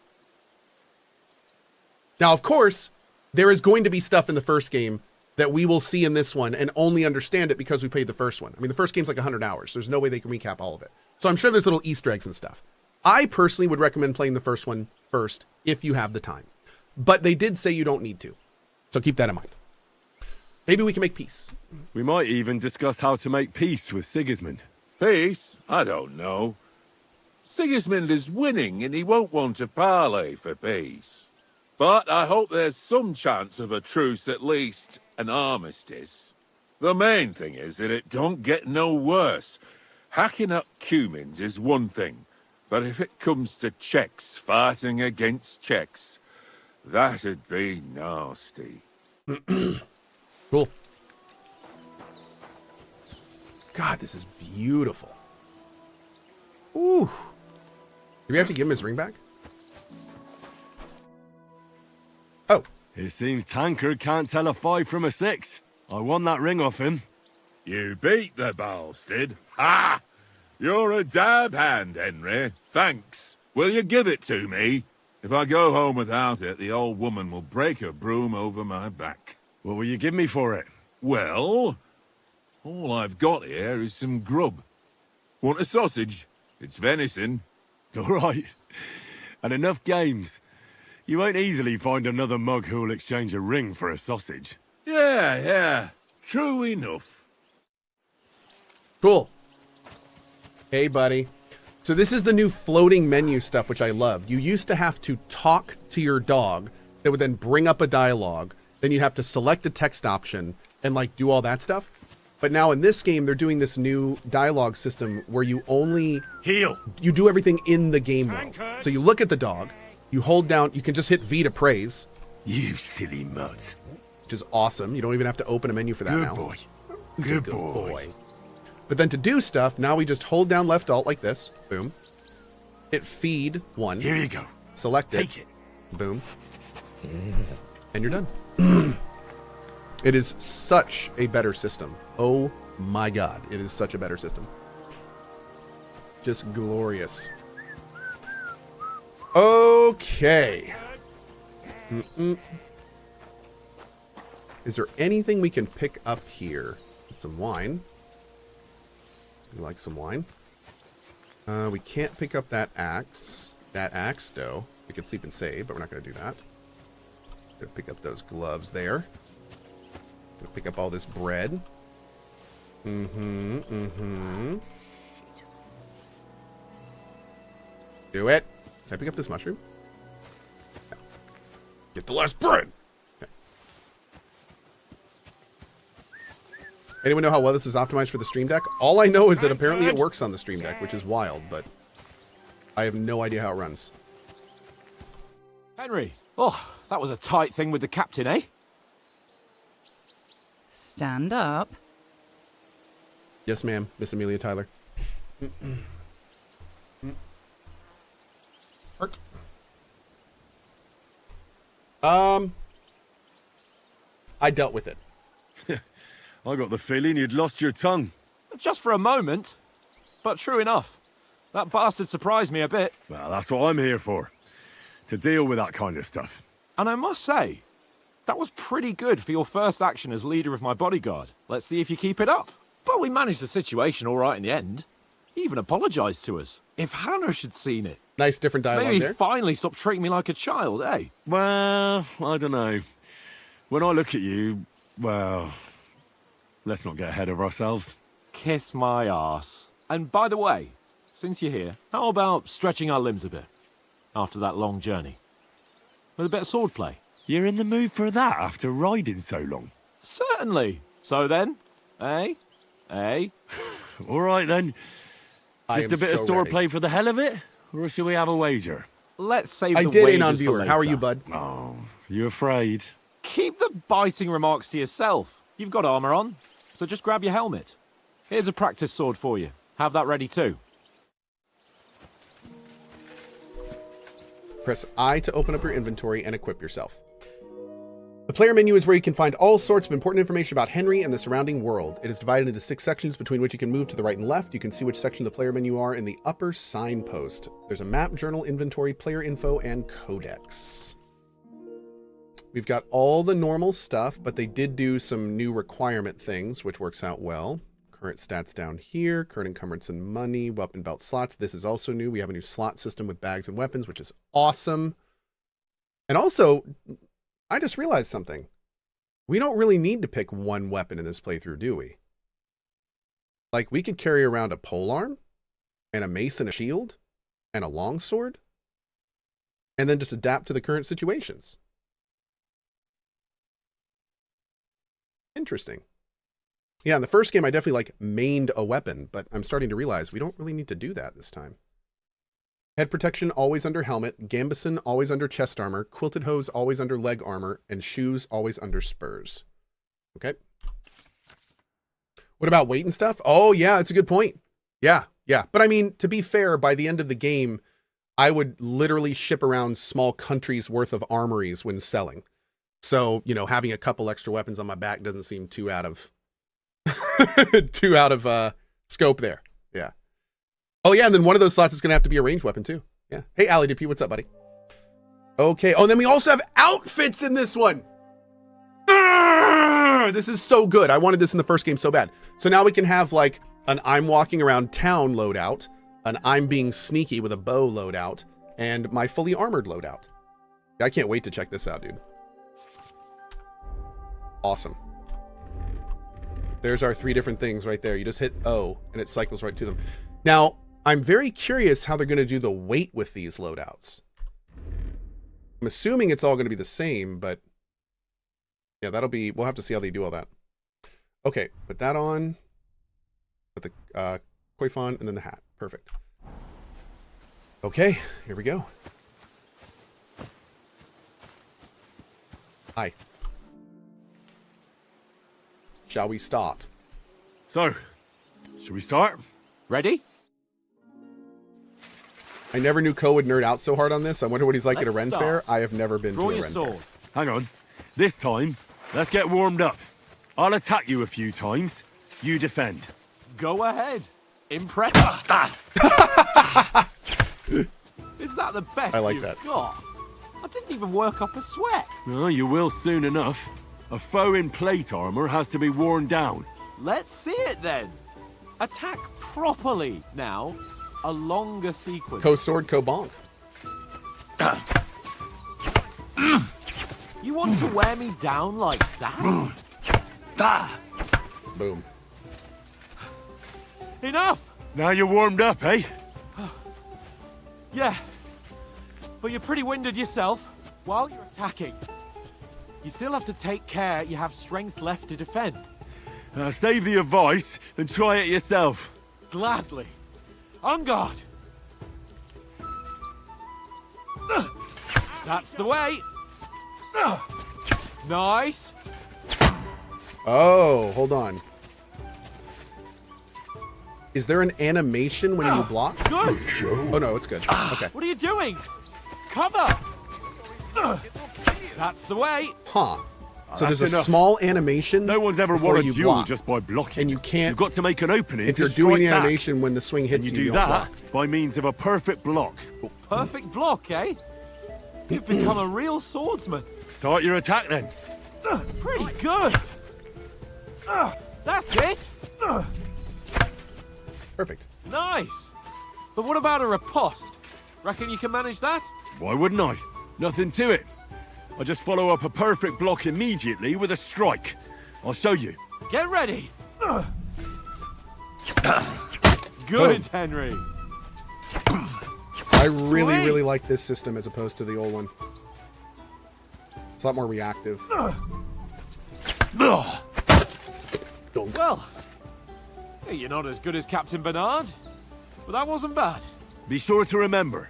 Now, of course, there is going to be stuff in the first game that we will see in this one and only understand it because we played the first one. I mean, the first game's like 100 hours. There's no way they can recap all of it. So I'm sure there's little Easter eggs and stuff. I personally would recommend playing the first one first if you have the time. But they did say you don't need to. So keep that in mind. Maybe we can make peace. We might even discuss how to make peace with Sigismund. Peace? I don't know. Sigismund is winning and he won't want to parley for peace. But I hope there's some chance of a truce, at least an armistice. The main thing is that it don't get no worse. Hacking up Cumins is one thing, but if it comes to Czechs fighting against Czechs, that'd be nasty. Cool. God, this is beautiful. Ooh. Do we have to give him his ring back? Oh. It seems Tankard can't tell a 5 from a 6. I won that ring off him. You beat the bastard. Ha! You're a dab hand, Henry. Thanks. Will you give it to me? If I go home without it, the old woman will break her broom over my back. What will you give me for it? Well, all I've got here is some grub. Want a sausage? It's venison. All right. And enough games. You won't easily find another mug who'll exchange a ring for a sausage. Yeah. True enough. Cool. Hey, buddy. So this is the new floating menu stuff, which I love. You used to have to talk to your dog that would then bring up a dialogue. Then you'd have to select a text option and like do all that stuff. But now in this game, they're doing this new dialogue system where you only heal. You do everything in the game world. So you look at the dog, you hold down, you can just hit V to praise. You silly mutt. Which is awesome. You don't even have to open a menu for that now. Good boy. Good boy. But then to do stuff, now we just hold down left alt like this. Boom. Hit feed 1. Here you go. Select it. Take it. Boom. And you're done. It is such a better system. Oh my god. It is such a better system. Just glorious. Okay. Is there anything we can pick up here? Some wine. We like some wine. We can't pick up that axe. That axe, though. We can sleep and save, but we're not going to do that. Gonna pick up those gloves there. Gonna pick up all this bread. Do it. Can I pick up this mushroom? Okay. Get the last bread. Okay. Anyone know how well this is optimized for the Stream Deck? All I know is that apparently it works on the Stream Deck, which is wild, but I have no idea how it runs. Henry, oh, that was a tight thing with the captain, eh? Stand up. Yes, ma'am, Miss Amelia Tyler. Art. I dealt with it. I got the feeling you'd lost your tongue. Just for a moment. But true enough. That bastard surprised me a bit. Well, that's what I'm here for. To deal with that kind of stuff. And I must say, that was pretty good for your first action as leader of my bodyguard. Let's see if you keep it up. But we managed the situation all right in the end. He even apologized to us. If Hanush had seen it. Nice different dialogue maybe there. Maybe finally stop treating me like a child, eh? Well, I don't know. When I look at you, well, let's not get ahead of ourselves. Kiss my arse. And by the way, since you're here, how about stretching our limbs a bit? After that long journey. With a bit of swordplay. You're in the mood for that after riding so long? Certainly. So then, eh? All right then. Just a bit of swordplay for the hell of it? Or should we have a wager? Let's save I the did wagers in on for viewer. later. How are you, bud? Oh, you afraid? Keep the biting remarks to yourself. You've got armor on, so just grab your helmet. Here's a practice sword for you. Have that ready too. Press I to open up your inventory and equip yourself. The player menu is where you can find all sorts of important information about Henry and the surrounding world. It is divided into 6 sections between which you can move to the right and left. You can see which section of the player menu are in the upper signpost. There's a map, journal, inventory, player info, and codex. We've got all the normal stuff, but they did do some new requirement things, which works out well. Current stats down here, current encumbrance and money, weapon belt slots. This is also new. We have a new slot system with bags and weapons, which is awesome. And also, I just realized something. We don't really need to pick one weapon in this playthrough, do we? Like, we could carry around a polearm, and a mace and a shield, and a longsword, and then just adapt to the current situations. Interesting. Yeah, in the first game, I definitely, like, mained a weapon, but I'm starting to realize we don't really need to do that this time. Head protection always under helmet, gambeson always under chest armor, quilted hose always under leg armor, and shoes always under spurs. Okay. What about weight and stuff? Oh, yeah, that's a good point. Yeah. But I mean, to be fair, by the end of the game, I would literally ship around small countries worth of armories when selling. So, you know, having a couple extra weapons on my back doesn't seem too out of scope there. Yeah. Oh, yeah, and then one of those slots is going to have to be a ranged weapon, too. Yeah. Hey, Ali DP, what's up, buddy? Okay. Oh, and then we also have outfits in this one. This is so good. I wanted this in the first game so bad. So now we can have, like, an I'm walking around town loadout, an I'm being sneaky with a bow loadout, and my fully armored loadout. I can't wait to check this out, dude. Awesome. There's our 3 different things right there. You just hit O, and it cycles right to them. Now, I'm very curious how they're going to do the weight with these loadouts. I'm assuming it's all going to be the same, but yeah, we'll have to see how they do all that. Okay, put that on. Put the coifon and then the hat. Perfect. Okay, here we go. Hi. Shall we start? So, should we start? Ready? I never knew Cohh would nerd out so hard on this. I wonder what he's like at a Let's Ren start. fair. I have never been Draw to a your Ren sword. fair. Hang on. This time, let's get warmed up. I'll attack you a few times. You defend. Go ahead. Impress. Is that the best I like you've that. got? I didn't even work up a sweat. Oh, you will soon enough. A foe in plate armor has to be worn down. Let's see it then. Attack properly now. A longer sequence. Cohh sword, Cohh bonk. You want to wear me down like that? Boom. Enough! Now you're warmed up, eh? Yeah. But you're pretty winded yourself while you're attacking. You still have to take care you have strength left to defend. Save the advice and try it yourself. Gladly. On guard. That's the way. Nice. Oh, hold on. Is there an animation when you block? Good. Oh no, it's good. Okay. What are you doing? Cover. That's the way. Huh. So That's there's a enough. small animation. No one's ever before won a you duel block. just by blocking. And you can't. You've got to make an opening. If to you're doing strike the back. animation when the swing And hits you you, do you don't that block. by means of a perfect block. Perfect block, eh? You've become a real swordsman. Start your attack then. Pretty good. That's it. Perfect. Nice. But what about a riposte? Reckon you can manage that? Why wouldn't I? Nothing to it. I just follow up a perfect block immediately with a strike. I'll show you. Get ready. Good, Henry. I really, Sweet. really like this system as opposed to the old one. It's a lot more reactive. Well, you're not as good as Captain Bernard, but that wasn't bad. Be sure to remember,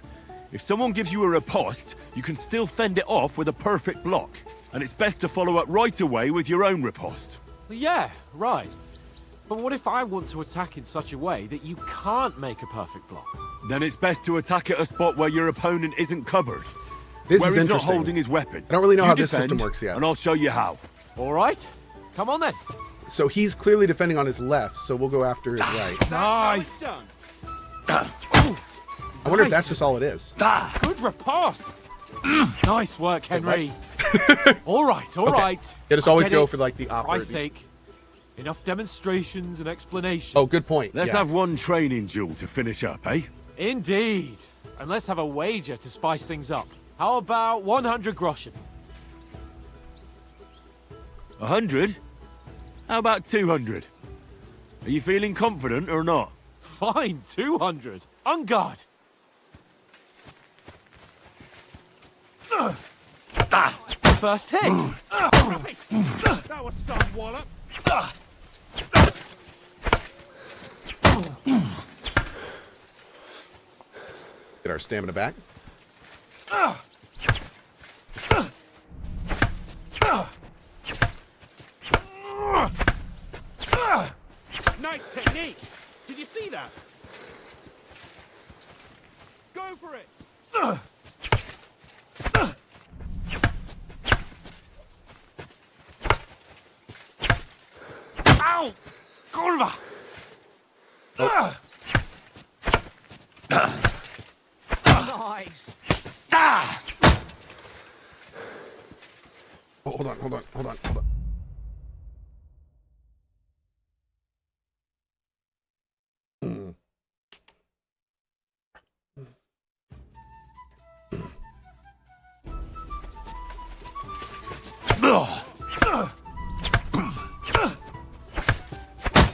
if someone gives you a riposte, you can still fend it off with a perfect block. And it's best to follow up right away with your own riposte. Yeah, right. But what if I want to attack in such a way that you can't make a perfect block? Then it's best to attack at a spot where your opponent isn't covered. This where is he's not interesting. holding his weapon. I don't really know You how this defend, system works yet. And I'll show you how. All right. Come on then. So he's clearly defending on his left, so we'll go after his right. Nice. I wonder if that's just all it is. Good riposte. Nice work, Henry. all right, all Okay. right. Yeah, just I always get go it. for like the For Christ's opposite. sake. Enough demonstrations and explanations. Oh, good point. Let's yeah. have one training duel to finish up, eh? Indeed. And let's have a wager to spice things up. How about 100 groschen? 100? How about 200? Are you feeling confident or not? Fine, 200. On guard. First hit. That was some wallop. Get our stamina back. Nice technique. Did you see that? Go for it. Ow! Kurwa! Nice. Oh, hold on, hold on, hold on, hold on.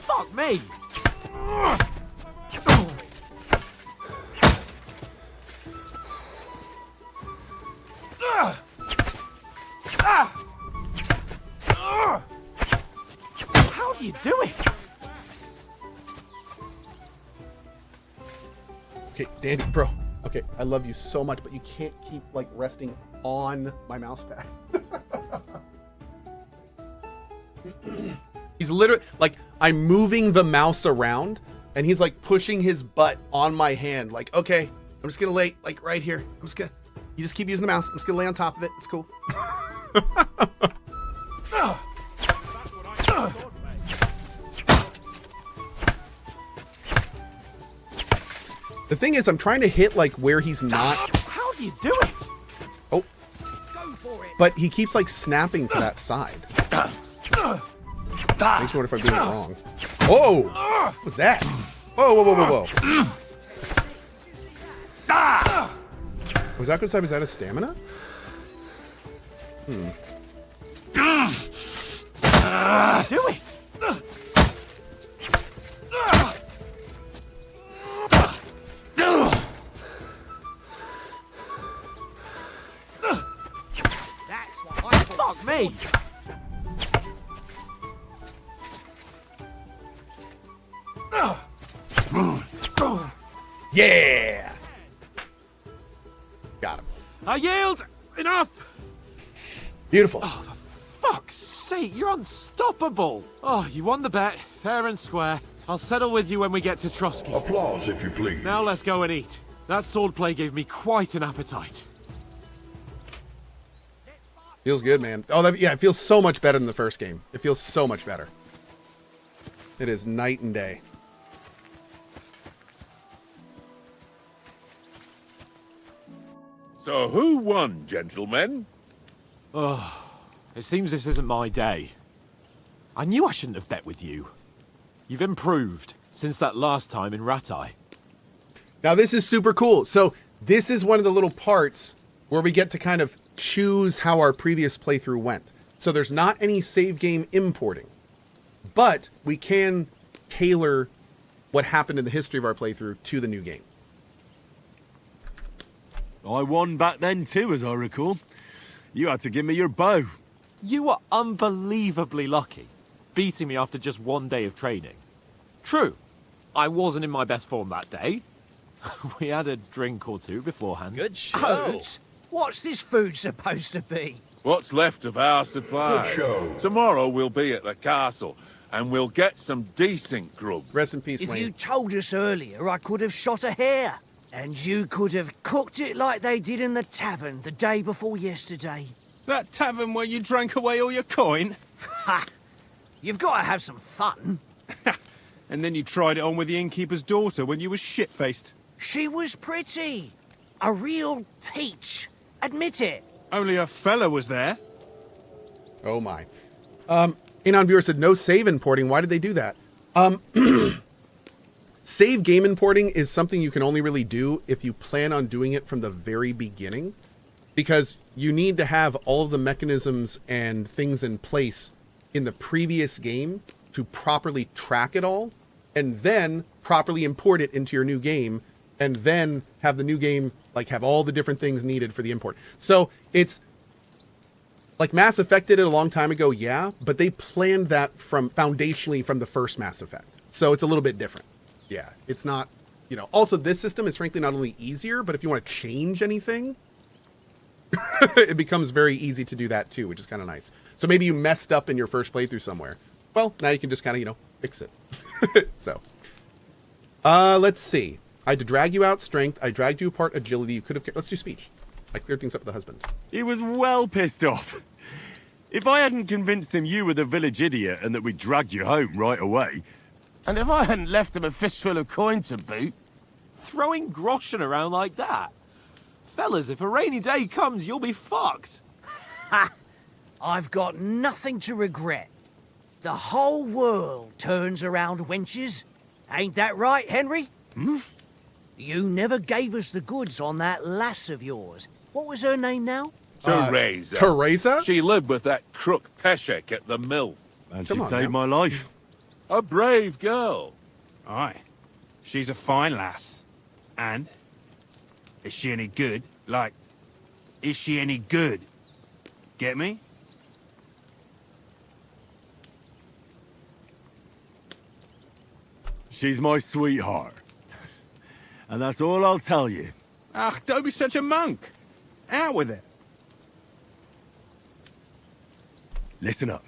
Fuck me! How do you do it? Okay, Danny, bro. Okay, I love you so much, but you can't keep like resting on my mouse pad. He's literally like, I'm moving the mouse around and he's like pushing his butt on my hand. Like, okay, I'm just gonna lay like right here. You just keep using the mouse. I'm just gonna lay on top of it. It's cool. The thing is, I'm trying to hit like where he's not. How do you do it? Oh. But he keeps like snapping to that side. Makes me wonder if I'm doing it wrong. Whoa! What was that? Whoa, whoa, whoa, whoa, whoa. Was that good side? Was that a stamina? Do it! That's what I fuck me! Yeah! Got him. I yield! Enough! Beautiful. Oh, for fuck's sake, you're unstoppable! Oh, you won the bet, fair and square. I'll settle with you when we get to Trotsky. Applause, if you please. Now let's go and eat. That swordplay gave me quite an appetite. Feels good, man. Oh, yeah, it feels so much better than the first game. It feels so much better. It is night and day. So who won, gentlemen? Oh, it seems this isn't my day. I knew I shouldn't have bet with you. You've improved since that last time in Ratai. Now this is super cool. So this is one of the little parts where we get to kind of choose how our previous playthrough went. So there's not any save game importing, but we can tailor what happened in the history of our playthrough to the new game. I won back then too, as I recall. You had to give me your bow. You were unbelievably lucky, beating me after just one day of training. True, I wasn't in my best form that day. We had a drink or two beforehand. Good show. What's this food supposed to be? What's left of our supplies. Good show. Tomorrow we'll be at the castle, and we'll get some decent grub. Rest in peace, If Wayne. you told us earlier, I could have shot a hare. And you could have cooked it like they did in the tavern the day before yesterday. That tavern where you drank away all your coin? Ha! You've got to have some fun. And then you tried it on with the innkeeper's daughter when you were shit-faced. She was pretty. A real peach. Admit it. Only a fella was there. Oh my. Anon viewer said no save importing. Why did they do that? Save game importing is something you can only really do if you plan on doing it from the very beginning, because you need to have all of the mechanisms and things in place in the previous game to properly track it all, and then properly import it into your new game, and then have the new game like have all the different things needed for the import. So it's like Mass Effect did it a long time ago, yeah, but they planned that from foundationally from the first Mass Effect. So it's a little bit different. Yeah, it's not, you know, also this system is frankly not only easier, but if you want to change anything, it becomes very easy to do that too, which is kind of nice. So maybe you messed up in your first playthrough somewhere. Well, now you can just kind of, you know, fix it. So, let's see. I had to drag you out strength. I dragged you apart agility. You could have, let's do speech. I cleared things up with the husband. He was well pissed off. If I hadn't convinced him you were the village idiot and that we'd dragged you home right away, And if I hadn't left him a fistful of coin to boot, Throwing groschen around like that? Fellas, if a rainy day comes, you'll be fucked. Ha! I've got nothing to regret. The whole world turns around wenches. Ain't that right, Henry? Hmm? You never gave us the goods on that lass of yours. What was her name now? Teresa. Teresa? She lived with that crook Peshek at the mill. And she saved my life. A brave girl. Aye. She's a fine lass. And? Is she any good? Like, is she any good? Get me? She's my sweetheart. And that's all I'll tell you. Ah, don't be such a monk. Out with it. Listen up.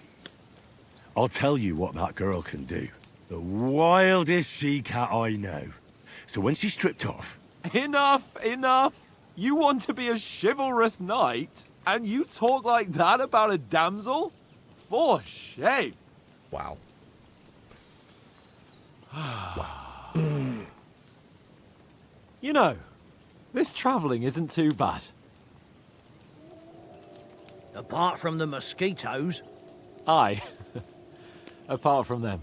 I'll tell you what that girl can do. The wildest she-cat I know. So when she's stripped off... Enough, enough. You want to be a chivalrous knight, and you talk like that about a damsel? For shame. Wow. You know, this travelling isn't too bad. Apart from the mosquitoes. Aye. Apart from them.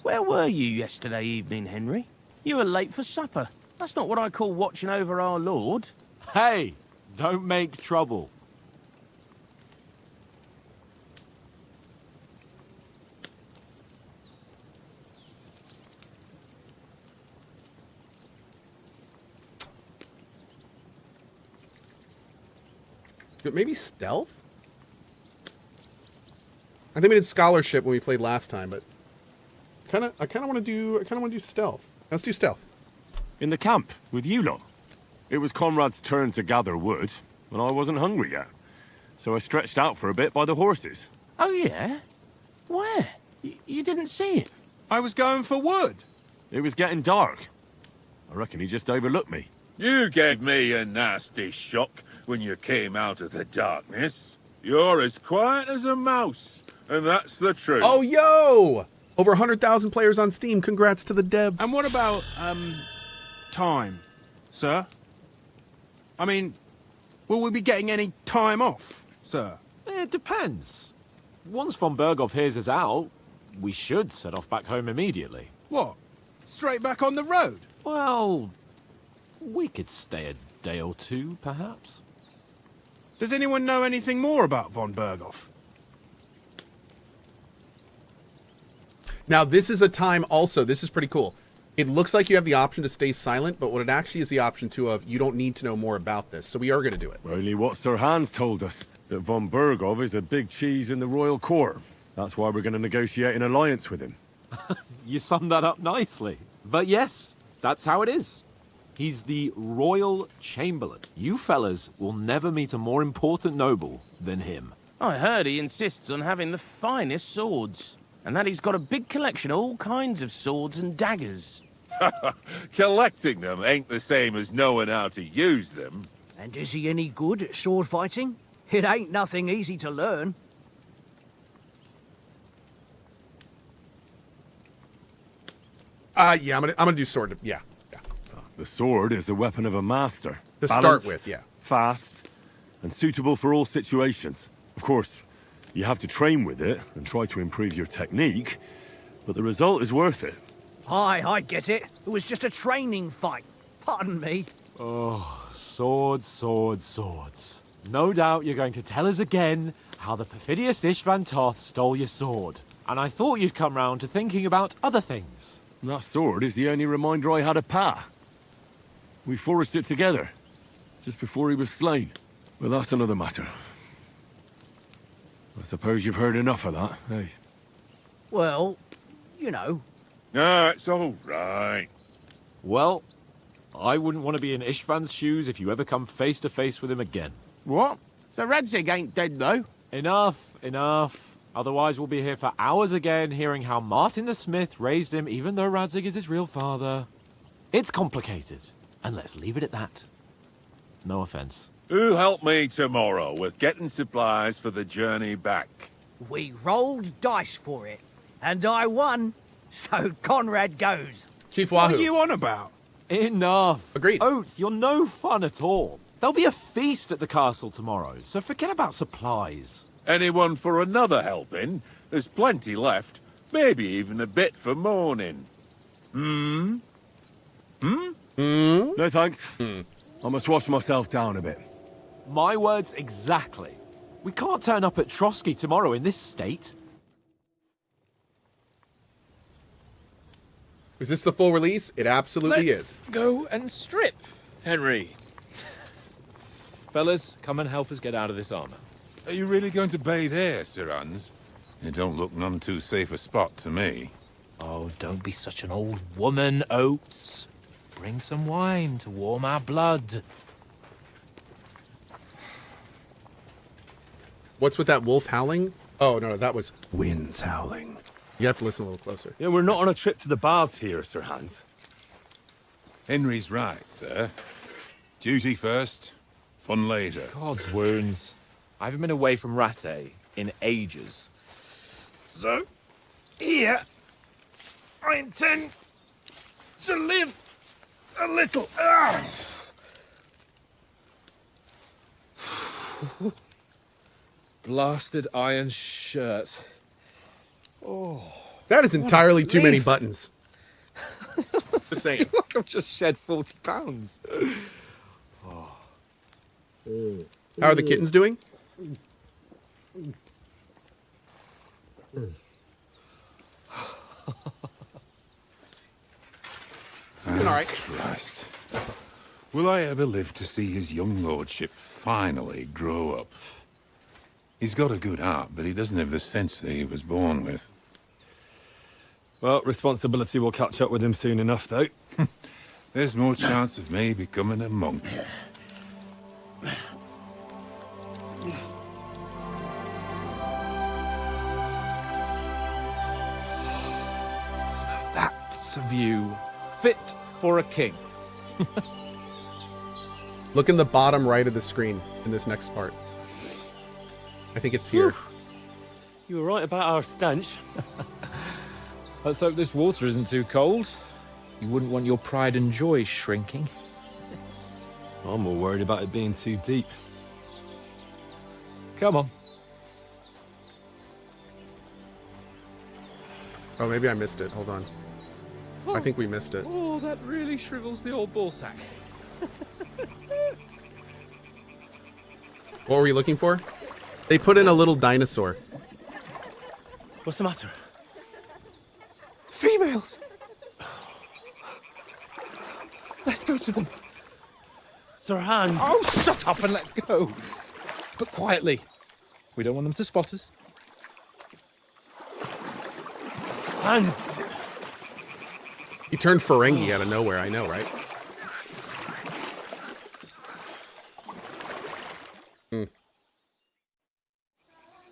Where were you yesterday evening, Henry? You were late for supper. That's not what I call watching over our Lord. Hey, don't make trouble. Maybe stealth? I think we did scholarship when we played last time, but I kind of want to do stealth. Let's do stealth. In the camp, with you lot. It was Conrad's turn to gather wood, and I wasn't hungry yet. So I stretched out for a bit by the horses. Oh, yeah? Where? You didn't see it? I was going for wood. It was getting dark. I reckon he just overlooked me. You gave me a nasty shock when you came out of the darkness. You're as quiet as a mouse, and that's the truth. Oh, yo! Over 100,000 players on Steam. Congrats to the devs. And what about, time, sir? I mean, will we be getting any time off, sir? It depends. Once von Berghoff hears us out, we should set off back home immediately. What? Straight back on the road? Well, we could stay a day or two, perhaps. Does anyone know anything more about von Berghoff? Now, this is a time also, this is pretty cool. It looks like you have the option to stay silent, but what it actually is the option too of you don't need to know more about this. So we are going to do it. Only what Sir Hans told us, that von Berghoff is a big cheese in the royal court. That's why we're going to negotiate an alliance with him. You summed that up nicely. But yes, that's how it is. He's the royal chamberlain. You fellas will never meet a more important noble than him. I heard he insists on having the finest swords. And that he's got a big collection of all kinds of swords and daggers. Collecting them ain't the same as knowing how to use them. And is he any good at sword fighting? It ain't nothing easy to learn. Yeah, I'm gonna do sword. Yeah. The sword is the weapon of a master. To Balanced, start with, yeah. Fast, and suitable for all situations. Of course, you have to train with it and try to improve your technique, but the result is worth it. Aye, I get it. It was just a training fight. Pardon me. Oh, swords, swords, swords. No doubt you're going to tell us again how the perfidious Istvan Toth stole your sword. And I thought you'd come round to thinking about other things. That sword is the only reminder I had of Pa. We forged it together, just before he was slain. But that's another matter. I suppose you've heard enough of that, eh? Well, you know. No, it's all right. Well, I wouldn't want to be in Istvan's shoes if you ever come face to face with him again. What? So Radzig ain't dead, though? Enough, enough. Otherwise we'll be here for hours again hearing how Martin the Smith raised him even though Radzig is his real father. It's complicated, and let's leave it at that. No offense. Who'll help me tomorrow with getting supplies for the journey back? We rolled dice for it, and I won. So Conrad goes. Chief Wahoo. What are you on about? Enough. Agreed. Oath, you're no fun at all. There'll be a feast at the castle tomorrow, so forget about supplies. Anyone for another helping? There's plenty left. Maybe even a bit for morning. No thanks. I must wash myself down a bit. My words exactly. We can't turn up at Trotsky tomorrow in this state. Is this the full release? It absolutely Let's is. go and strip, Henry. Fellas, come and help us get out of this armor. Are you really going to bathe here, Sir Hans? It don't look none too safe a spot to me. Oh, don't be such an old woman, Oates. Bring some wine to warm our blood. What's with that wolf howling? Oh, no, that was winds howling. You have to listen a little closer. Yeah, we're not on a trip to the baths here, Sir Hans. Henry's right, sir. Duty first, fun later. God's wounds. I haven't been away from Rattay in ages. So, here, I intend to live a little. Blasted iron shirt. Oh. That is entirely too many buttons. Just saying. Like I've just shed 40 pounds. Oh. How are the kittens doing? All right. Christ. Will I ever live to see his young lordship finally grow up? He's got a good heart, but he doesn't have the sense that he was born with. Well, responsibility will catch up with him soon enough, though. There's more chance of me becoming a monk. That's a view fit for a king. Look in the bottom right of the screen in this next part. I think it's here. You were right about our stench. Let's hope this water isn't too cold. You wouldn't want your pride and joy shrinking. I'm more worried about it being too deep. Come on. Oh, maybe I missed it. Hold on. I think we missed it. Oh, that really shrivels the old ball sack. What were we looking for? They put in a little dinosaur. What's the matter? Females! Let's go to them. Sir Hans! Oh, shut up and let's go. But quietly. We don't want them to spot us. Hans! He turned Ferengi out of nowhere, I know, right?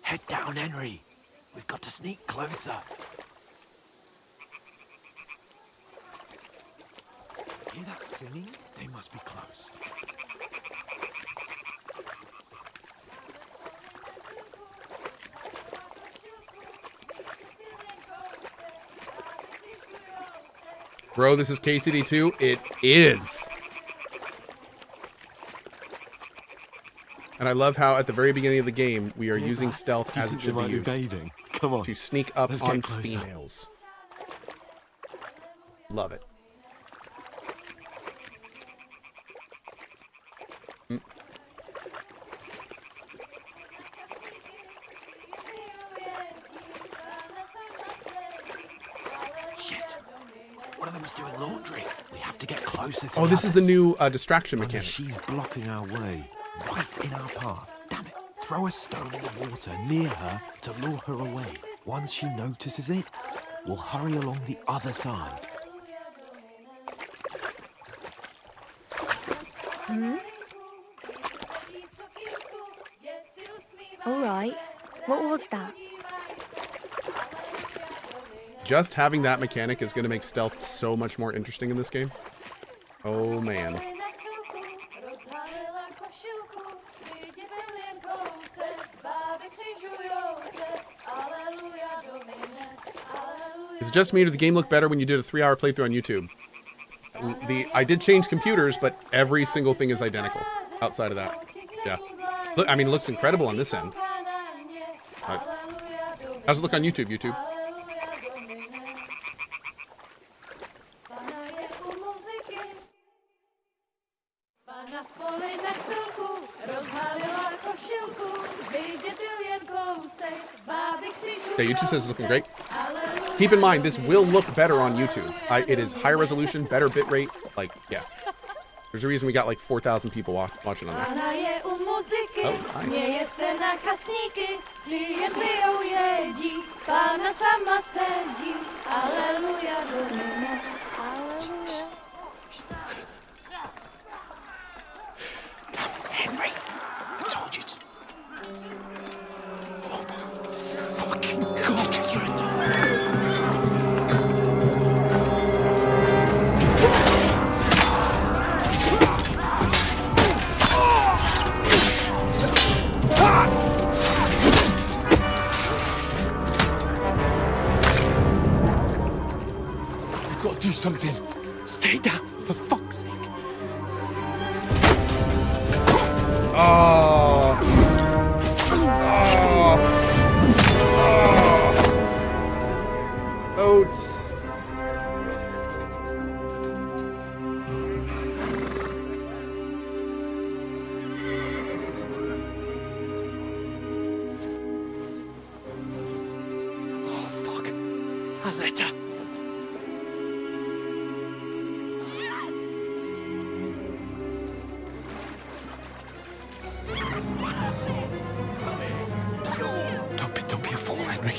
Head down, Henry. We've got to sneak closer. Hear that singing? They must be close. Bro, this is KCD2? It is. And I love how at the very beginning of the game, we are using stealth as it should be used. Come on. To sneak up Let's on get closer. females. Love it. Shit. One of them's doing laundry. We have to get closer to Oh, this is the new distraction mechanic. She's blocking our way, right in our path. Damn it. Throw a stone in the water near her to lure her away. Once she notices it, we'll hurry along the other side. Hmm? All right. What was that? Just having that mechanic is going to make stealth so much more interesting in this game. Oh, man. Is it just me or did the game look better when you did a 3-hour playthrough on YouTube? I did change computers, but every single thing is identical outside of that. Yeah. Look, I mean, it looks incredible on this end. How's it look on YouTube, YouTube? Yeah, YouTube says it's looking great. Keep in mind, this will look better on YouTube. It is higher resolution, better bitrate. Like, yeah. There's a reason we got like 4,000 people watching on there. Śmieje se na kasniki, klienty ujedzi, Pana sama sedzi, Alleluja do nieba, Alleluja. Henry, I told you it's... Oh my fucking God, you're a... We've got to do something. Stay down, for fuck's sake. Oh. Oats. Oh, fuck. A letter. Don't be a fool, Henry.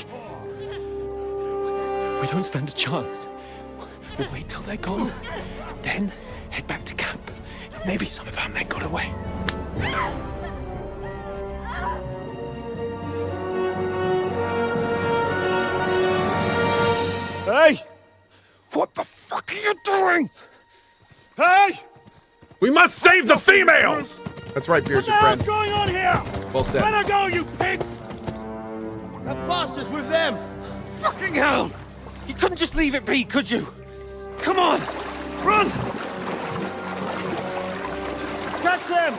We don't stand a chance. We'll wait till they're gone, and then head back to camp. Maybe some of our men got away. Hey! What the fuck are you doing? Hey! We must save the females! That's right, Beers, your friend. What's going on here? Well said. Let her go, you pigs! That bastard's with them! Fucking hell! You couldn't just leave it be, could you? Come on! Run! Catch them!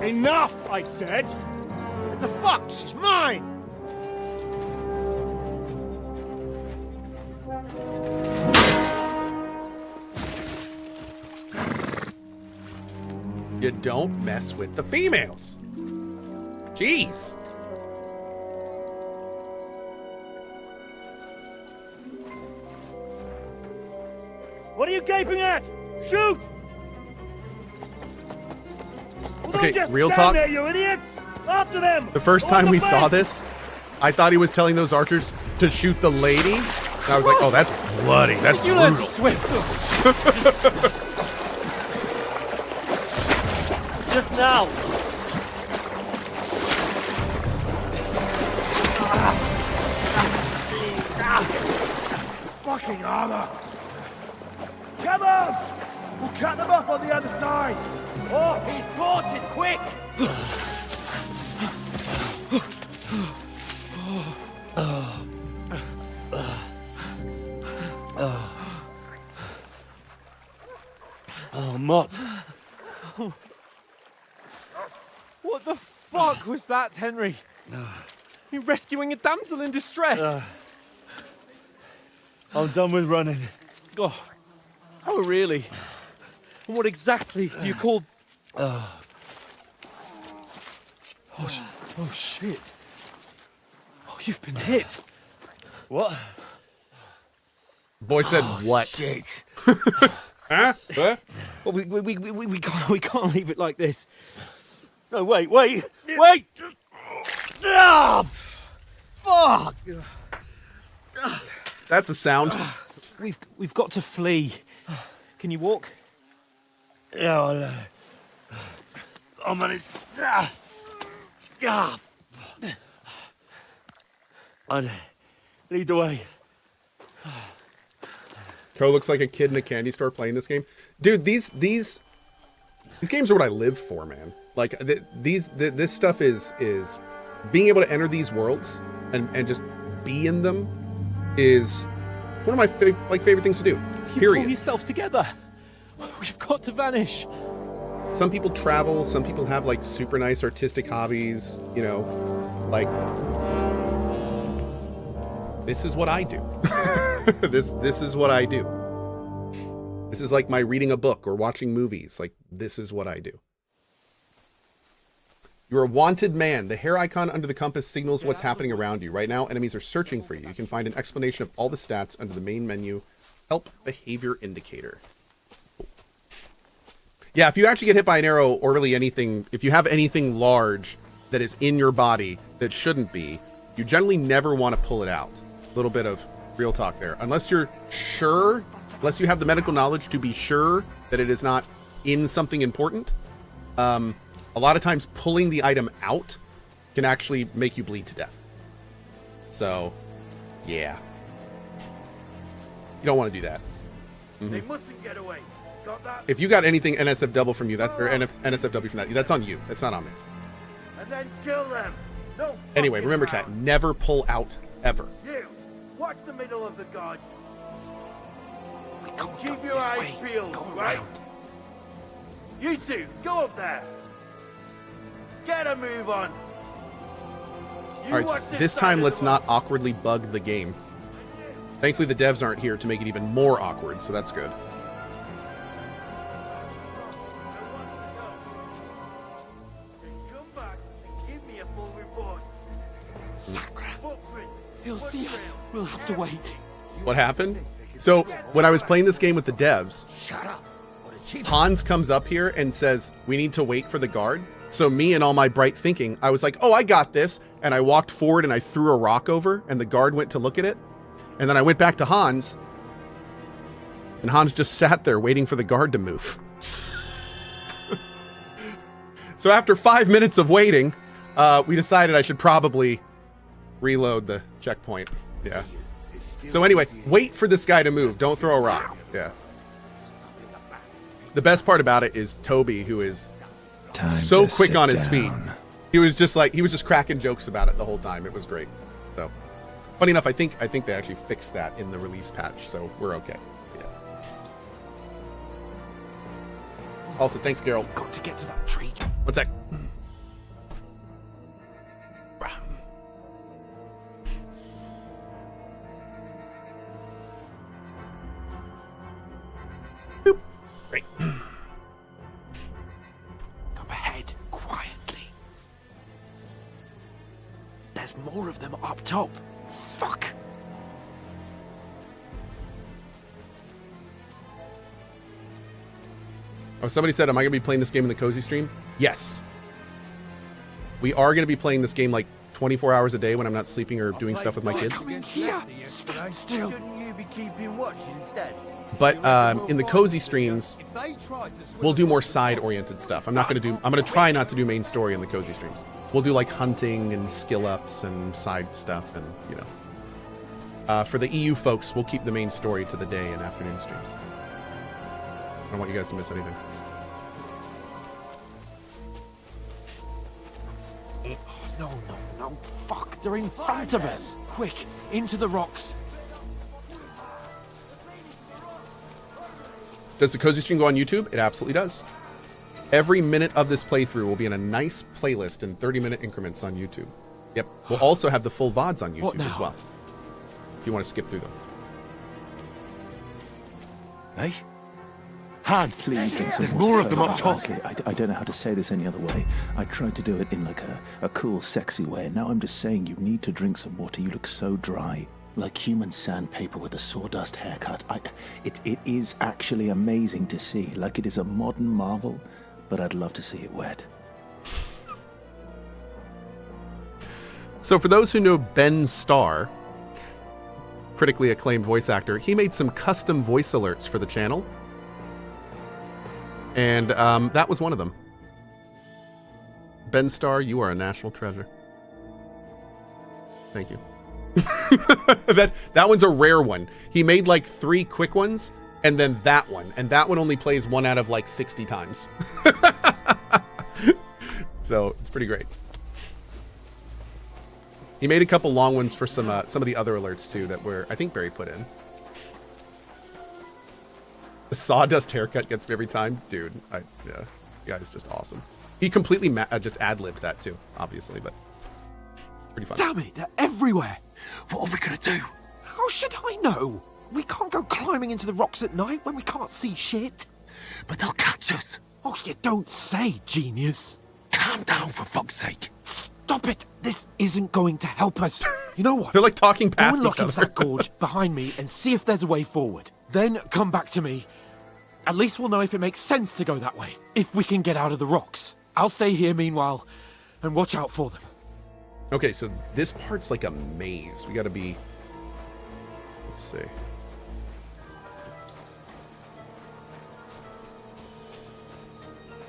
Enough, I said! What the fuck? She's mine! You don't mess with the females. Jeez. What are you gaping at? Shoot! Well, Okay, don't just real stand talk. There, you idiots! After them! The first On time the we flank! saw this, I thought he was telling those archers to shoot the lady. And I was like, oh, that's bloody. That's Did you learn to brutal. swim? Just now. Fucking armor! Come on! We'll cut them off on the other side! Oh, his torch is quick! Oh, Mott. What the fuck was that, Henry? You rescuing a damsel in distress? I'm done with running. Oh, really? And what exactly do you call... Oh, shit. Oh, you've been hit. What? Boy said what? Shit. Huh? Huh? Well, we can't leave it like this. No, wait! Ah! Fuck! That's a sound. We've got to flee. Can you walk? Yeah, I'll manage. I'd lead the way. Cohh looks like a kid in a candy store playing this game. Dude, these games are what I live for, man. Like this stuff is being able to enter these worlds and just be in them is one of my favorite things to do. Period. Pull yourself together. We've got to vanish. Some people travel. Some people have like super nice artistic hobbies. You know, like this is what I do. This is what I do. This is like my reading a book or watching movies. Like this is what I do. You're a wanted man. The hair icon under the compass signals what's happening around you. Right now, enemies are searching for you. You can find an explanation of all the stats under the main menu. Help behavior indicator. Yeah, if you actually get hit by an arrow or really anything, if you have anything large that is in your body that shouldn't be, you generally never want to pull it out. A little bit of real talk there. Unless you're sure, unless you have the medical knowledge to be sure that it is not in something important, a lot of times pulling the item out can actually make you bleed to death. So, yeah. You don't want to do that. They mustn't get away. Got that? If you got anything NSFW from you, or NSFW from that, that's on you. That's not on me. And then kill them. No. Anyway, remember chat, never pull out ever. You, watch the middle of the guard. Keep your eyes peeled, right? You two, go up there. Get a move on. All right, this time let's not awkwardly bug the game. Thankfully, the devs aren't here to make it even more awkward, so that's good. He'll see us. We'll have to wait. What happened? So, when I was playing this game with the devs, Hans comes up here and says, we need to wait for the guard. So me and all my bright thinking, I was like, oh, I got this. And I walked forward and I threw a rock over and the guard went to look at it. And then I went back to Hans. And Hans just sat there waiting for the guard to move. So after 5 minutes of waiting, we decided I should probably reload the checkpoint. Yeah. So anyway, wait for this guy to move. Don't throw a rock. Yeah. The best part about it is Toby, who is so quick on his feet. He was just cracking jokes about it the whole time. It was great. So, funny enough, I think they actually fixed that in the release patch, so we're okay. Yeah. Also, thanks, Carol. Got to get to that tree. One sec. Boop. Great. Come ahead, quietly. There's more of them up top. Fuck. Oh, somebody said, am I going to be playing this game in the Cozy stream? Yes. We are going to be playing this game like 24 hours a day when I'm not sleeping or doing stuff with my kids. Here. Stand still. Shouldn't you be keeping watch instead? But in the Cozy streams, we'll do more side-oriented stuff. I'm going to try not to do main story in the Cozy streams. We'll do like hunting and skill ups and side stuff and, you know. For the EU folks, we'll keep the main story to the day and afternoon streams. I don't want you guys to miss anything. No, fuck, they're in front of us. Quick, into the rocks. Does the Cozy stream go on YouTube? It absolutely does. Every minute of this playthrough will be in a nice playlist in 30-minute increments on YouTube. Yep. We'll also have the full VODs on YouTube as well, if you want to skip through them. Hey? Hans, please don't. There's more of them up top. Honestly, I don't know how to say this any other way. I tried to do it in like a cool, sexy way. Now I'm just saying you need to drink some water. You look so dry. Like human sandpaper with a sawdust haircut. It is actually amazing to see. Like it is a modern marvel, but I'd love to see it wet. So for those who know Ben Starr, critically acclaimed voice actor, he made some custom voice alerts for the channel. And that was one of them. Ben Starr, you are a national treasure. Thank you. that one's a rare one. He made like 3 quick ones, and then that one. And that one only plays 1 out of like 60 times. So it's pretty great. He made a couple long ones for some of the other alerts too that were, I think, Barry put in. The sawdust haircut gets me every time. Dude, yeah, guy's just awesome. He completely just ad-libbed that too, obviously, but pretty fun. Damn it, they're everywhere. What are we gonna do? How should I know? We can't go climbing into the rocks at night when we can't see shit. But they'll catch us. Oh, you don't say, genius. Calm down, for fuck's sake. Stop it. This isn't going to help us. You know what? They're like talking past Go and look each into other. that gorge behind me and see if there's a way forward. Then come back to me. At least we'll know if it makes sense to go that way, if we can get out of the rocks. I'll stay here meanwhile, and watch out for them. Okay, so this part's like a maze. We gotta be... Let's see.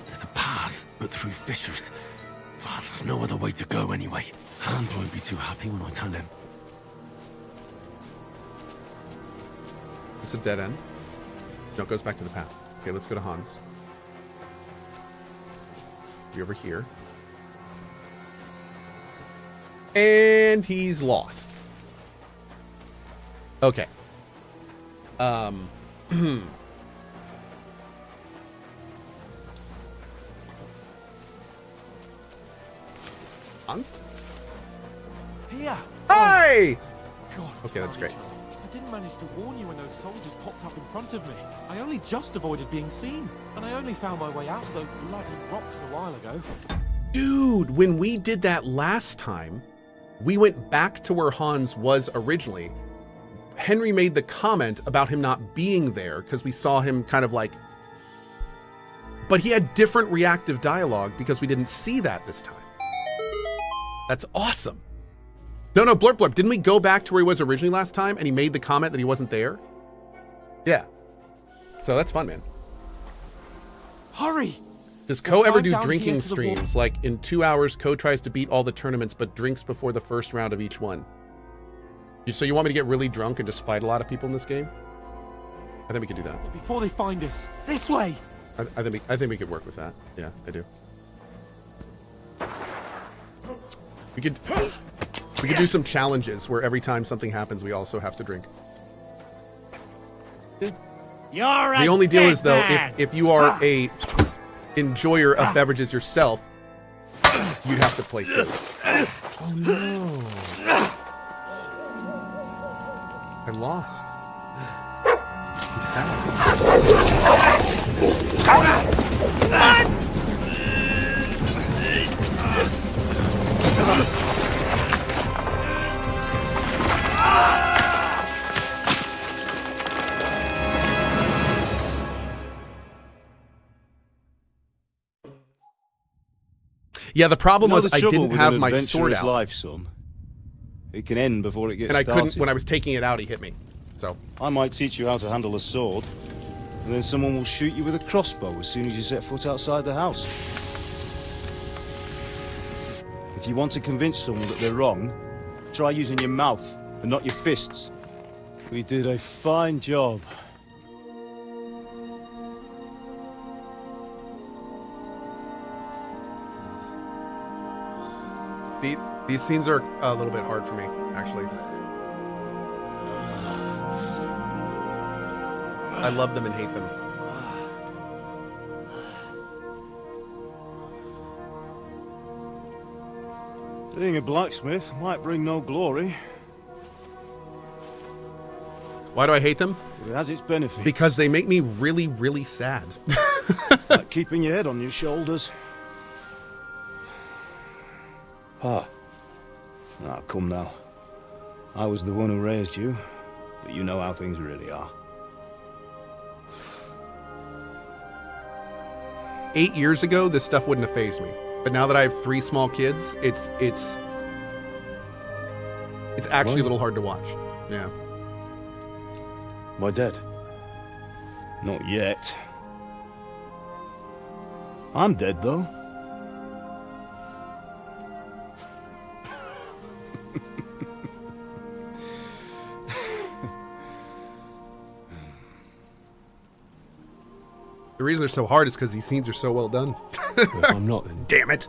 There's a path, but through fissures. Oh, there's no other way to go anyway. Hans won't be too happy when I tell him. Is this a dead end? No, it goes back to the path. Okay, let's go to Hans. Be over here. And he's lost. Okay. Hans? Here! Hi! God, okay, that's great. I didn't manage to warn you when those soldiers popped up in front of me. I only just avoided being seen. And I only found my way out of those bloody rocks a while ago. Dude, when we did that last time, we went back to where Hans was originally. Henry made the comment about him not being there because we saw him kind of like... But he had different reactive dialogue because we didn't see that this time. That's awesome. No, Blurp Blurp, didn't we go back to where he was originally last time and he made the comment that he wasn't there? Yeah. So that's fun, man. Hurry! Does Cohh ever do drinking streams? Like in 2 hours, Cohh tries to beat all the tournaments but drinks before the first round of each one. So you want me to get really drunk and just fight a lot of people in this game? I think we could do that. Before they find us. This way! I think we could work with that. Yeah, I do. We could do some challenges where every time something happens, we also have to drink. You're The only deal is though, if you are a enjoyer of beverages yourself, you'd have to play too. Oh no! I lost. I'm sad. Yeah, the problem was I didn't have my sword out. Life, son. It can end before it gets and I started. couldn't, when I was taking it out, he hit me. So I might teach you how to handle a sword, and then someone will shoot you with a crossbow as soon as you set foot outside the house. If you want to convince someone that they're wrong, try using your mouth and not your fists. We did a fine job. These scenes are a little bit hard for me, actually. I love them and hate them. Being a blacksmith might bring no glory. Why do I hate them? It has its benefits. Because they make me really, really sad. Like keeping your head on your shoulders. Ah, come now. I was the one who raised you, but you know how things really are. 8 years ago, this stuff wouldn't have fazed me. But now that I have 3 small kids, it's actually a little hard to watch. Yeah. Am I dead? Not yet. I'm dead, though. The reason they're so hard is because these scenes are so well done. If I'm not, then... Damn it!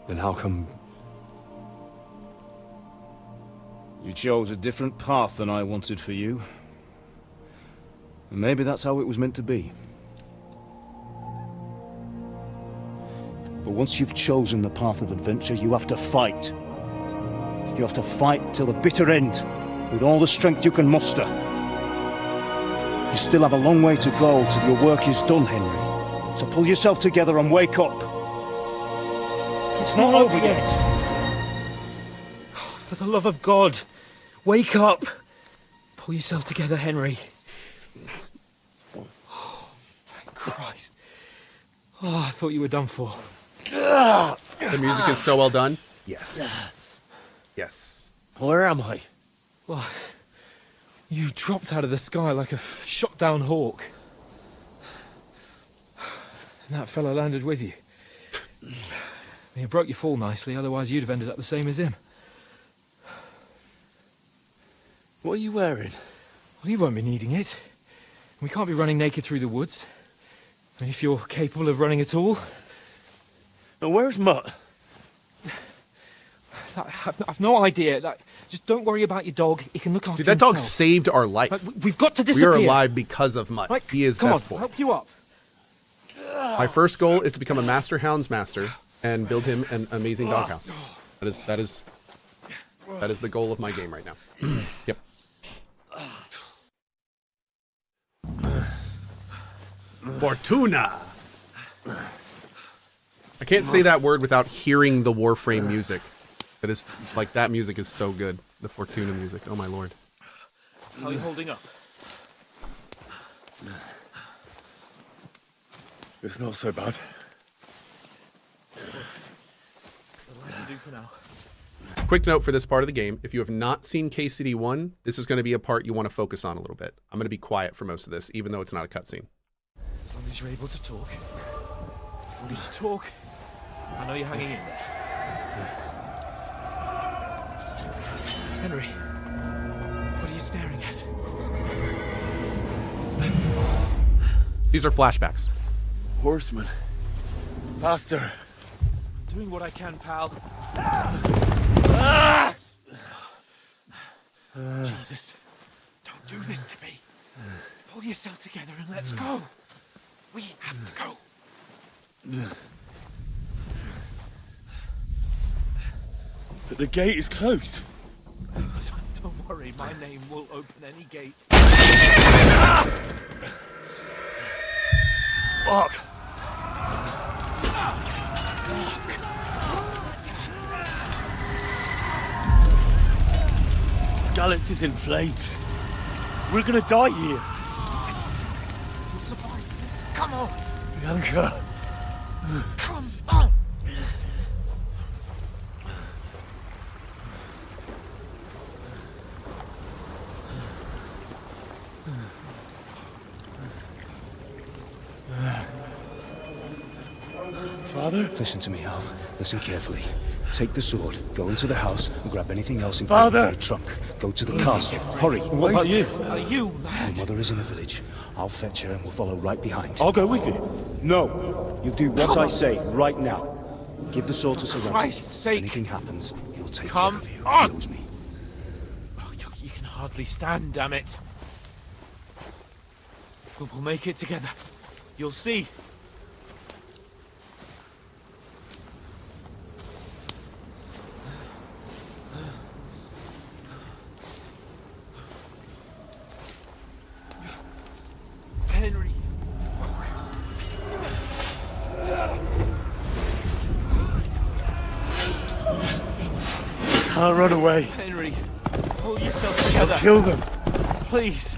Then how come... You chose a different path than I wanted for you. And maybe that's how it was meant to be. But once you've chosen the path of adventure, you have to fight. You have to fight till the bitter end, with all the strength you can muster. You still have a long way to go till your work is done, Henry. So pull yourself together and wake up. It's not over yet. For the love of God, wake up. Pull yourself together, Henry. Oh, I thought you were done for. The music is so well done. Yes. Yes. Where am I? Well, you dropped out of the sky like a shot down hawk. And that fella landed with you. You broke your fall nicely, otherwise you'd have ended up the same as him. What are you wearing? Well, you won't be needing it. We can't be running naked through the woods. I mean, if you're capable of running at all. And where's Mutt? I've no idea. Just don't worry about your dog. He can look after Dude, that dog himself. saved our life. We've got to disappear. We are alive because of Mutt. He is come best on, boy. I'll help you up. My first goal is to become a master hounds master and build him an amazing doghouse. That is the goal of my game right now. Yep. Fortuna. I can't say that word without hearing the Warframe music. That is like that music is so good. The Fortuna music. Oh my lord. How are you holding up? It's not so bad. That'll do for now. Quick note for this part of the game. If you have not seen KCD 1, this is going to be a part you want to focus on a little bit. I'm going to be quiet for most of this, even though it's not a cutscene. As long as you're able to talk. As long as you talk, I know you're hanging in there. Henry, what are you staring at? These are flashbacks. Horseman. Faster. Doing what I can, pal. Jesus, don't do this to me. Pull yourself together and let's go. We have to go. But the gate is closed. Don't worry, my name will open any gate. Fuck. Skalitz is in flames. We're gonna die here. We'll survive this. Come on. Bianca. Come on. Father? Listen to me, Al. Listen carefully. Take the sword, go into the house, and grab anything else in Father! your trunk. Go to the castle. Hurry. What about you? Are you mad? Your mother is in the village. I'll fetch her and we'll follow right behind. I'll go with you. No. You do what I say right now. Give the sword to Sir Ramsay. Christ's sake. If anything happens, he'll take Come care of you. on. He knows me. Oh, you can hardly stand, damn it. We'll make it together. You'll see. Henry, focus. Can't run away. Henry, pull yourself together. I'll kill them. Please.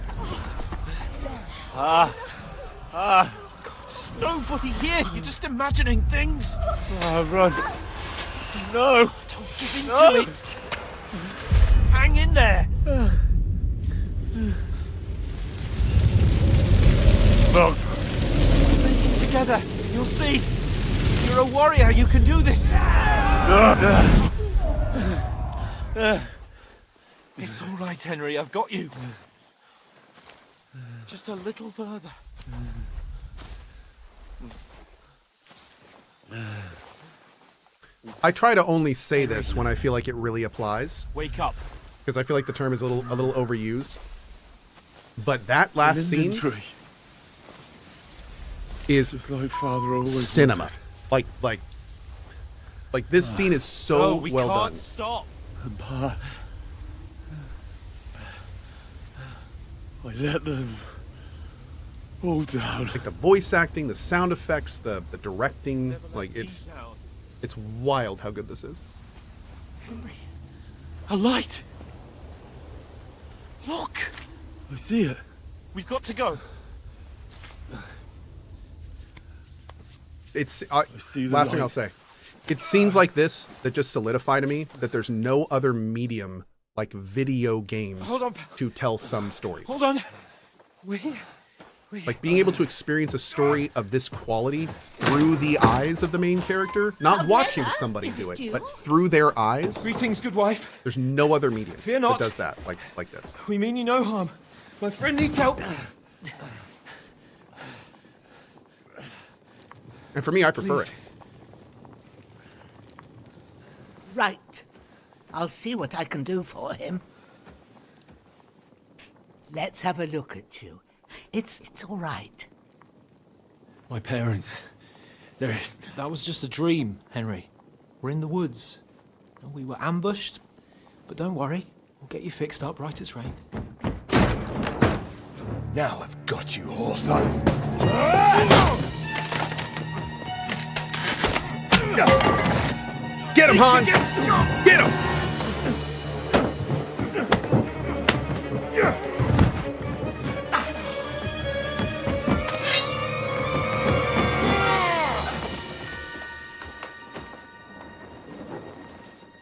God, there's nobody here. You're just imagining things. Run. No. Don't give in to it. Hang in there. Bugs. Make it together. You'll see. You're a warrior. You can do this. It's all right, Henry. I've got you. Just a little further. I try to only say this when I feel like it really applies. Wake up. Because I feel like the term is a little overused. But that last scene is just like Father always cinema. wanted. Like this scene is so we well can't done. Stop. Pa, I let them all down. Like the voice acting, the sound effects, the directing, like it's wild how good this is. Henry, a light. Look. I see it. We've got to go. it's last thing I'll say. It's scenes like this that just solidify to me that there's no other medium like video games to tell some stories. Hold on. Like being able to experience a story of this quality through the eyes of the main character, not watching somebody do it, but through their eyes. Greetings, good wife. There's no other medium Fear not. that does that like this. We mean you no harm. My friend needs help. And for me, I prefer it. Right. I'll see what I can do for him. Let's have a look at you. It's all right. My parents, they're... That was just a dream, Henry. We're in the woods. We were ambushed, but don't worry. We'll get you fixed up right as rain. Now I've got you, whore sons. Get him, Hans! Get him!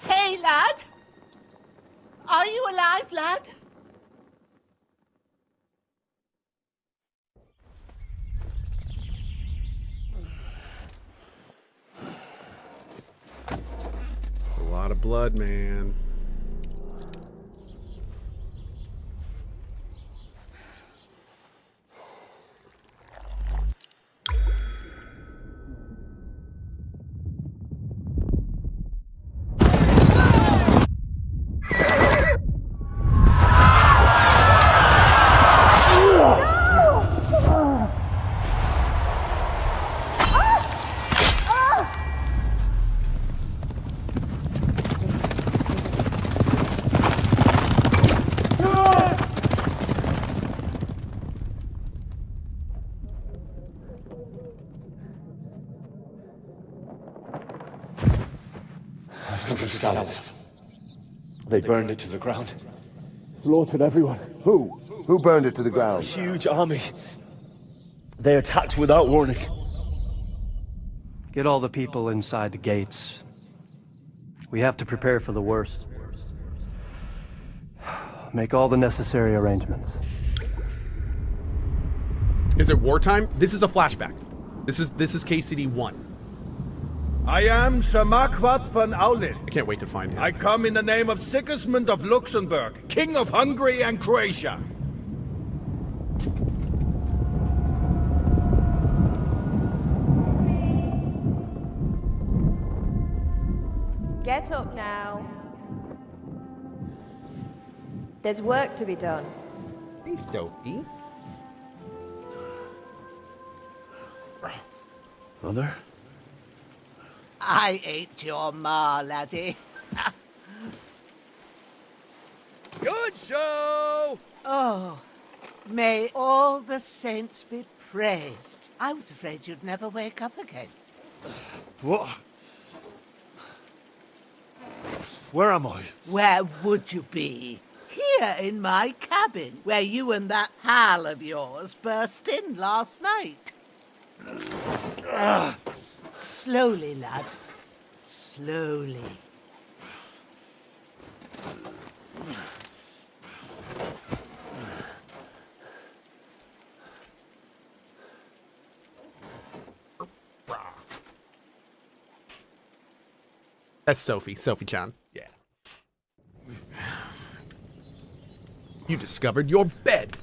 Hey, lad! Are you alive, lad? A lot of blood, man. Scouts. They burned it to the ground. Slaughtered everyone. Who? Who burned it to the ground? A huge army. They attacked without warning. Get all the people inside the gates. We have to prepare for the worst. Make all the necessary arrangements. Is it wartime? This is a flashback. This is KCD 1. I am Sir Marquardt von Aulin. I can't wait to find him. I come in the name of Sigismund of Luxembourg, King of Hungary and Croatia. Get up now. There's work to be done. Hey, Sophie. Mother? I ain't your ma, laddie. Good show! Oh, may all the saints be praised. I was afraid you'd never wake up again. What? Where am I? Where would you be? Here in my cabin, where you and that pal of yours burst in last night. Slowly, lad. Slowly. That's Sophie-chan. Yeah. You discovered your bed.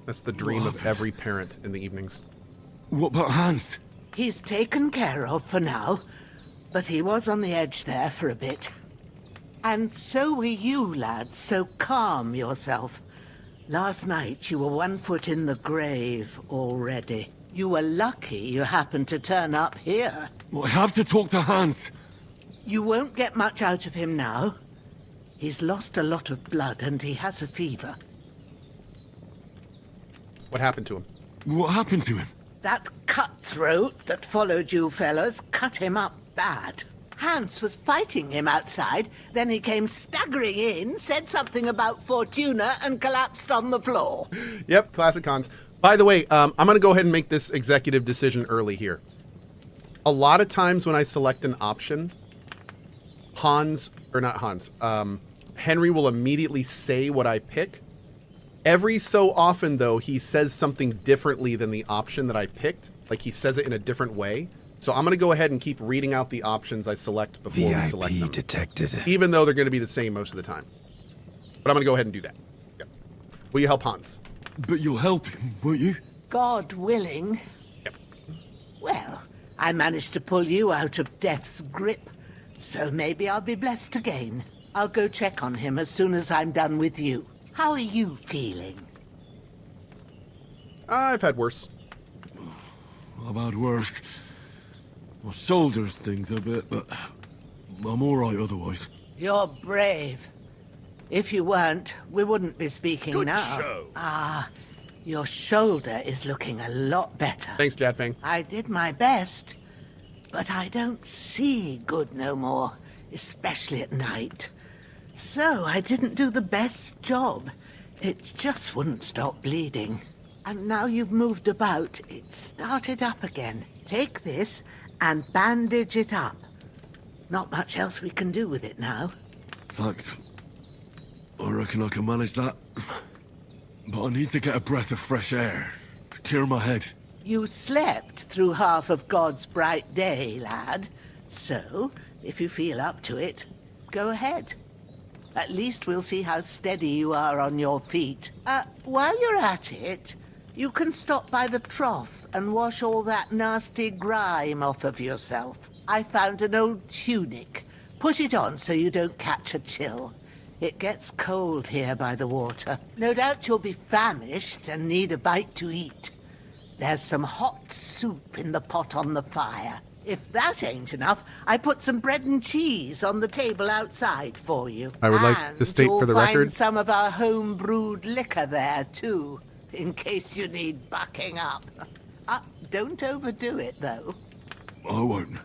That's the dream of every parent in the evenings. What about Hans? He's taken care of for now, but he was on the edge there for a bit. And so were you, lad, so calm yourself. Last night you were 1 foot in the grave already. You were lucky you happened to turn up here. Well, I have to talk to Hans. You won't get much out of him now. He's lost a lot of blood and he has a fever. What happened to him? What happened to him? That cutthroat that followed you fellas cut him up bad. Hans was fighting him outside, then he came staggering in, said something about Fortuna, and collapsed on the floor. Yep, classic Hans. By the way, I'm going to go ahead and make this executive decision early here. A lot of times when I select an option, Henry will immediately say what I pick. Every so often, though, he says something differently than the option that I picked. Like, he says it in a different way. So I'm going to go ahead and keep reading out the options I select before we select them. detected. Even though they're going to be the same most of the time. But I'm going to go ahead and do that. Yep. Will you help Hans? But you'll help him, won't you? God willing. Yep. Well, I managed to pull you out of death's grip, so maybe I'll be blessed again. I'll go check on him as soon as I'm done with you. How are you feeling? I've had worse. I've had worse. My shoulders stings a bit, but I'm all right otherwise. You're brave. If you weren't, we wouldn't be speaking Good now. show. Ah, your shoulder is looking a lot better. Thanks, Jadfang. I did my best, but I don't see good no more, especially at night. So I didn't do the best job. It just wouldn't stop bleeding. And now you've moved about, it started up again. Take this and bandage it up. Not much else we can do with it now. Thanks. I reckon I can manage that. But I need to get a breath of fresh air to clear my head. You slept through half of God's bright day, lad. So, if you feel up to it, go ahead. At least we'll see how steady you are on your feet. While you're at it, you can stop by the trough and wash all that nasty grime off of yourself. I found an old tunic. Put it on so you don't catch a chill. It gets cold here by the water. No doubt you'll be famished and need a bite to eat. There's some hot soup in the pot on the fire. If that ain't enough, I put some bread and cheese on the table outside for you. I would like to state for the you'll record. find some of our home-brewed liquor there, too, in case you need bucking up. Don't overdo it, though. I won't.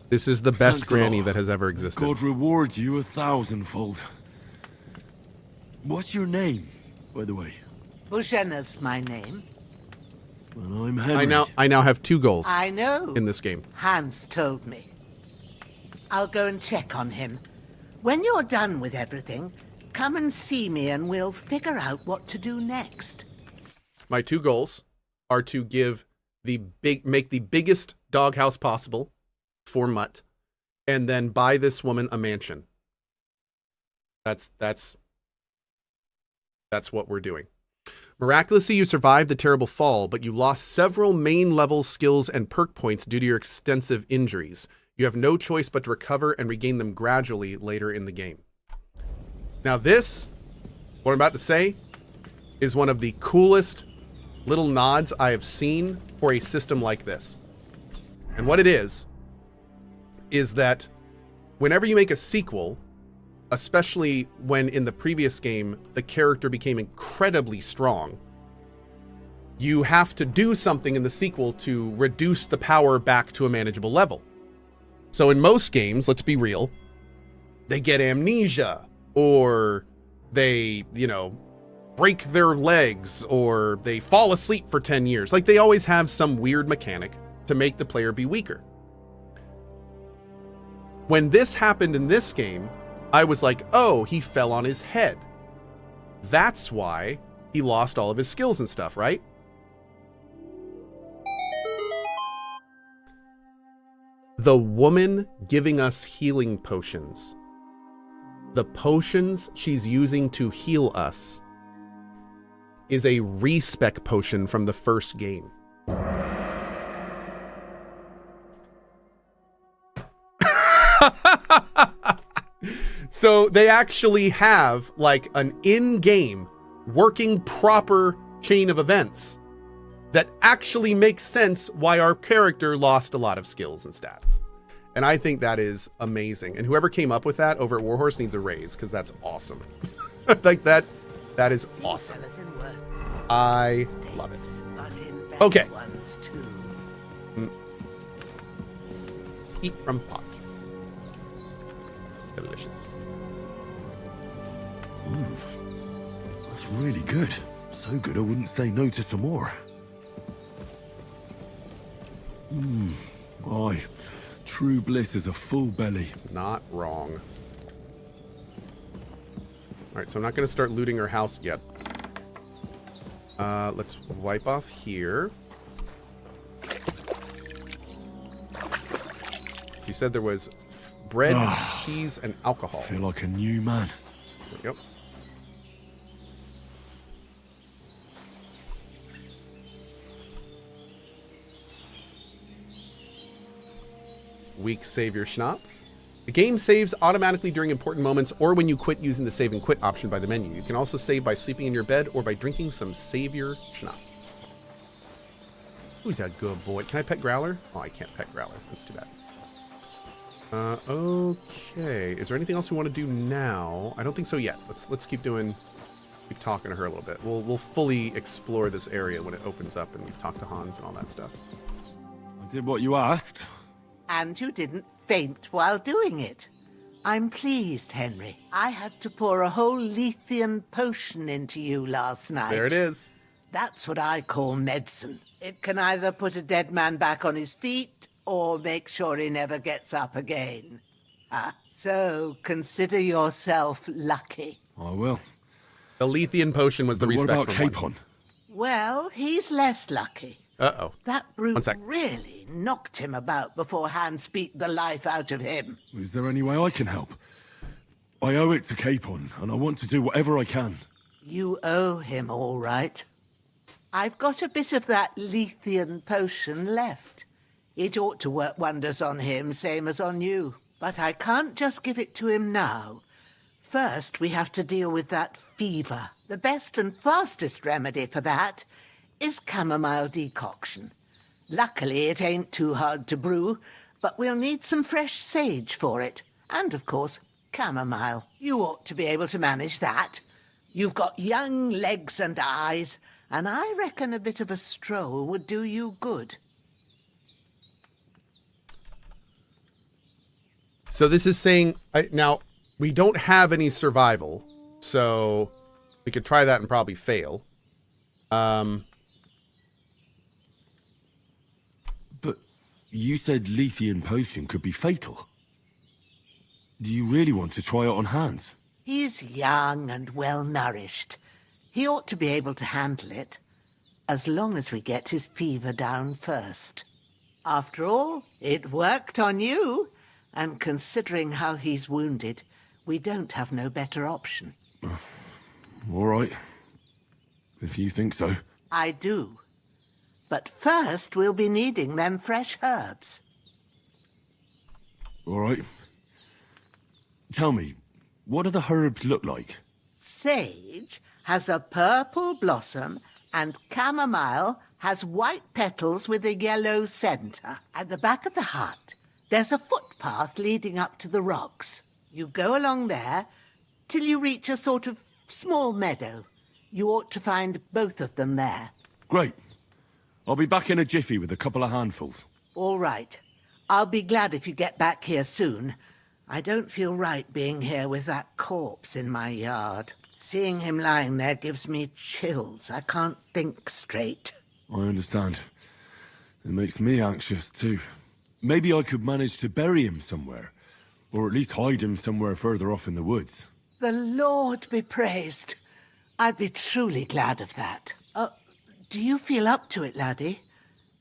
This is the best Thanks a granny lot. that has ever existed. God reward you 1,000-fold. What's your name, by the way? Bushenna's my name. Well, I'm Henry. I now have 2 goals. I know. In this game. Hans told me. I'll go and check on him. When you're done with everything, come and see me and we'll figure out what to do next. My 2 goals are to make the biggest doghouse possible for Mutt, and then buy this woman a mansion. That's what we're doing. Miraculously, you survived the terrible fall, but you lost several main level skills and perk points due to your extensive injuries. You have no choice but to recover and regain them gradually later in the game. Now this, what I'm about to say, is one of the coolest little nods I have seen for a system like this. And what it is that whenever you make a sequel, especially when in the previous game the character became incredibly strong, you have to do something in the sequel to reduce the power back to a manageable level. So in most games, let's be real, they get amnesia, or they, break their legs, or they fall asleep for 10 years. Like, they always have some weird mechanic to make the player be weaker. When this happened in this game, I was like, oh, he fell on his head. That's why he lost all of his skills and stuff, right? The woman giving us healing potions, the potions she's using to heal us, is a respec potion from the first game. So they actually have like an in-game working proper chain of events that actually makes sense why our character lost a lot of skills and stats. And I think that is amazing. And whoever came up with that over at Warhorse needs a raise, because that's awesome. Like that is awesome. I love it. Okay. Eat from pot. Delicious. That's really good. So good I wouldn't say no to some more. Aye. True bliss is a full belly. Not wrong. Alright, so I'm not going to start looting her house yet. Let's wipe off here. She said there was bread, cheese, and alcohol. Feel like a new man. Yep. Weak savior schnapps. The game saves automatically during important moments or when you quit using the save and quit option by the menu. You can also save by sleeping in your bed or by drinking some savior schnapps. Who's that good boy? Can I pet Growler? Oh, I can't pet Growler. That's too bad. Okay. Is there anything else we want to do now? I don't think so yet. Let's keep talking to her a little bit. We'll fully explore this area when it opens up and we've talked to Hans and all that stuff. I did what you asked. And you didn't faint while doing it. I'm pleased, Henry. I had to pour a whole Lethean potion into you last night. There it is. That's what I call medicine. It can either put a dead man back on his feet or make sure he never gets up again. So consider yourself lucky. I will. The Lethean potion was the respect. What about Capon? Well, he's less lucky. Uh-oh. That brute 1 sec. really knocked him about before Hans beat the life out of him. Is there any way I can help? I owe it to Capon, and I want to do whatever I can. You owe him, all right. I've got a bit of that Lethean potion left. It ought to work wonders on him, same as on you. But I can't just give it to him now. First, we have to deal with that fever. The best and fastest remedy for that is chamomile decoction. Luckily, it ain't too hard to brew, but we'll need some fresh sage for it. And, of course, chamomile. You ought to be able to manage that. You've got young legs and eyes, and I reckon a bit of a stroll would do you good. So this is saying... now, we don't have any survival, so we could try that and probably fail. But you said Lethean potion could be fatal. Do you really want to try it on Hans? He's young and well-nourished. He ought to be able to handle it, as long as we get his fever down first. After all, it worked on you, and considering how he's wounded, we don't have no better option. All right. If you think so. I do. But first, we'll be needing them fresh herbs. All right. Tell me, what do the herbs look like? Sage has a purple blossom, and chamomile has white petals with a yellow centre. At the back of the hut, there's a footpath leading up to the rocks. You go along there till you reach a sort of small meadow. You ought to find both of them there. Great. I'll be back in a jiffy with a couple of handfuls. All right. I'll be glad if you get back here soon. I don't feel right being here with that corpse in my yard. Seeing him lying there gives me chills. I can't think straight. I understand. It makes me anxious too. Maybe I could manage to bury him somewhere. Or at least hide him somewhere further off in the woods. The Lord be praised. I'd be truly glad of that. Do you feel up to it, laddie?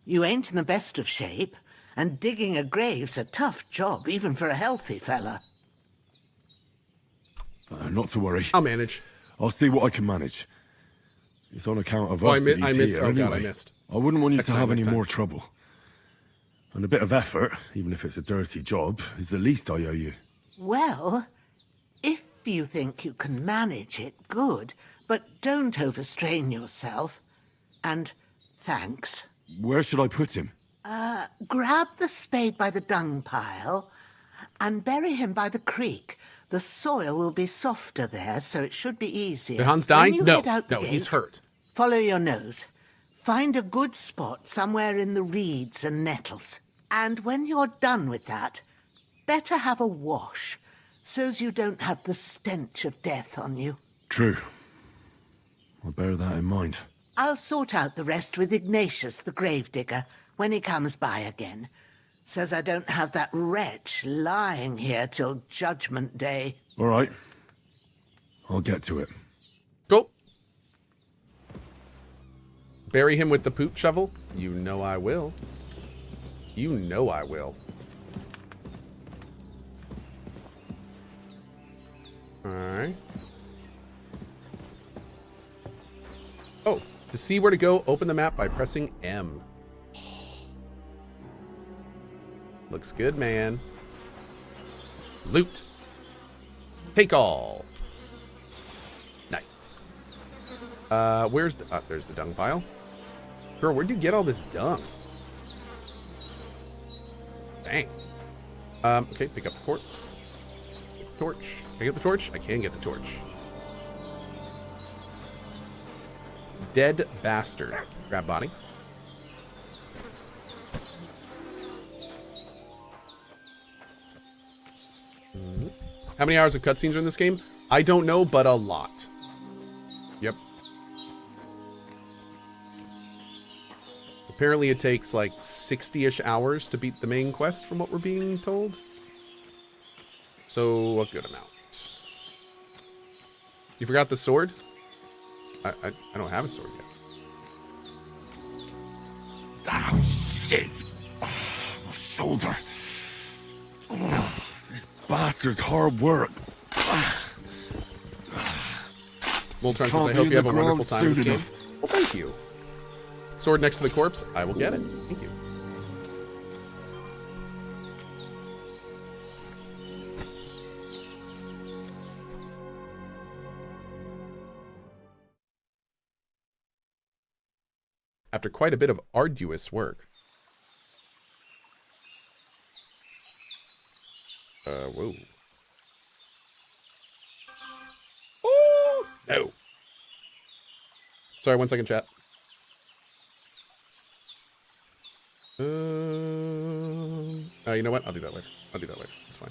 You ain't in the best of shape, and digging a grave's a tough job, even for a healthy fella. Not to worry. I'll manage. I'll see what I can manage. It's on account of Oh, us that I he's missed. here Oh, anyway. God, I missed. I wouldn't want you to have any next more time. trouble. And a bit of effort, even if it's a dirty job, is the least I owe you. Well, if you think you can manage it, good, but don't overstrain yourself. And thanks. Where should I put him? Grab the spade by the dung pile and bury him by the creek. The soil will be softer there, so it should be easier. Is Hans When dying? you No, head out the no, he's gate, hurt. Follow your nose. Find a good spot somewhere in the reeds and nettles. And when you're done with that, better have a wash, so's you don't have the stench of death on you. True. I'll bear that in mind. I'll sort out the rest with Ignatius, the gravedigger, when he comes by again. Says I don't have that wretch lying here till Judgment Day. All right. I'll get to it. Cool. Bury him with the poop shovel? You know I will. You know I will. Alright. Oh, to see where to go, open the map by pressing M. Looks good, man. Loot. Take all. Nice. Where's the... there's the dung pile. Girl, where'd you get all this dung? Dang. Okay, pick up the quartz. Torch. Can I get the torch? I can get the torch. Dead bastard. Grab body. How many hours of cutscenes are in this game? I don't know, but a lot. Yep. Apparently it takes like 60-ish hours to beat the main quest from what we're being told. So a good amount. You forgot the sword? I don't have a sword yet. Oh, shit. Oh, my shoulder. Oh, this bastard's hard work. Moltron says, I hope you have a wonderful time in this game. Well, thank you. Sword next to the corpse? I will get it. Thank you. After quite a bit of arduous work. Whoa. Oh, no. Sorry, 1 second, chat. You know what? I'll do that later. I'll do that later. It's fine.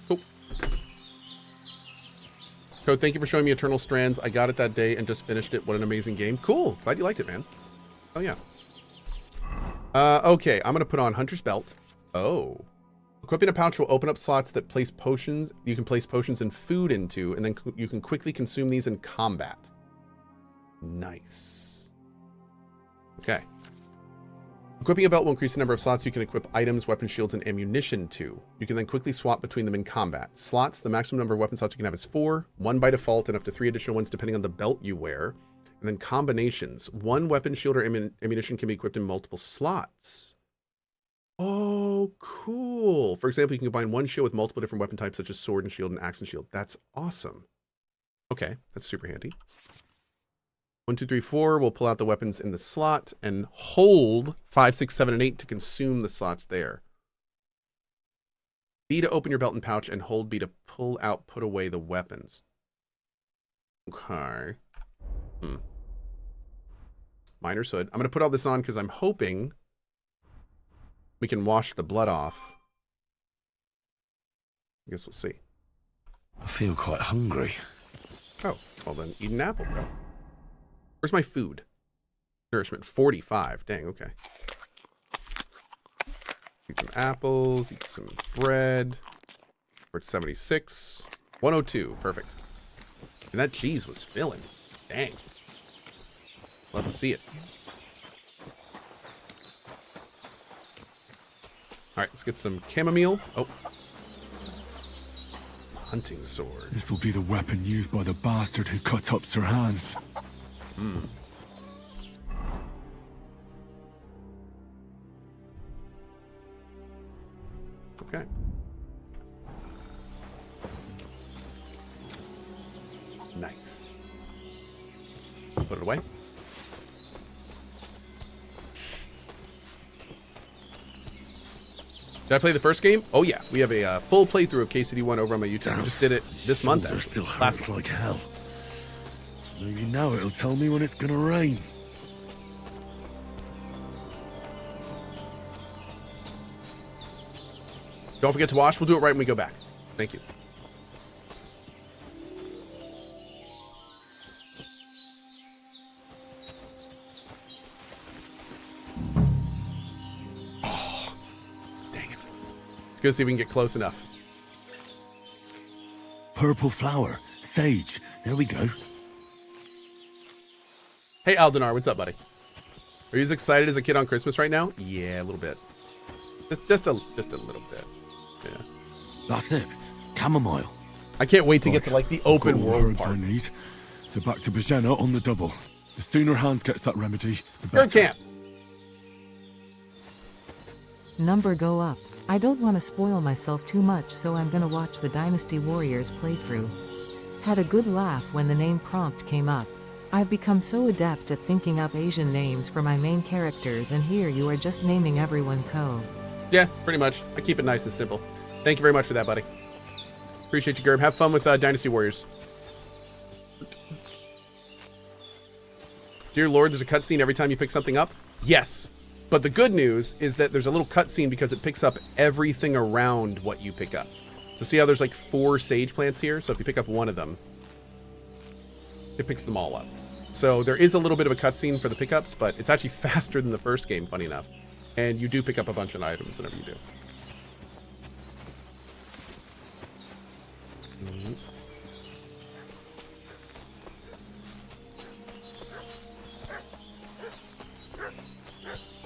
Cool. Code, thank you for showing me Eternal Strands. I got it that day and just finished it. What an amazing game. Cool. Glad you liked it, man. Oh, yeah. Okay, I'm going to put on Hunter's Belt. Oh. Equipping a pouch will open up slots that place potions. You can place potions and food into, and then you can quickly consume these in combat. Nice. Okay. Equipping a belt will increase the number of slots you can equip items, weapon shields, and ammunition to. You can then quickly swap between them in combat. Slots, the maximum number of weapon slots you can have is 4, 1 by default, and up to 3 additional ones depending on the belt you wear. And then combinations. 1 weapon, shield, or ammunition can be equipped in multiple slots. Oh, cool. For example, you can combine 1 shield with multiple different weapon types such as sword and shield and axe and shield. That's awesome. Okay, that's super handy. 1, 2, 3, 4. We'll pull out the weapons in the slot and hold 5, 6, 7, and 8 to consume the slots there. B to open your belt and pouch, and hold B to pull out, put away the weapons. Okay. Miner's hood. I'm going to put all this on because I'm hoping we can wash the blood off. I guess we'll see. I feel quite hungry. Oh, well then eat an apple, bro. Where's my food? Nourishment 45. Dang, okay. Eat some apples, eat some bread. We're at 76. 102. Perfect. And that cheese was filling. Dang. Love to see it. Alright, let's get some chamomile. Oh. Hunting sword. This will be the weapon used by the bastard who cut up Sir Hans. Okay. Nice. Put it away. Did I play the first game? Oh yeah, we have a full playthrough of KCD1 over on my YouTube. We just did it this month. Shoulders still Last hurts like hell. Maybe now it'll tell me when it's gonna rain. Don't forget to wash. We'll do it right when we go back. Thank you. Let's go see if we can get close enough. Purple flower. Sage. There we go. Hey, Aldenar, what's up, buddy? Are you as excited as a kid on Christmas right now? Yeah, a little bit. Just a little bit. Yeah. That's it. Chamomile. I can't wait to get to, like, the open world herbs part. I need. So back to Bajena on the double. The sooner Hans gets that remedy, the Go better. camp. Number go up. I don't want to spoil myself too much, so I'm gonna watch the Dynasty Warriors playthrough. Had a good laugh when the name prompt came up. I've become so adept at thinking up Asian names for my main characters, and here you are just naming everyone Cohh. Yeah, pretty much. I keep it nice and simple. Thank you very much for that, buddy. Appreciate you, Gerb. Have fun with Dynasty Warriors. Dear Lord, there's a cutscene every time you pick something up? Yes. But the good news is that there's a little cutscene because it picks up everything around what you pick up. So see how there's like 4 sage plants here? So if you pick up one of them, it picks them all up. So there is a little bit of a cutscene for the pickups, but it's actually faster than the first game, funny enough. And you do pick up a bunch of items whenever you do.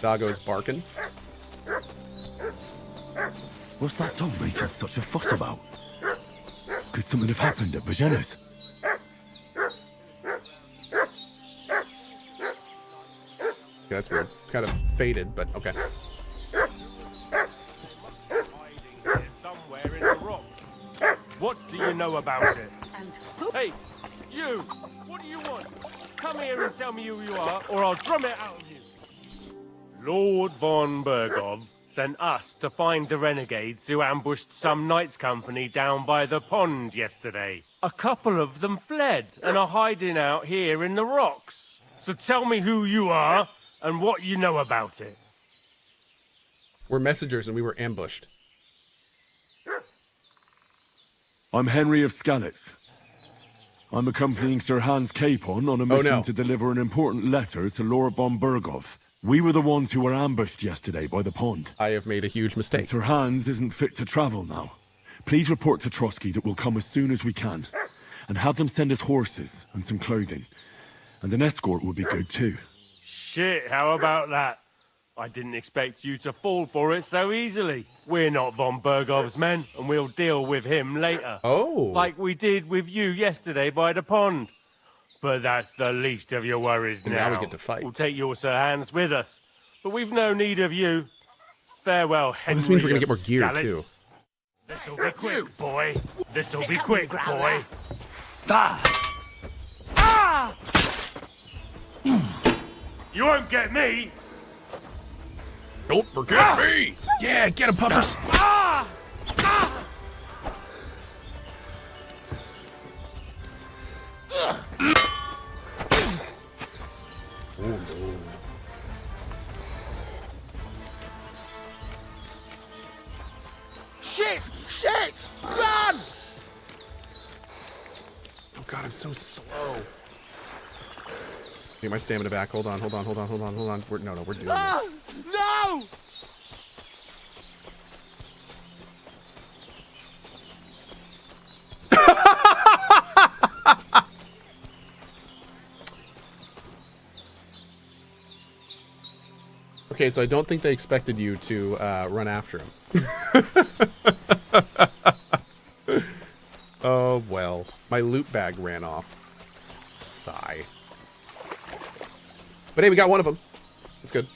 Doggo's barking. What's that dog making such a fuss about? Could something have happened at Bajena's? Yeah, that's weird. It's kind of faded, but okay. Somewhere in the rock. What do you know about it? Hey, you! What do you want? Come here and tell me who you are, or I'll drum it out of you. Lord von Bergov sent us to find the renegades who ambushed some knights' company down by the pond yesterday. A couple of them fled and are hiding out here in the rocks. So tell me who you are and what you know about it. We're messengers and we were ambushed. I'm Henry of Skalitz. I'm accompanying Sir Hans Capon on a mission to deliver an important letter to Lord von Bergov. We were the ones who were ambushed yesterday by the pond. I have made a huge mistake. And Sir Hans isn't fit to travel now. Please report to Trotsky that we'll come as soon as we can. And have them send us horses and some clothing. And an escort would be good too. Shit, how about that? I didn't expect you to fall for it so easily. We're not von Bergov's men, and we'll deal with him later. Oh. Like we did with you yesterday by the pond. But that's the least of your worries now. Now we get to fight. We'll take your Sir Hans with us. But we've no need of you. Farewell, Henry. Oh, this means we're gonna get more gear, Skalitz. too. This'll be quick, boy. This'll be quick, boy. You won't get me. Don't forget me. Yeah, get him, puppers. Oh, no. Shit! Shit! Run! Oh god, I'm so slow. Get my stamina back. Hold on. No, we're doing this. No! Okay, so I don't think they expected you to run after him. Oh, well. My loot bag ran off. Sigh. But hey, we got one of them. That's good.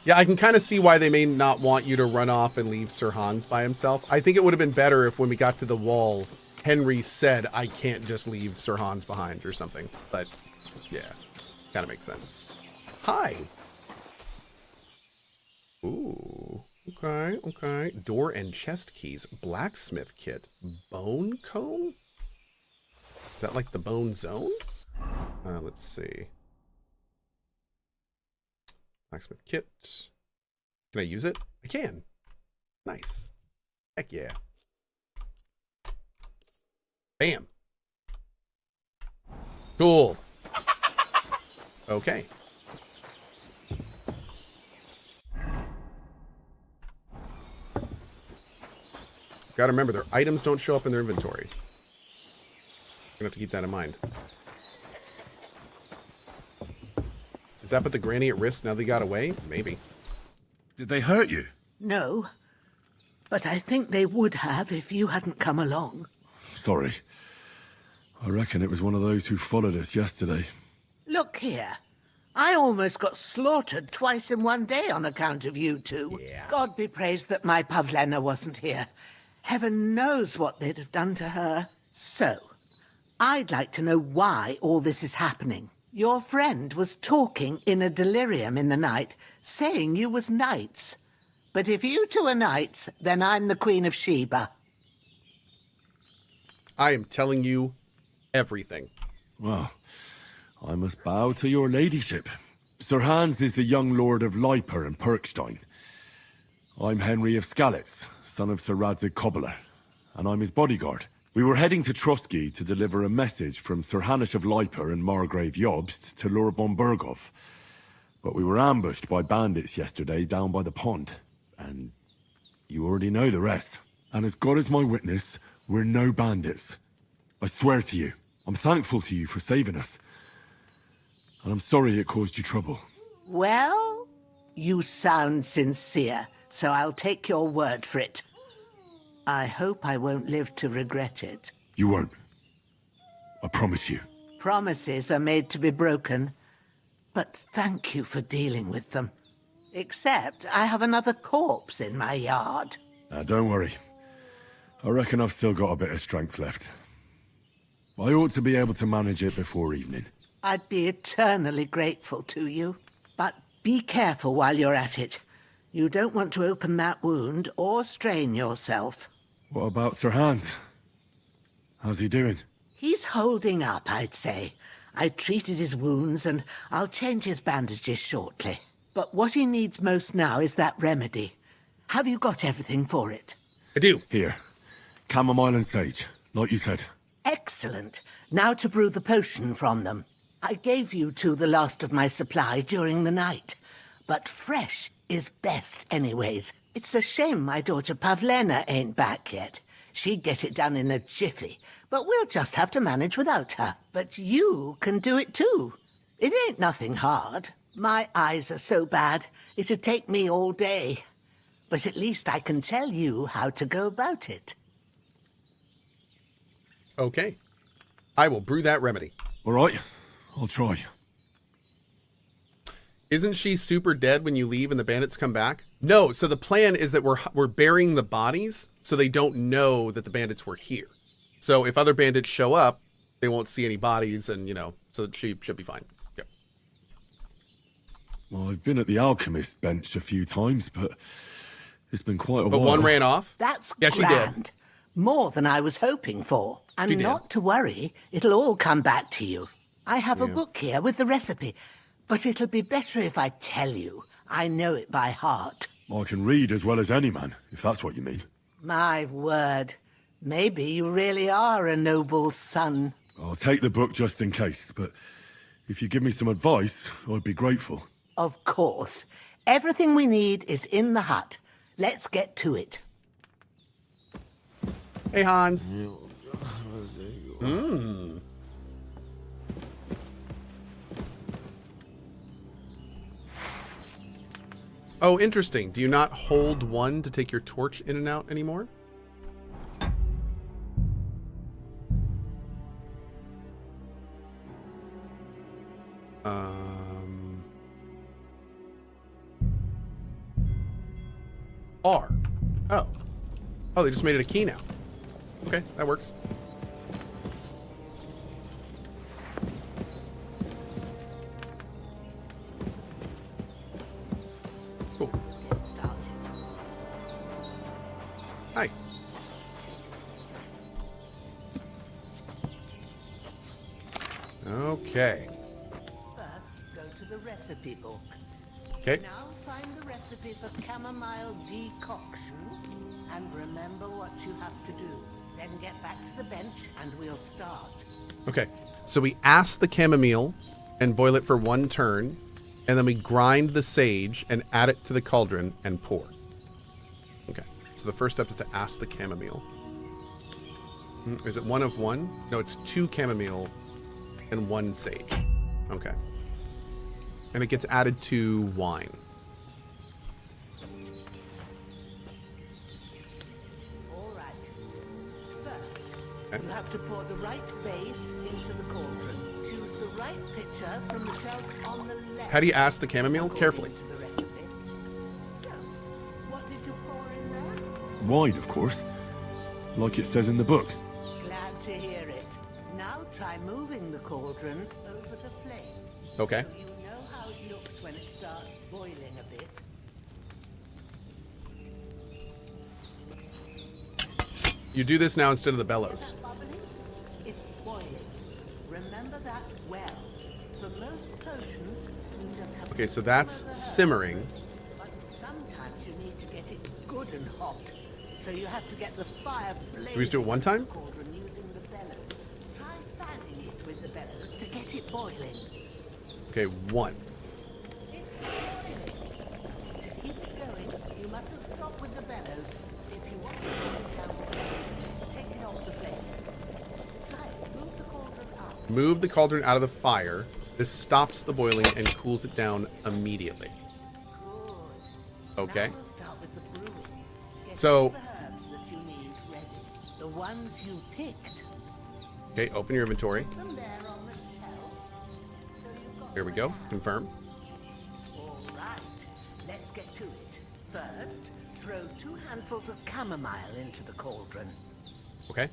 Yeah, I can kind of see why they may not want you to run off and leave Sir Hans by himself. I think it would have been better if when we got to the wall, Henry said, I can't just leave Sir Hans behind or something. But, yeah, kind of makes sense. Hi. Ooh. Okay. Door and chest keys. Blacksmith kit. Bone comb? Is that like the bone zone? Let's see. Blacksmith kit. Can I use it? I can. Nice. Heck yeah. Bam. Cool. Okay. Gotta remember, their items don't show up in their inventory. Gonna have to keep that in mind. Does that put the granny at risk now they got away? Maybe. Did they hurt you? No, but I think they would have if you hadn't come along. Sorry. I reckon it was one of those who followed us yesterday. Look here. I almost got slaughtered twice in one day on account of you two. Yeah. God be praised that my Pavlena wasn't here. Heaven knows what they'd have done to her. So, I'd like to know why all this is happening. Your friend was talking in a delirium in the night, saying you was knights. But if you two are knights, then I'm the Queen of Sheba. I am telling you everything. Well, I must bow to your ladyship. Sir Hans is the young lord of Leiper and Perkstein. I'm Henry of Skalitz, son of Sir Radzig Cobbler, and I'm his bodyguard. We were heading to Trusky to deliver a message from Sir Hanish of Leiper and Margrave Jobst to Lord von Berghoff. But we were ambushed by bandits yesterday down by the pond, and you already know the rest. And as God is my witness, we're no bandits. I swear to you, I'm thankful to you for saving us. And I'm sorry it caused you trouble. Well, you sound sincere, so I'll take your word for it. I hope I won't live to regret it. You won't. I promise you. Promises are made to be broken, but thank you for dealing with them. Except I have another corpse in my yard. Don't worry. I reckon I've still got a bit of strength left. I ought to be able to manage it before evening. I'd be eternally grateful to you. But be careful while you're at it. You don't want to open that wound or strain yourself. What about Sir Hans? How's he doing? He's holding up, I'd say. I treated his wounds and I'll change his bandages shortly. But what he needs most now is that remedy. Have you got everything for it? I do. Here. Chamomile and sage, like you said. Excellent. Now to brew the potion from them. I gave you two the last of my supply during the night. But fresh is best anyways. It's a shame my daughter Pavlena ain't back yet. She'd get it done in a jiffy, but we'll just have to manage without her. But you can do it too. It ain't nothing hard. My eyes are so bad, it'd take me all day. But at least I can tell you how to go about it. Okay. I will brew that remedy. All right. I'll try. Isn't she super dead when you leave and the bandits come back? No, so the plan is that we're burying the bodies so they don't know that the bandits were here. So if other bandits show up, they won't see any bodies and, so she should be fine. Yep. Well, I've been at the alchemist bench a few times, but it's been quite a while. But one ran off? That's yeah, grand. She did. More than I was hoping for. And not to worry, it'll all come back to you. I have a book here with the recipe, but it'll be better if I tell you. I know it by heart. I can read as well as any man, if that's what you mean. My word. Maybe you really are a noble son. I'll take the book just in case, but if you give me some advice, I'd be grateful. Of course. Everything we need is in the hut. Let's get to it. Hey, Hans. Oh, interesting. Do you not hold one to take your torch in and out anymore? R. Oh. Oh, they just made it a key now. Okay, that works. Cool. Hi. Okay. First, go to the recipe book. Okay. Now find the recipe for chamomile decoction and remember what you have to do. Then get back to the bench and we'll start. Okay, so we ask the chamomile and boil it for 1 turn, and then we grind the sage and add it to the cauldron and pour. Okay, so so the first step is to ask the chamomile. Is it one of one? No, it's 2 chamomile and 1 sage. Okay. And it gets added to wine. All right. First, you have to pour the right base into the cauldron. Choose the right pitcher from the shelf on the left. How do you ask the chamomile? Carefully. So, what did you pour in there? Wine, of course. Like it says in the book. Glad to hear it. Now try moving the cauldron over the flame. Okay. So you know how it looks when it starts boiling a bit. You do this now instead of the bellows. It's boiling. Remember that well. For most potions, you just have Okay, so that's simmering. But sometimes you need to get it good and hot. So you have to get the fire blazing. Do we just do it one time? Cauldron using the bellows. Try fanning it with the bellows to get it boiling. Okay, 1. It's boiling. To keep it going, you mustn't stop with the bellows. If you want to cool it down, take it off the flame. Try it. Move the cauldron up. Move the cauldron out of the fire. This stops the boiling and cools it down immediately. Okay. Now we'll start with the brewing. Get So- all the herbs that you need ready. The ones you picked. Okay, open your inventory. Put them there on the shelf. So you've got Here we go. Confirm. All right. Let's get to it. First, throw 2 handfuls of chamomile into the cauldron. Okay.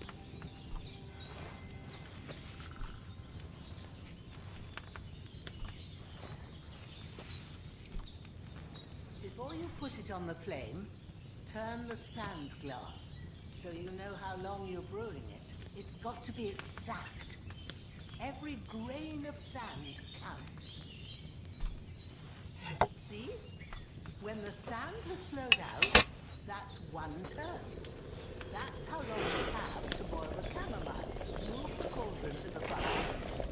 Before you put it on the flame, turn the sand glass so you know how long you're brewing it. It's got to be exact. Every grain of sand counts. See? When the sand has flowed out, that's 1 turn. That's how long you have to boil the chamomile. Move the cauldron to the fire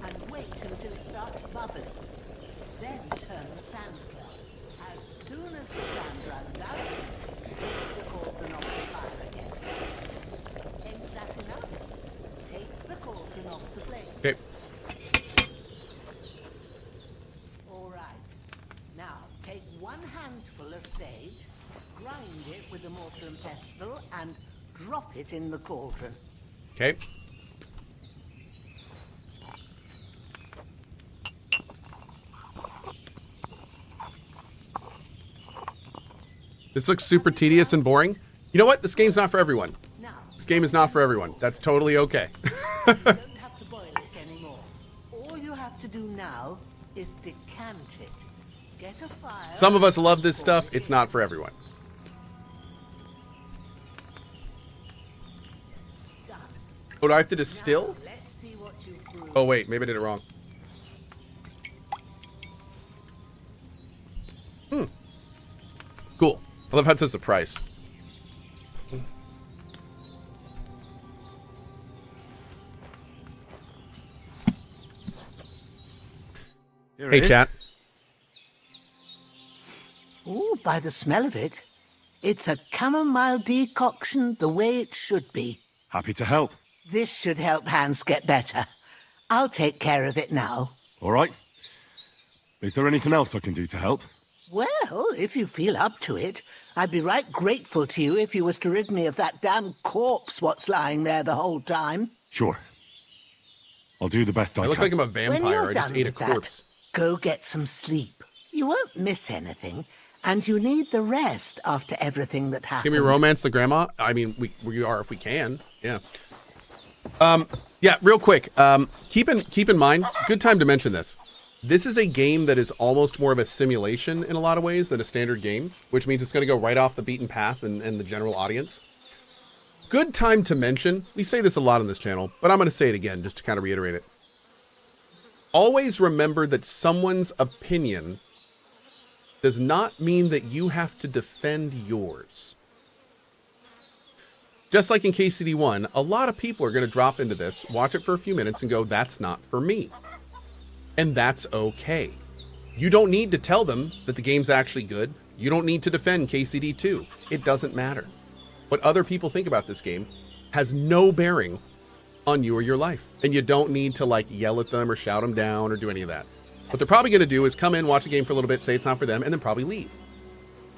and wait until it starts bubbling. Then turn the sand glass. As soon as the sand runs out, take the cauldron off the fire again. Ain't that enough? Take the cauldron off the flame. Okay. All right. Now, take 1 handful of sage, grind it with a mortar and pestle, and drop it in the cauldron. Okay. This looks super tedious and boring. You know what? This game's not for everyone. This game is not for everyone. That's totally okay. You don't have to boil it anymore. All you have to do now is decant it. Get a fire. Some of us love this stuff. It's not for everyone. Oh, do I have to distill? Oh, wait. Maybe I did it wrong. Cool. I love how it says the price. Hey, chat. Ooh, by the smell of it, it's a chamomile decoction the way it should be. Happy to help. This should help Hans get better. I'll take care of it now. All right. Is there anything else I can do to help? Well, if you feel up to it, I'd be right grateful to you if you was to rid me of that damn corpse what's lying there the whole time. Sure. I'll do the best I I can. look like I'm a When vampire. you're I just done ate a with that, corpse. go get some sleep. You won't miss anything, and you need the rest after everything that happened. Can we romance the grandma? I mean, we are if we can. Yeah. Yeah, real quick. Keep in mind, good time to mention this. This is a game that is almost more of a simulation in a lot of ways than a standard game, which means it's going to go right off the beaten path and the general audience. Good time to mention, we say this a lot on this channel, but I'm going to say it again just to kind of reiterate it. Always remember that someone's opinion does not mean that you have to defend yours. Just like in KCD1, a lot of people are going to drop into this, watch it for a few minutes and go, that's not for me. And that's okay. You don't need to tell them that the game's actually good. You don't need to defend KCD2. It doesn't matter. what other people think about this game has no bearing on you or your life. And you don't need to like yell at them or shout them down or do any of that. What they're probably going to do is come in, watch the game for a little bit, say it's not for them, and then probably leave.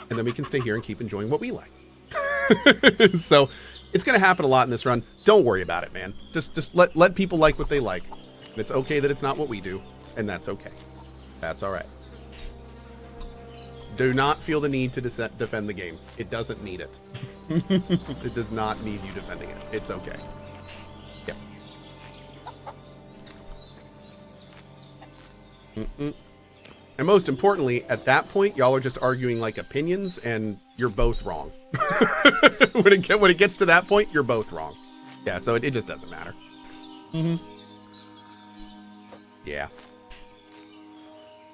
And then we can stay here and keep enjoying what we like. So it's going to happen a lot in this run. Don't worry about it, man. Just let people like what they like. And it's okay that it's not what we do, and that's okay. That's all right. Do not feel the need to defend the game. It doesn't need it. It does not need you defending it. It's okay. Yep. And most importantly, at that point, y'all are just arguing like opinions, and you're both wrong. When it gets to that point, you're both wrong. Yeah, so it just doesn't matter. Yeah.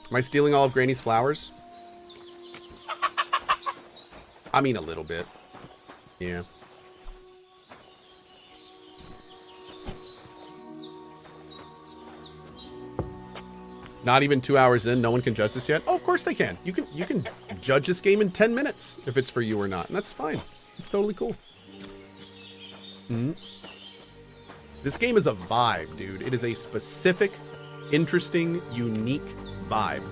Am I stealing all of Granny's flowers? I mean, a little bit. Yeah. Not even 2 hours in, no one can judge this yet. Oh, of course they can. You can judge this game in 10 minutes if it's for you or not, and that's fine. It's totally cool. This game is a vibe, dude. It is a specific, interesting, unique vibe.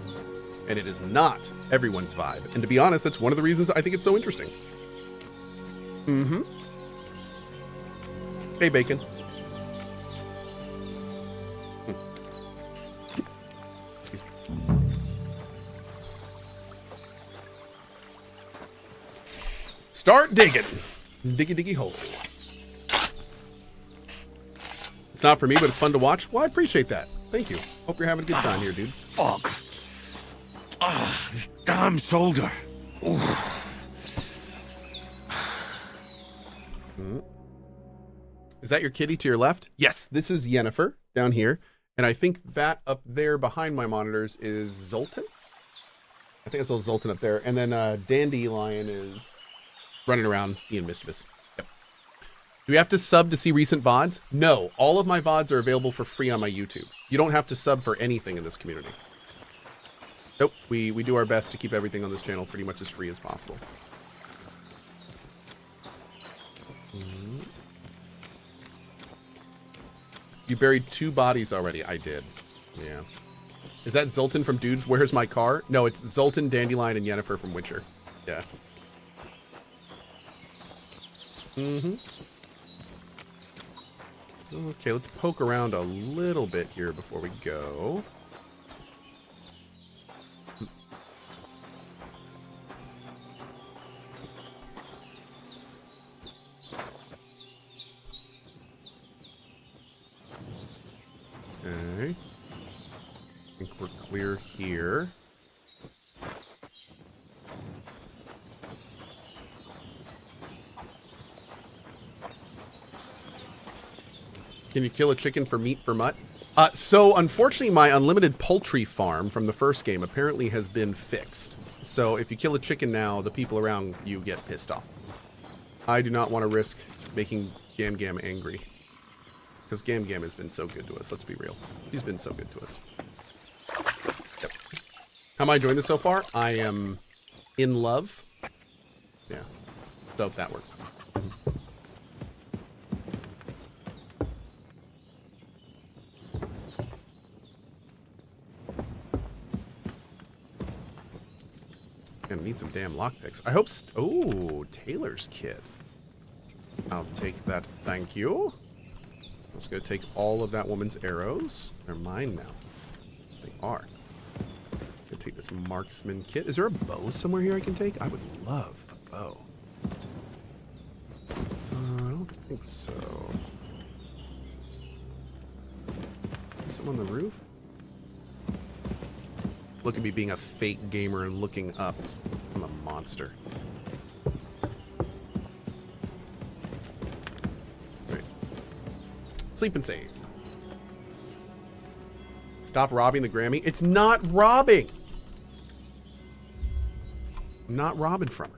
And it is not everyone's vibe. And to be honest, that's one of the reasons I think it's so interesting. Hey, Bacon. Excuse me. Start digging. Diggy, diggy hole. It's not for me, but it's fun to watch. Well, I appreciate that. Thank you. Hope you're having a good time here, dude. Fuck. This damn shoulder. Is that your kitty to your left? Yes, this is Yennefer down here. And I think that up there behind my monitors is Zoltan. I think it's little Zoltan up there. And then Dandelion is running around being mischievous. Yep. Do we have to sub to see recent VODs? No, all of my VODs are available for free on my YouTube. You don't have to sub for anything in this community. Nope, we do our best to keep everything on this channel pretty much as free as possible. You buried 2 bodies already. I did. Yeah. Is that Zoltan from Dudes Where's My Car? No, it's Zoltan, Dandelion, and Yennefer from Witcher. Yeah. Okay, let's poke around a little bit here before we go. Okay. I think we're clear here. Can you kill a chicken for meat for mutt? So unfortunately, my unlimited poultry farm from the first game apparently has been fixed. So if you kill a chicken now, the people around you get pissed off. I do not want to risk making Gam Gam angry. Because Gam Gam has been so good to us, let's be real. He's been so good to us. Yep. How am I enjoying this so far? I am in love. Yeah. So that works. Gonna need some damn lockpicks. I hope. Oh, Taylor's kit. I'll take that. Thank you. Let's go take all of that woman's arrows. They're mine now. Yes, they are. Gonna take this marksman kit. Is there a bow somewhere here I can take? I would love a bow. I don't think so. Someone on the roof? Look at me being a fake gamer and looking up. I'm a monster. Right. Sleep and save. Stop robbing the Grammy. It's not robbing. I'm not robbing from her.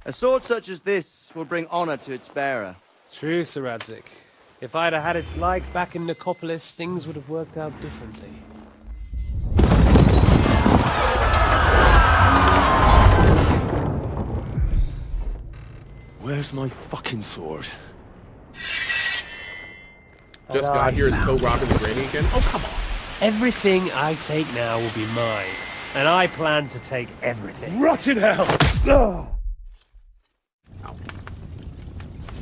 A sword such as this will bring honor to its bearer. True, Sir Radzik. If I'd have had its like back in Nicopolis, things would have worked out differently. Where's my fucking sword? Just got here as Cohh robbing the granny again? Oh, come on. Everything I take now will be mine. And I plan to take everything. Rotted hell!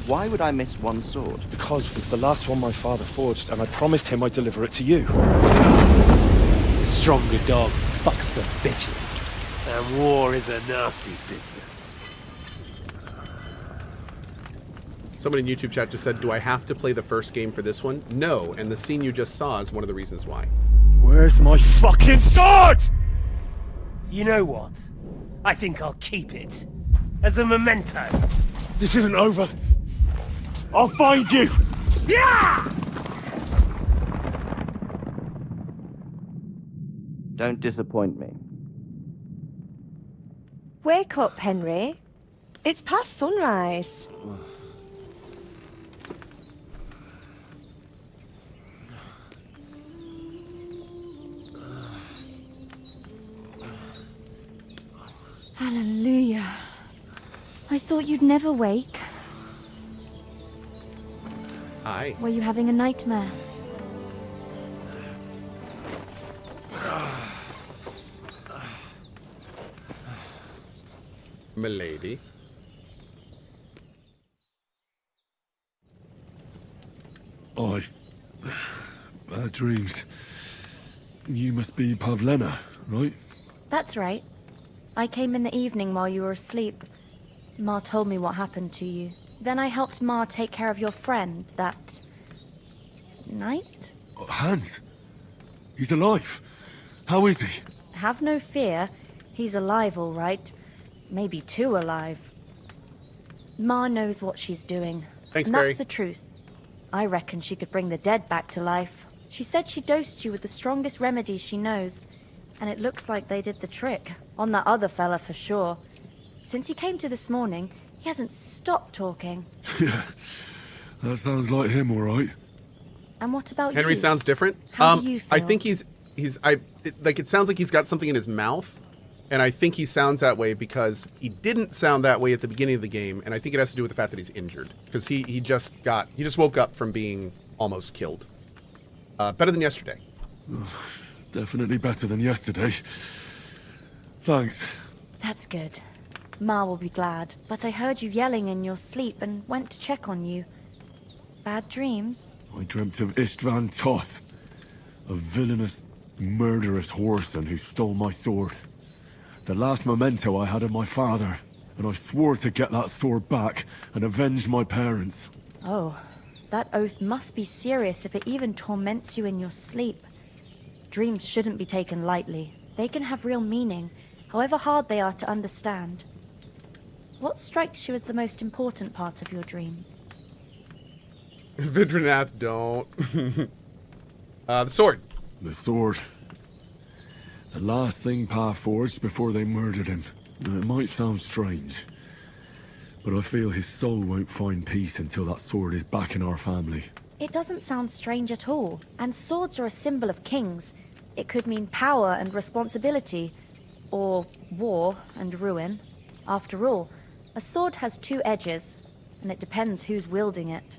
Why would I miss one sword? Because it's the last one my father forged, and I promised him I'd deliver it to you. The stronger dog fucks the bitches. And war is a nasty business. Someone in YouTube chat just said, do I have to play the first game for this one? No, and the scene you just saw is one of the reasons why. Where's my fucking sword? You know what? I think I'll keep it. As a memento. This isn't over. I'll find you! Yeah! Don't disappoint me. Wake up, Henry. It's past sunrise. Hallelujah. I thought you'd never wake. Hi. Were you having a nightmare? Milady. Bad dreams. You must be Pavlena, right? That's right. I came in the evening while you were asleep. Ma told me what happened to you. Then I helped Ma take care of your friend that night? Hans? He's alive. How is he? Have no fear. He's alive, all right. Maybe too alive. Ma knows what she's doing. Thanks, and Barry. that's the truth. I reckon she could bring the dead back to life. She said she dosed you with the strongest remedies she knows. And it looks like they did the trick. On that other fella for sure. Since he came to this morning, he hasn't stopped talking. Yeah, that sounds like him, all right. And what about Henry you? sounds different. How do you feel? I think it sounds like he's got something in his mouth, and I think he sounds that way because he didn't sound that way at the beginning of the game, and I think it has to do with the fact that he's injured because he just woke up from being almost killed. Better than yesterday. Definitely better than yesterday. Thanks. That's good. Ma will be glad. But I heard you yelling in your sleep and went to check on you. Bad dreams? I dreamt of Istvan Toth, a villainous, murderous whoreson who stole my sword. The last memento I had of my father, and I swore to get that sword back and avenge my parents. Oh, that oath must be serious if it even torments you in your sleep. Dreams shouldn't be taken lightly. They can have real meaning, however hard they are to understand. What strikes you as the most important part of your dream? Vidranath, don't. The sword. The sword. The last thing Pa forged before they murdered him. It might sound strange, but I feel his soul won't find peace until that sword is back in our family. It doesn't sound strange at all, and swords are a symbol of kings. It could mean power and responsibility, or war and ruin. After all, a sword has two edges, and it depends who's wielding it.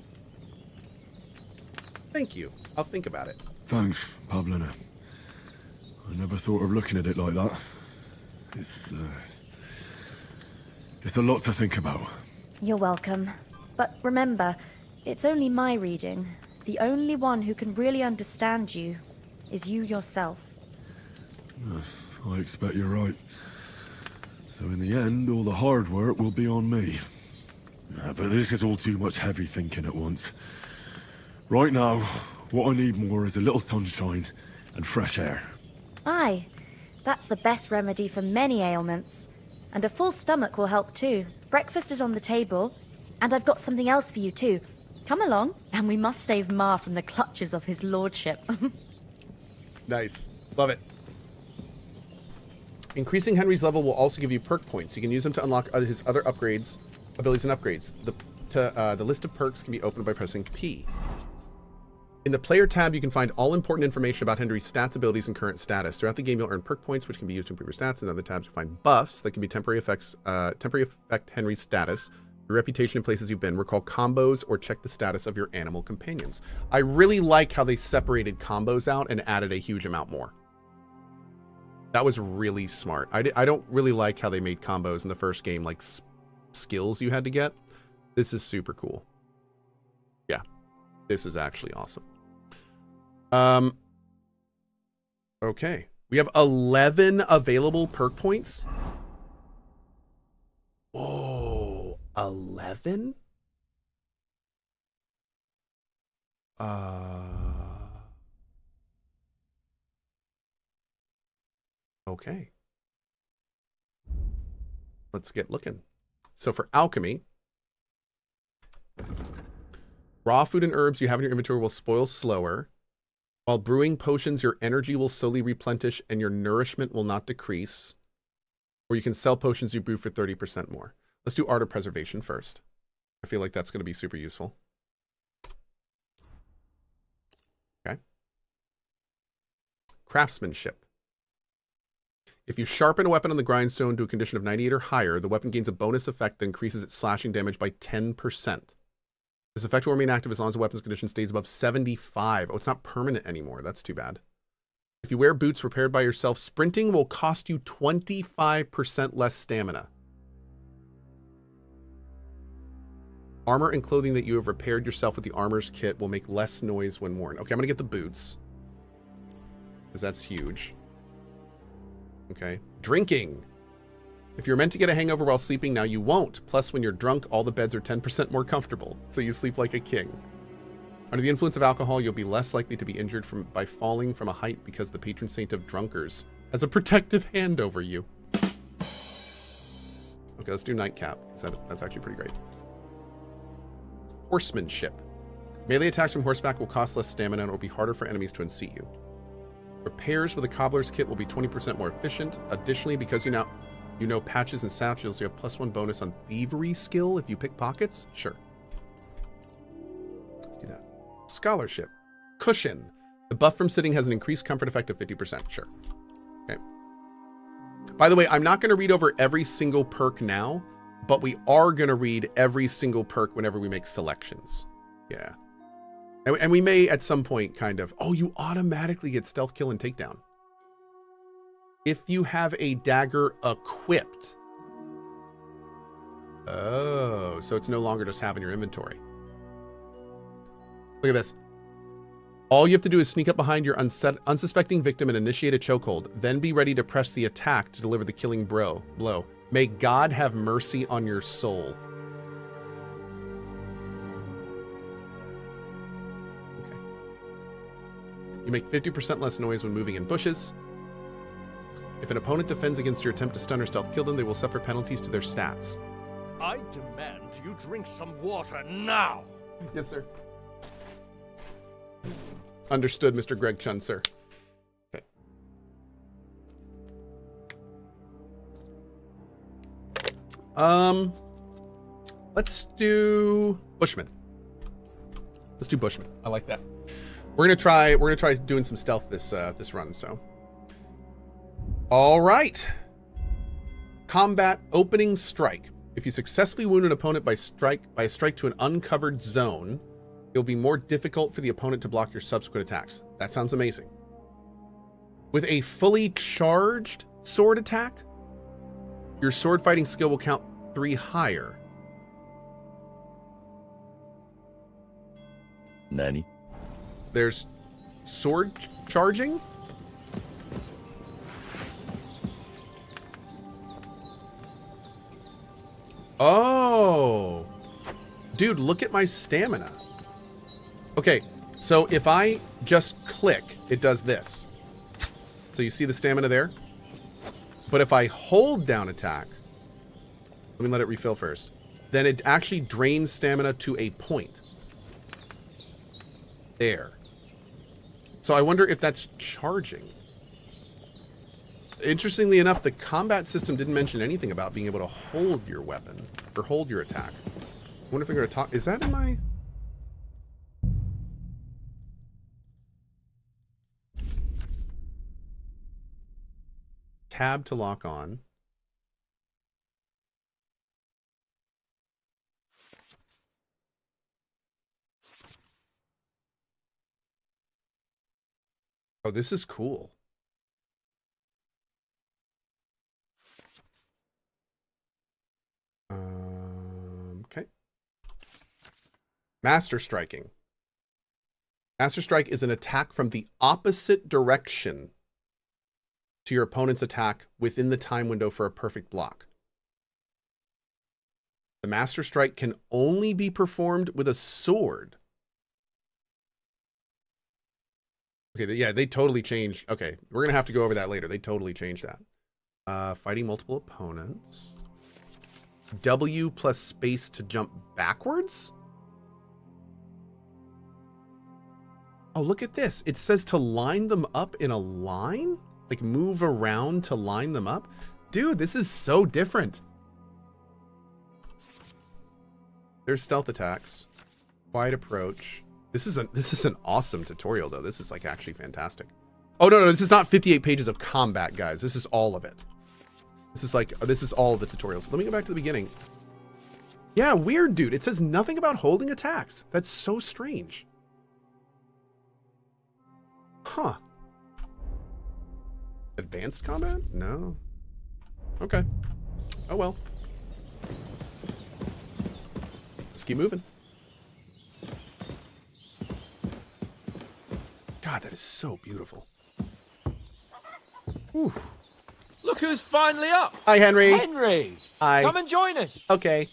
Thank you. I'll think about it. Thanks, Pavlena. I never thought of looking at it like that. It's a lot to think about. You're welcome. But remember, it's only my reading. The only one who can really understand you is you yourself. I expect you're right. So in the end, all the hard work will be on me. But this is all too much heavy thinking at once. Right now, what I need more is a little sunshine and fresh air. Aye, that's the best remedy for many ailments. And a full stomach will help too. Breakfast is on the table, and I've got something else for you too. Come along, and we must save Ma from the clutches of his lordship. Nice. Love it. Increasing Henry's level will also give you perk points. You can use them to unlock his other upgrades, abilities and upgrades. The list of perks can be opened by pressing P. In the player tab, you can find all important information about Henry's stats, abilities, and current status. Throughout the game, you'll earn perk points, which can be used to improve your stats. In other tabs, you'll find buffs that can be temporary affect Henry's status, your reputation in places you've been, recall combos, or check the status of your animal companions. I really like how they separated combos out and added a huge amount more. That was really smart. I don't really like how they made combos in the first game, like skills you had to get. This is super cool. Yeah, this is actually awesome. Okay, we have 11 available perk points. Whoa, 11? Okay. Let's get looking. So for alchemy, raw food and herbs you have in your inventory will spoil slower. While brewing potions, your energy will slowly replenish and your nourishment will not decrease. Or you can sell potions you brew for 30% more. Let's do art of preservation first. I feel like that's going to be super useful. Okay. Craftsmanship. If you sharpen a weapon on the grindstone to a condition of 98 or higher, the weapon gains a bonus effect that increases its slashing damage by 10%. This effect will remain active as long as the weapon's condition stays above 75. Oh, it's not permanent anymore. That's too bad. If you wear boots repaired by yourself, sprinting will cost you 25% less stamina. Armor and clothing that you have repaired yourself with the armor's kit will make less noise when worn. Okay, I'm going to get the boots, because that's huge. Okay. Drinking. If you're meant to get a hangover while sleeping, now you won't. Plus, when you're drunk, all the beds are 10% more comfortable, so you sleep like a king. Under the influence of alcohol, you'll be less likely to be injured by falling from a height because the patron saint of drunkards has a protective hand over you. Okay, let's do nightcap, because that's actually pretty great. Horsemanship. Melee attacks from horseback will cost less stamina and it will be harder for enemies to unseat you. Repairs with a cobbler's kit will be 20% more efficient. Additionally, because you know patches and satchels, you have +1 bonus on thievery skill if you pick pockets. Sure. Let's do that. Scholarship. Cushion. The buff from sitting has an increased comfort effect of 50%. Sure. Okay. By the way, I'm not going to read over every single perk now, but we are going to read every single perk whenever we make selections. Yeah. And we may at some point kind of, oh, you automatically get stealth kill and takedown. If you have a dagger equipped. Oh, so it's no longer just having your inventory. Look at this. All you have to do is sneak up behind your unsuspecting victim and initiate a chokehold. Then be ready to press the attack to deliver the killing blow. May God have mercy on your soul. Okay. You make 50% less noise when moving in bushes. If an opponent defends against your attempt to stun or stealth kill them, they will suffer penalties to their stats. I demand you drink some water now. Yes, sir. Understood, Mr. Greg Chun, sir. Okay. Let's do Bushman. Let's do Bushman. I like that. We're gonna try doing some stealth this run, so. All right. Combat opening strike. If you successfully wound an opponent by a strike to an uncovered zone, it'll be more difficult for the opponent to block your subsequent attacks. That sounds amazing. With a fully charged sword attack, your sword fighting skill will count 3 higher. Nani? There's sword charging? Oh, dude, look at my stamina. Okay, so if I just click, it does this. So you see the stamina there? But if I hold down attack, let me let it refill first, then it actually drains stamina to a point. There. So I wonder if that's charging. Interestingly enough, the combat system didn't mention anything about being able to hold your weapon or hold your attack. I wonder if they're going to talk. Is that in my... tab to lock on. Oh, this is cool. Okay. Master striking. Master strike is an attack from the opposite direction to your opponent's attack within the time window for a perfect block. The master strike can only be performed with a sword. Okay, yeah, they totally changed. Okay, we're going to have to go over that later. They totally changed that. Fighting multiple opponents. W plus space to jump backwards? Oh, look at this. It says to line them up in a line? Like move around to line them up? Dude, this is so different. There's stealth attacks. Quiet approach. This is an awesome tutorial though. This is like actually fantastic. Oh no, this is not 58 pages of combat, guys. This is all of it. This is all of the tutorials. Let me go back to the beginning. Yeah, weird, dude. It says nothing about holding attacks. That's so strange. Huh. Advanced combat? No. Okay. Oh well. Let's keep moving. God, that is so beautiful. Whew. Look who's finally up. Hi, Henry. Henry. Hi. Come and join us. Okay.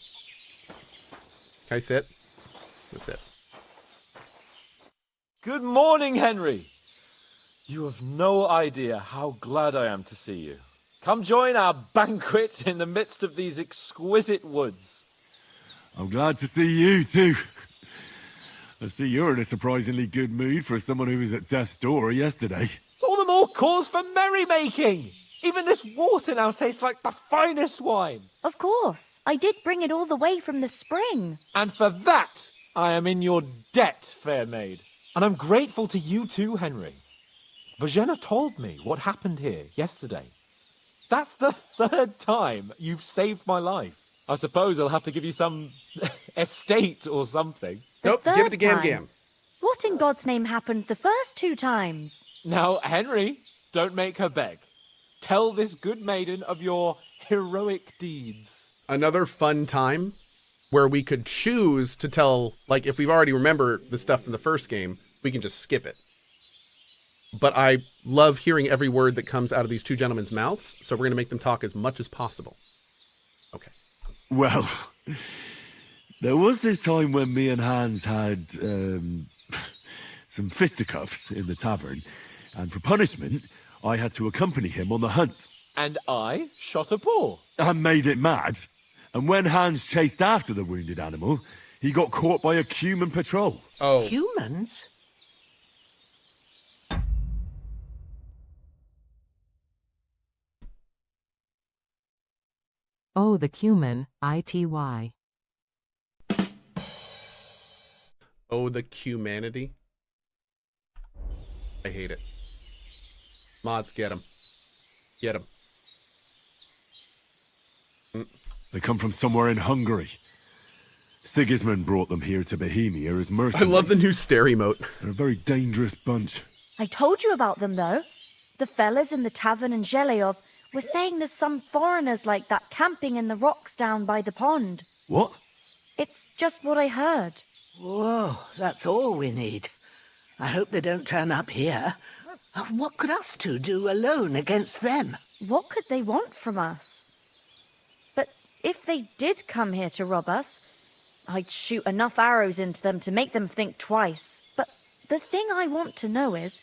Can I sit? Let's sit. Good morning, Henry. You have no idea how glad I am to see you. Come join our banquet in the midst of these exquisite woods. I'm glad to see you too. I see you're in a surprisingly good mood for someone who was at death's door yesterday. It's all the more cause for merrymaking. Even this water now tastes like the finest wine. Of course. I did bring it all the way from the spring. And for that, I am in your debt, fair maid. And I'm grateful to you too, Henry. Bajena told me what happened here yesterday. That's the 3rd time you've saved my life. I suppose I'll have to give you some estate or something. Nope, give it to Gam Gam. What in God's name happened the first 2 times? Now, Henry, don't make her beg. Tell this good maiden of your heroic deeds. Another fun time where we could choose to tell, like if we've already remember the stuff from the first game, we can just skip it. But I love hearing every word that comes out of these 2 gentlemen's mouths, so we're going to make them talk as much as possible. Okay. Well, there was this time when me and Hans had some fisticuffs in the tavern, and for punishment, I had to accompany him on the hunt. And I shot a boar. I made it mad. And when Hans chased after the wounded animal, he got caught by a human patrol. Oh. Humans? Oh, the cumin, ITY. Oh, the humanity. I hate it. Mods, get him. Get him. They come from somewhere in Hungary. Sigismund brought them here to Bohemia as mercenaries. I love the new stare emote. They're a very dangerous bunch. I told you about them, though. The fellas in the tavern in Zheleyov were saying there's some foreigners like that camping in the rocks down by the pond. What? It's just what I heard. Whoa, that's all we need. I hope they don't turn up here. What could us 2 do alone against them? What could they want from us? But if they did come here to rob us, I'd shoot enough arrows into them to make them think twice. But the thing I want to know is,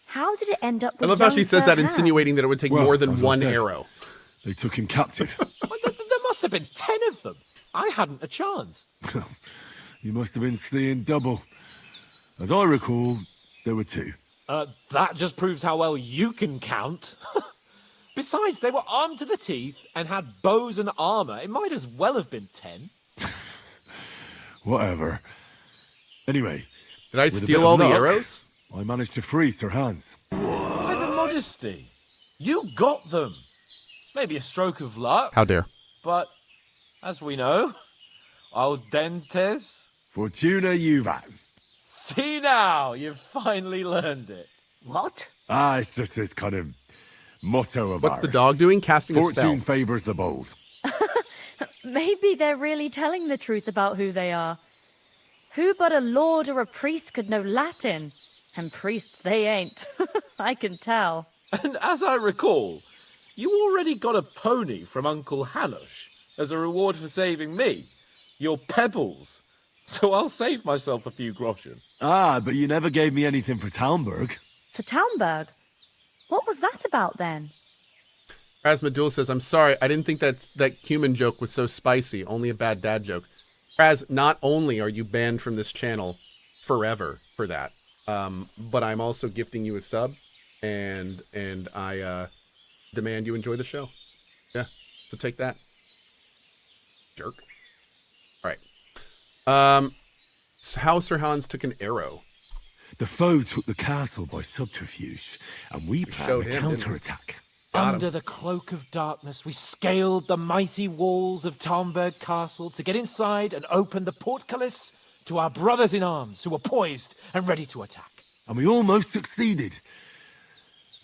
how did it end up with I love how she says Sir that, insinuating that it would take more than 1 arrow. They took him captive. There must have been 10 of them. I hadn't a chance. You must have been seeing double. As I recall, there were 2. That just proves how well you can count. Besides, they were armed to the teeth and had bows and armor. It might as well have been 10. Whatever. Anyway. Did I steal all the arrows? I managed to free Sir Hans. By the modesty. You got them. Maybe a stroke of luck. How dare. But, as we know, al dentes. Fortuna juvat. See now, you've finally learned it. What? It's just this kind of motto of What's ours. the dog doing? Casting a spell. Fortune favors the bold. Maybe they're really telling the truth about who they are. Who but a lord or a priest could know Latin? And priests they ain't. I can tell. And as I recall, you already got a pony from Uncle Hanush as a reward for saving me. Your pebbles. So I'll save myself a few groschen. But you never gave me anything for Talmberg. For Talmberg? What was that about then? Razmadul says, I'm sorry, I didn't think that human joke was so spicy. Only a bad dad joke. Raz, not only are you banned from this channel forever for that, but I'm also gifting you a sub, and I demand you enjoy the show. Yeah, so take that. Jerk. All right. How Sir Hans took an arrow. The foe took the castle by subterfuge, and we planned a counterattack. Under the cloak of darkness, we scaled the mighty walls of Talmberg Castle to get inside and open the portcullis to our brothers in arms who were poised and ready to attack. And we almost succeeded.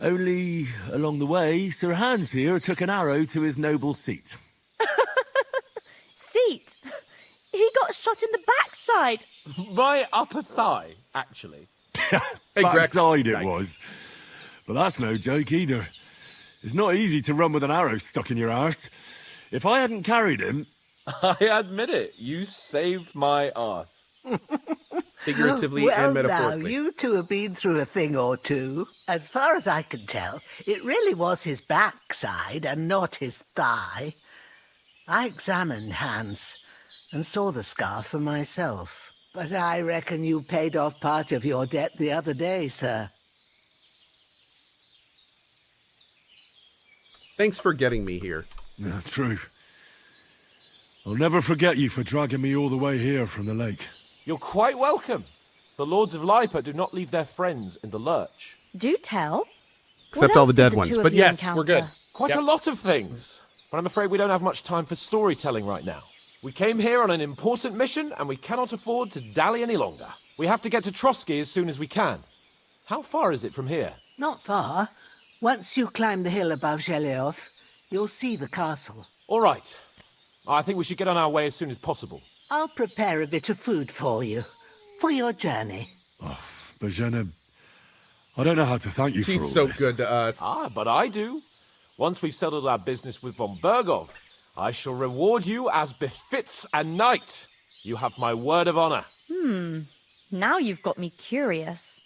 Only, along the way, Sir Hans here took an arrow to his noble seat. Seat? He got shot in the backside. My upper thigh, actually. Backside it was. But that's no joke either. It's not easy to run with an arrow stuck in your arse. If I hadn't carried him... I admit it, you saved my arse. Figuratively and metaphorically. Now, you two have been through a thing or two. As far as I can tell, it really was his backside and not his thigh. I examined Hans and saw the scar for myself. But I reckon you paid off part of your debt the other day, sir. Thanks for getting me here. Yeah, true. I'll never forget you for dragging me all the way here from the lake. You're quite welcome. The Lords of Lipa do not leave their friends in the lurch. Do tell. Except all the dead ones. But yes, we're good. Quite a lot of things. But I'm afraid we don't have much time for storytelling right now. We came here on an important mission, and we cannot afford to dally any longer. We have to get to Trotsky as soon as we can. How far is it from here? Not far. Once you climb the hill above Zheleov, you'll see the castle. All right. I think we should get on our way as soon as possible. I'll prepare a bit of food for you, for your journey. Bajena, I don't know how to thank you for all She's so this. good to us. But I do. Once we've settled our business with von Bergov, I shall reward you as befits a knight. You have my word of honor. Now you've got me curious.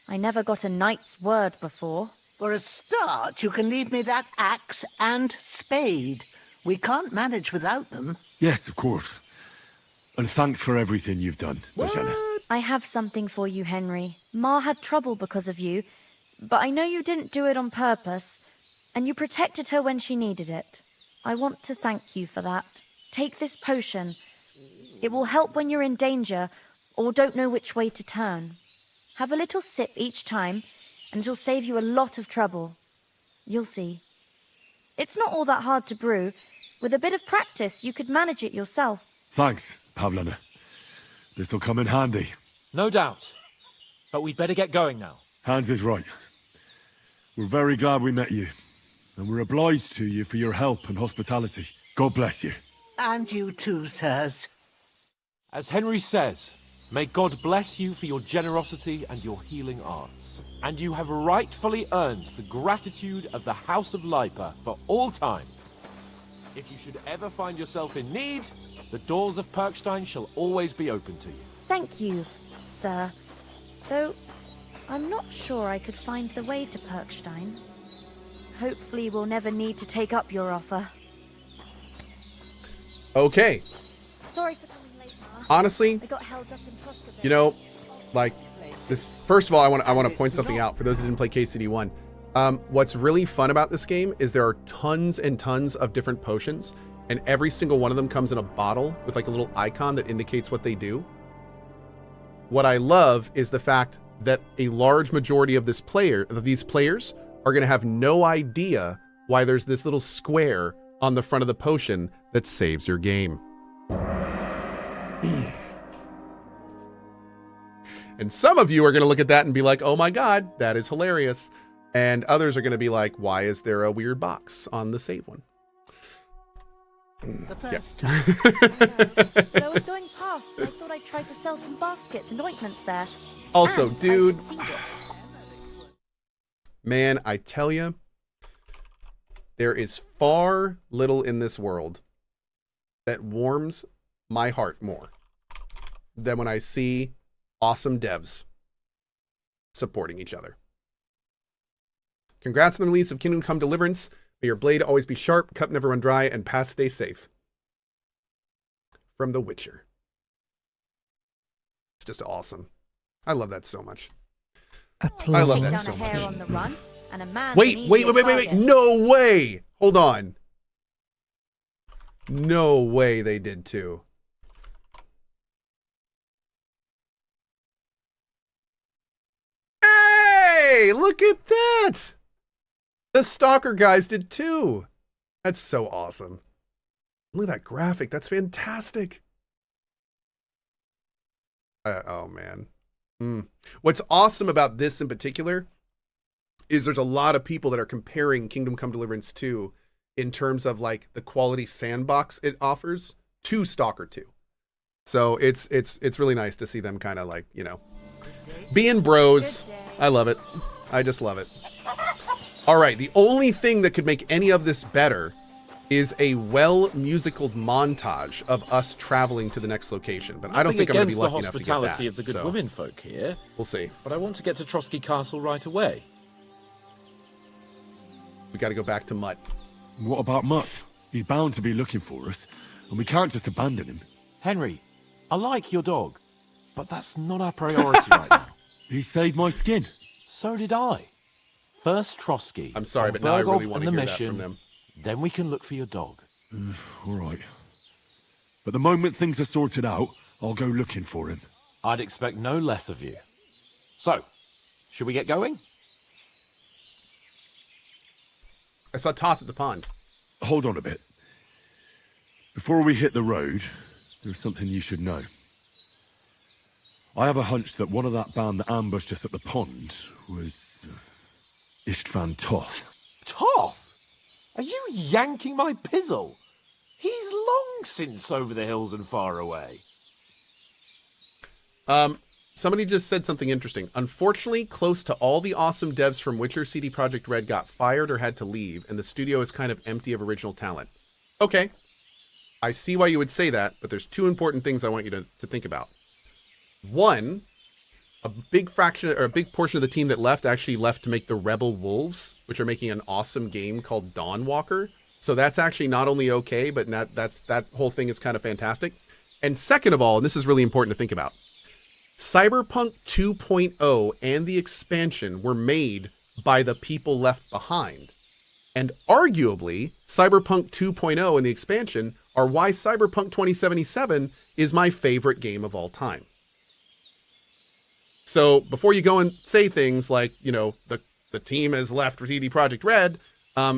I never got a knight's word before. For a start, you can leave me that axe and spade. We can't manage without them. Yes, of course. And thanks for everything you've done, Bajena. I have something for you, Henry. Ma had trouble because of you, but I know you didn't do it on purpose, and you protected her when she needed it. I want to thank you for that. Take this potion. It will help when you're in danger or don't know which way to turn. Have a little sip each time, and it'll save you a lot of trouble. You'll see. It's not all that hard to brew. With a bit of practice, you could manage it yourself. Thanks, Pavlana. This'll come in handy. No doubt. But we'd better get going now. Hans is right. We're very glad we met you. And we're obliged to you for your help and hospitality. God bless you. And you too, sirs. As Henry says, may God bless you for your generosity and your healing arts. And you have rightfully earned the gratitude of the House of Lipa for all time. If you should ever find yourself in need, the doors of Perkstein shall always be open to you. Thank you, sir. Though, I'm not sure I could find the way to Perkstein. Hopefully we'll never need to take up your offer. Okay. Sorry for coming late, Ma. Honestly, I got held up in Troska. you know, like this. First of all, I want to point something out for those that didn't play KCD1. What's really fun about this game is there are tons and tons of different potions, and every single one of them comes in a bottle with like a little icon that indicates what they do. What I love is the fact that a large majority of these players are going to have no idea why there's this little square on the front of the potion that saves your game. And some of you are going to look at that and be like, oh my God, that is hilarious. And others are going to be like, why is there a weird box on the save one? The first time. But I was going past and I thought I tried to sell some baskets and ointments there. Also, And dude, I succeeded. man, I tell you, there is far little in this world that warms my heart more than when I see awesome devs supporting each other. Congrats on the release of Kingdom Come Deliverance. May your blade always be sharp, cup never run dry, and paths stay safe. From The Witcher. It's just awesome. I love that so much. I love that so much. On the run, and a man Wait. No way. Hold on. No way they did too. Hey, look at that. The Stalker guys did too. That's so awesome. Look at that graphic. That's fantastic. Oh, man. What's awesome about this in particular is there's a lot of people that are comparing Kingdom Come Deliverance 2 in terms of like the quality sandbox it offers to Stalker 2. So it's really nice to see them kind of like, you know, being bros. I love it. I just love it. All right, the only thing that could make any of this better is a well-musicaled montage of us traveling to the next location. But I don't think I'm going to be lucky enough to get that. Nothing against the hospitality of the good women folk here. We'll see. But I want to get to Trotsky Castle right away. We got to go back to Mutt. What about Mutt? He's bound to be looking for us, and we can't just abandon him. Henry, I like your dog, but that's not our priority right now. He saved my skin. So did I. First Trotsky. I'm sorry, but now I really want to hear that from them. Then we can look for your dog. All right. But the moment things are sorted out, I'll go looking for him. I'd expect no less of you. So, should we get going? I saw Toth at the pond. Hold on a bit. Before we hit the road, there's something you should know. I have a hunch that one of that band that ambushed us at the pond was Istvan Toth. Toth? Are you yanking my pizzle? He's long since over the hills and far away. Somebody just said something interesting. Unfortunately, close to all the awesome devs from Witcher CD Projekt Red got fired or had to leave, and the studio is kind of empty of original talent. Okay. I see why you would say that, but there's two important things I want you to think about. One, a big fraction or a big portion of the team that left actually left to make the Rebel Wolves, which are making an awesome game called Dawnwalker. So that's actually not only okay, but that whole thing is kind of fantastic. And second of all, and this is really important to think about, Cyberpunk 2.0 and the expansion were made by the people left behind. And arguably, Cyberpunk 2.0 and the expansion are why Cyberpunk 2077 is my favorite game of all time. So before you go and say things like, you know, the team has left for CD Projekt Red,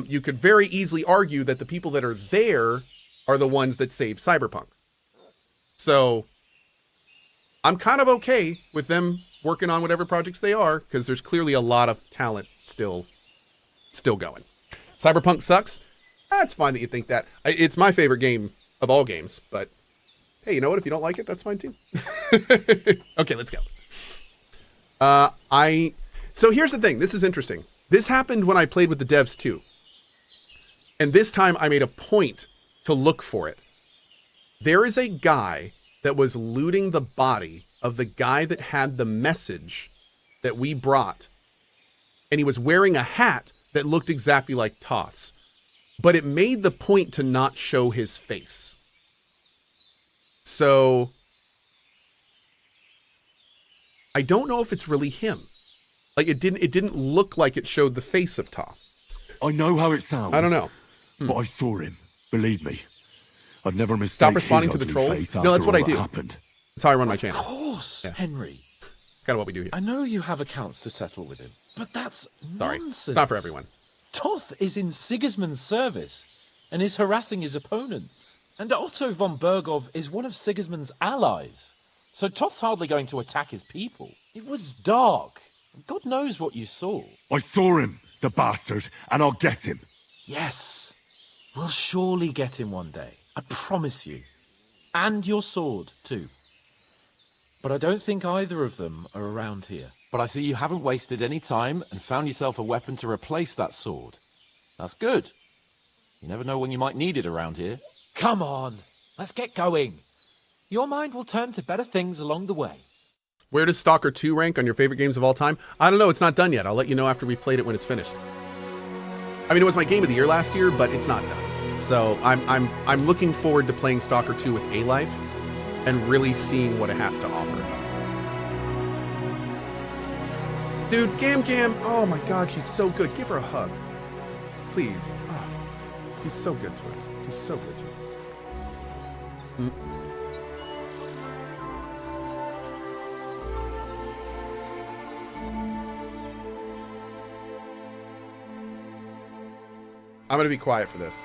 you could very easily argue that the people that are there are the ones that saved Cyberpunk. So I'm kind of okay with them working on whatever projects they are, because there's clearly a lot of talent still going. Cyberpunk sucks. That's fine that you think that. It's my favorite game of all games, but hey, you know what? If you don't like it, that's fine too. Okay, let's go. So here's the thing. This is interesting. This happened when I played with the devs too. And this time I made a point to look for it. There is a guy that was looting the body of the guy that had the message that we brought. And he was wearing a hat that looked exactly like Toth's. But it made the point to not show his face. So I don't know if it's really him. Like it didn't look like it showed the face of Toth. I know how it sounds. I don't know. But I saw him. Believe me. I'd never mistake Stop responding his to the ugly trolls. face No, that's after what I all that do. happened. That's how I run my channel. Of course, Yeah. Henry. kind of what we do here. I know you have accounts to settle with him, but that's nonsense. It's not for everyone. Toth is in Sigismund's service and is harassing his opponents. And Otto von Bergov is one of Sigismund's allies. So Toth's hardly going to attack his people. It was dark. God knows what you saw. I saw him, the bastard, and I'll get him. Yes. We'll surely get him one day. I promise you. And your sword, too. But I don't think either of them are around here. But I see you haven't wasted any time and found yourself a weapon to replace that sword. That's good. You never know when you might need it around here. Come on, let's get going. Your mind will turn to better things along the way. Where does Stalker 2 rank on your favorite games of all time? I don't know. It's not done yet. I'll let you know after we've played it when it's finished. I mean, it was my game of the year last year, but it's not done. So I'm looking forward to playing Stalker 2 with A-Life and really seeing what it has to offer. Dude, Gam Gam, oh my God, she's so good. Give her a hug. Please. Oh, he's so good to us. He's so good to us. I'm going to be quiet for this.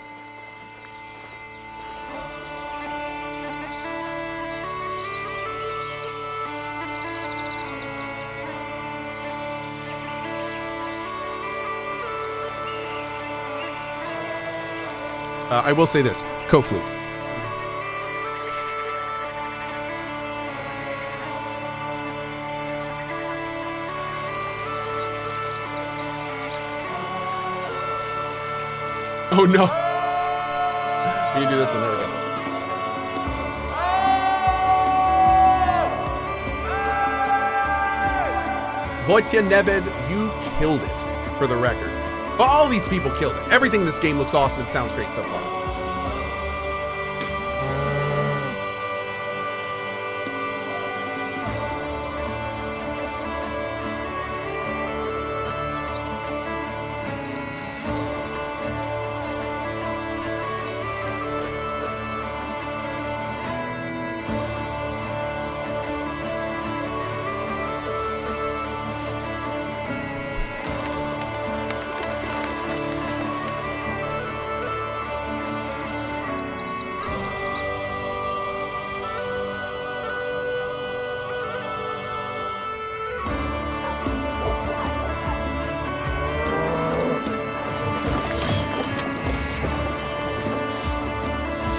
I will say this, Cohh. Oh no. You can do this one, there we go. Wojciech Neved, you killed it, for the record. But all these people killed it. Everything in this game looks awesome and sounds great so far.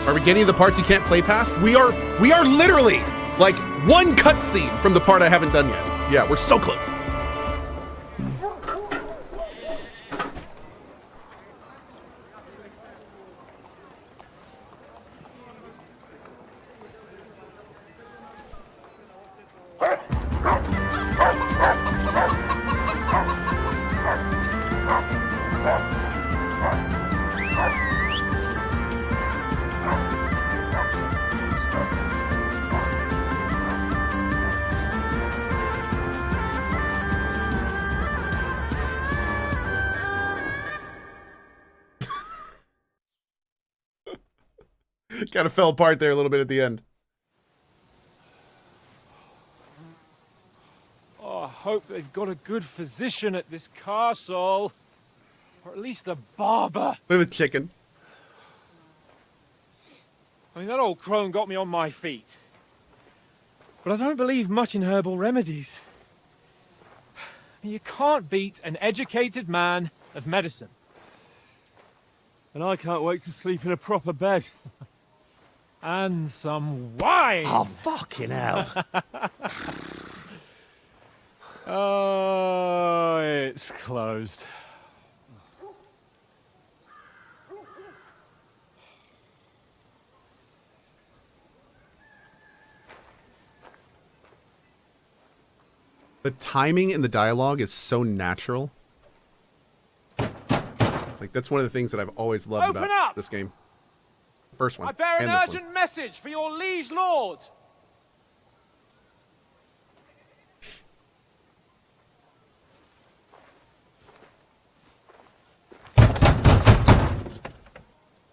Are we getting to the parts you can't play past? We are literally like one cutscene from the part I haven't done yet. Yeah, we're so close. Kind of fell apart there a little bit at the end. Oh, I hope they've got a good physician at this castle. Or at least a barber. With a chicken. I mean, that old crone got me on my feet. But I don't believe much in herbal remedies. You can't beat an educated man of medicine. And I can't wait to sleep in a proper bed. And some wine! Oh, fucking hell. Oh, it's closed. The timing in the dialogue is so natural. Like, that's one of the things that I've always loved Open about up! this game. First one. I bear an and this one. urgent message for your liege lord.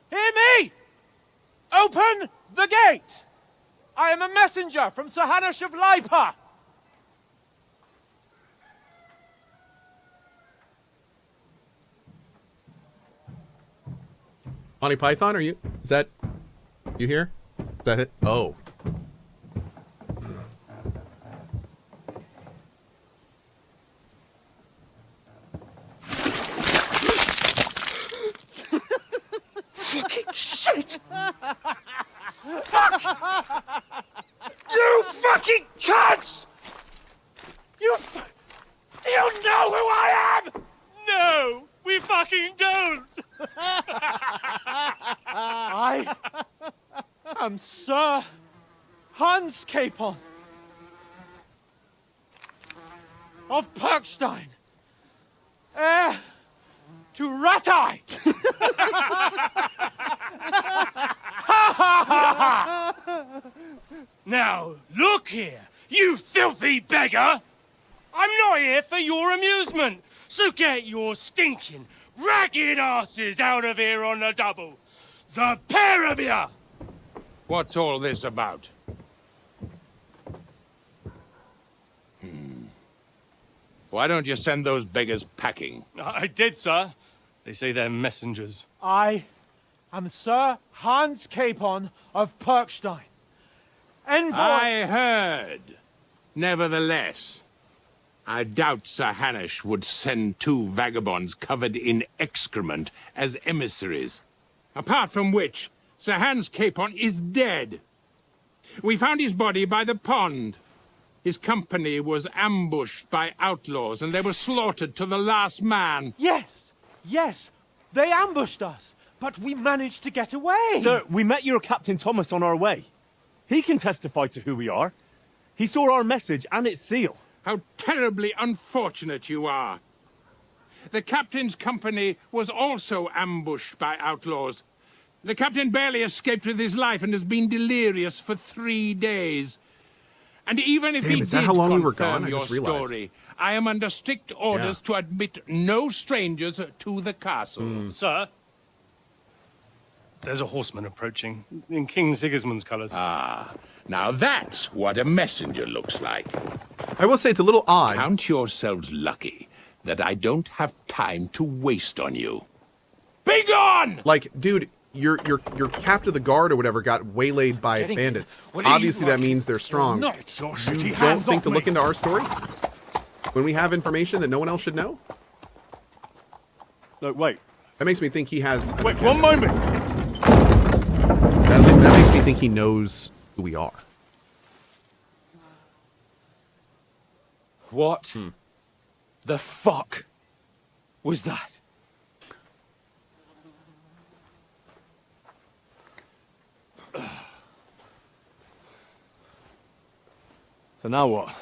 Hear me! Open the gate! I am a messenger from Sir Hanush of Lipa. Monty Python, are you? Is that you here? Is that it? Oh. Fucking shit! Fuck! You fucking cunts! Do you know who I am? No, we fucking don't! I am Sir Hans Capon of Perkstein, heir to Ratai. Now, look here, you filthy beggar! I'm not here for your amusement, so get your stinking, ragged asses out of here on the double. The pair of you! What's all this about? Why don't you send those beggars packing? I did, sir. They say they're messengers. I am Sir Hans Capon of Perkstein, envoy. I heard. Nevertheless, I doubt Sir Hanush would send two vagabonds covered in excrement as emissaries. Apart from which, Sir Hans Capon is dead. We found his body by the pond. His company was ambushed by outlaws, and they were slaughtered to the last man. Yes, yes, they ambushed us, but we managed to get away. Sir, we met your Captain Thomas on our way. He can testify to who we are. He saw our message and its seal. How terribly unfortunate you are. The captain's company was also ambushed by outlaws. The captain barely escaped with his life and has been delirious for 3 days. And even if Damn, he is that did how long we were confirm gone? I your just realized. story, I am under strict orders to admit no strangers to the castle. Sir, there's a horseman approaching in King Sigismund's colours. Ah, now that's what a messenger looks like. I will say it's a little odd. Count yourselves lucky that I don't have time to waste on you. Be gone! Like, dude, your captain of the guard or whatever got waylaid by bandits. Obviously, that means they're strong. You don't think to look into our story when we have information that no one else should know? Look, wait. That makes me think he has. Wait, one moment. That makes me think he knows who we are. What the fuck was that? So now what?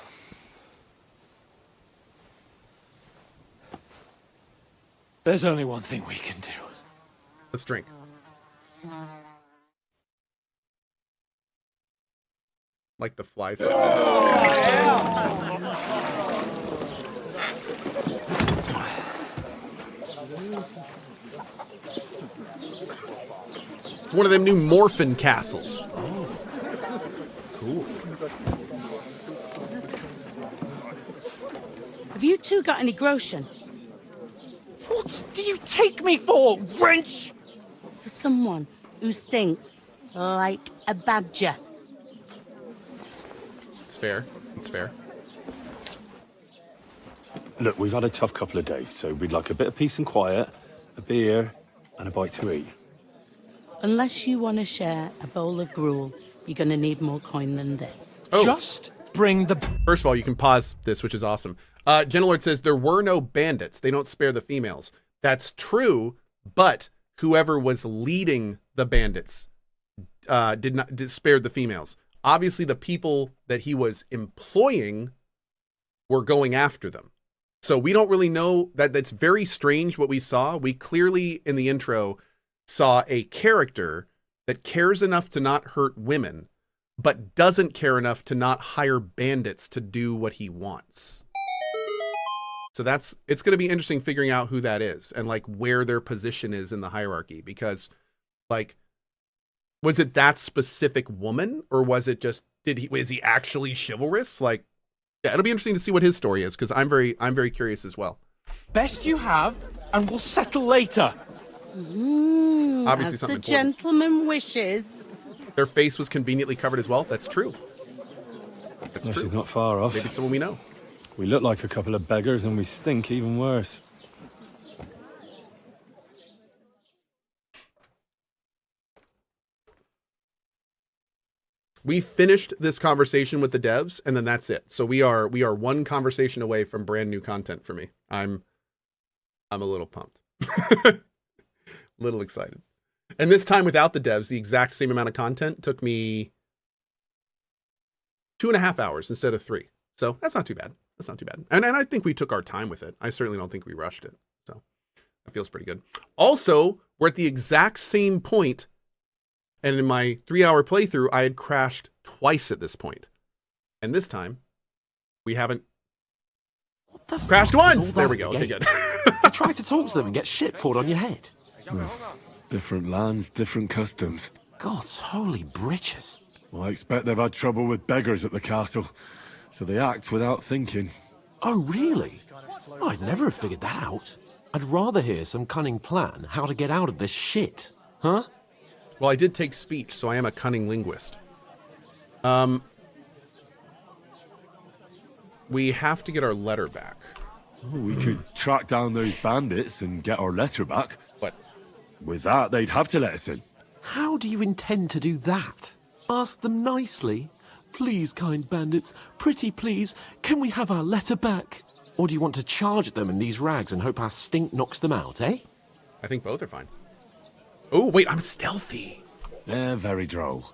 There's only one thing we can do. Let's drink. Like the fly set. It's one of them new morphin castles. Cool. Have you two got any groschen? What do you take me for, wench? For someone who stinks like a badger. It's fair. It's fair. Look, we've had a tough couple of days, so we'd like a bit of peace and quiet, a beer, and a bite to eat. Unless you want to share a bowl of gruel, you're going to need more coin than this. Oh. Just bring the... First of all, you can pause this, which is awesome. Genelord says, there were no bandits. They don't spare the females. That's true, but whoever was leading the bandits did spared the females. Obviously, the people that he was employing were going after them. So we don't really know. That's very strange what we saw. We clearly, in the intro, saw a character that cares enough to not hurt women, but doesn't care enough to not hire bandits to do what he wants. So it's going to be interesting figuring out who that is and like where their position is in the hierarchy, because like, was it that specific woman, or was it just, is he actually chivalrous? Like, yeah, it'll be interesting to see what his story is, because I'm very curious as well. Best you have, and we'll settle later. Obviously as something the important. gentleman wishes. Their face was conveniently covered as well. That's true. That's This true. is not far off. Maybe it's someone we know. We look like a couple of beggars and we stink even worse. We finished this conversation with the devs, and then that's it. So we are one conversation away from brand new content for me. I'm a little pumped. Little excited. And this time without the devs, the exact same amount of content took me 2.5 hours instead of 3. So that's not too bad. That's not too bad. And I think we took our time with it. I certainly don't think we rushed it. So that feels pretty good. Also, we're at the exact same point. And in my 3-hour playthrough, I had crashed twice at this point. And this time, we haven't crashed once. There we go. Okay, good. You try to talk to them and get shit poured on your head. Different lands, different customs. God's holy britches. Well, I expect they've had trouble with beggars at the castle, so they act without thinking. Oh, really? I'd never have figured that out. I'd rather hear some cunning plan how to get out of this shit. Huh? Well, I did take speech, so I am a cunning linguist. We have to get our letter back. Oh, we could track down those bandits and get our letter back. What? With that, they'd have to let us in. How do you intend to do that? Ask them nicely. Please, kind bandits, pretty please, can we have our letter back? Or do you want to charge at them in these rags and hope our stink knocks them out, eh? I think both are fine. Oh, wait, I'm stealthy. Yeah, very droll.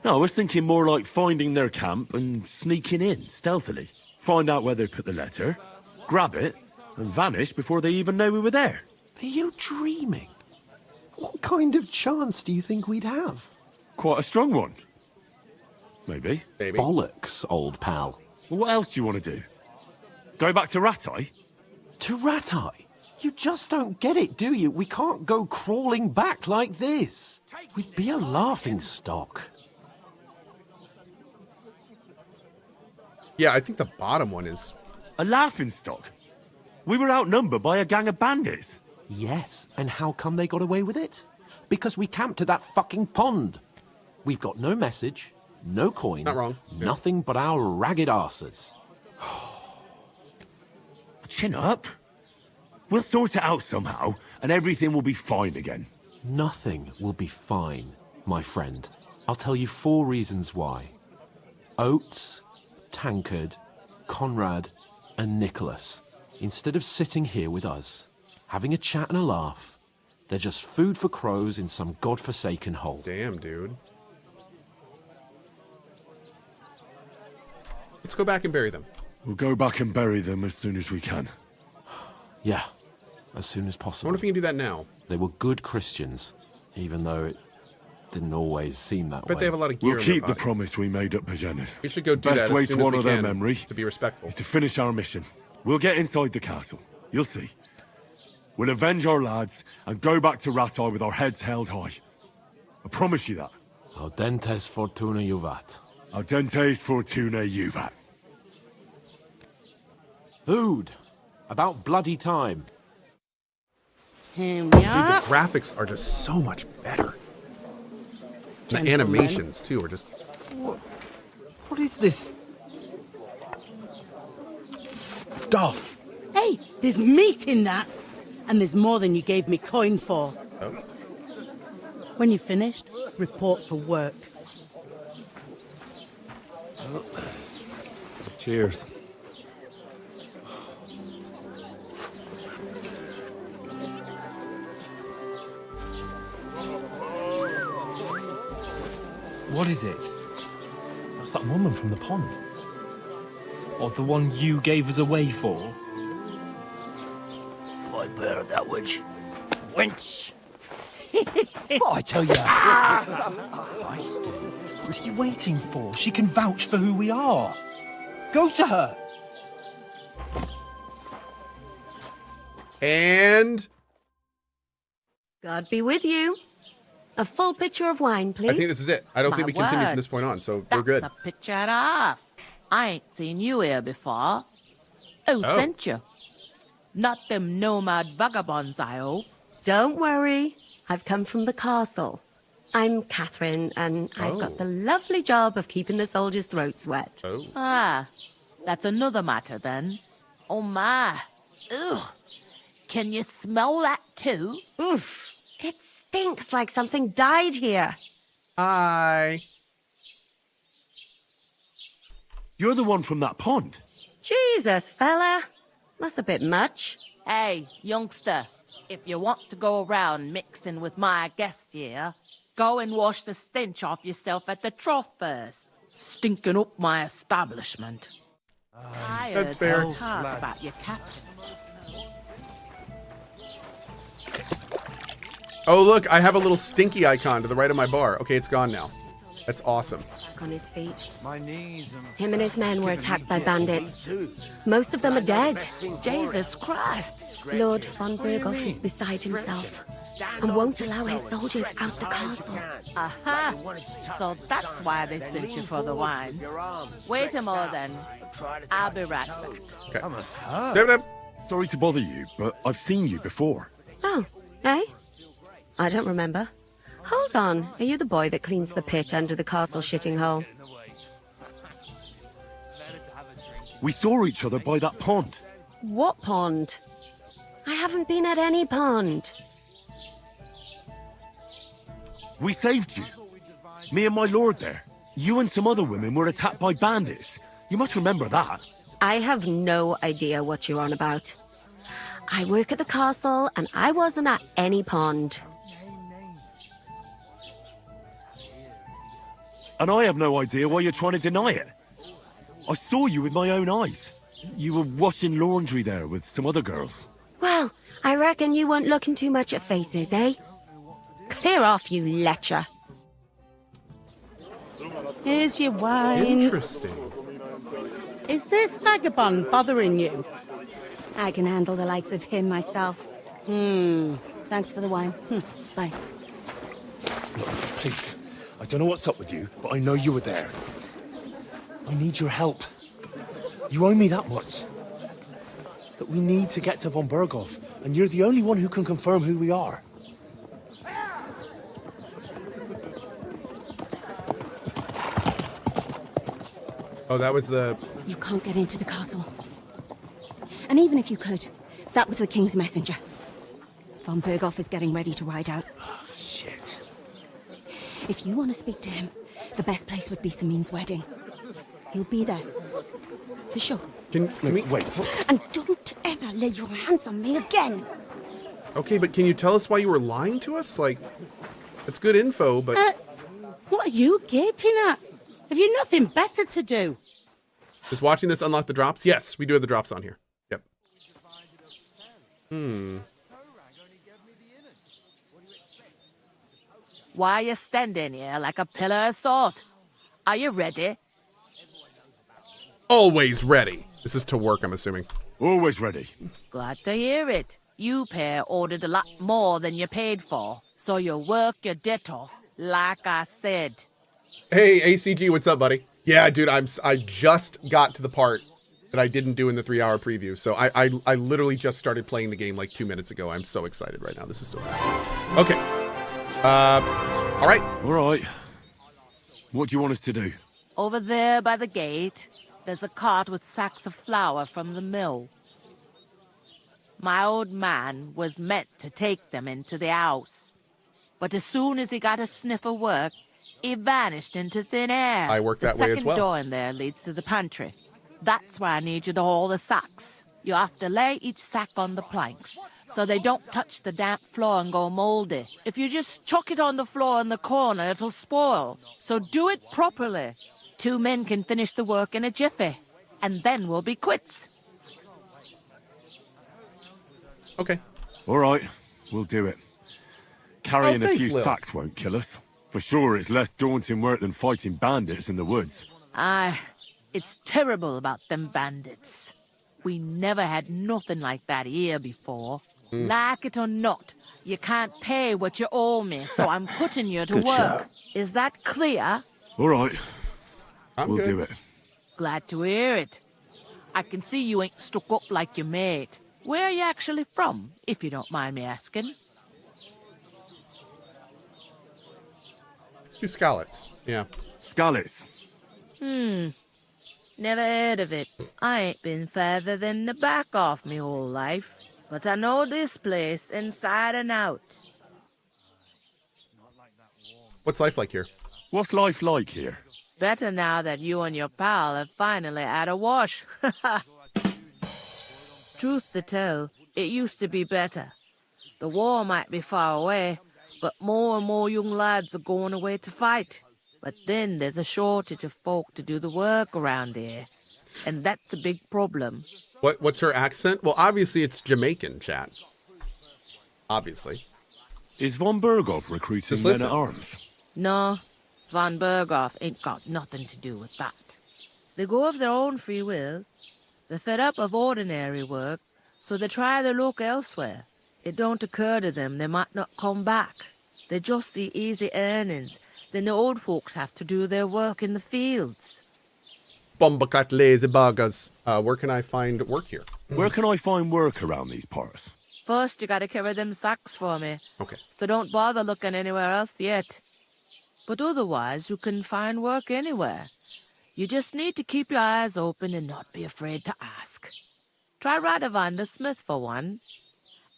No, I was thinking more like finding their camp and sneaking in, stealthily. Find out where they put the letter, grab it, and vanish before they even know we were there. Are you dreaming? What kind of chance do you think we'd have? Quite a strong one. Maybe. Bollocks, old pal. Well, what else do you want to do? Go back to Ratai? To Ratai? You just don't get it, do you? We can't go crawling back like this. We'd be a laughing stock. Yeah, I think the bottom one is... A laughing stock? We were outnumbered by a gang of bandits. Yes, and how come they got away with it? Because we camped at that fucking pond. We've got no message, no coin. Not wrong. Nothing but our ragged arses. Chin up. We'll sort it out somehow, and everything will be fine again. Nothing will be fine, my friend. I'll tell you 4 reasons why. Oates, Tankard, Conrad, and Nicholas, instead of sitting here with us, having a chat and a laugh, they're just food for crows in some godforsaken hole. Damn, dude. Let's go back and bury them. We'll go back and bury them as soon as we can. Yeah, as soon as possible. I wonder if we can do that now. They were good Christians, even though it didn't always seem that way. But they have a lot of gear We'll in their keep the body. promise we made up Pagenis. We should go do Best that way as soon to as we honour their can, memory to be respectful. is to finish our mission. We'll get inside the castle. You'll see. We'll avenge our lads and go back to Ratai with our heads held high. I promise you that. Audentes fortuna juvat. Audentes fortuna juvat. Food. About bloody time. Here we Dude, the are. graphics are just so much better. The Gentlemen. animations, too, are just... What is this stuff? Hey, there's meat in that. And there's more than you gave me coin for. Oh. When you're finished, report for work. Cheers. What is it? That's that woman from the pond. Or the one you gave us away for? If I bear that witch. Wench! What I tell you? What are you waiting for? She can vouch for who we are. Go to her. And... God be with you. A full pitcher of wine, please. I think this is it. I don't think we continue from word. this point on, so we're good. That's a picture and a half. I ain't seen you here before. Who Oh. sent you? Not them nomad vagabonds, I hope. Don't worry. I've come from the castle. I'm Catherine, and I've got the lovely job of keeping the soldiers' throats wet. Oh. Ah, that's another matter then. Oh my. Ugh. Can you smell that too? Oof. It stinks like something died here. Hi. You're the one from that pond. Jesus, fella. That's a bit much. Hey, youngster. If you want to go around mixing with my guests here, go and wash the stench off yourself at the trough first. Stinking up my establishment. I That's heard fair. some talk about your captain. Oh, look, I have a little stinky icon to the right of my bar. Okay, it's gone now. That's awesome. Back on his feet. My knees. Him and his men were attacked by bandits. Most of them are dead. Jesus Christ. Lord von Berghoff is beside himself and won't allow his soldiers out the castle. Aha! So that's why they sent you for the wine. Wait a moment then. I'll be right back. Okay. Sorry to bother you, but I've seen you before. Oh, eh? I don't remember. Hold on, are you the boy that cleans the pit under the castle shitting hole? We saw each other by that pond. What pond? I haven't been at any pond. We saved you. Me and my lord there. You and some other women were attacked by bandits. You must remember that. I have no idea what you're on about. I work at the castle, and I wasn't at any pond. And I have no idea why you're trying to deny it. I saw you with my own eyes. You were washing laundry there with some other girls. Well, I reckon you weren't looking too much at faces, eh? Clear off, you lecher. Here's your wine. Interesting. Is this vagabond bothering you? I can handle the likes of him myself. Thanks for the wine. Bye. Look, please. I don't know what's up with you, but I know you were there. I need your help. You owe me that much. But we need to get to von Berghoff, and you're the only one who can confirm who we are. Oh, that was the... You can't get into the castle. And even if you could, that was the king's messenger. Von Berghoff is getting ready to ride out. Oh, shit. If you want to speak to him, the best place would be Samin's wedding. He'll be there. For sure. Can we... Wait. And don't ever lay your hands on me again. Okay, but can you tell us why you were lying to us? Like, it's good info, but... What are you gaping at? Have you nothing better to do? Is watching this unlock the drops? Yes, we do have the drops on here. Yep. Why are you standing here like a pillar of salt? Are you ready? Always ready. This is to work, I'm assuming. Always ready. Glad to hear it. You pair ordered a lot more than you paid for, so you'll work your debt off, like I said. Hey, ACG, what's up, buddy? Yeah, dude, I just got to the part that I didn't do in the 3-hour preview, so I literally just started playing the game like 2 minutes ago. I'm so excited right now. This is so cool. Okay. All right. All right. What do you want us to do? Over there by the gate, there's a cart with sacks of flour from the mill. My old man was meant to take them into the house, but as soon as he got a sniff of work, he vanished into thin air. I work that way as well. The second door in there leads to the pantry. That's why I need you to haul the sacks. You have to lay each sack on the planks, so they don't touch the damp floor and go moldy. If you just chuck it on the floor in the corner, it'll spoil. So do it properly. 2 men can finish the work in a jiffy, and then we'll be quits. Okay. All right, we'll do it. Carrying a thanks, few Lil. sacks won't kill us. For sure, it's less daunting work than fighting bandits in the woods. Aye, it's terrible about them bandits. We never had nothing like that here before. Like it or not, you can't pay what you owe me, so I'm putting you to Good work. shout. Is that clear? All right, I'm we'll good. do it. Glad to hear it. I can see you ain't stuck up like your mate. Where are you actually from, if you don't mind me asking? Do Skalitz. Yeah. Skalitz. Never heard of it. I ain't been further than the back off me whole life. But I know this place inside and out. What's life like here? What's life like here? Better now that you and your pal have finally had a wash. Truth to tell, it used to be better. The war might be far away, but more and more young lads are going away to fight. But then there's a shortage of folk to do the work around here. And that's a big problem. What's her accent? Well, obviously it's Jamaican, chat. Obviously. Is von Berghoff recruiting men at arms? No, von Berghoff ain't got nothing to do with that. They go of their own free will. They're fed up of ordinary work, so they try their luck elsewhere. It don't occur to them they might not come back. They just see easy earnings. Then the old folks have to do their work in the fields. Bombacat lazy buggers. Where can I find work here? Where can I find work around these parts? First, you gotta carry them sacks for me. Okay. So don't bother looking anywhere else yet. But otherwise, you can find work anywhere. You just need to keep your eyes open and not be afraid to ask. Try Radovan the Smith for one.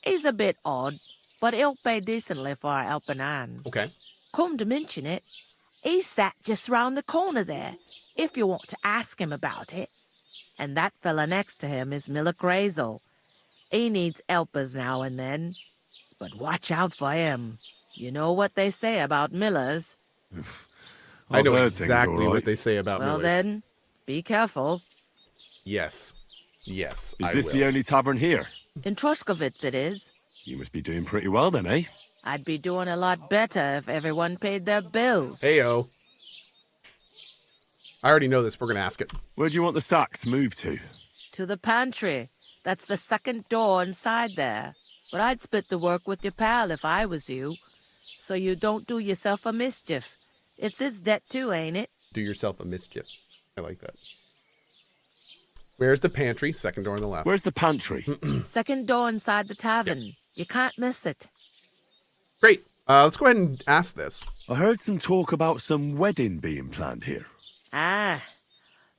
He's a bit odd, but he'll pay decently for a helping hand. Okay. Come to mention it, he's sat just round the corner there, if you want to ask him about it. And that fella next to him is Miller Crazel. He needs helpers now and then. But watch out for him. You know what they say about Millers. I know exactly what they say about Well Millers. then, be careful. Yes. Yes, Is this the only tavern here? In Troskovitz it is. You must be doing pretty well then, eh? I'd be doing a lot better if everyone paid their bills. Heyo. I already know this. We're going to ask it. Where do you want the sacks moved to? To the pantry. That's the second door inside there. But I'd split the work with your pal if I was you. So you don't do yourself a mischief. It's his debt too, ain't it? Do yourself a mischief. I like that. Where's the pantry? Second door on the left. Where's the pantry? Second door inside the tavern. Yep. You can't miss it. Great. Let's go ahead and ask this. I heard some talk about some wedding being planned here. Ah,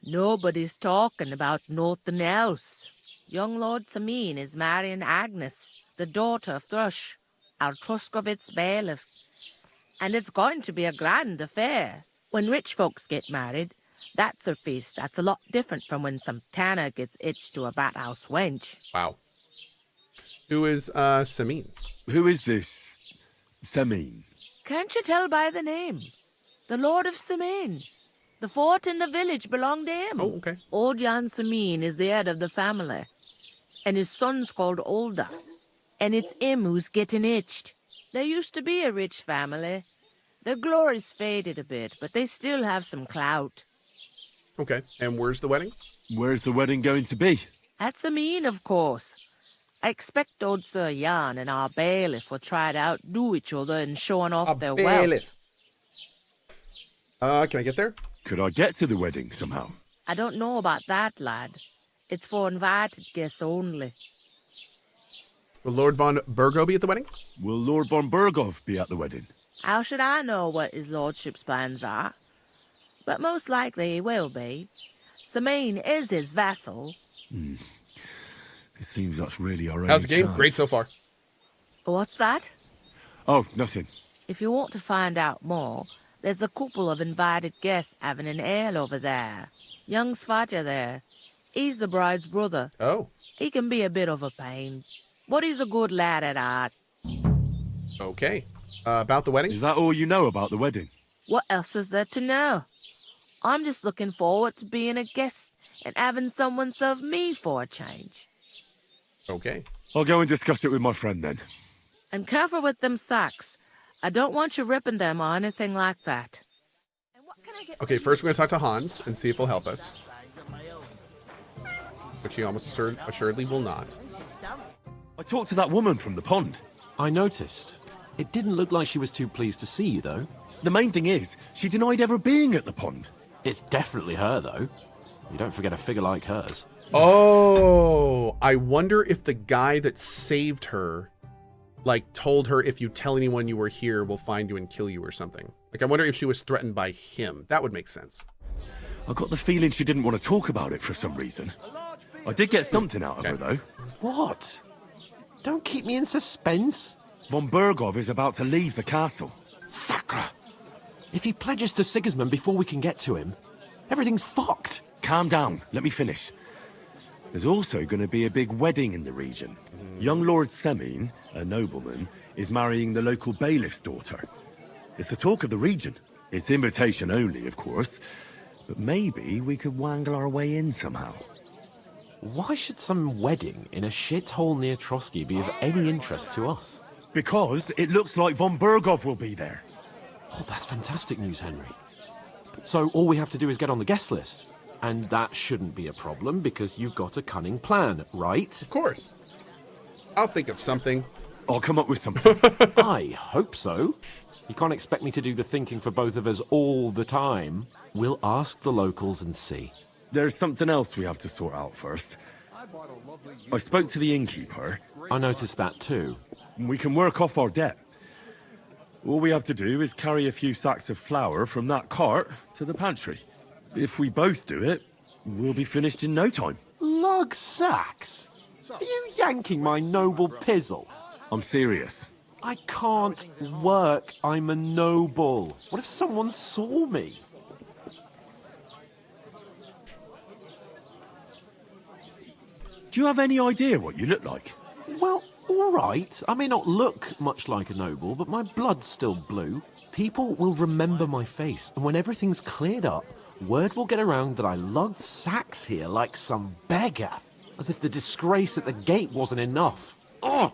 nobody's talking about nothing else. Young Lord Samin is marrying Agnes, the daughter of Thrush, our Troskovitz bailiff. And it's going to be a grand affair. When rich folks get married, that's a feast that's a lot different from when some tanner gets itched to a bat-house wench. Wow. Who is Samin? Who is this Samin? Can't you tell by the name? The Lord of Samin. The fort in the village belonged to him. Oh, okay. Old Jan Samin is the head of the family. And his son's called Olda. And it's him who's getting itched. There used to be a rich family. Their glory's faded a bit, but they still have some clout. Okay. And where's the wedding? Where's the wedding going to be? At Samin, of course. I expect old Sir Jan and our bailiff will try to outdo each other in showing off their wealth. Can I get there? Could I get to the wedding somehow? I don't know about that, lad. It's for invited guests only. Will Lord von Berghoff be at the wedding? Will Lord von Berghoff be at the wedding? How should I know what his lordship's plans are? But most likely he will be. Samin is his vassal. It seems that's really our only How's the game? chance. Great so far. What's that? Oh, nothing. If you want to find out more, there's a couple of invited guests having an ale over there. Young Svaja there. He's the bride's brother. Oh. He can be a bit of a pain, but he's a good lad at heart. Okay. About the wedding? Is that all you know about the wedding? What else is there to know? I'm just looking forward to being a guest and having someone serve me for a change. Okay. I'll go and discuss it with my friend then. And careful with them sacks. I don't want you ripping them or anything like that. Okay, first we're going to talk to Hans and see if he'll help us. Which he almost assuredly will not. I talked to that woman from the pond. I noticed. It didn't look like she was too pleased to see you, though. The main thing is, she denied ever being at the pond. It's definitely her, though. You don't forget a figure like hers. Oh, I wonder if the guy that saved her like told her, if you tell anyone you were here, we'll find you and kill you or something. Like, I wonder if she was threatened by him. That would make sense. I got the feeling she didn't want to talk about it for some reason. I did get something out of her, though. What? Don't keep me in suspense. Von Bergov is about to leave the castle. Sacra! If he pledges to Sigismund before we can get to him, everything's fucked. Calm down. Let me finish. There's also going to be a big wedding in the region. Young Lord Semin, a nobleman, is marrying the local bailiff's daughter. It's the talk of the region. It's invitation only, of course. But maybe we could wangle our way in somehow. Why should some wedding in a shithole near Trotsky be of any interest to us? Because it looks like Von Bergov will be there. Oh, that's fantastic news, Henry. So all we have to do is get on the guest list. And that shouldn't be a problem because you've got a cunning plan, right? Of course. I'll think of something. I'll come up with something. I hope so. You can't expect me to do the thinking for both of us all the time. We'll ask the locals and see. There's something else we have to sort out first. I spoke to the innkeeper. I noticed that too. We can work off our debt. All we have to do is carry a few sacks of flour from that cart to the pantry. If we both do it, we'll be finished in no time. Lug sacks? Are you yanking my noble pizzle? I'm serious. I can't work. I'm a noble. What if someone saw me? Do you have any idea what you look like? Well, all right. I may not look much like a noble, but my blood's still blue. People will remember my face, and when everything's cleared up, word will get around that I lugged sacks here like some beggar. As if the disgrace at the gate wasn't enough. Ugh!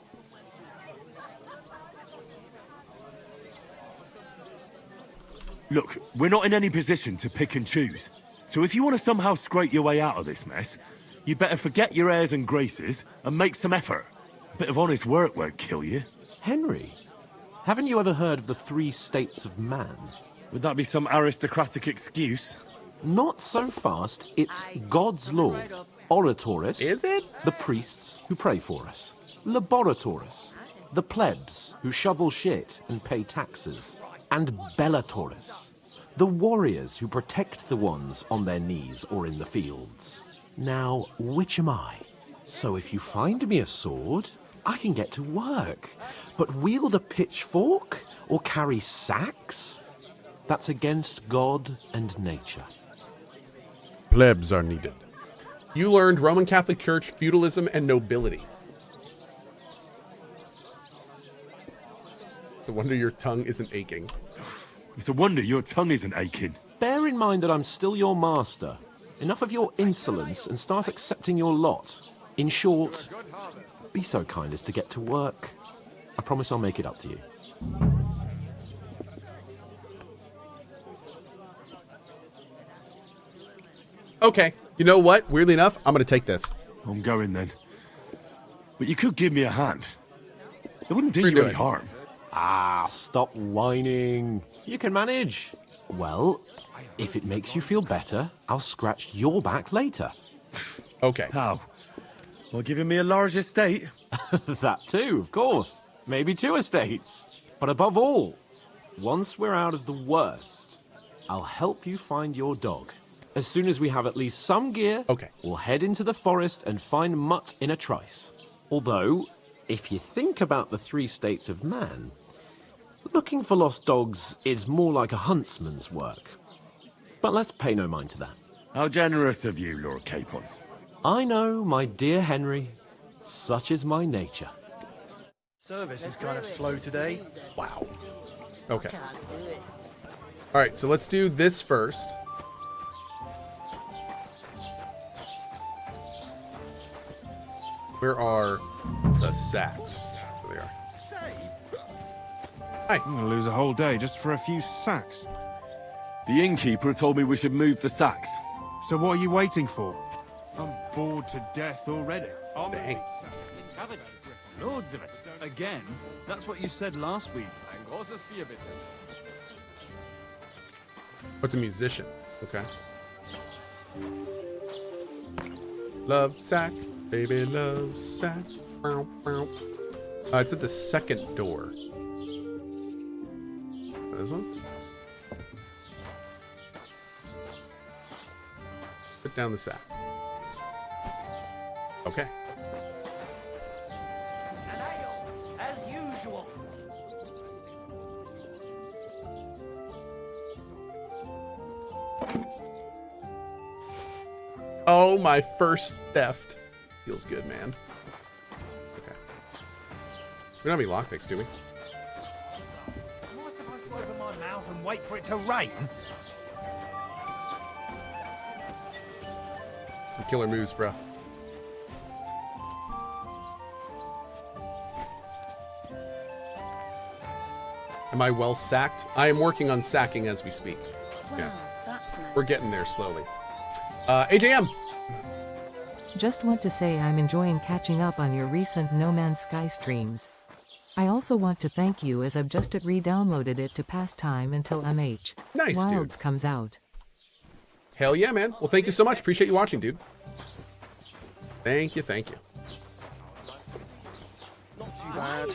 Look, we're not in any position to pick and choose. So if you want to somehow scrape your way out of this mess, you better forget your airs and graces and make some effort. A bit of honest work won't kill you. Henry, haven't you ever heard of the 3 states of man? Would that be some aristocratic excuse? Not so fast. It's God's law. Oratoris. Is it? The priests who pray for us. Laboratoris. The plebs who shovel shit and pay taxes. And Bellatoris. The warriors who protect the ones on their knees or in the fields. Now, which am I? So if you find me a sword, I can get to work. But wield a pitchfork or carry sacks? That's against God and nature. Plebs are needed. You learned Roman Catholic Church, feudalism, and nobility. No wonder your tongue isn't aching. It's a wonder your tongue isn't aching. Bear in mind that I'm still your master. Enough of your insolence and start accepting your lot. In short, be so kind as to get to work. I promise I'll make it up to you. Okay, you know what? Weirdly enough, I'm gonna take this. I'm going then. But you could give me a hand. It wouldn't do you any harm. Ah, stop whining. You can manage. Well, if it makes you feel better, I'll scratch your back later. Okay. How? Well, giving me a large estate? That too, of course. Maybe 2 estates. But above all, once we're out of the worst, I'll help you find your dog. As soon as we have at least some gear, we'll head into the forest and find Mutt in a trice. Although, if you think about the 3 states of man, looking for lost dogs is more like a huntsman's work. But let's pay no mind to that. How generous of you, Lord Capon. I know, my dear Henry. Such is my nature. Service is kind of slow today. Wow. Okay. All right, so let's do this first. Where are the sacks? There they are. Hi. I'm going to lose a whole day just for a few sacks. The innkeeper told me we should move the sacks. So what are you waiting for? I'm bored to death already. Dang. Loads of it. Again? That's what you said last week. What's a musician? Okay. Love sack, baby love sack. Bow, bow. It's at the second door. This one? Put down the sack. Okay. As usual. Oh, my first theft. Feels good, man. Okay. We don't have any lockpicks, do we? Open my mouth and wait for it to rain. Some killer moves, bro. Am I well sacked? I am working on sacking as we speak. Yeah. That's nice. We're getting there slowly. AJM. Just want to say I'm enjoying catching up on your recent No Man's Sky streams. I also want to thank you as I've just re-downloaded it to pass time until MH Nice, Wilds dude. comes out. Hell yeah, man. Well, thank you so much. Appreciate you watching, dude. Thank you, thank you. That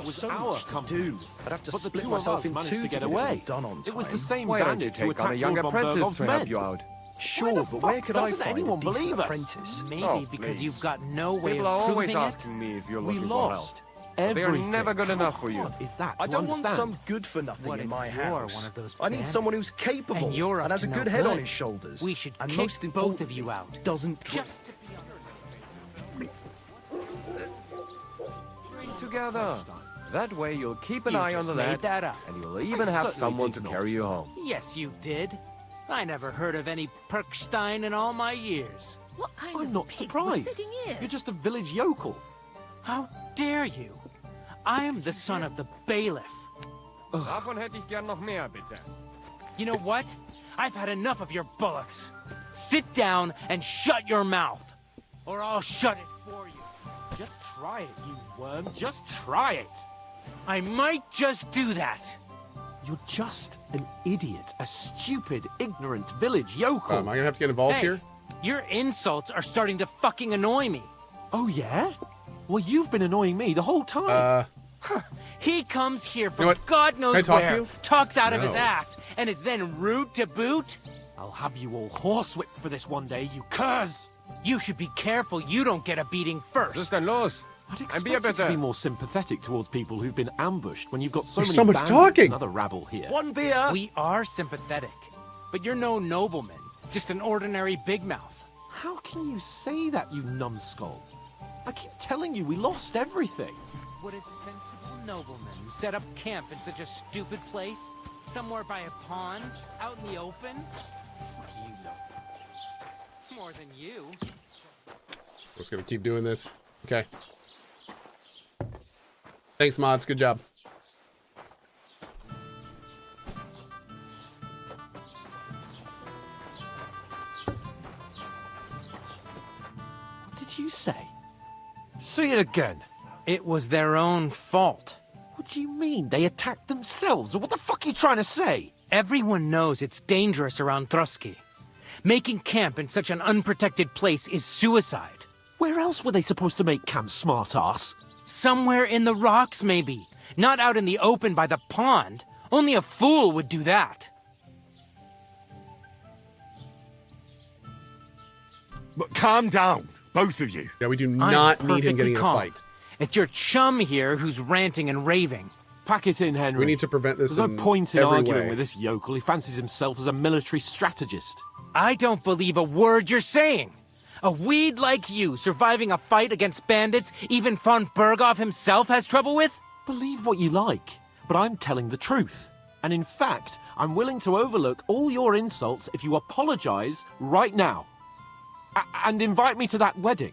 was so our much to company. do. I'd have to But the split two myself of us in managed two to get get away. it done on time. It was the same Why don't you bandits who take on a attacked young Lord von apprentice Bergov's to help men. you out? Why Sure, the but where fuck could I doesn't find anyone a decent believe us? apprentice? Maybe Oh, because please. you've got no way People of are always proving it. asking me if you're We looking for lost help. They are everything. never good enough for you. What is that? I to don't want understand? some good for nothing What in if my you're house. one of those I need bandits? someone who's capable And you're up has a to good no head on good. his shoulders. We should and kick most both of importantly, you out. Doesn't drink. Just to be Bring together. That way you'll keep an You eye on just the made lad, that up. and you'll even have certainly someone did to not. carry you home. Yes, you did. I never heard of any Perkstein in all my years. What kind I'm of not pig was surprised. sitting here? You're just a village yokel. How dare you? I am the son of the bailiff. Davon hätte ich gern noch mehr, bitte. You know what? I've had enough of your bullocks. Sit down and shut your mouth, or I'll shut it for you. Just try it, you worm. Just try it. I might just do that. You're just an idiot, a stupid, ignorant village yokel. Am I gonna have to get involved Hey, here? your insults are starting to fucking annoy me. Oh yeah? Well, you've been annoying me the whole time. He comes here You from know what? God knows Can I talk to where, you? talks out of his No. ass, and is then rude to boot. I'll have you all horsewhipped for this one day, you curs. You should be careful you don't get a beating first. Was ist denn los? I'd Ein expect Bier you to bitte. be more sympathetic towards people who've been ambushed when you've got so There's many so much bandits talking. and other rabble here. One beer. We are sympathetic, but you're no nobleman, just an ordinary big mouth. How can you say that, you numbskull? I keep telling you, we lost everything. Would a sensible nobleman set up camp in such a stupid place? Somewhere by a pond, out in the open? What do you know? More than you. Just gonna keep doing this. Okay. Thanks, mods. Good job. What did you say? Say it again. It was their own fault. What do you mean? They attacked themselves? Or what the fuck are you trying to say? Everyone knows it's dangerous around Trotsky. Making camp in such an unprotected place is suicide. Where else were they supposed to make camp, smart-ass? Somewhere in the rocks, maybe. Not out in the open by the pond. Only a fool would do that. But calm down, both of you. Yeah, we do I'm not need him perfectly getting in a calm. fight. It's your chum here who's ranting and raving. Pack it in, Henry. We need to prevent this There's in no point in every arguing way. with this yokel. He fancies himself as a military strategist. I don't believe a word you're saying. A weed like you surviving a fight against bandits even von Berghoff himself has trouble with? Believe what you like, but I'm telling the truth. And in fact, I'm willing to overlook all your insults if you apologize right now. And invite me to that wedding.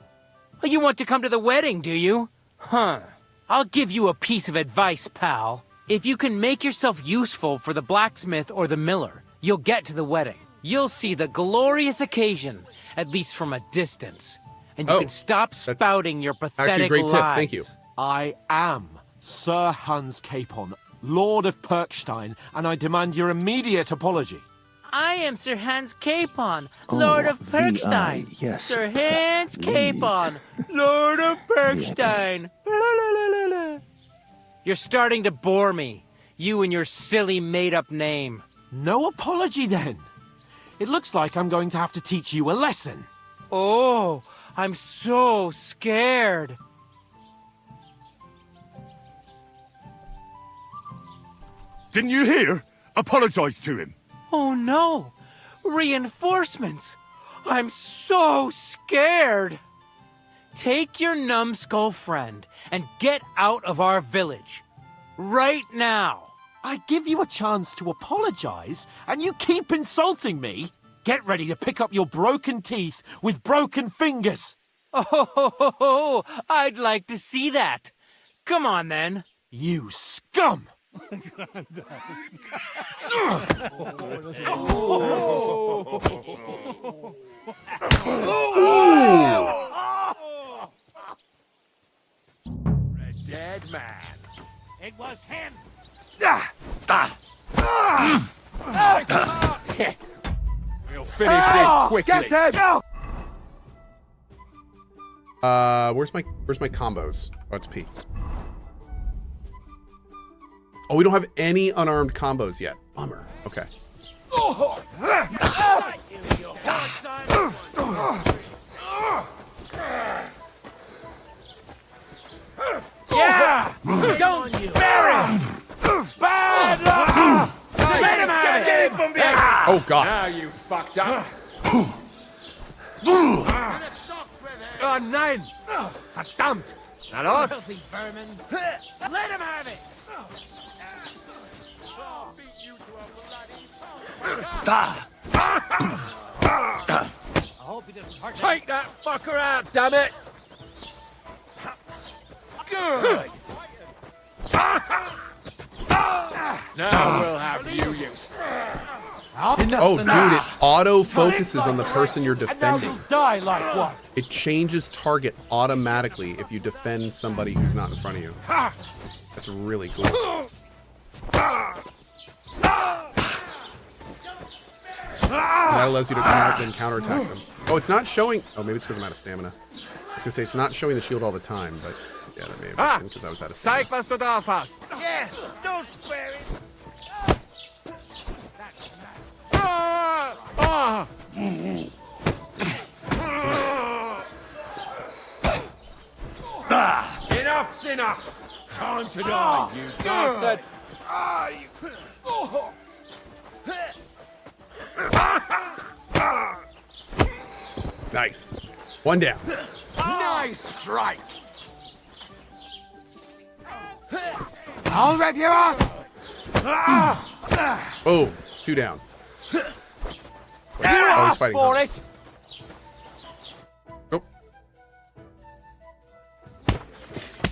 Oh, you want to come to the wedding, do you? Huh. I'll give you a piece of advice, pal. If you can make yourself useful for the blacksmith or the miller, you'll get to the wedding. You'll see the glorious occasion, at least from a distance. And you can stop spouting your pathetic actually a great lies. tip. Thank you. I am Sir Hans Capon, Lord of Perkstein, and I demand your immediate apology. I am Sir Hans Capon, Lord of Perkstein. yes. Sir Hans Please. Capon, Lord of Perkstein. La, la, la, la, la. You're starting to bore me. You and your silly made-up name. No apology, then. It looks like I'm going to have to teach you a lesson. Oh, I'm so scared. Didn't you hear? Apologize to him. Oh no! Reinforcements! I'm so scared! Take your numbskull friend and get out of our village. Right now! I give you a chance to apologize, and you keep insulting me? Get ready to pick up your broken teeth with broken fingers. Oh, I'd like to see that. Come on then. You scum! A dead man. It was him. We'll finish this quickly. Get him! Where's my combos? Oh, it's P. Oh, we don't have any unarmed combos yet. Bummer. Okay. Yeah! Don't spare him! Bad luck! Let him have it! From behind! Oh, God. Now you fucked up. Oh, nein! Verdammt! Now, us? Let him have it! I hope he doesn't hurt. Take that fucker out, damn it! Good. Now we'll have you, you. Oh, dude, it auto focuses on the person you're defending. Die like what? It changes target automatically if you defend somebody who's not in front of you. That's really cool. And that allows you to then counterattack them. Oh, it's not showing. Oh, maybe it's because I'm out of stamina. I was gonna say it's not showing the shield all the time, but yeah, that may have been because I was out of stamina. Zeig, was du drauf hast. Yes, don't spare it. Enough's enough. Time to die, you bastard. Nice. One down. Nice strike. I'll rip you off. Oh, two down. Wait, You oh, he's asked fighting for Hans. it.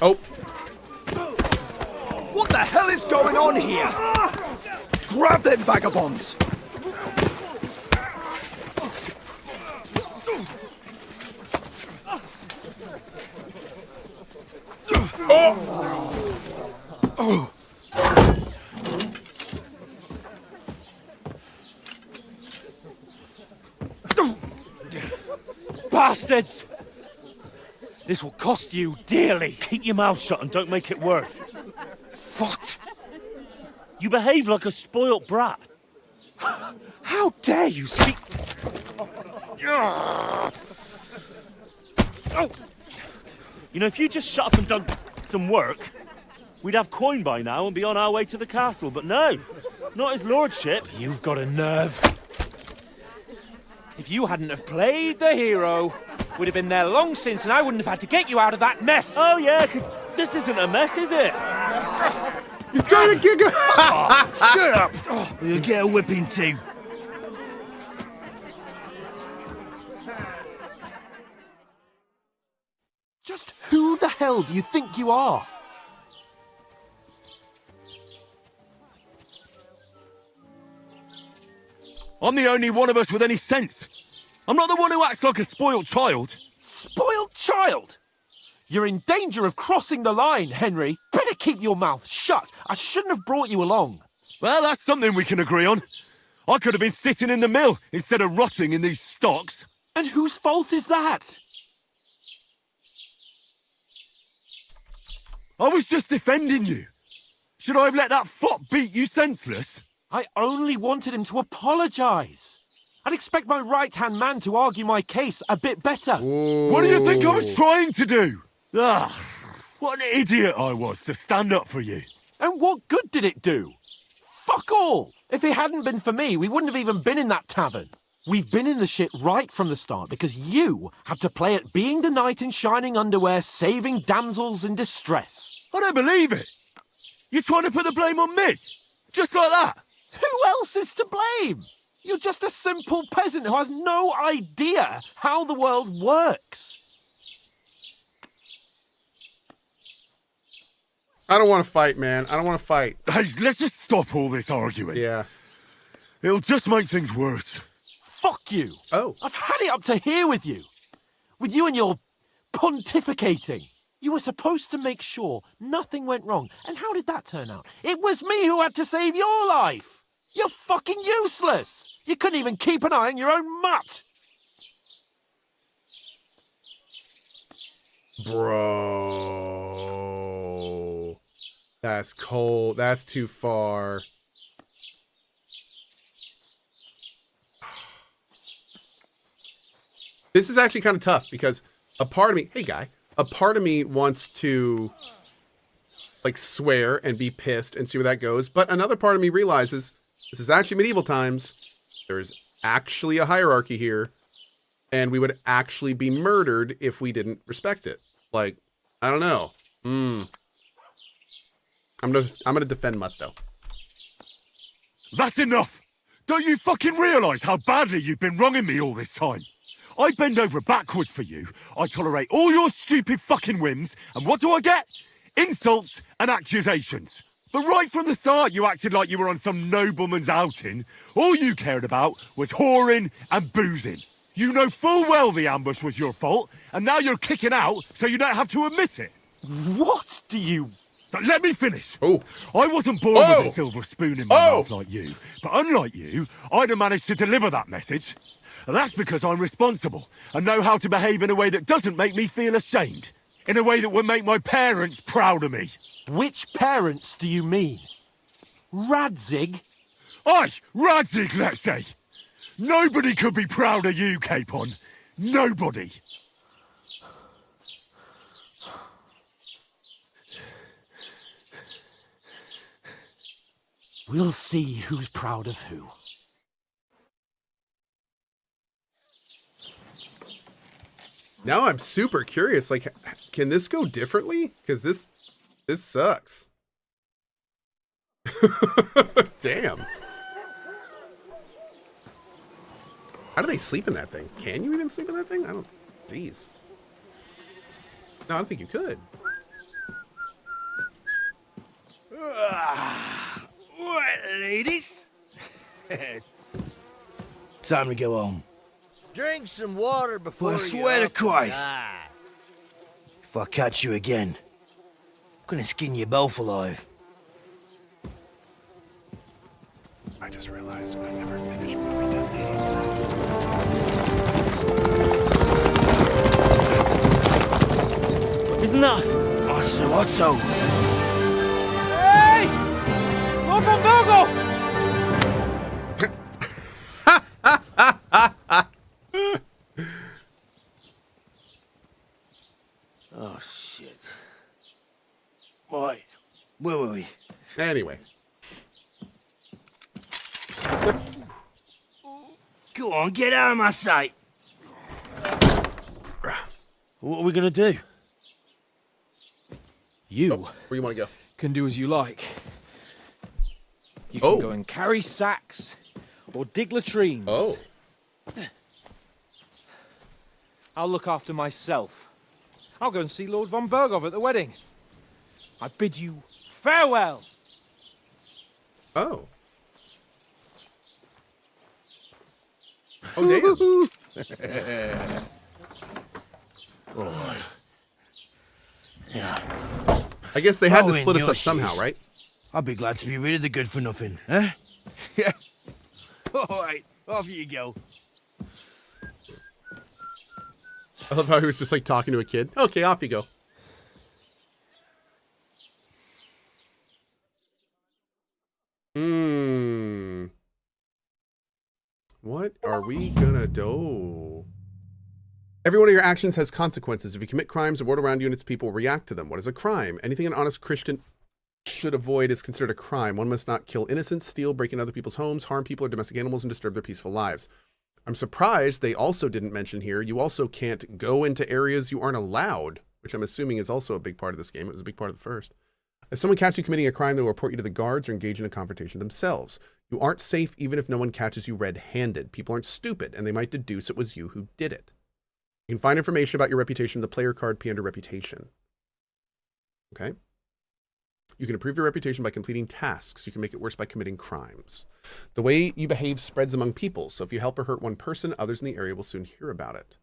Oh. What the hell is going on here? Grab them vagabonds! Oh. Bastards! This will cost you dearly. Keep your mouth shut and don't make it worse. What? You behave like a spoilt brat. How dare you speak... Oh. You know, if you just shut up and done some work, we'd have coin by now and be on our way to the castle, but no, not his lordship. You've got a nerve. If you hadn't have played the hero, we'd have been there long since and I wouldn't have had to get you out of that mess. Oh yeah, because this isn't a mess, is it? He's trying to kick him. Get up! You'll get a whipping too. Just who the hell do you think you are? I'm the only one of us with any sense. I'm not the one who acts like a spoiled child. Spoiled child? You're in danger of crossing the line, Henry. Better keep your mouth shut. I shouldn't have brought you along. Well, that's something we can agree on. I could have been sitting in the mill instead of rotting in these stocks. And whose fault is that? I was just defending you. Should I have let that fop beat you senseless? I only wanted him to apologise. I'd expect my right-hand man to argue my case a bit better. What do you think I was trying to do? Ah, what an idiot I was to stand up for you. And what good did it do? Fuck all! If it hadn't been for me, we wouldn't have even been in that tavern. We've been in the shit right from the start because you had to play at being the knight in shining underwear, saving damsels in distress. I don't believe it. You're trying to put the blame on me? Just like that? Who else is to blame? You're just a simple peasant who has no idea how the world works. I don't want to fight, man. I don't want to fight. Hey, let's just stop all this arguing. Yeah. It'll just make things worse. Fuck you. Oh. I've had it up to here with you. With you and your pontificating. You were supposed to make sure nothing went wrong. And how did that turn out? It was me who had to save your life. You're fucking useless. You couldn't even keep an eye on your own mutt. Bro. That's cold. That's too far. This is actually kind of tough because a part of me, hey guy, a part of me wants to like swear and be pissed and see where that goes. But another part of me realizes this is actually medieval times. There's actually a hierarchy here and we would actually be murdered if we didn't respect it. Like, I don't know. I'm gonna defend Mutt though. That's enough. Don't you fucking realize how badly you've been wronging me all this time? I bend over backwards for you. I tolerate all your stupid fucking whims. And what do I get? Insults and accusations. But right from the start, you acted like you were on some nobleman's outing. All you cared about was whoring and boozing. You know full well the ambush was your fault, and now you're kicking out so you don't have to admit it. What do you... But let me finish. Oh. I wasn't born with a silver spoon in my mouth like you. But unlike you, I'd have managed to deliver that message. And that's because I'm responsible and know how to behave in a way that doesn't make me feel ashamed. In a way that would make my parents proud of me. Which parents do you mean? Radzig? Aye, Radzig, let's say. Nobody could be proud of you, Capon. Nobody. We'll see who's proud of who. Now I'm super curious. Like, can this go differently? Because this sucks. Damn. How do they sleep in that thing? Can you even sleep in that thing? I don't... Jeez. No, I don't think you could. What, ladies? Time to go home. Drink some water before For the swear to Christ. die. If I catch you again, I'm gonna skin you both alive. I just realized I never finished moving that lady's house. Isn't that? Otto. Hey! Lord von Berghoff! Oh, shit. Right. Where were we? Anyway. Go on, get out of my sight. What are we gonna do? You where you want to go? Can do as you like. You can go and carry sacks or dig latrines. Oh. I'll look after myself. I'll go and see Lord von Berghoff at the wedding. I bid you farewell. Oh. Oh, damn. Oh. Yeah. I guess they had to split us up somehow, right? I'd be glad to be rid of the good for nothing, eh? Yeah. All right, off you go. I love how he was just like talking to a kid. Okay, off you go. What are we gonna do? Every one of your actions has consequences. If you commit crimes, the world around you and its people react to them. What is a crime? Anything an honest Christian should avoid is considered a crime. One must not kill innocents, steal, break into other people's homes, harm people or domestic animals, and disturb their peaceful lives. I'm surprised they also didn't mention here, you also can't go into areas you aren't allowed, which I'm assuming is also a big part of this game. It was a big part of the first. If someone catches you committing a crime, they will report you to the guards or engage in a confrontation themselves. You aren't safe even if no one catches you red-handed. People aren't stupid, and they might deduce it was you who did it. You can find information about your reputation in the player card P under Reputation. Okay? You can improve your reputation by completing tasks. You can make it worse by committing crimes. The way you behave spreads among people, so if you help or hurt one person, others in the area will soon hear about it.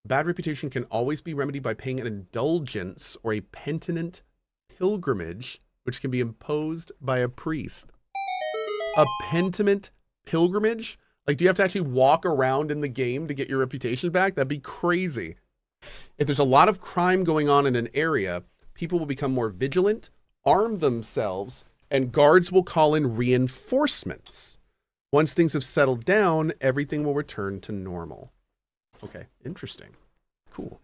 Bad reputation can always be remedied by paying an indulgence or a penitent pilgrimage, which can be imposed by a priest. A penitent pilgrimage? Like, do you have to actually walk around in the game to get your reputation back? That'd be crazy. If there's a lot of crime going on in an area, people will become more vigilant, arm themselves, and guards will call in reinforcements. Once things have settled down, everything will return to normal. Okay, interesting. Cool.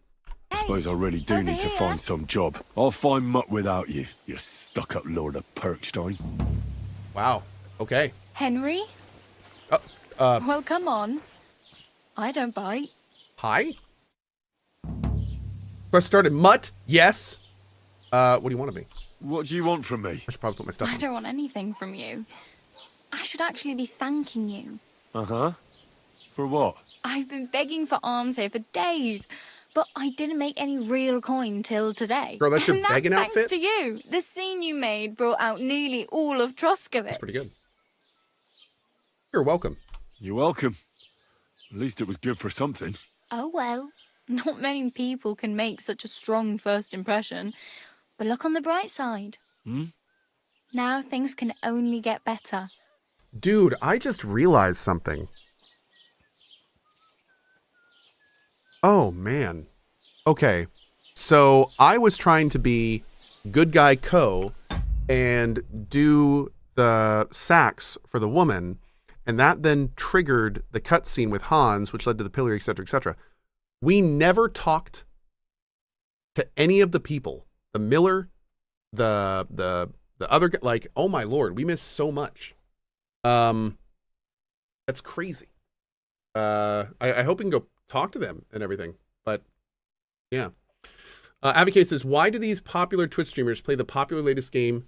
I suppose I really do need to find some job. I'll find mutt without you, you stuck-up Lord of Perkstein. Wow. Okay. Henry? Well, come on. I don't bite. Hi? Press started. Mutt? Yes. What do you want of me? What do you want from me? I should probably put my stuff I don't want anything from you. I should actually be thanking you. Uh-huh. For what? I've been begging for alms here for days, but I didn't make any real coin till today. Girl, that's your and begging thanks outfit? to you. The scene you made brought out nearly all of Troskovitz. That's pretty good. You're welcome. You're welcome. At least it was good for something. Oh well. Not many people can make such a strong first impression. But look on the bright side. Now things can only get better. Dude, I just realized something. Oh, man. Okay. So I was trying to be good guy Cohh and do the sax for the woman, and that then triggered the cutscene with Hans, which led to the pillar, etc., etc. We never talked to any of the people. The miller, the other guy, like, oh my lord, we missed so much. That's crazy. I hope we can go talk to them and everything, but yeah. Advocate says, why do these popular Twitch streamers play the popular latest game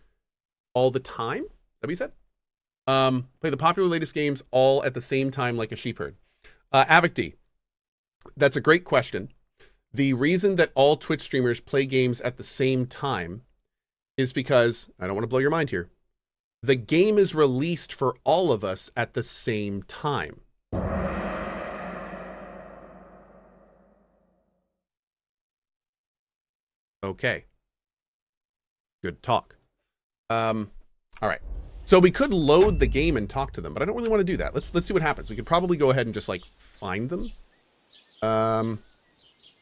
all the time? Is that what you said? Play the popular latest games all at the same time like a sheep herd. Avocd, that's a great question. The reason that all Twitch streamers play games at the same time is because, I don't want to blow your mind here, the game is released for all of us at the same time. Okay. Good talk. All right. So we could load the game and talk to them, but I don't really want to do that. Let's see what happens. We could probably go ahead and just like find them.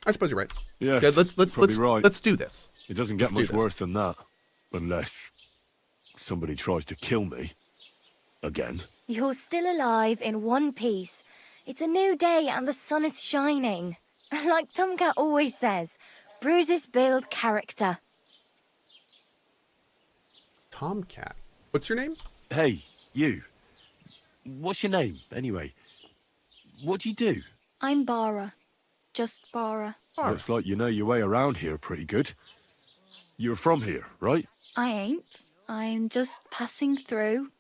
I suppose you're right. Yes, yeah, let's do this. It doesn't get much worse than that, unless somebody tries to kill me again. You're still alive in one piece. It's a new day and the sun is shining. Like Tomcat always says, bruises build character. Tomcat? What's your name? Hey, you. What's your name, anyway? What do you do? I'm Bara. Just Bara. Looks like you know your way around here pretty good. You're from here, right? I ain't. I'm just passing through.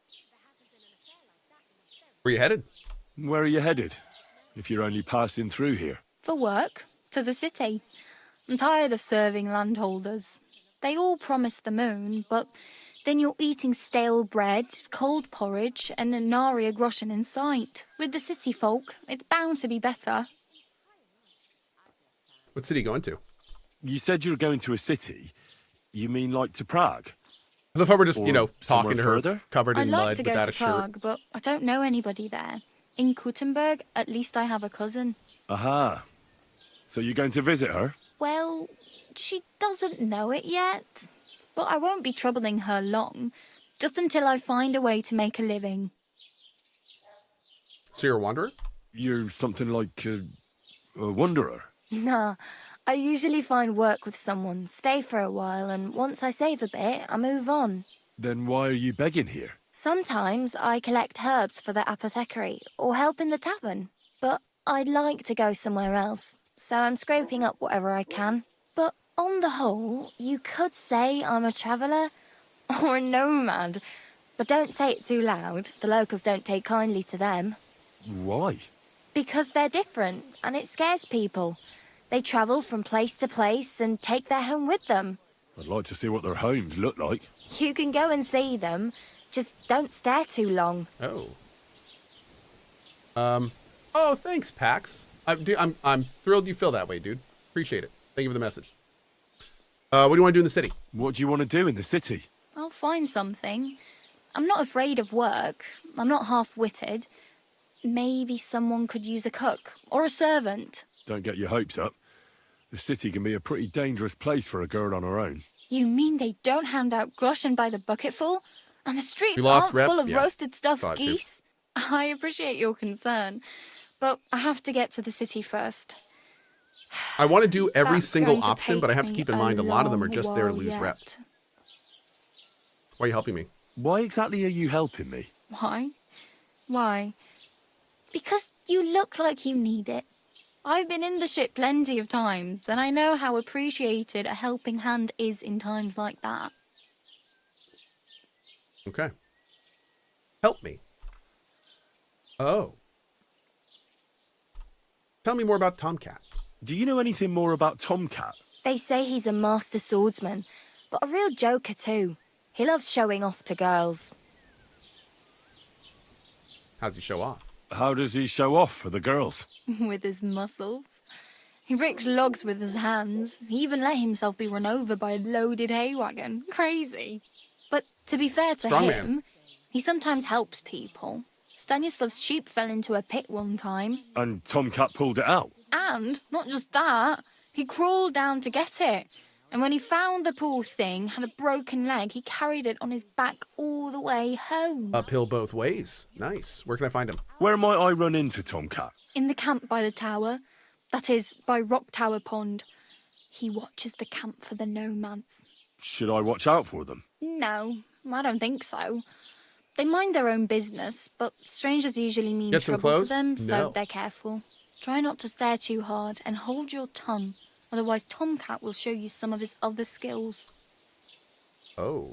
Where you headed? Where are you headed, if you're only passing through here? For work. To the city. I'm tired of serving landholders. They all promise the moon, but then you're eating stale bread, cold porridge, and a nary a groschen in sight. With the city folk, it's bound to be better. What city are you going to? You said you were going to a city. You mean like to Prague? I thought we're just, or you know, talking to her further? covered in I'd mud like to go without to a shirt. Prague, but I don't know anybody there. In Kuttenberg, at least I have a cousin. Aha. So you're going to visit her? Well, she doesn't know it yet. But I won't be troubling her long. Just until I find a way to make a living. So So you're a wanderer? You're something like a wanderer? Nah, I usually find work with someone, stay for a while, and once I save a bit, I move on. Then why are you begging here? Sometimes I collect herbs for the apothecary, or help in the tavern. But I'd like to go somewhere else, so I'm scraping up whatever I can. But on the whole, you could say I'm a traveller, or a nomad. But don't say it too loud, the locals don't take kindly to them. Why? Because they're different, and it scares people. They travel from place to place and take their home with them. I'd like to see what their homes look like. You can go and see them, just don't stare too long. Oh. Oh, thanks, Pax. I'm thrilled you feel that way, dude. Appreciate it. Thank you for the message. What do you want to do in the city? What do you want to do in the city? I'll find something. I'm not afraid of work. I'm not half-witted. Maybe someone could use a cook or a servant. Don't get your hopes up. The city can be a pretty dangerous place for a girl on her own. You mean they don't hand out groschen by the bucketful? And the streets We lost aren't rep? full of Yeah. roasted stuffed Thought to. geese? I appreciate your concern, but I have to get to the city first. I want to do every That's single going to option, but I have to take keep in me mind a lot of them are long just there to while lose rep. yet. Why are you helping me? Why exactly are you helping me? Why? Why? Because you look like you need it. I've been in the ship plenty of times, and I know how appreciated a helping hand is in times like that. Okay. Help me. Oh. Tell me more about Tomcat. Do you know anything more about Tomcat? They say he's a master swordsman, but a real joker too. He loves showing off to girls. How's he show off? How does he show off for the girls? With his muscles. He ricks logs with his hands. He even let himself be run over by a loaded hay wagon. Crazy. But to be fair to Strong him, man. he sometimes helps people. Stanislav's sheep fell into a pit one time. And Tomcat pulled it out? And, not just that, he crawled down to get it. And when he found the poor thing had a broken leg, he carried it on his back all the way home. Uphill both ways. Nice. Where can I find him? Where might I run into Tomcat? In the camp by the tower. That is, by Rock Tower Pond. He watches the camp for the nomads. Should I watch out for them? No, I don't think so. They mind their own business, but strangers usually mean Get some trouble clothes? for them, so No. they're careful. Try not to stare too hard and hold your tongue. Otherwise, Tomcat will show you some of his other skills. Oh.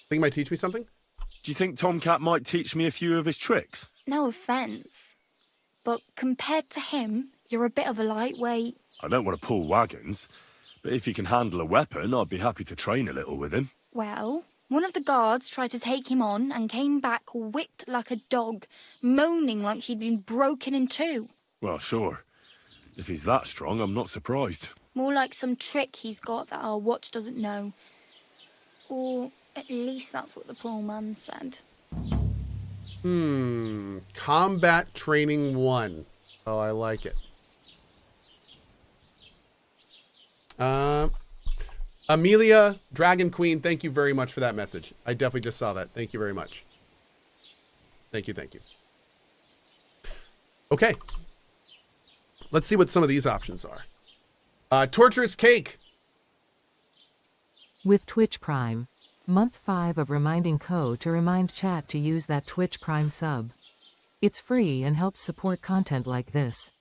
Think he might teach me something? Do you think Tomcat might teach me a few of his tricks? No offence, but compared to him, you're a bit of a lightweight. I don't want to pull wagons, but if he can handle a weapon, I'd be happy to train a little with him. Well, one of the guards tried to take him on and came back whipped like a dog, moaning like he'd been broken in two. Well, sure. If he's that strong, I'm not surprised. More like some trick he's got that our watch doesn't know. Or at least that's what the poor man said. Combat Training 1. Oh, I like it. Amelia, Dragon Queen, thank you very much for that message. I definitely just saw that. Thank you very much. Thank you, thank you. Okay. Let's see what some of these options are. Torturous Cake. With Twitch Prime. Month 5 of reminding Cohh to remind chat to use that Twitch Prime sub. It's free and helps support content like this.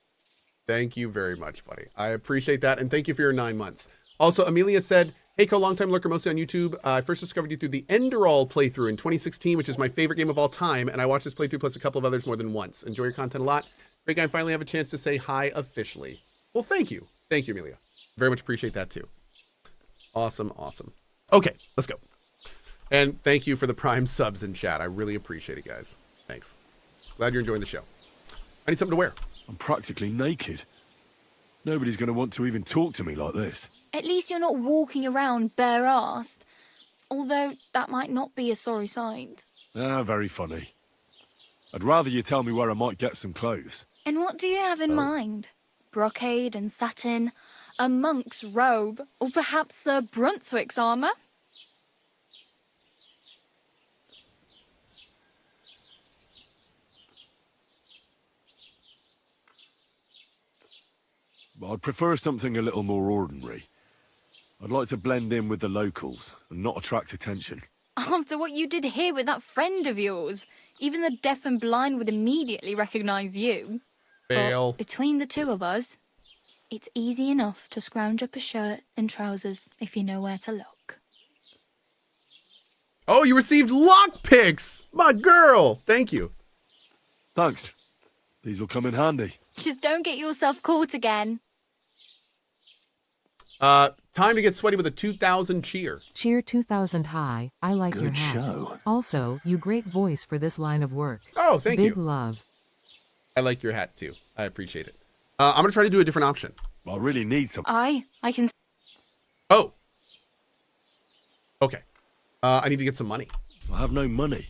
Thank you very much, buddy. I appreciate that, and thank you for your 9 months. Also, Amelia said, hey, Cohh, longtime lurker, mostly on YouTube. I first discovered you through the Enderall playthrough in 2016, which is my favorite game of all time, and I watched this playthrough plus a couple of others more than once. Enjoy your content a lot. Great guy, finally have a chance to say hi officially. Well, thank you. Thank you, Amelia. Very much appreciate that, too. Awesome, awesome. Okay, let's go. And thank you for the Prime subs in chat. I really appreciate it, guys. Thanks. Glad you're enjoying the show. I need something to wear. I'm practically naked. Nobody's going to want to even talk to me like this. At least you're not walking around bare-assed. Although that might not be a sorry sight. Ah, very funny. I'd rather you tell me where I might get some clothes. And what do you have in mind? Brocade and satin? A monk's robe? Or perhaps Sir Brunswick's armour? I'd prefer something a little more ordinary. I'd like to blend in with the locals and not attract attention. After what you did here with that friend of yours, even the deaf and blind would immediately recognize you. Fail. But between the two of us, it's easy enough to scrounge up a shirt and trousers if you know where to look. Oh, you received lockpicks! My girl! Thank you. Thanks. These'll come in handy. Just don't get yourself caught again. Time to get sweaty with a 2,000 cheer. Cheer 2,000 high. I like your Good hat. show. Also, you great voice for this line of work. Oh, thank you. Big love. I like your hat too. I appreciate it. I'm gonna try to do a different option. I really need some. I can... Oh. Okay. I need to get some money. I have no money.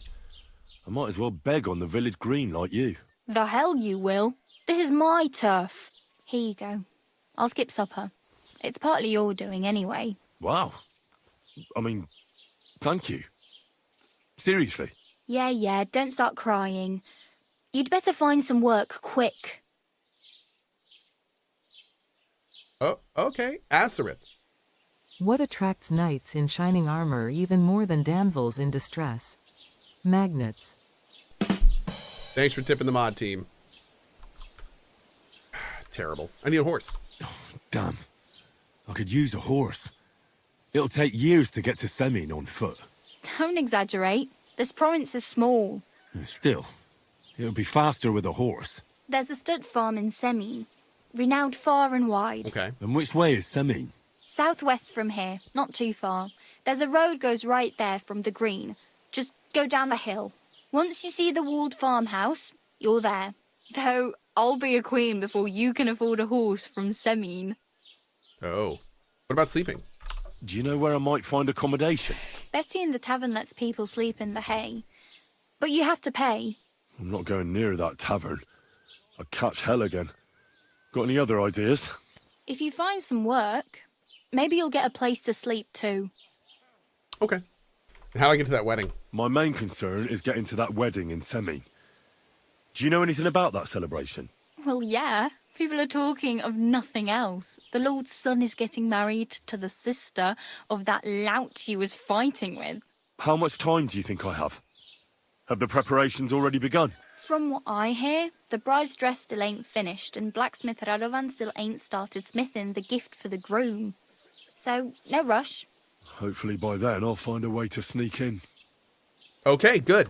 I might as well beg on the village green like you. The hell you will. This is my turf. Here you go. I'll skip supper. It's partly your doing anyway. Wow. I mean, thank you. Seriously. Yeah, don't start crying. You'd better find some work quick. Oh, okay. Acerith. What attracts knights in shining armor even more than damsels in distress? Magnets. Thanks for tipping the mod team. Terrible. I need a horse. Damn. I could use a horse. It'll take years to get to Semin on foot. Don't exaggerate. This province is small. Still, it'll be faster with a horse. There's a stud farm in Semin, renowned far and wide. Okay. And which way is Semin? Southwest from here, not too far. There's a road goes right there from the green. Just go down the hill. Once you see the walled farmhouse, you're there. Though, I'll be a queen before you can afford a horse from Semin. Oh. What about sleeping? Do you know where I might find accommodation? Betty in the tavern lets people sleep in the hay. But you have to pay. I'm not going near that tavern. I'd catch hell again. Got any other ideas? If you find some work, maybe you'll get a place to sleep too. Okay. How do I get to that wedding? My main concern is getting to that wedding in Semin. Do you know anything about that celebration? Well, yeah. People are talking of nothing else. The Lord's son is getting married to the sister of that lout he was fighting with. How much time do you think I have? Have the preparations already begun? From what I hear, the bride's dress still ain't finished, and blacksmith Radovan still ain't started smithing the gift for the groom. So, no rush. Hopefully by then I'll find a way to sneak in. Okay, good.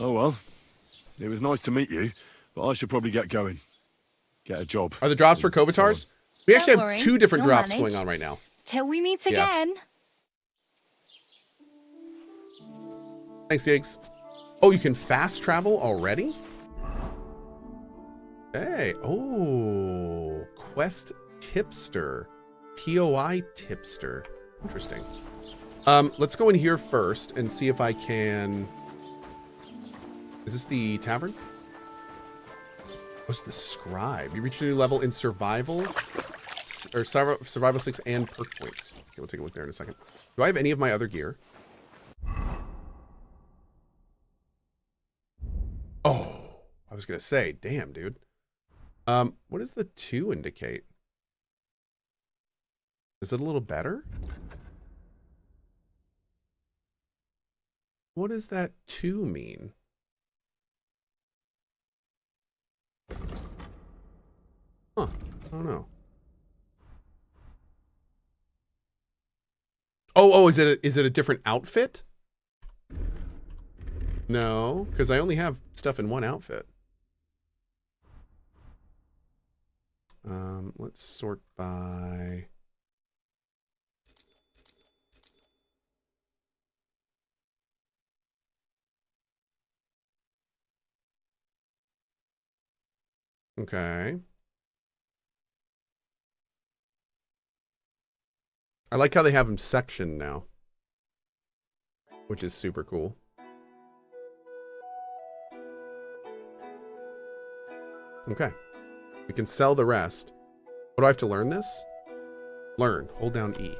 Oh well. It was nice to meet you, but I should probably get going. Get a job. Are the drops for Kovitars? We actually Don't worry, have 2 different you'll drops manage. going on right now. Till we meet Yeah. again. Thanks, Gigs. Oh, you can fast travel already? Hey, oh, quest tipster, POI tipster. Interesting. Let's go in here first and see if I can. Is this the tavern? What's the scribe? You reached a new level in survival, or survival 6 and perk points. Okay, we'll take a look there in a second. Do I have any of my other gear? Oh, I was gonna say, damn, dude. What does the 2 indicate? Is it a little better? What does that 2 mean? Huh, I don't know. Oh, is it a different outfit? No, because I only have stuff in one outfit. Let's sort by... Okay. I like how they have them sectioned now, which is super cool. Okay. We can sell the rest. What do I have to learn this? Learn. Hold down E.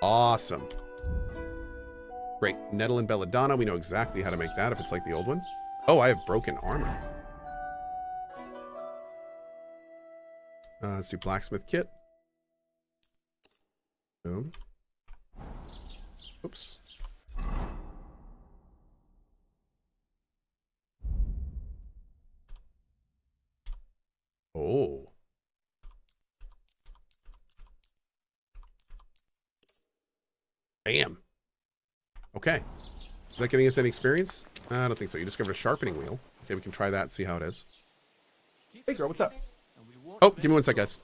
Awesome. Great. Nettle and Belladonna. We know exactly how to make that if it's like the old one. Oh, I have broken armor. Let's do blacksmith kit. Boom. Oops. Oh. Bam. Okay. Is that getting us any experience? I don't think so. You discovered a sharpening wheel. Okay, we can try that and see how it is. Hey girl, what's up? Oh, give me one sec, guys.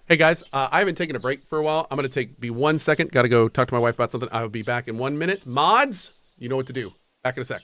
Hey guys, I haven't taken a break for a while. I'm going to be 1 second. Got to go talk to my wife about something. I'll be back in 1 minute. Mods, you know what to do. Back in a sec.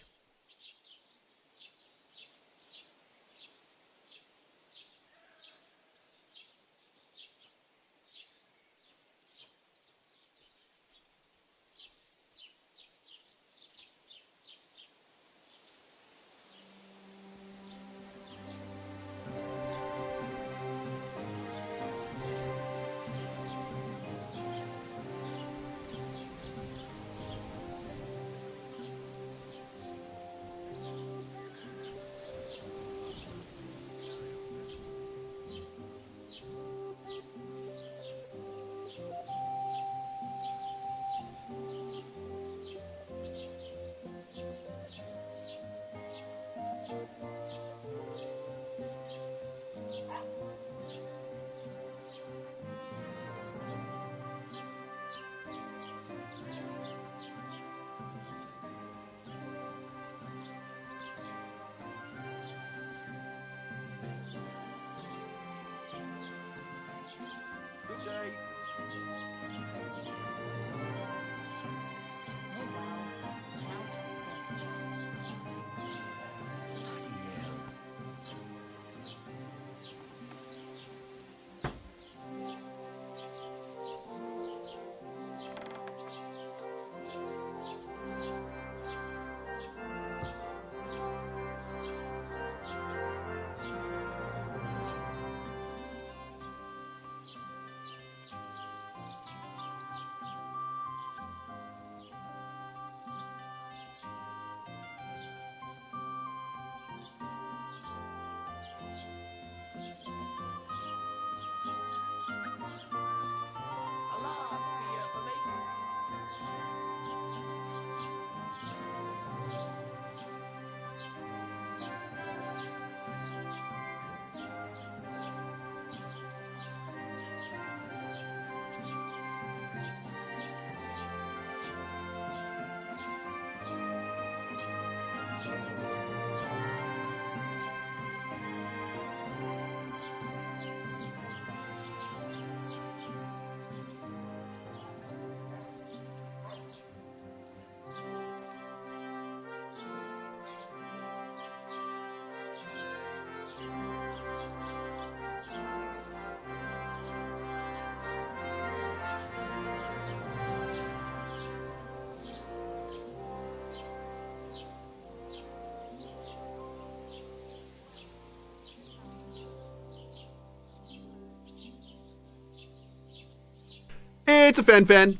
It's a Fen.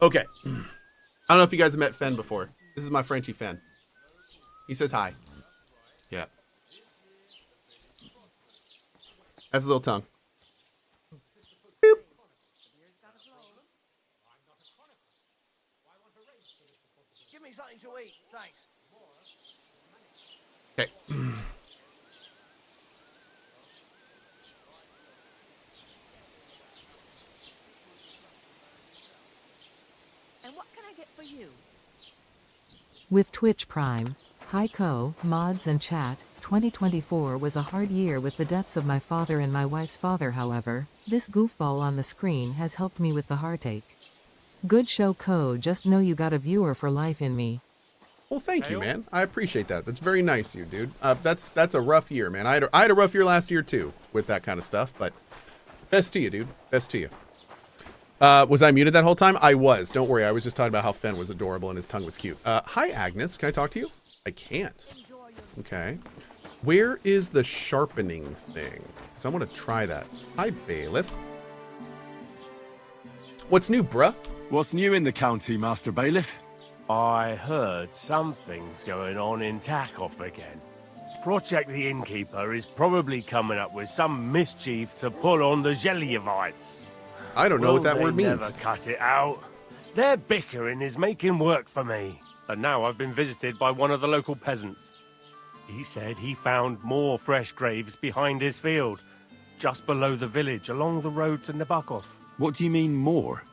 Okay. I don't know if you guys have met Fen before. This is my Frenchie Fen. He says hi. Yeah. That's his little tongue. Boop. Give me something to eat, thanks. Okay. And what can I get for you? With Twitch Prime, hi Cohh, mods and chat, 2024 was a hard year with the deaths of my father and my wife's father. However, this goofball on the screen has helped me with the heartache. Good show Cohh, just know you got a viewer for life in me. Well, thank you, man. I appreciate that. That's very nice of you, dude. That's a rough year, man. I had a rough year last year too with that kind of stuff, but best to you, dude. Best to you. Was I muted that whole time? I was. Don't worry. I was just talking about how Fen was adorable and his tongue was cute. Hi, Agnes. Can I talk to you? I can't. Okay. Where is the sharpening thing? So I want to try that. Hi, Bailiff. What's new, bruh? What's new in the county, Master Bailiff? I heard something's going on in Takeoff again. Project the Innkeeper is probably coming up with some mischief to pull on the Jelievites. I don't know what that word means. Never cut it out. Their bickering is making work for me. And now I've been visited by one of the local peasants. He said he found more fresh graves behind his field, just below the village, along the road to Nabokov. What do you mean, more?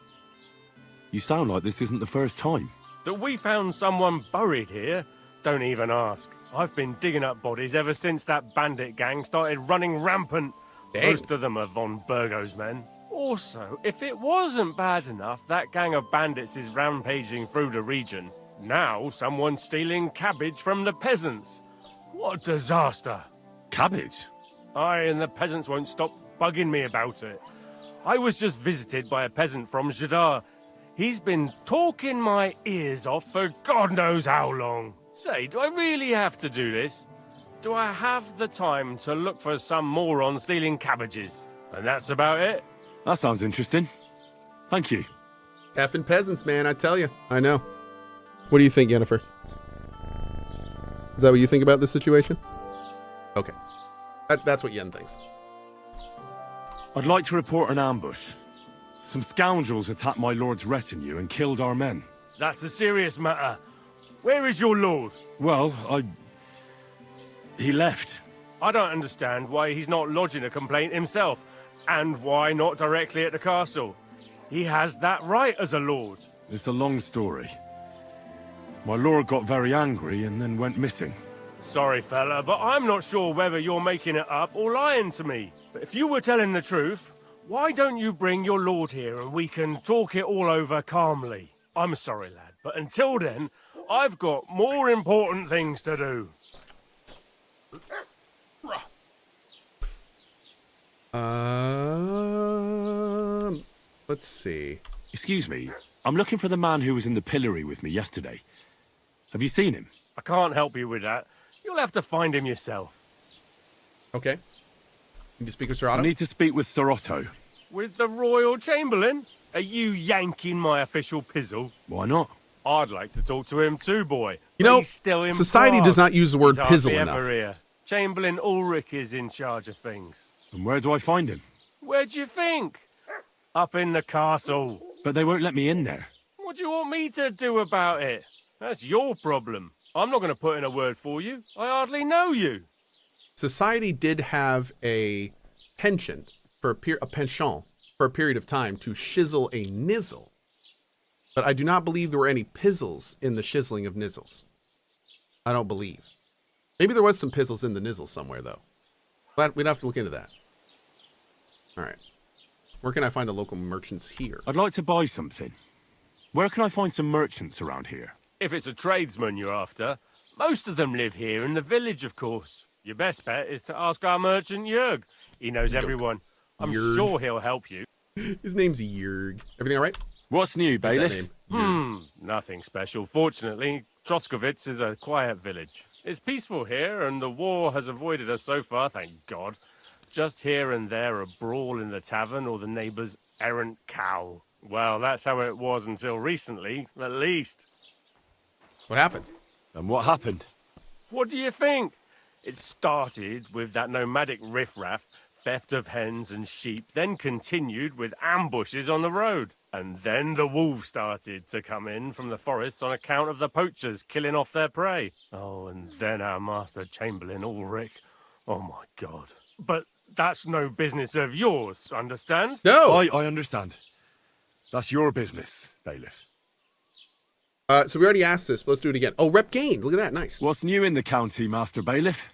You sound like this isn't the first time. That we found someone buried here? Don't even ask. I've been digging up bodies ever since that bandit gang started running rampant. Dang. Most of them are von Burgo's men. Also, if it wasn't bad enough that gang of bandits is rampaging through the region, now someone's stealing cabbage from the peasants. What a disaster. Cabbage? Aye, and the peasants won't stop bugging me about it. I was just visited by a peasant from Jadar. He's been talking my ears off for God knows how long. Say, do I really have to do this? Do I have the time to look for some moron stealing cabbages? And that's about it. That sounds interesting. Thank you. Effing peasants, man, I tell you. I know. What do you think, Yennefer? Is that what you think about this situation? Okay. That's what Yen thinks. I'd like to report an ambush. Some scoundrels attacked my lord's retinue and killed our men. That's a serious matter. Where is your lord? Well, he left. I don't understand why he's not lodging a complaint himself, and why not directly at the castle. He has that right as a lord. It's a long story. My lord got very angry and then went missing. Sorry, fella, but I'm not sure whether you're making it up or lying to me. But if you were telling the truth, why don't you bring your lord here and we can talk it all over calmly? I'm sorry, lad, but until then, I've got more important things to do. Let's see. Excuse me, I'm looking for the man who was in the pillory with me yesterday. Have you seen him? I can't help you with that. You'll have to find him yourself. Okay. Need to speak with Sir Otto? I need to speak with Sir Otto. With the Royal Chamberlain? Are you yanking my official pizzle? Why not? I'd like to talk to him too, boy. You know, he's still in society Prague. does not use the word He's pizzle hardly enough. ever here. Chamberlain Ulrich is in charge of things. And where do I find him? Where do you think? Up in the castle. But they won't let me in there. What do you want me to do about it? That's your problem. I'm not going to put in a word for you. I hardly know you. Society did have a penchant for a penchant for a period of time to shizzle a nizzle. But I do not believe there were any pizzles in the shizzling of nizzles. I don't believe. Maybe there was some pizzles in the nizzle somewhere, though. But we'd have to look into that. All right. Where can I find the local merchants here? I'd like to buy something. Where can I find some merchants around here? If it's a tradesman you're after, most of them live here in the village, of course. Your best bet is to ask our merchant Jörg. He knows everyone. I'm Jörg. sure he'll help you. His name's Jörg. Everything all right? What's new, bailiff? Nothing special. Fortunately, Troskovitz is a quiet village. It's peaceful here, and the war has avoided us so far, thank God. Just here and there a brawl in the tavern or the neighbour's errant cow. Well, that's how it was until recently, at least. What happened? And what happened? What do you think? It started with that nomadic riffraff, theft of hens and sheep, then continued with ambushes on the road. And then the wolves started to come in from the forests on account of the poachers killing off their prey. Oh, and then our master Chamberlain Ulrich. Oh my God. But that's no business of yours, understand? No! I understand. That's your business, bailiff. So we already asked this, but let's do it again. Oh, rep gained. Look at that. Nice. What's new in the county, Master Bailiff?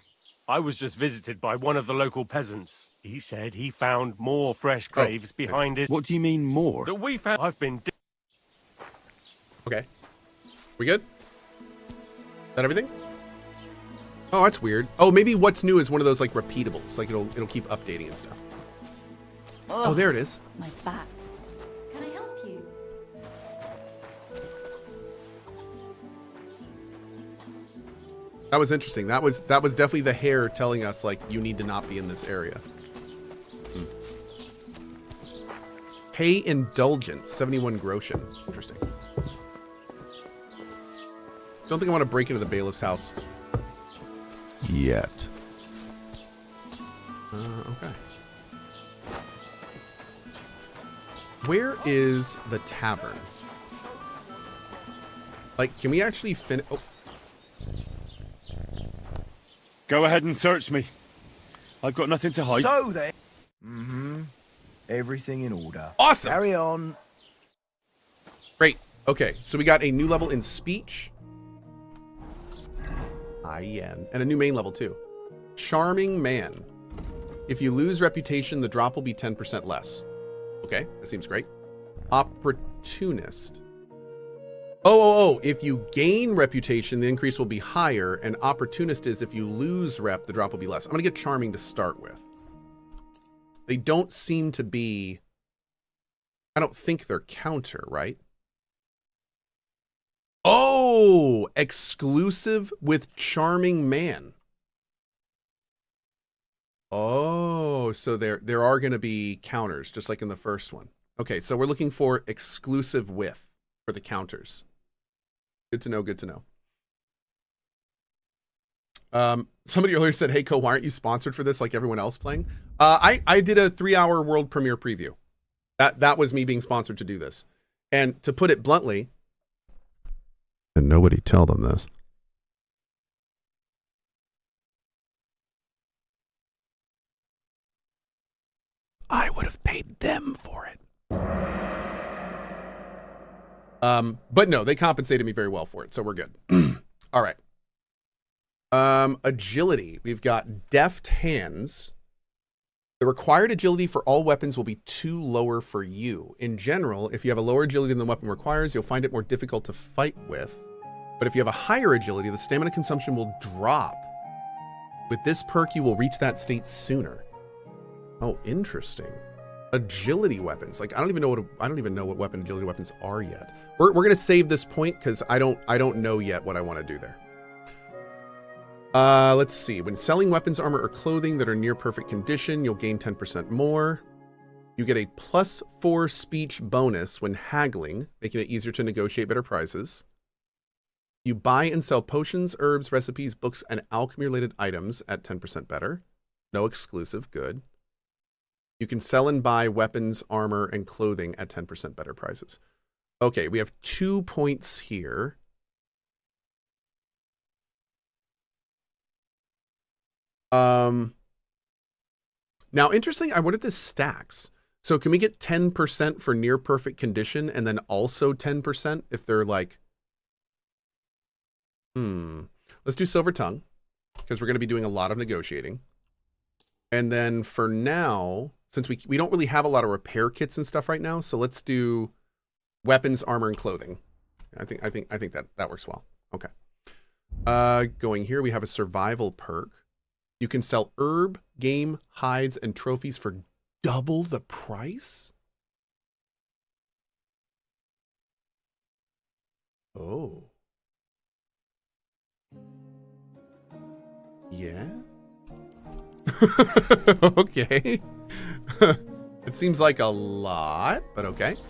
I was just visited by one of the local peasants. He said he found more fresh graves behind his... What do you mean, more? That we found... I've been... Okay. We good? Is that everything? Oh, that's weird. Oh, maybe what's new is one of those, like, repeatables. Like, it'll keep updating and stuff. Oh, there it is. My back. Can I help you? That was interesting. That was definitely the hair telling us, like, you need to not be in this area. Pay indulgence, 71 groschen. Interesting. Don't think I want to break into the bailiff's house yet. Okay. Where is the tavern? Like, can we actually finish? Oh. Go ahead and search me. I've got nothing to hide. So then. Mm-hmm. Everything in order. Awesome. Carry on. Great. Okay, so we got a new level in speech. IN. And a new main level too. Charming man. If you lose reputation, the drop will be 10% less. Okay, that seems great. Opportunist. Oh, if you gain reputation, the increase will be higher, and opportunist is if you lose rep, the drop will be less. I'm gonna get charming to start with. They don't seem to be, I don't think they're counter, right? Oh, exclusive with charming man. Oh, so there are going to be counters, just like in the first one. Okay, so we're looking for exclusive with for the counters. Good to know, good to know. Somebody earlier said, hey, Cohh, why aren't you sponsored for this like everyone else playing? I did a 3-hour world premiere preview. That was me being sponsored to do this. And to put it bluntly, and nobody tell them this, I would have paid them for it. But no, they compensated me very well for it, so we're good. All right. Agility. We've got deft hands. The required agility for all weapons will be 2 lower for you. In general, if you have a lower agility than the weapon requires, you'll find it more difficult to fight with. But if you have a higher agility, the stamina consumption will drop. With this perk, you will reach that state sooner. Oh, interesting. Agility weapons. Like I don't even know what weapon agility weapons are yet. We're gonna save this point because I don't know yet what I want to do there. Let's see. When selling weapons, armor, or clothing that are near perfect condition, you'll gain 10% more. You get a +4 speech bonus when haggling, making it easier to negotiate better prices. You buy and sell potions, herbs, recipes, books, and alchemy-related items at 10% better. No exclusive. Good. You can sell and buy weapons, armor, and clothing at 10% better prices. Okay, we have 2 points here. Now, interesting, I wonder if this stacks. So can we get 10% for near perfect condition and then also 10% if they're like... Let's do Silver Tongue, because we're going to be doing a lot of negotiating. And then for now, since we don't really have a lot of repair kits and stuff right now, so let's do weapons, armor, and clothing. I think that works well. Okay. Going here, we have a survival perk. You can sell herb, game, hides, and trophies for double the price. Oh. Yeah. Okay. It seems like a lot, but okay. All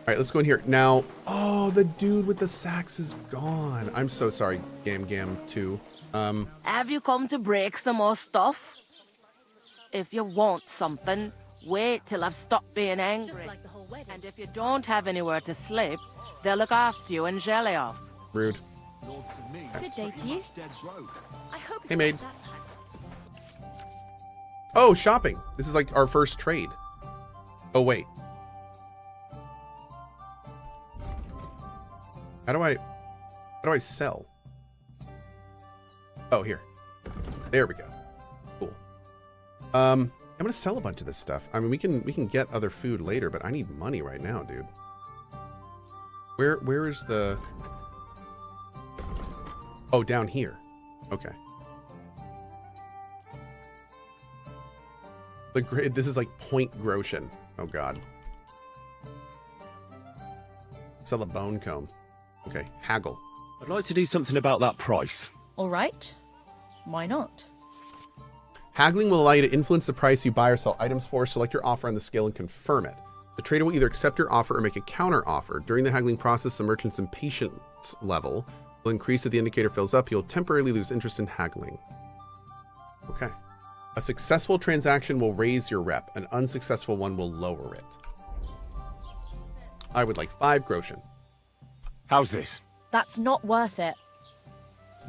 right, let's go in here. Now, oh, the dude with the sax is gone. I'm so sorry, Gam 2. Have you come to break some more stuff? If you want something, wait till I've stopped being angry. And if you don't have anywhere to sleep, they'll look after you and jelly off. Rude. Good day to you. I hope. Hey, maid. Oh, shopping. This is like our first trade. Oh, wait. How do I sell? Oh, here. There we go. Cool. I'm gonna sell a bunch of this stuff. I mean, we can get other food later, but I need money right now, dude. Where is the... Oh, down here. Okay. This is like point groschen. Oh god. Sell a bone comb. Okay, haggle. I'd like to do something about that price. All right. Why not? Haggling will allow you to influence the price you buy or sell items for. Select your offer on the scale and confirm it. The trader will either accept your offer or make a counter offer. During the haggling process, the merchant's impatience level will increase if the indicator fills up. You'll temporarily lose interest in haggling. Okay. A successful transaction will raise your rep. An unsuccessful one will lower it. I would like 5 groschen. How's this? That's not worth it.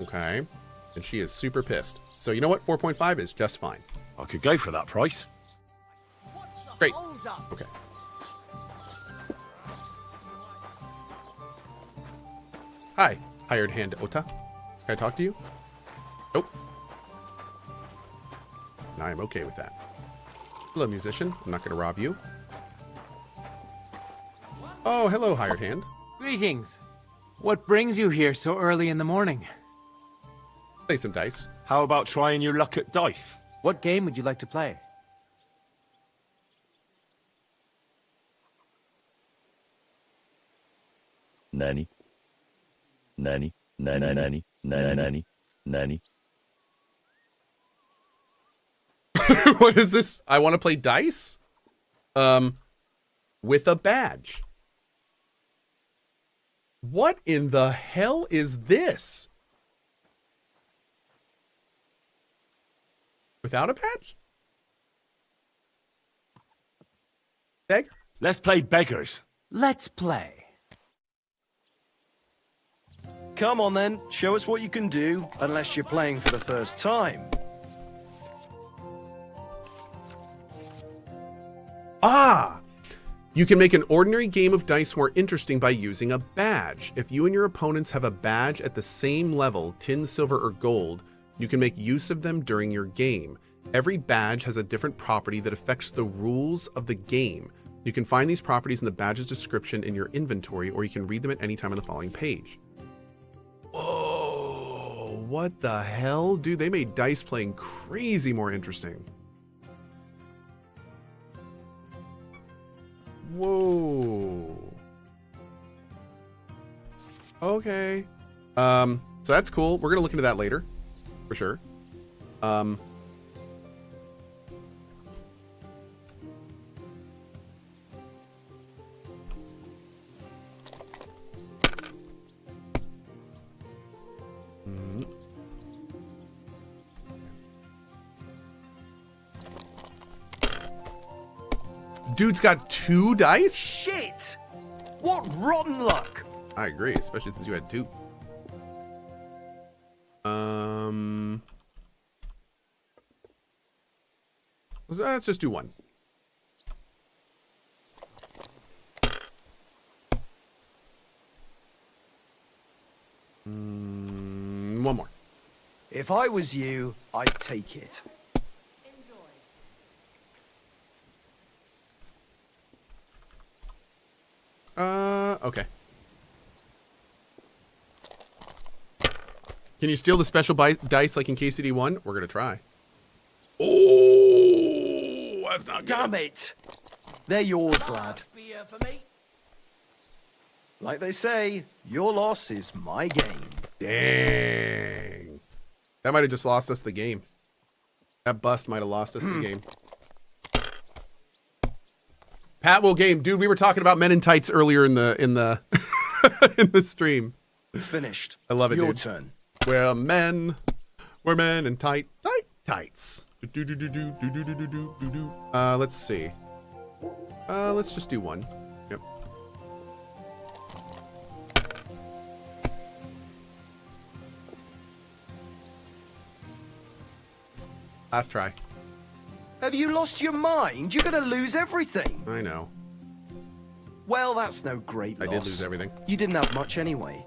Okay. And she is super pissed. So you know what? 4.5 is just fine. I could go for that price. Great. Okay. Hi, hired hand Ota. Can I talk to you? Nope. I am okay with that. Hello, musician. I'm not going to rob you. Oh, hello, hired hand. Greetings. What brings you here so early in the morning? Play some dice. How about trying your luck at dice? What game would you like to play? Nanny. Nanny. Nanny. Nanny. Nanny. Nanny. What is this? I want to play dice? With a badge. What in the hell is this? Without a badge? Beggars? Let's play beggars. Let's play. Come on then, show us what you can do, unless you're playing for the first time. Ah! You can make an ordinary game of dice more interesting by using a badge. If you and your opponents have a badge at the same level, tin, silver, or gold, you can make use of them during your game. Every badge has a different property that affects the rules of the game. You can find these properties in the badge's description in your inventory, or you can read them at any time on the following page. Whoa, what the hell? Dude, they made dice playing crazy more interesting. Whoa. Okay. So that's cool. We're gonna look into that later, for sure. Dude's got 2 dice? Shit! What rotten luck! I agree, especially since you had 2. Let's just do 1. One more. If I was you, I'd take it. Okay. Can you steal the special dice like in KCD1? We're gonna try. Oh, that's not good. Damn it! They're yours, lad. Like they say, your loss is my gain. Dang. That might have just lost us the game. That bust might have lost us the game. Pat will game, dude. We were talking about men in tights earlier in the in the stream. Finished. I love it. Your dude. turn. We're men in tights. Let's see. Let's just do 1. Yep. Last try. Have you lost your mind? You're gonna lose everything. I know. Well, that's no great loss. I did lose everything. You didn't have much anyway.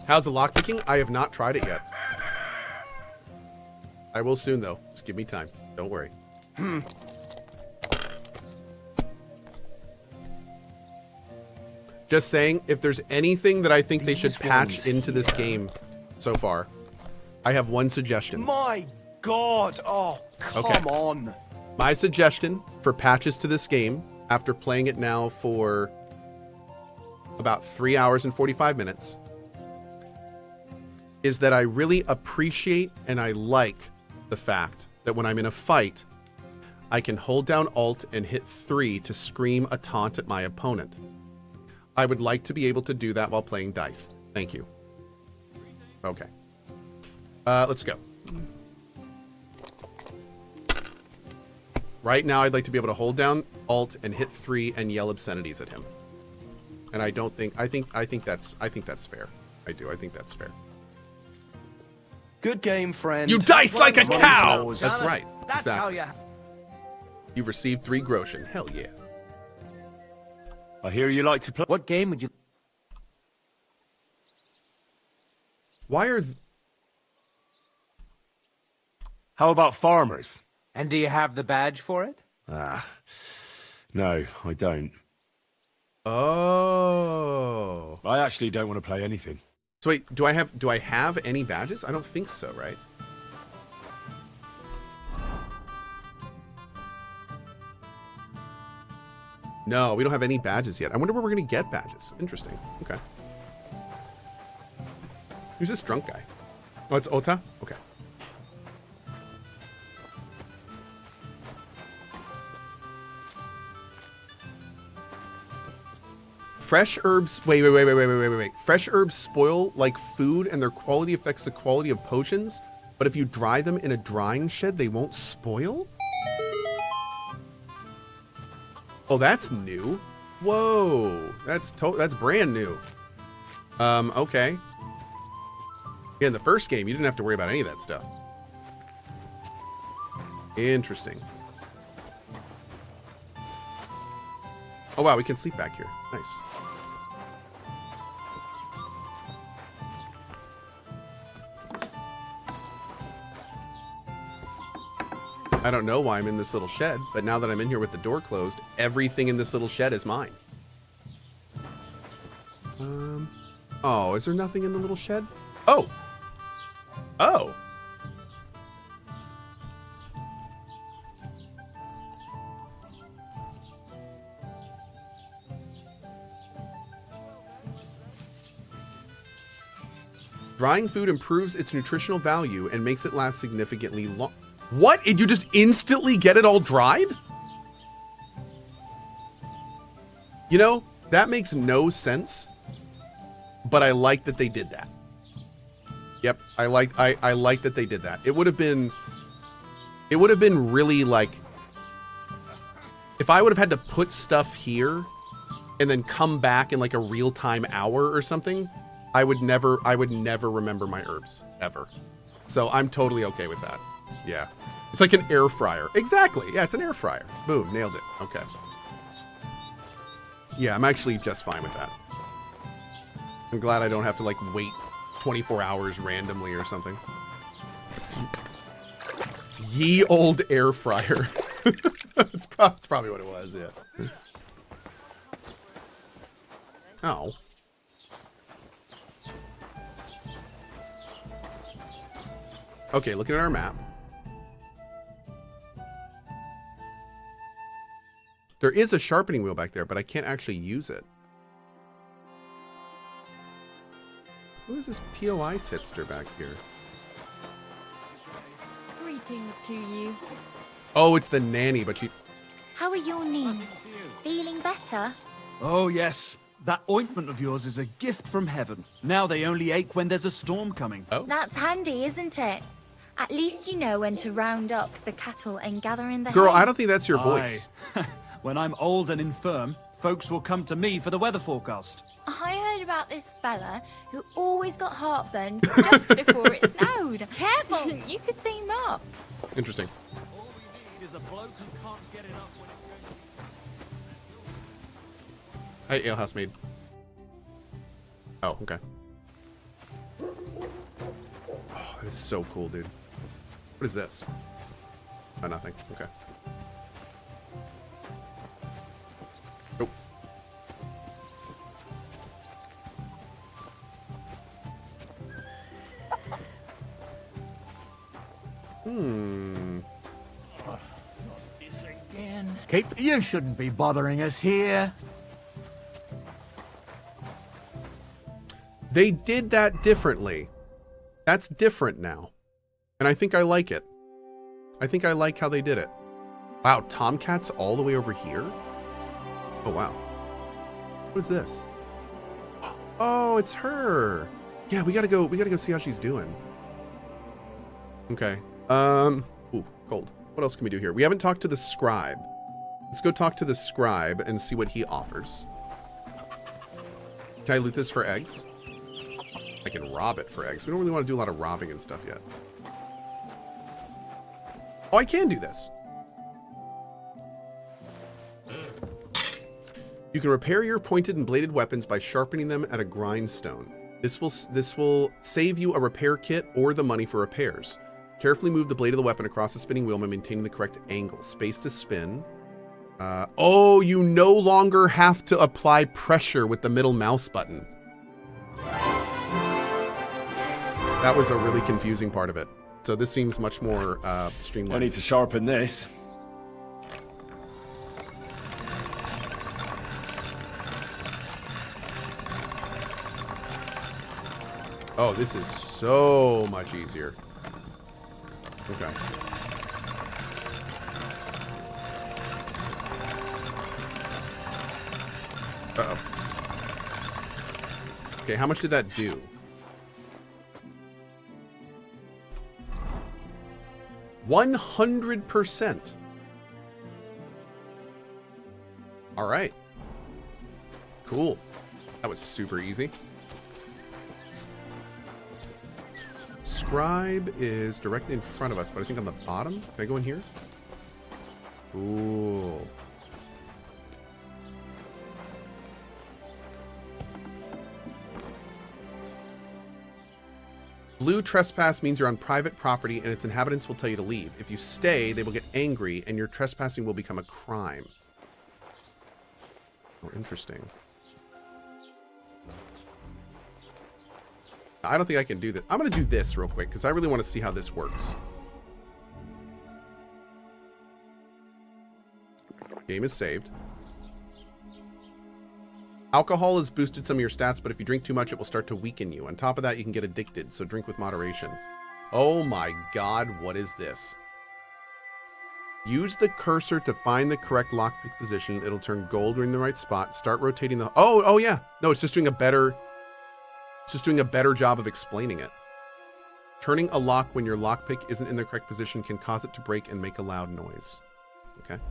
How's the lockpicking? I have not tried it yet. I will soon, though. Just give me time. Don't worry. Just saying, if there's anything that I think they should patch into this game so far, I have one suggestion. My God! Oh, come on. My suggestion for patches to this game, after playing it now for about 3 hours and 45 minutes, is that I really appreciate and I like the fact that when I'm in a fight, I can hold down Alt and hit 3 to scream a taunt at my opponent. I would like to be able to do that while playing dice. Thank you. Okay. Let's go. Right now, I'd like to be able to hold down Alt and hit 3 and yell obscenities at him. And I don't think I think that's fair. I do. I think that's fair. Good game, friend. You dice like a cow. That's right. That's exactly. how you. You've received 3 groschen. Hell yeah. I hear you like to play. What game would you? Why are? How about farmers? And do you have the badge for it? No, I don't. Oh. I actually don't want to play anything. So wait, do I have any badges? I don't think so, right? No, we don't have any badges yet. I wonder where we're going to get badges. Interesting. Okay. Who's this drunk guy? Oh, it's Ota? Okay. Fresh herbs. Wait. Fresh herbs spoil like food and their quality affects the quality of potions. But if you dry them in a drying shed, they won't spoil? Oh, that's new. Whoa. That's brand new. Okay. Yeah, in the first game, you didn't have to worry about any of that stuff. Interesting. Oh, wow, we can sleep back here. Nice. I don't know why I'm in this little shed, but now that I'm in here with the door closed, everything in this little shed is mine. Oh, is there nothing in the little shed? Oh! Oh! Drying food improves its nutritional value and makes it last significantly long. What? Did you just instantly get it all dried? You know, that makes no sense, but I like that they did that. Yep, I like that they did that. It would have been really like, if I would have had to put stuff here and then come back in like a real-time hour or something, I would never remember my herbs ever. So I'm totally okay with that. Yeah. It's like an air fryer. Exactly. Yeah, it's an air fryer. Boom, nailed it. Okay. Yeah, I'm actually just fine with that. I'm glad I don't have to like wait 24 hours randomly or something. Ye old air fryer. It's probably what it was, yeah. Oh. Okay, looking at our map. There is a sharpening wheel back there, but I can't actually use it. Who is this POI tipster back here? Greetings to you. Oh, it's the nanny, but she... How are your knees? Feeling better? Oh, yes. That ointment of yours is a gift from heaven. Now they only ache when there's a storm coming. Oh. That's handy, isn't it? At least you know when to round up the cattle and gather in the Girl, hay. I don't think that's your voice. When I'm old and infirm, folks will come to me for the weather forecast. I heard about this fella who always got heartburn just before it snowed. Careful, you could team up. Interesting. All we need is a bloke who can't get it up when Hey, alehouse maid. Oh, okay. Oh, that is so cool, dude. What is this? Oh, nothing. Okay. Nope. barkeep. You shouldn't be bothering us here. They did that differently. That's different now. And I think I like it. I think I like how they did it. Wow, Tomcat's all the way over here? Oh, wow. What is this? Oh, it's her. Yeah, we gotta go see how she's doing. Okay. Ooh, cold. What else can we do here? We haven't talked to the scribe. Let's go talk to the scribe and see what he offers. Can I loot this for eggs? I can rob it for eggs. We don't really want to do a lot of robbing and stuff yet. Oh, I can do this. You can repair your pointed and bladed weapons by sharpening them at a grindstone. This will save you a repair kit or the money for repairs. Carefully move the blade of the weapon across the spinning wheel by maintaining the correct angle. Space to spin. Oh, you no longer have to apply pressure with the middle mouse button. That was a really confusing part of it. So this seems much more streamlined. I need to sharpen this. Oh, this is so much easier. Okay. Uh-oh. Okay, how much did that do? %100%. All right. Cool. That was super easy. Scribe is directly in front of us, but I think on the bottom. Can I go in here? Cool. Blue trespass means you're on private property and its inhabitants will tell you to leave. If you stay, they will get angry and your trespassing will become a crime. Oh, interesting. I don't think I can do that. I'm going to do this real quick because I really want to see how this works. Game is saved. Alcohol has boosted some of your stats, but if you drink too much, it will start to weaken you. On top of that, you can get addicted, so drink with moderation. Oh my god, what is this? Use the cursor to find the correct lockpick position. It'll turn gold when in the right spot. Start rotating the... Oh yeah. No, it's just doing a better... It's just doing a better job of explaining it. Turning a lock when your lockpick isn't in the correct position can cause it to break and make a loud noise. Okay.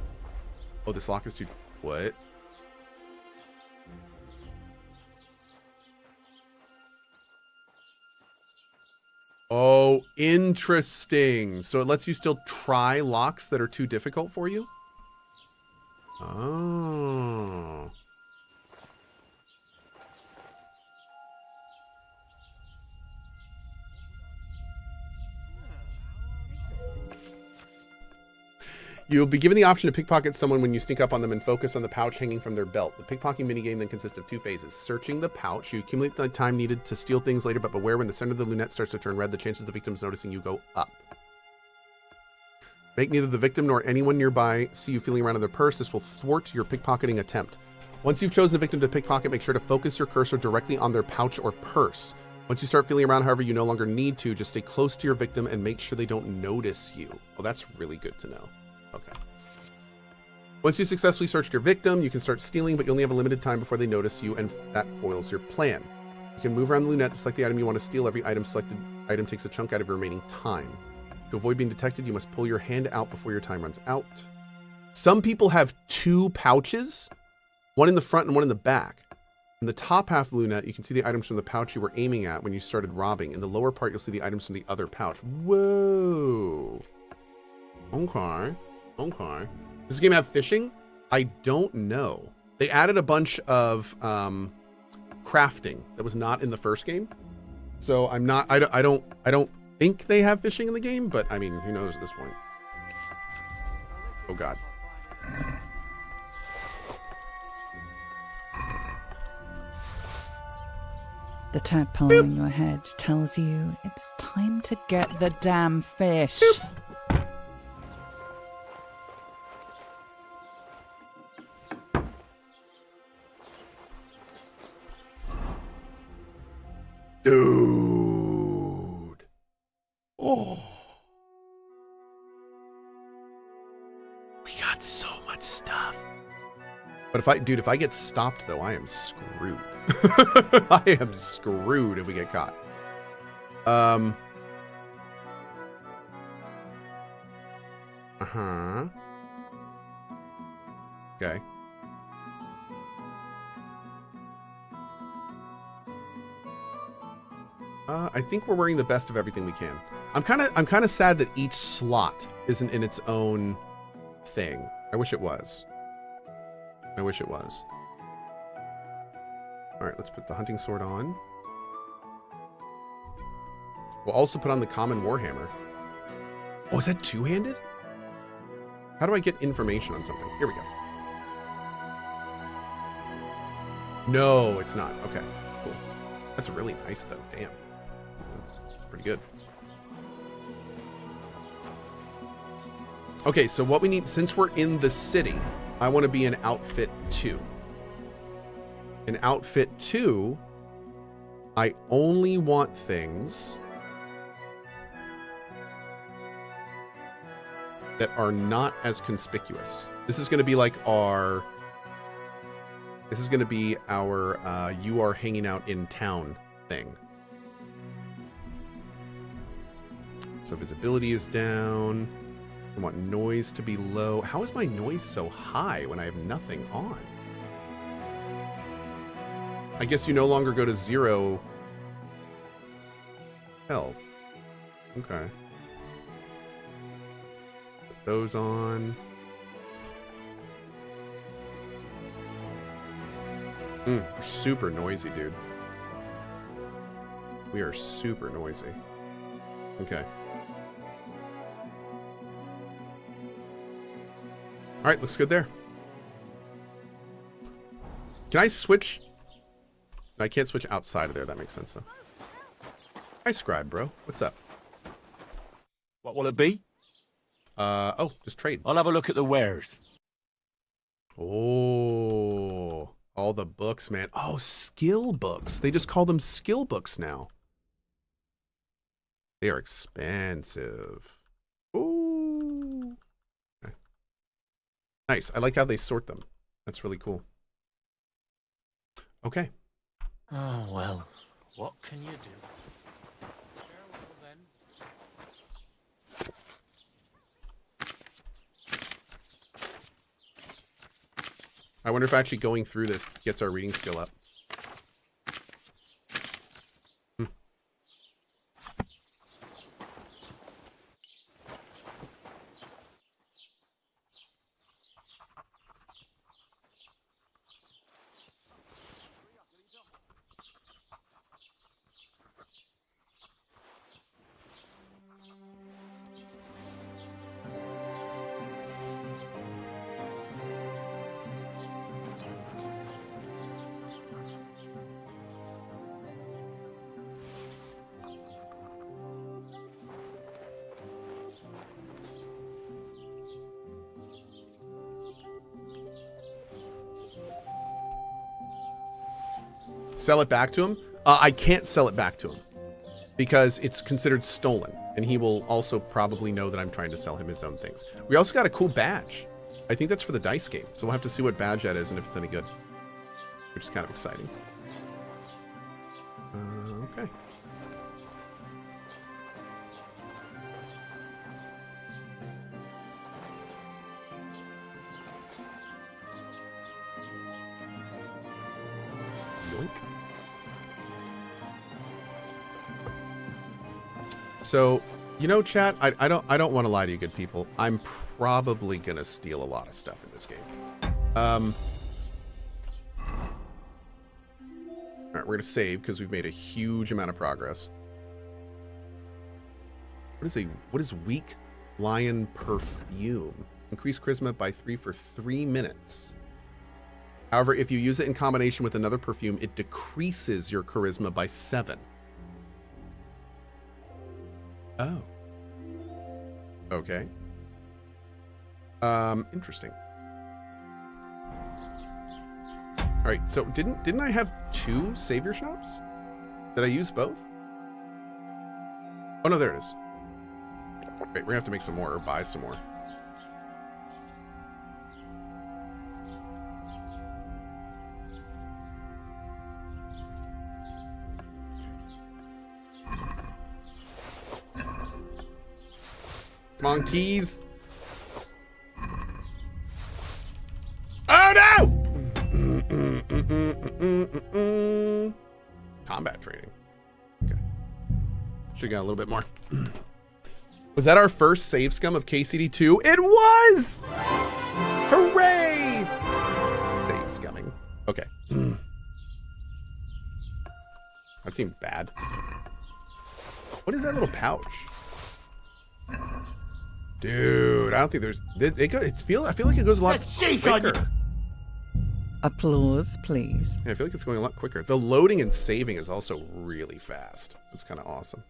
Oh, this lock is too... What? Oh, interesting. So it lets you still try locks that are too difficult for you? Oh. You'll be given the option to pickpocket someone when you sneak up on them and focus on the pouch hanging from their belt. The pickpocketing minigame then consists of two phases. Searching the pouch. You accumulate the time needed to steal things later, but beware when the center of the lunette starts to turn red, the chances of the victims noticing you go up. Make neither the victim nor anyone nearby see you feeling around in their purse. This will thwart your pickpocketing attempt. Once you've chosen a victim to pickpocket, make sure to focus your cursor directly on their pouch or purse. Once you start feeling around, however, you no longer need to. Just stay close to your victim and make sure they don't notice you. Oh, that's really good to know. Okay. Once you successfully searched your victim, you can start stealing, but you only have a limited time before they notice you, and that foils your plan. You can move around the lunette to select the item you want to steal. Every selected item takes a chunk out of your remaining time. To avoid being detected, you must pull your hand out before your time runs out. Some people have two pouches, one in the front and one in the back. In the top half of the lunette, you can see the items from the pouch you were aiming at when you started robbing. In the lower part, you'll see the items from the other pouch. Whoa. Okay. Okay. Does this game have fishing? I don't know. They added a bunch of crafting that was not in the first game. So I don't think they have fishing in the game, but I mean, who knows at this point. Oh god. The tadpole in your head tells you it's time to get the damn fish. Dude. Oh. We got so much stuff. But if I get stopped though, I am screwed. I am screwed if we get caught. Uh-huh. Okay. I think we're wearing the best of everything we can. I'm kind of sad that each slot isn't in its own thing. I wish it was. I wish it was. All right, let's put the hunting sword on. We'll also put on the common warhammer. Oh, is that two-handed? How do I get information on something? Here we go. No, it's not. Okay, cool. That's really nice though. Damn. That's pretty good. Okay, so what we need, since we're in the city, I want to be an outfit 2. In outfit 2, I only want things that are not as conspicuous. This is going to be like our, you are hanging out in town thing. So visibility is down. I want noise to be low. How is my noise so high when I have nothing on? I guess you no longer go to 0 health. Okay. Put those on. We're super noisy, dude. We are super noisy. Okay. All right, looks good there. Can I switch? I can't switch outside of there. That makes sense, though. Hi, Scribe, bro. What's up? What will it be? Oh, just trade. I'll have a look at the wares. Oh, all the books, man. Oh, skill books. They just call them skill books now. They are expensive. Ooh. Okay. Nice. I like how they sort them. That's really cool. Okay. Oh, well. What can you do? I wonder if actually going through this gets our reading skill up. Sell it back to him? I can't sell it back to him because it's considered stolen, and he will also probably know that I'm trying to sell him his own things. We also got a cool badge. I think that's for the dice game, so we'll have to see what badge that is and if it's any good, which is kind of exciting. Okay. Yoink. So, you know, chat, I don't want to lie to you good people. I'm probably going to steal a lot of stuff in this game. All right, we're going to save because we've made a huge amount of progress. What is weak lion perfume? Increase charisma by 3 for 3 minutes. However, if you use it in combination with another perfume, it decreases your charisma by 7. Oh. Okay. Interesting. All right, so didn't I have 2 savior shops? Did I use both? Oh no, there it is. Wait, we're gonna have to make some more or buy some more. Come on, keys. Oh no! Combat training. Okay. Should've got a little bit more. Was that our first save scum of KCD2? It was! Hooray! Save scumming. Okay. That seemed bad. What is that little pouch? Dude, I don't think there's. I feel like it goes a lot quicker. Applause, please. Yeah, I feel like it's going a lot quicker. The loading and saving is also really fast. It's kind of awesome.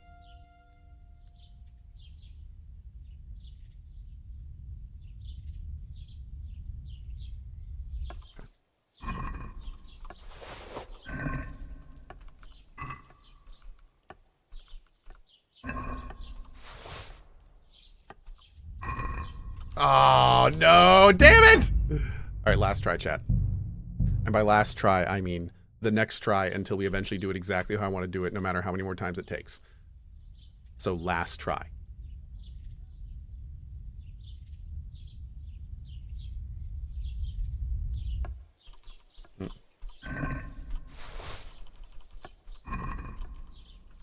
Oh, no. Damn it. All right, last try, chat. And by last try, I mean the next try until we eventually do it exactly how I want to do it, no matter how many more times it takes. So last try.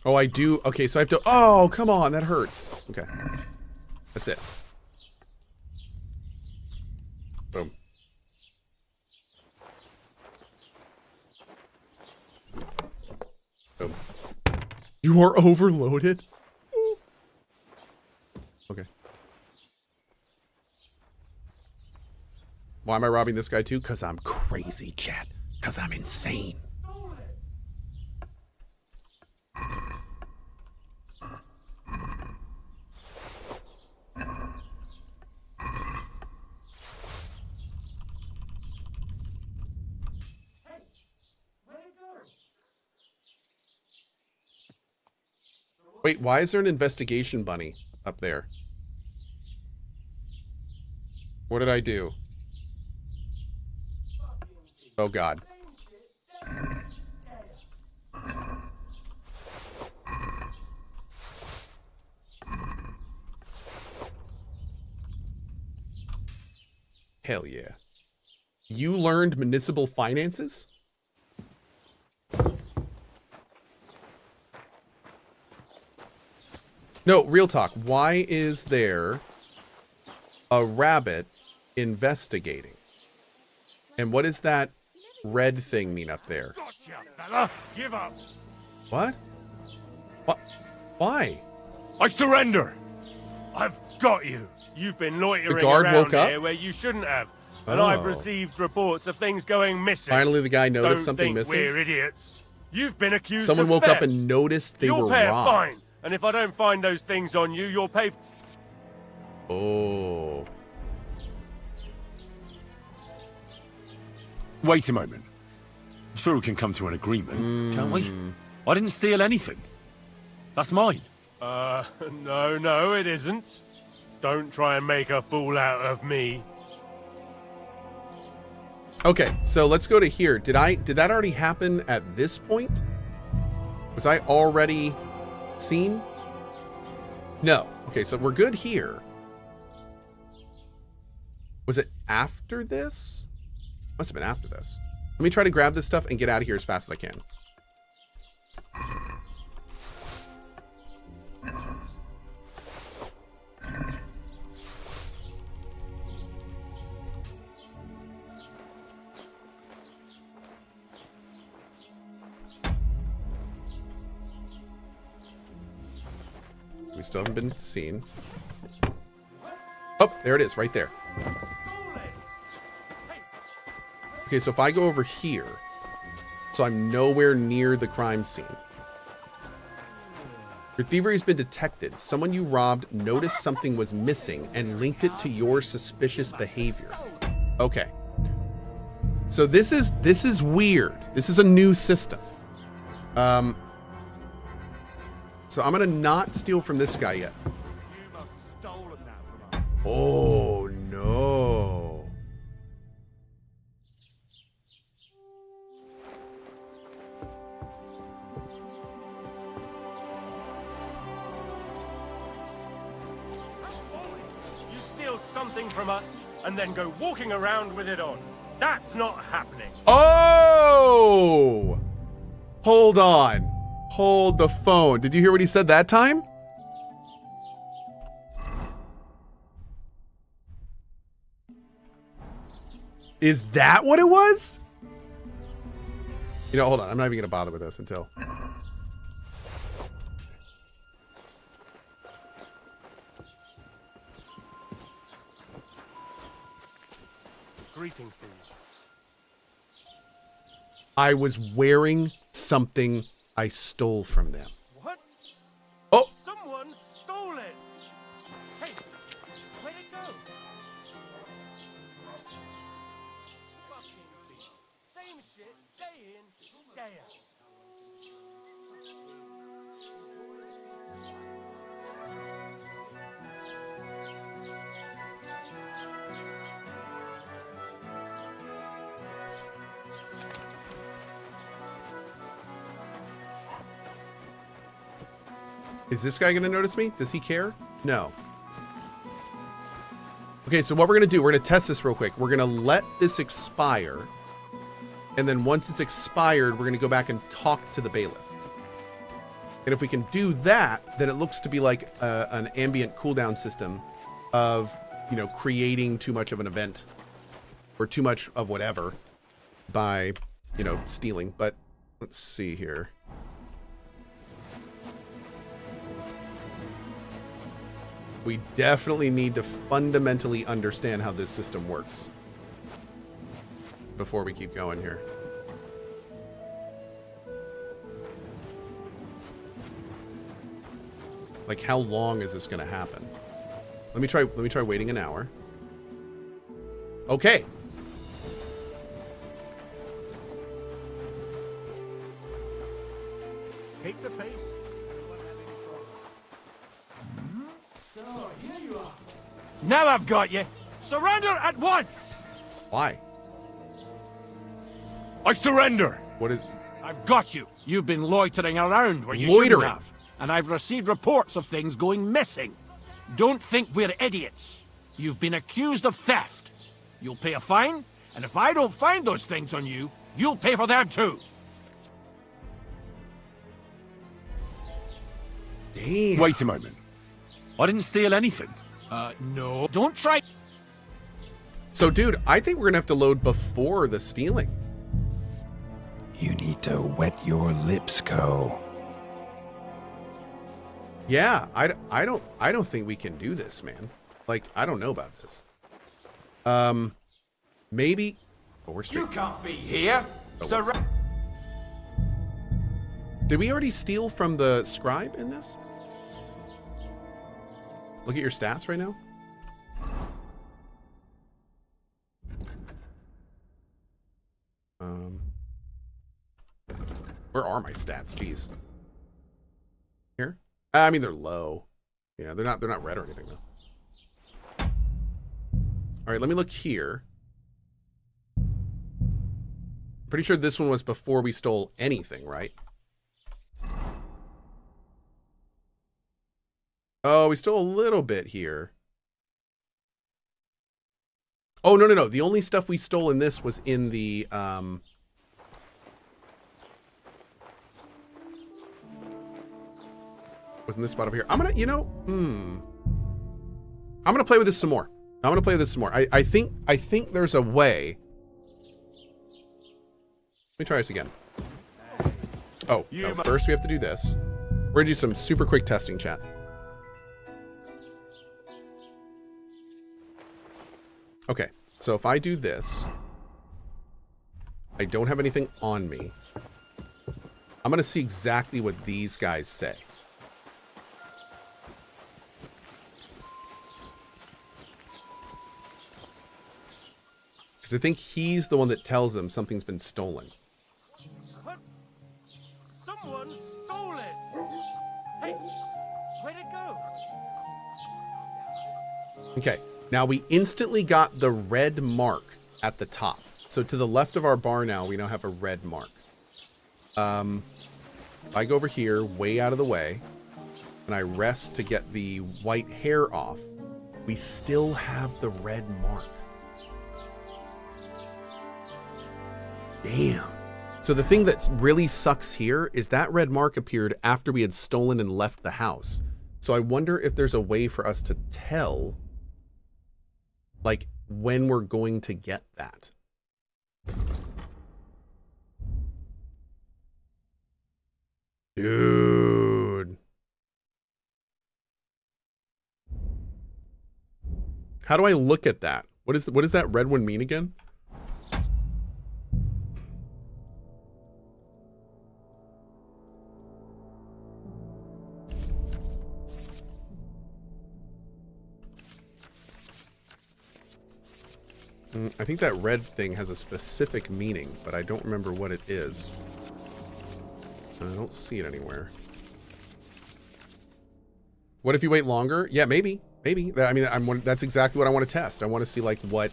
Oh, I do. Okay, so I have to. Oh, come on. That hurts. Okay. That's it. Boom. Boom. You are overloaded? Okay. Why am I robbing this guy too? Because I'm crazy, chat. Because I'm insane. Wait, why is there an investigation bunny up there? What did I do? Oh, God. Hell yeah. You learned municipal finances? No, real talk. Why is there a rabbit investigating? And what does that red thing mean up there? Gotcha, fella. Give up. What? What? Why? I surrender. I've got you. You've been loitering The guard around woke up? here where you shouldn't have. And I've Oh. received reports of things going missing. Finally, the guy noticed Don't something think missing? We're idiots. You've been accused Someone of woke theft. up and noticed they You'll were pay robbed. a fine. And if I don't find those things on you, you'll pay. Oh. Wait a moment. I'm sure we can come to an agreement, can't we? I didn't steal anything. That's mine. No, it isn't. Don't try and make a fool out of me. Okay, so let's go to here. Did that already happen at this point? Was I already seen? No. Okay, so we're good here. Was it after this? Must have been after this. Let me try to grab this stuff and get out of here as fast as I can. We still haven't been seen. Oh, there it is, right there. Okay, so if I go over here, so I'm nowhere near the crime scene. Your thievery has been detected. Someone you robbed noticed something was missing and linked it to your suspicious behavior. Okay. So this is weird. This is a new system. So I'm gonna not steal from this guy yet. Oh no. You steal something from us and then go walking around with it on. That's not happening. Oh! Hold on. Hold the phone. Did you hear what he said that time? Is that what it was? You know, hold on. I'm not even going to bother with this until... Greetings to you. I was wearing something I stole from them. What? Oh! Someone stole it! Hey, where'd it go? Fucking thief. Same shit, day in, day out. Is this guy going to notice me? Does he care? No. Okay, so what we're going to do, we're going to test this real quick. We're going to let this expire. And then once it's expired, we're going to go back and talk to the bailiff. And if we can do that, then it looks to be like an ambient cooldown system of, you know, creating too much of an event or too much of whatever by, you know, stealing. But let's see here. We definitely need to fundamentally understand how this system works before we keep going here. Like, how long is this going to happen? Let me try waiting an hour. Okay. Keep the faith. So, here you are. Now I've got you. Surrender at once! Why? I surrender! What is... I've got you. You've been loitering around where you shouldn't have. And I've received reports of things going missing. Don't think we're idiots. You've been accused of theft. You'll pay a fine, and if I don't find those things on you, you'll pay for them too. Damn. Wait a moment. I didn't steal anything. No. Don't try... So, dude, I think we're going to have to load before the stealing. You need to wet your lips, Cohh. Yeah, I don't think we can do this, man. Like, I don't know about this. Maybe... Oh, we're straight. You can't be here. Did we already steal from the scribe in this? Look at your stats right now. Where are my stats? Jeez. Here? I mean, they're low. Yeah, they're not red or anything though. All right, let me look here. Pretty sure this one was before we stole anything, right? Oh, we stole a little bit here. Oh, no. The only stuff we stole in this was in the, was in this spot over here. I'm gonna, you know, I'm gonna play with this some more. I think there's a way. Let me try this again. Oh, no, first we have to do this. We're gonna do some super quick testing, chat. Okay, so if I do this, I don't have anything on me. I'm gonna see exactly what these guys say. Because I think he's the one that tells them something's been stolen. What? Someone stole it! Hey, Okay, now we instantly got the red mark at the top. So to the left of our bar now, we now have a red mark. I go over here, way out of the way, and I rest to get the white hair off. We still have the red mark. Damn. So the thing that really sucks here is that red mark appeared after we had stolen and left the house. So I wonder if there's a way for us to tell, like, when we're going to get that. Dude. How do I look at that? What does that red one mean again? I think that red thing has a specific meaning, but I don't remember what it is. I don't see it anywhere. What if you wait longer? Yeah, maybe. Maybe. I mean, that's exactly what I want to test. I want to see, like, what...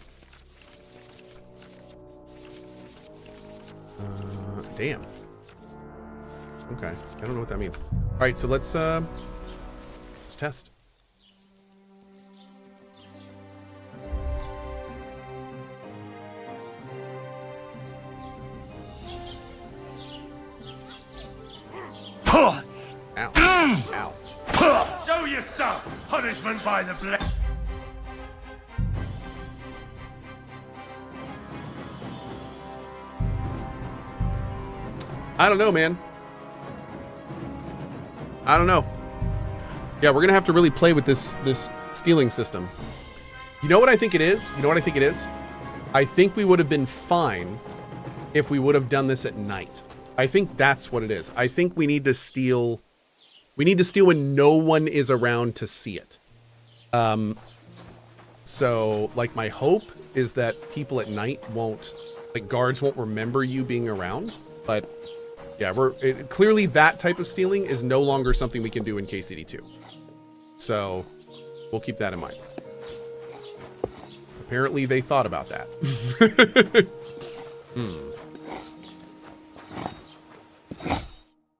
damn. Okay. I don't know what that means. All right, so let's test. Ow. Ow. Show your stuff! Punishment by the blade! I don't know, man. I don't know. Yeah, we're gonna have to really play with this stealing system. You know what I think it is? You know what I think it is? I think we would have been fine if we would have done this at night. I think that's what it is. I think we need to steal. We need to steal when no one is around to see it. So, like, my hope is that people at night won't, like, guards won't remember you being around. But yeah, clearly that type of stealing is no longer something we can do in KCD2. So we'll keep that in mind. Apparently they thought about that.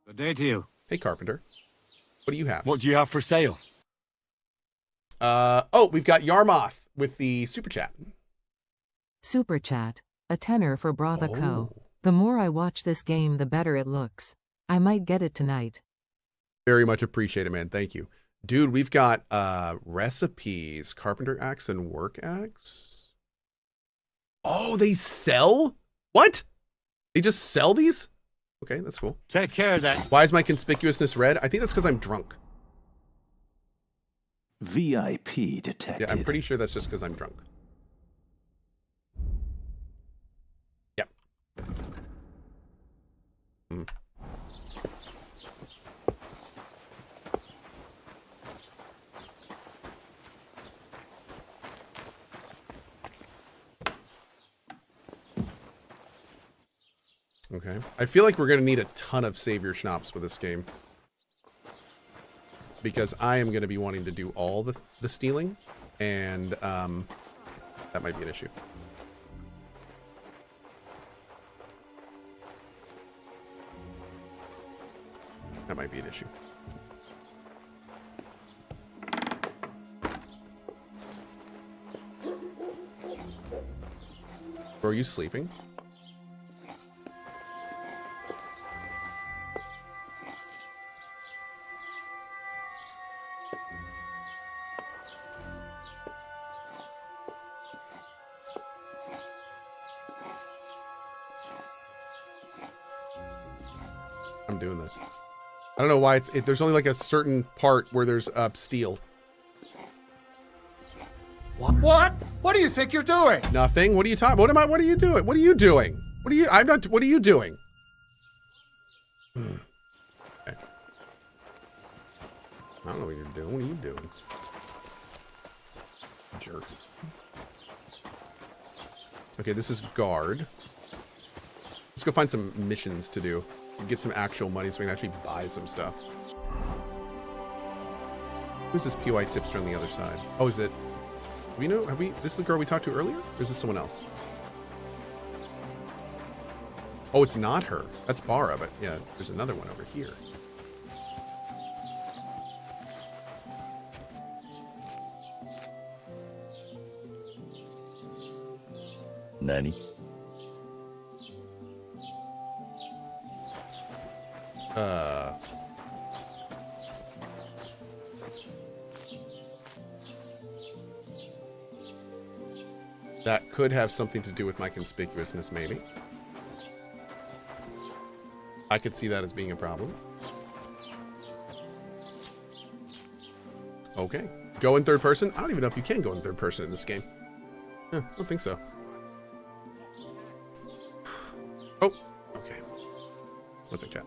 Good day to you. Hey, Carpenter. What do you have? What do you have for sale? Oh, we've got Yarmoth with the super chat. Super chat. A tenner for Brother Cohh. The more I watch this game, the better it looks. I might get it tonight. Very much appreciate it, man. Thank you. Dude, we've got recipes, carpenter axe and work axe. Oh, they sell? What? They just sell these? Okay, that's cool. Take care of that. Why is my conspicuousness red? I think that's because I'm drunk. VIP detected. Yeah, I'm pretty sure that's just because I'm drunk. Yep. Okay. I feel like we're going to need a ton of Savior Schnapps with this game. Because I am going to be wanting to do all the stealing. And that might be an issue. That might be an issue. Bro, are you sleeping? I'm doing this. I don't know why there's only like a certain part where there's steel. What? What do you think you're doing? Nothing. What are you talking? What are you doing? What are you doing? What are you? I'm not. What are you doing? Okay. I don't know what you're doing. What are you doing? Jerk. Okay, this is guard. Let's go find some missions to do. Get some actual money so we can actually buy some stuff. Who's this PY tipster on the other side? Oh, is it We know, this is the girl we talked to earlier? Or is this someone else? Oh, it's not her. That's Bara, but yeah, there's another one over here. Nanny? That could have something to do with my conspicuousness, maybe. I could see that as being a problem. Okay. Go in third person? I don't even know if you can go in third person in this game. I don't think so. Oh, okay. What's in chat?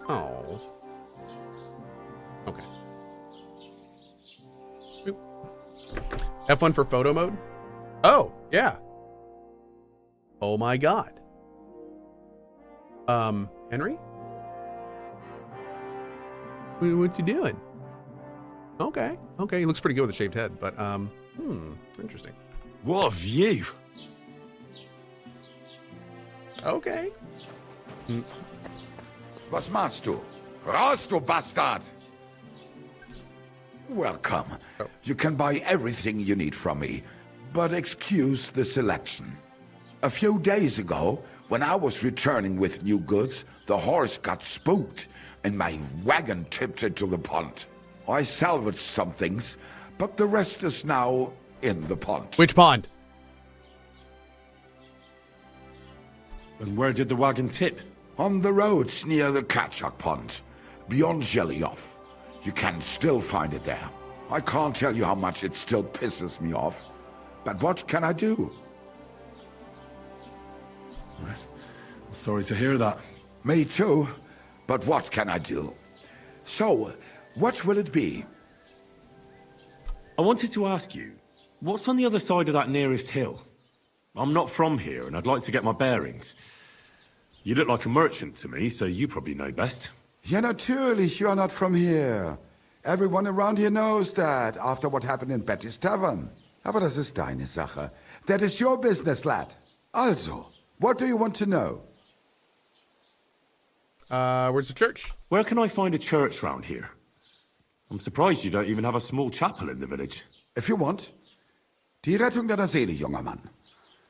Oh. Okay. Boop. F1 for photo mode? Oh, yeah. Oh my god. Henry? What you doing? Okay. Okay, he looks pretty good with a shaved head, but, interesting. What a view. Okay. Was machst du? Raus, du Bastard! Welcome. You can buy everything you need from me, but excuse the selection. A few days ago, when I was returning with new goods, the horse got spooked and my wagon tipped into the pond. I salvaged some things, but the rest is now in the pond. Which pond? And where did the wagon tip? On the roads near the Katchak pond, beyond Jellyov. You can still find it there. I can't tell you how much it still pisses me off, but what can I do? I'm sorry to hear that. Me too, but what can I do? So, what will it be? I wanted to ask you, what's on the other side of that nearest hill? I'm not from here, and I'd like to get my bearings. You look like a merchant to me, so you probably know best. Ja, natürlich, you're not from here. Everyone around here knows that, after what happened in Betty's Tavern. Aber das ist deine Sache. That is your business, lad. Also, what do you want to know? Where's the church? Where can I find a church round here? I'm surprised you don't even have a small chapel in the village. If you want. Die Rettung deiner Seele, junger Mann.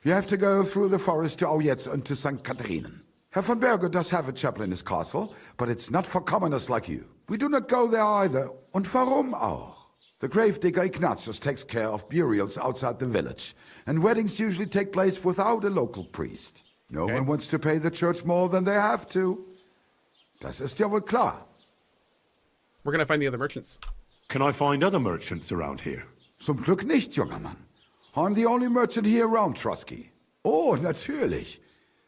You have to go through the forest to Aujetz and to St. Catherine. Herr von Berger does have a chapel in his castle, but it's not for commoners like you. We do not go there either. Und warum auch? The gravedigger Ignatius takes care of burials outside the village, and weddings usually take place without a local priest. No one wants to pay the church more than they have to. Das ist ja wohl klar. Where can I find the other merchants? Can I find other merchants around here? Zum Glück nicht, junger Mann. I'm the only merchant here around Trusky. Oh, natürlich.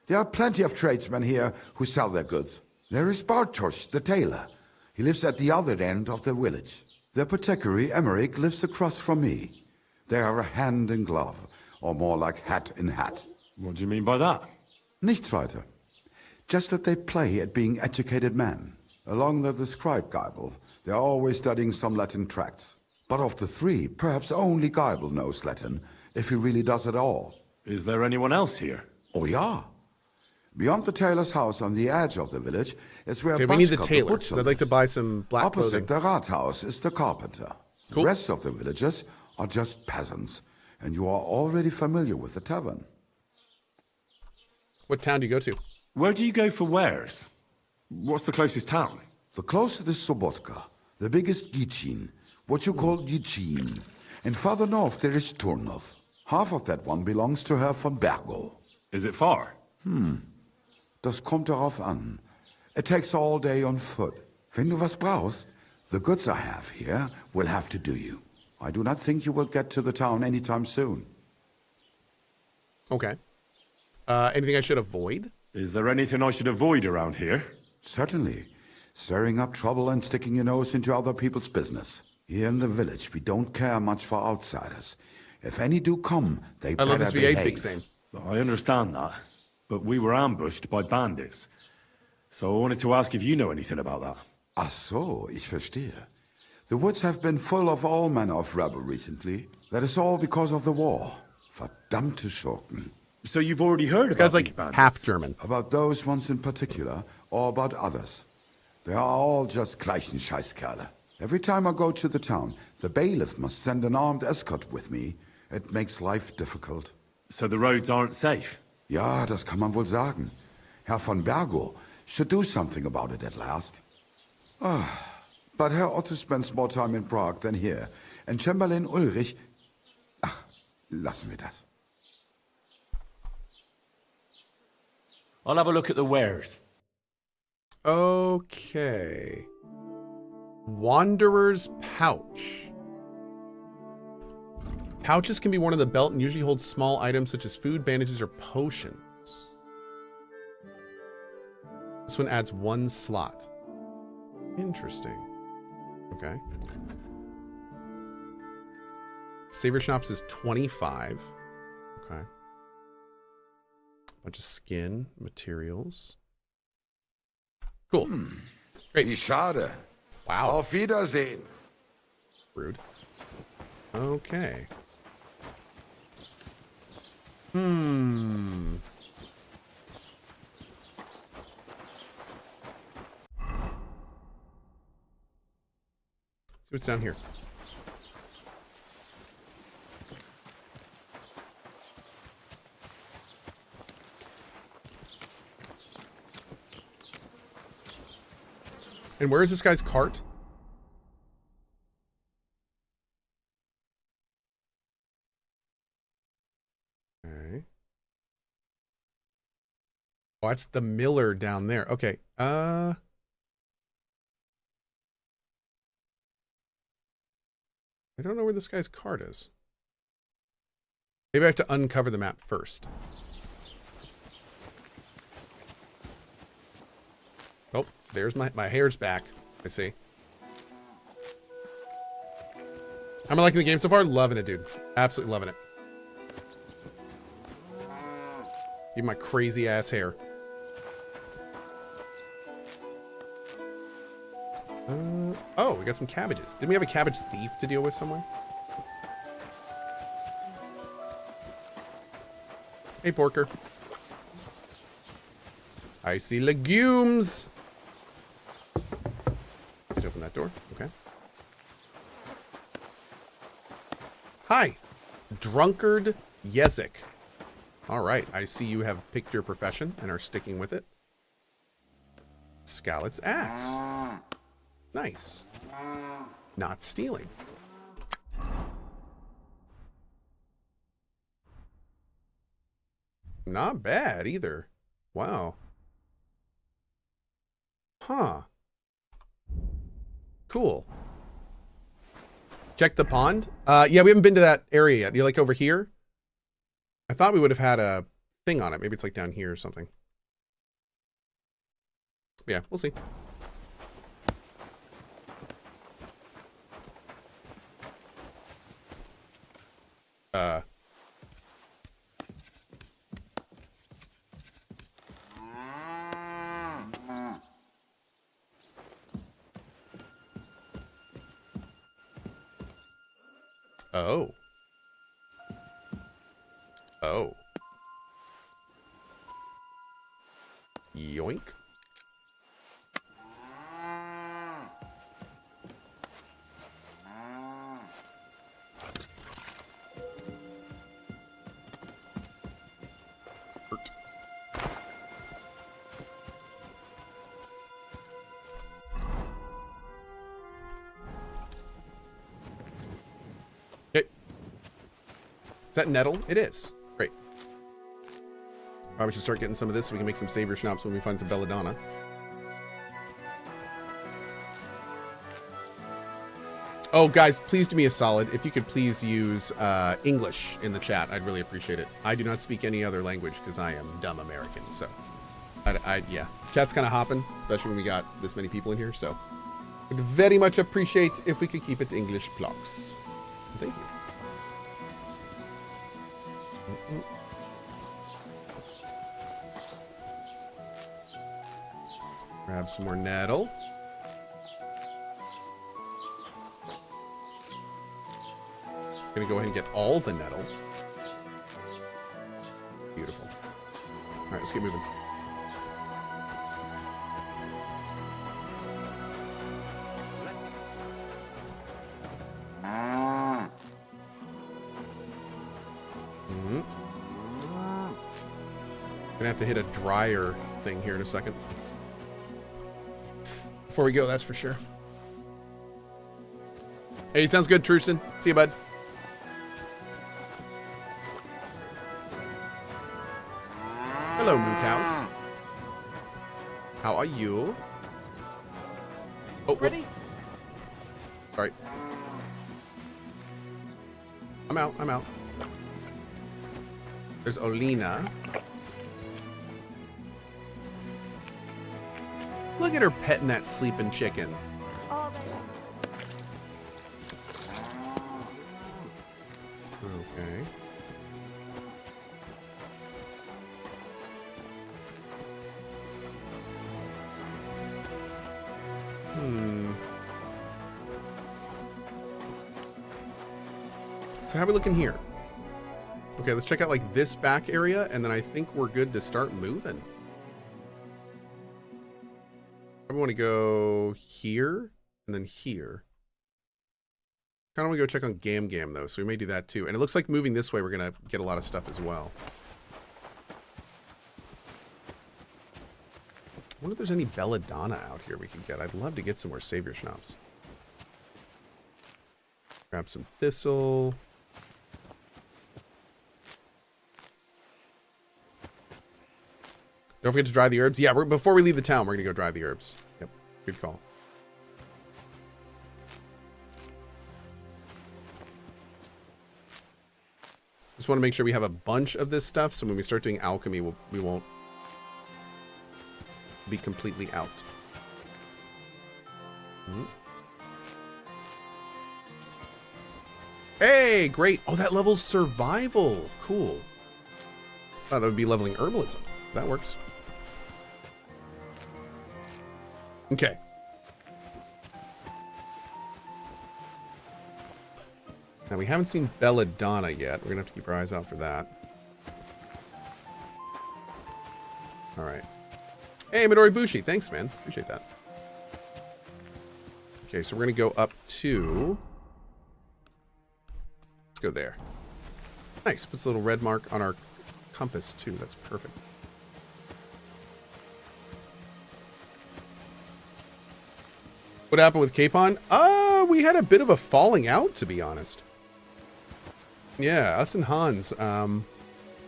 There are plenty of tradesmen here who sell their goods. There is Bartosz, the tailor. He lives at the other end of the village. The apothecary, Emmerich, lives across from me. They are hand in glove, or more like hat in hat. What do you mean by that? Nichts weiter. Just that they play at being educated men. Along with the scribe Geibel, they are always studying some Latin tracts. But of the three, perhaps only Geibel knows Latin, if he really does at all. Is there anyone else here? Oh, yeah. Beyond the tailor's house on the edge of the village is where we need the tailor, because I'd like to buy some black clothing. Opposite the Rathaus is the carpenter. Cool. The rest of the villagers are just peasants, and you are already familiar with the tavern. What town do you go to? Where do you go for wares? What's the closest town? The closest is Sobotka, the biggest Gichin, what you call Gichin. And farther north there is Turnov. Half of that one belongs to Herr von Bergo. Is it far? Das kommt darauf an. It takes all day on foot. Wenn du was brauchst, the goods I have here will have to do you. I do not think you will get to the town anytime soon. Okay. Anything I should avoid? Is there anything I should avoid around here? Certainly. Stirring up trouble and sticking your nose into other people's business. Here in the village, we don't care much for outsiders. If any do come, they better behave. I love this V8 big saying. I understand that, but we were ambushed by bandits. So I wanted to ask if you know anything about that. Ach so, ich verstehe. The woods have been full of all manner of rubble recently. That is all because of the war. Verdammte Schurken. So you've already heard this about guy's like half German. About those ones in particular, or about others. They are all just gleichen Scheißkerle. Every time I go to the town, the bailiff must send an armed escort with me. It makes life difficult. So the roads aren't safe? Ja, das kann man wohl sagen. Herr von Bergo should do something about it at last. But Herr Otto spends more time in Prague than here. And Chamberlain Ulrich... Ach, lassen wir das. I'll have a look at the wares. Okay. Wanderer's pouch. Pouches can be worn on the belt and usually hold small items such as food, bandages, or potions. This one adds 1 slot. Interesting. Okay. Saver Schnapps is 25. Okay. Bunch of skin materials. Cool. Great. Wie schade. Wow. Auf Wiedersehen. Rude. Okay. See what's down here. And where is this guy's cart? Okay. Oh, that's the miller down there. Okay. I don't know where this guy's cart is. Maybe I have to uncover the map first. Oh, there's my hair's back. I see. I'm liking the game so far. Loving it, dude. Absolutely loving it. Even my crazy ass hair. Oh, we got some cabbages. Didn't we have a cabbage thief to deal with somewhere? Hey, Porker. I see legumes. Let's open that door. Okay. Hi, Drunkard Yezik. All right, I see you have picked your profession and are sticking with it. Scallet's axe. Nice. Not stealing. Not bad either. Wow. Huh. Cool. Check the pond. Yeah, we haven't been to that area yet. You're like over here? I thought we would have had a thing on it. Maybe it's like down here or something. Yeah, we'll see. Oh. Oh. Yoink. Is that nettle? It is. Great. Probably should start getting some of this so we can make some savior schnapps when we find some belladonna. Oh, guys, please do me a solid. If you could please use English in the chat, I'd really appreciate it. I do not speak any other language because I am dumb American, so. Yeah. Chat's kind of hopping, especially when we got this many people in here, so. I'd very much appreciate if we could keep it English, please. Thank you. Grab some more nettle. Gonna go ahead and get all the nettle. Beautiful. All right, let's get moving. Gonna have to hit a dryer thing here in a second. Before we go, that's for sure. Hey, sounds good, Truson. See you, bud. Hello, moo cows. How are you? Oh, ready? Sorry. I'm out. I'm out. There's Olina. Look at her petting that sleeping chicken. Okay. So how are we looking here? Okay, let's check out like this back area, and then I think we're good to start moving. I want to go here and then here. Kind of want to go check on Gam Gam though, so we may do that too. And it looks like moving this way, we're gonna get a lot of stuff as well. I wonder if there's any belladonna out here we can get. I'd love to get some more savior schnapps. Grab some thistle. Don't forget to dry the herbs. Yeah, before we leave the town, we're gonna go dry the herbs. Yep, good call. Just want to make sure we have a bunch of this stuff, so when we start doing alchemy, we won't be completely out. Hey, great. Oh, that level's survival. Cool. Thought that would be leveling herbalism. That works. Okay. Now, we haven't seen belladonna yet. We're going to have to keep our eyes out for that. All right. Hey, Midori Bushi. Thanks, man. Appreciate that. Okay, so we're going to go up to... Let's go there. Nice. Puts a little red mark on our compass, too. That's perfect. What happened with Capon? We had a bit of a falling out, to be honest. Yeah, us and Hans. He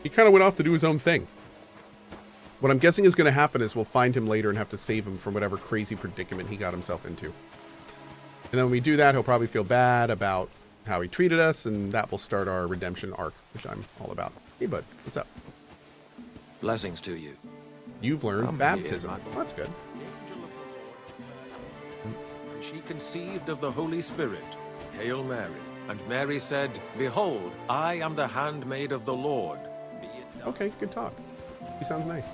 kind of went off to do his own thing. What I'm guessing is going to happen is we'll find him later and have to save him from whatever crazy predicament he got himself into. And then when we do that, he'll probably feel bad about how he treated us, and that will start our redemption arc, which I'm all about. Hey, bud, what's up? Blessings to you. You've learned baptism. Oh, that's good. She conceived of the Holy Spirit. Hail Mary. And Mary said, Behold, I am the handmaid of the Lord. Be it done. Okay, good talk. He sounds nice.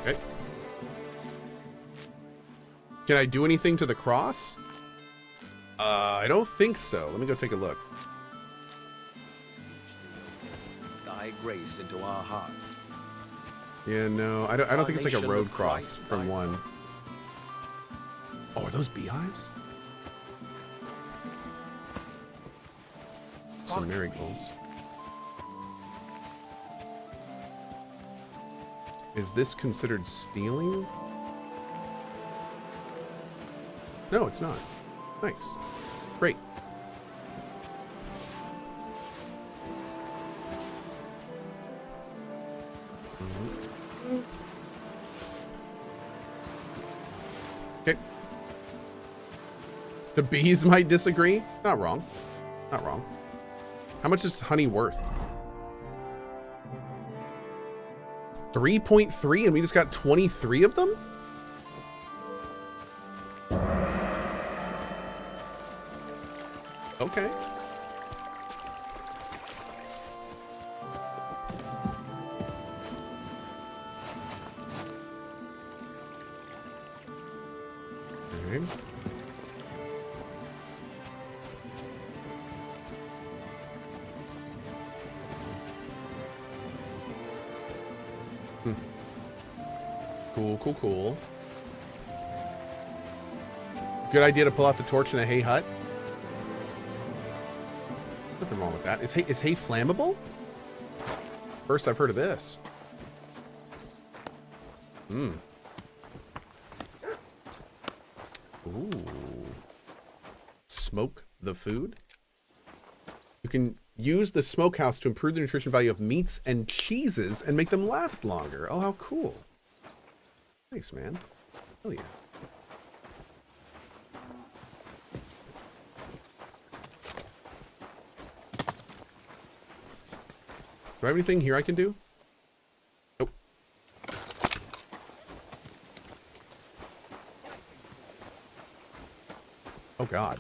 Okay. Can I do anything to the cross? I don't think so. Let me go take a look. Thy grace into our hearts. Yeah, no, I don't think it's like a road cross from one. Oh, are those beehives? Some marigolds. Is this considered stealing? No, it's not. Nice. Great. Okay. The bees might disagree. Not wrong. Not wrong. How much is honey worth? 3.3 and we just got 23 of them? Okay. Okay. Cool, cool, cool. Good idea to pull out the torch in a hay hut. Nothing wrong with that. Is hay flammable? First I've heard of this. Hmm. Ooh. Smoke the food. You can use the smokehouse to improve the nutrition value of meats and cheeses and make them last longer. Oh, how cool. Nice, man. Hell yeah. Do I have anything here I can do? Nope. Oh, God.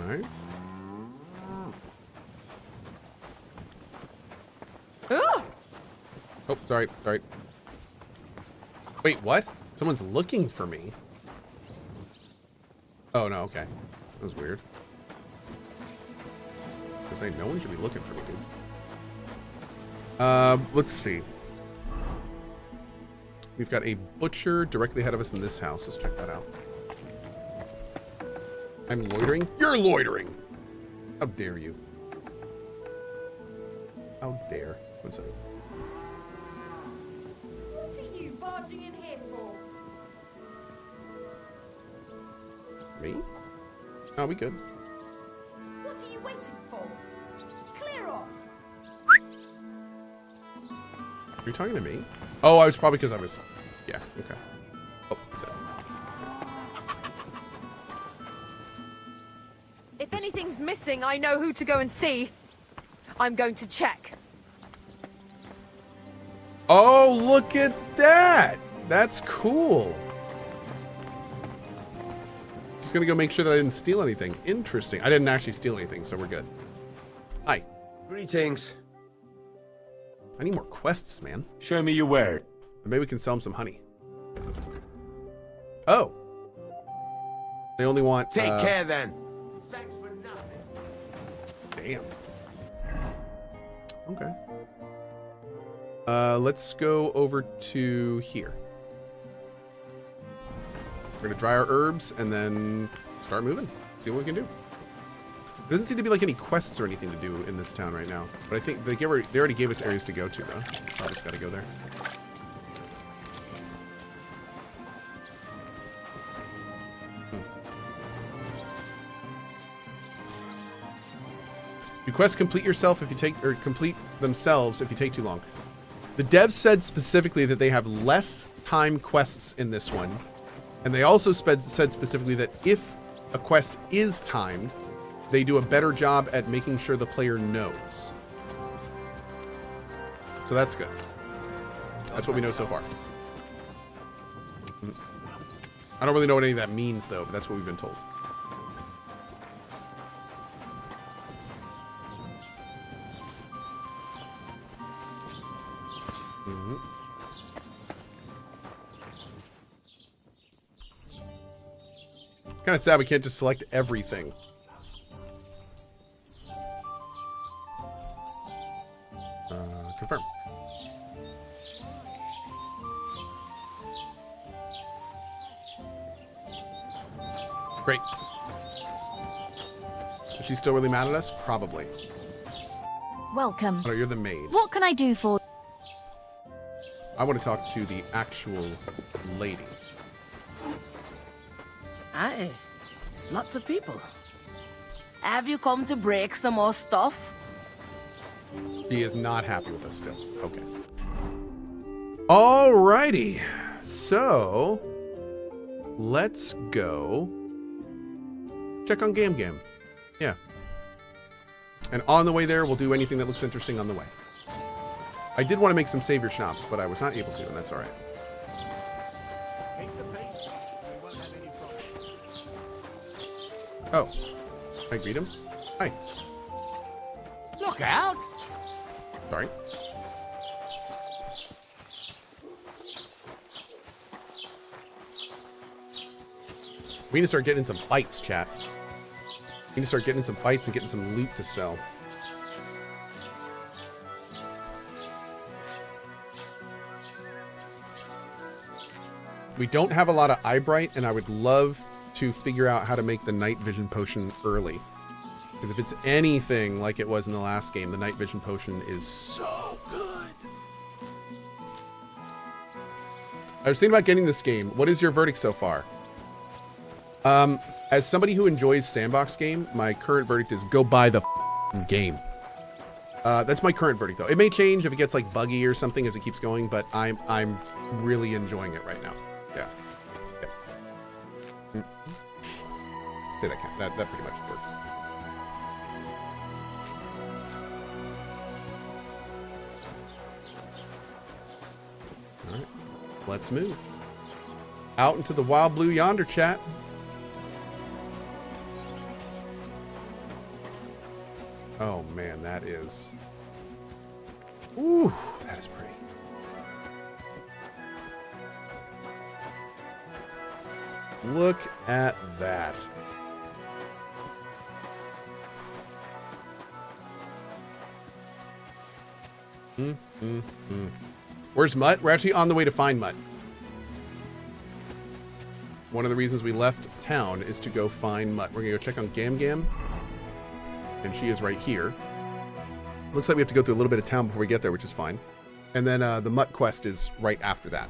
Okay. Oh, sorry. Wait, what? Someone's looking for me. Oh, no, okay. That was weird. I was saying, no one should be looking for me, dude. Let's see. We've got a butcher directly ahead of us in this house. Let's check that out. I'm loitering? You're loitering! How dare you? How dare? One second. What are you barging in here for? Me? Oh, we good. What are you waiting for? Clear off! Are you talking to me? Oh, I was probably because I was... Yeah, okay. Oh, that's it. If anything's missing, I know who to go and see. I'm going to check. Oh, look at that! That's cool. Just gonna go make sure that I didn't steal anything. Interesting. I didn't actually steal anything, so we're good. Hi. Greetings. I need more quests, man. Show me your word. Maybe we can sell them some honey. Oh. They only want... Take care, then. Thanks for Damn. nothing. Okay. Let's go over to here. We're gonna dry our herbs and then start moving. See what we can do. There doesn't seem to be like any quests or anything to do in this town right now. But I think they already gave us areas to go to, though. So I just gotta go there. Do quests complete yourself if you take, or complete themselves if you take too long? The devs said specifically that they have less time quests in this one. And they also said specifically that if a quest is timed, they do a better job at making sure the player knows. So that's good. That's what we know so far. I don't really know what any of that means, though, but that's what we've been told. Kind of sad we can't just select everything. Confirm. Great. Is she still really mad at us? Probably. Welcome. Oh, you're the maid. What can I do for... I want to talk to the actual lady. Aye, lots of people. Have you come to break some more stuff? He is not happy with us still. Okay. Alrighty. So, let's go check on Gam Gam. Yeah. And on the way there, we'll do anything that looks interesting on the way. I did want to make some savior shops, but I was not able to, and that's alright. Oh. Can I greet him? Hi. Look out! Sorry. We need to start getting some fights, chat. We need to start getting some fights and getting some loot to sell. We don't have a lot of eye bright, and I would love to figure out how to make the night vision potion early. Because if it's anything like it was in the last game, the night vision potion is so good. I was thinking about getting this game. What is your verdict so far? As somebody who enjoys sandbox game, my current verdict is go buy the game. That's my current verdict, though. It may change if it gets like buggy or something as it keeps going, but I'm really enjoying it right now. Yeah. Yeah. Say that pretty much works. All right, let's move out into the wild blue yonder, chat. Oh man, that is. Ooh, that is pretty. Look at that. Where's Mutt? We're actually on the way to find Mutt. One of the reasons we left town is to go find Mutt. We're gonna go check on Gam Gam. And she is right here. Looks like we have to go through a little bit of town before we get there, which is fine. And then the Mutt quest is right after that.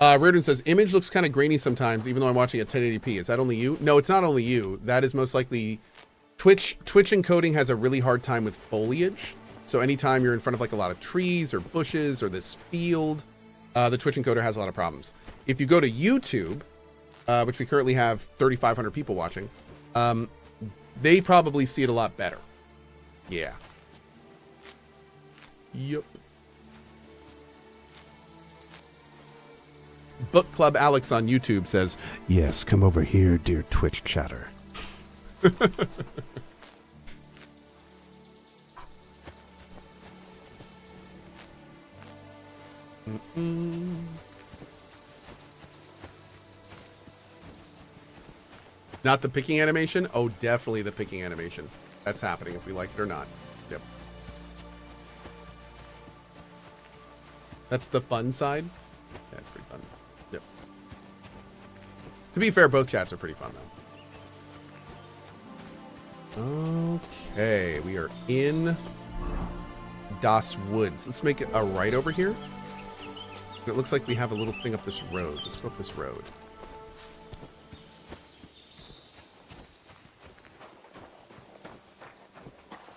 Reardon says, image looks kind of grainy sometimes, even though I'm watching at 1080p. Is that only you? No, it's not only you. That is most likely... Twitch encoding has a really hard time with foliage. So anytime you're in front of like a lot of trees or bushes or this field, the Twitch encoder has a lot of problems. If you go to YouTube, which we currently have 3,500 people watching, they probably see it a lot better. Yeah. Yep. Book Club Alex on YouTube says, yes, come over here, dear Twitch chatter. Not the picking animation? Oh, definitely the picking animation. That's happening if we like it or not. Yep. That's the fun side? Yeah, it's pretty fun. Yep. To be fair, both chats are pretty fun, though. Okay, we are in Das Woods. Let's make it a right over here. It looks like we have a little thing up this road. Let's go up this road.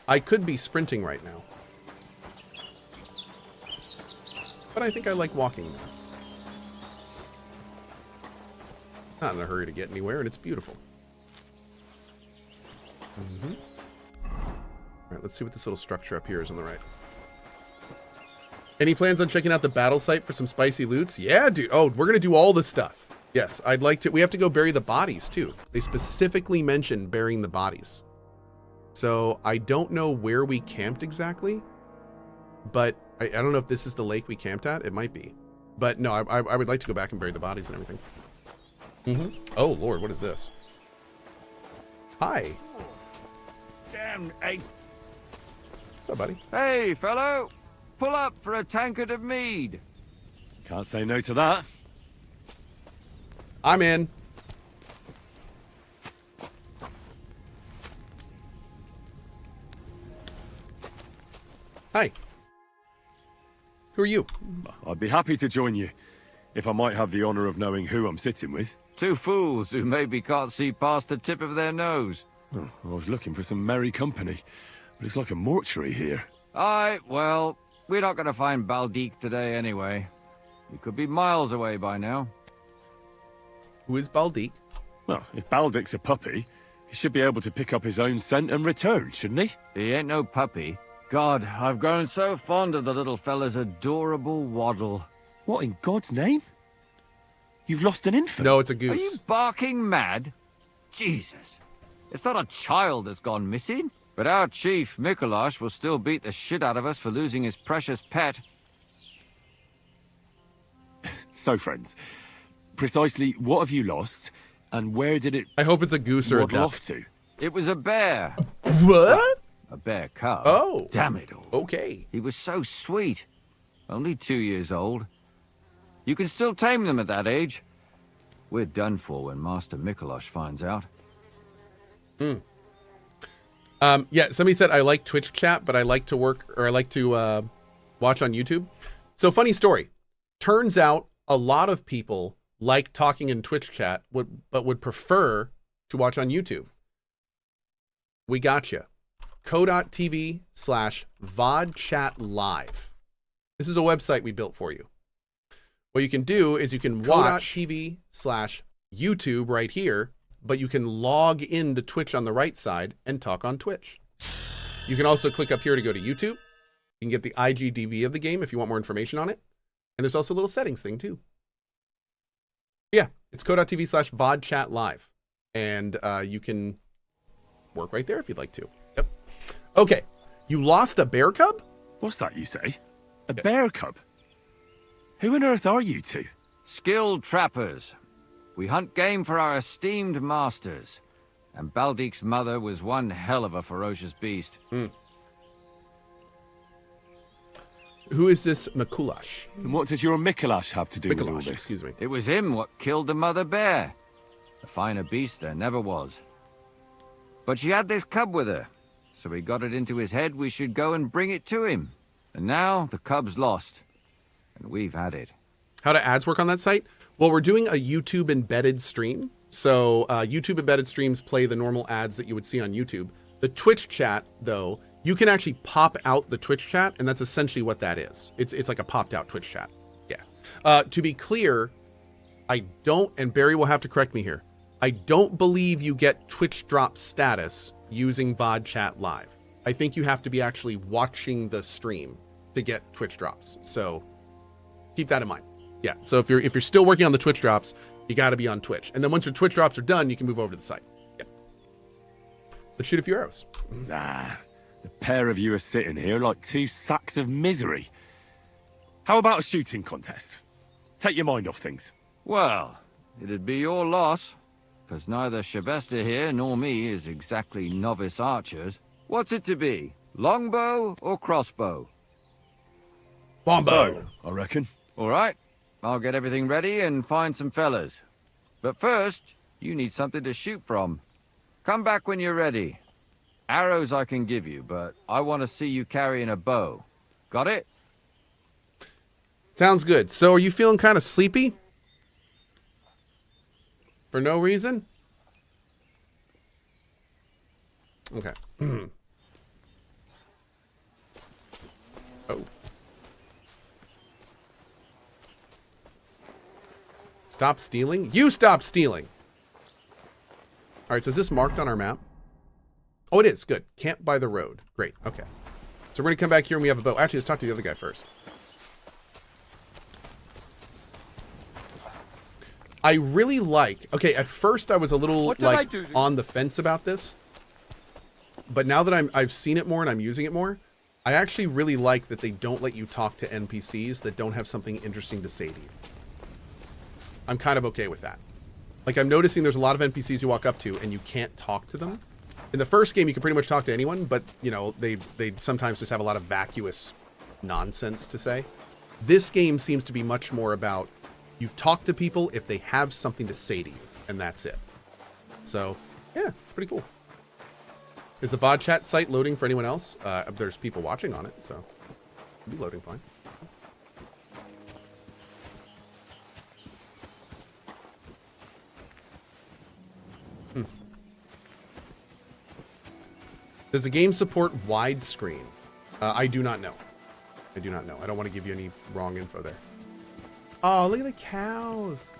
I could be sprinting right now. But I think I like walking now. Not in a hurry to get anywhere, and it's beautiful. Alright, let's see what this little structure up here is on the right. Any plans on checking out the battle site for some spicy loots? Yeah, dude. Oh, we're going to do all this stuff. Yes, I'd like to. We have to go bury the bodies, too. They specifically mentioned burying the bodies. So I don't know where we camped exactly, but I don't know if this is the lake we camped at. It might be. But no, I would like to go back and bury the bodies and everything. Oh, Lord, what is this? Hi. Damn, hey. What's up, buddy? Hey, fellow. Pull up for a tankard of mead. Can't say no to that. I'm in. Hi. Who are you? I'd be happy to join you, if I might have the honor of knowing who I'm sitting with. Two fools who maybe can't see past the tip of their nose. Oh, I was looking for some merry company, but it's like a mortuary here. Aye, well, we're not going to find Baldique today anyway. We could be miles away by now. Who is Baldique? Well, if Baldique's a puppy, he should be able to pick up his own scent and return, shouldn't he? He ain't no puppy. God, I've grown so fond of the little fella's adorable waddle. What in God's name? You've lost an infant? No, it's a goose. Are you barking mad? Jesus. It's not a child that's gone missing. But our chief, Mikolash, will still beat the shit out of us for losing his precious pet. So, friends, precisely what have you lost, and where did it... I hope it's a goose or a duck. Off to? It was a bear. What? A bear cub. Oh. Damn it all. Okay. He was so sweet. Only 2 years old. You can still tame them at that age. We're done for when Master Mikolash finds out. Yeah, somebody said I like Twitch chat, but I like to watch on YouTube. So funny story. Turns out a lot of people like talking in Twitch chat, but would prefer to watch on YouTube. We got you. Cohh.tv/VodChatLive. This is a website we built for you. What you can do is you can watch TV/YouTube right here, but you can log into Twitch on the right side and talk on Twitch. You can also click up here to go to YouTube. You can get the IGDB of the game if you want more information on it. And there's also a little settings thing too. Yeah, it's Cohh.tv/VodChatLive. And you can work right there if you'd like to. Yep. Okay, you lost a bear cub? What's that you say? A bear cub? Who on earth are you two? Skilled trappers. We hunt game for our esteemed masters. And Baldik's mother was one hell of a ferocious beast. Who is this Mikolash? And what does your Mikolash have to do with all this? Excuse me. It was him what killed the mother bear. A finer beast there never was. But she had this cub with her. So he got it into his head we should go and bring it to him. And now the cub's lost. And we've had it. How do ads work on that site? Well, we're doing a YouTube embedded stream. So YouTube embedded streams play the normal ads that you would see on YouTube. The Twitch chat, though, you can actually pop out the Twitch chat, and that's essentially what that is. It's like a popped out Twitch chat. Yeah. To be clear, I don't, and Barry will have to correct me here, I don't believe you get Twitch drop status using VOD chat live. I think you have to be actually watching the stream to get Twitch drops. So keep that in mind. Yeah. So if you're still working on the Twitch drops, you got to be on Twitch. And then once your Twitch drops are done, you can move over to the site. Yeah. Let's shoot a few arrows. Nah, the pair of you are sitting here like two sacks of misery. How about a shooting contest? Take your mind off things. Well, it'd be your loss, because neither Shabesta here nor me is exactly novice archers. What's it to be? Longbow or crossbow? Longbow, I reckon. All right. I'll get everything ready and find some fellas. But first, you need something to shoot from. Come back when you're ready. Arrows I can give you, but I want to see you carrying a bow. Got it? Sounds good. So are you feeling kind of sleepy? For no reason? Okay. Oh. Stop stealing? You stop stealing! Alright, so is this marked on our map? Oh, it is. Good. Camp by the road. Great. Okay. So we're going to come back here and we have a boat. Actually, let's talk to the other guy first. I really like... Okay, at first I was a little, like, on the fence about this. But now that I've seen it more and I'm using it more, I actually really like that they don't let you talk to NPCs that don't have something interesting to say to you. I'm kind of okay with that. Like, I'm noticing there's a lot of NPCs you walk up to and you can't talk to them. In the first game, you can pretty much talk to anyone, but, you know, they sometimes just have a lot of vacuous nonsense to say. This game seems to be much more about you talk to people if they have something to say to you, and that's it. So, yeah, it's pretty cool. Is the VOD chat site loading for anyone else? There's people watching on it, so it'll be loading fine. Does the game support widescreen? I do not know. I do not know. I don't want to give you any wrong info there. Oh, look at the cows.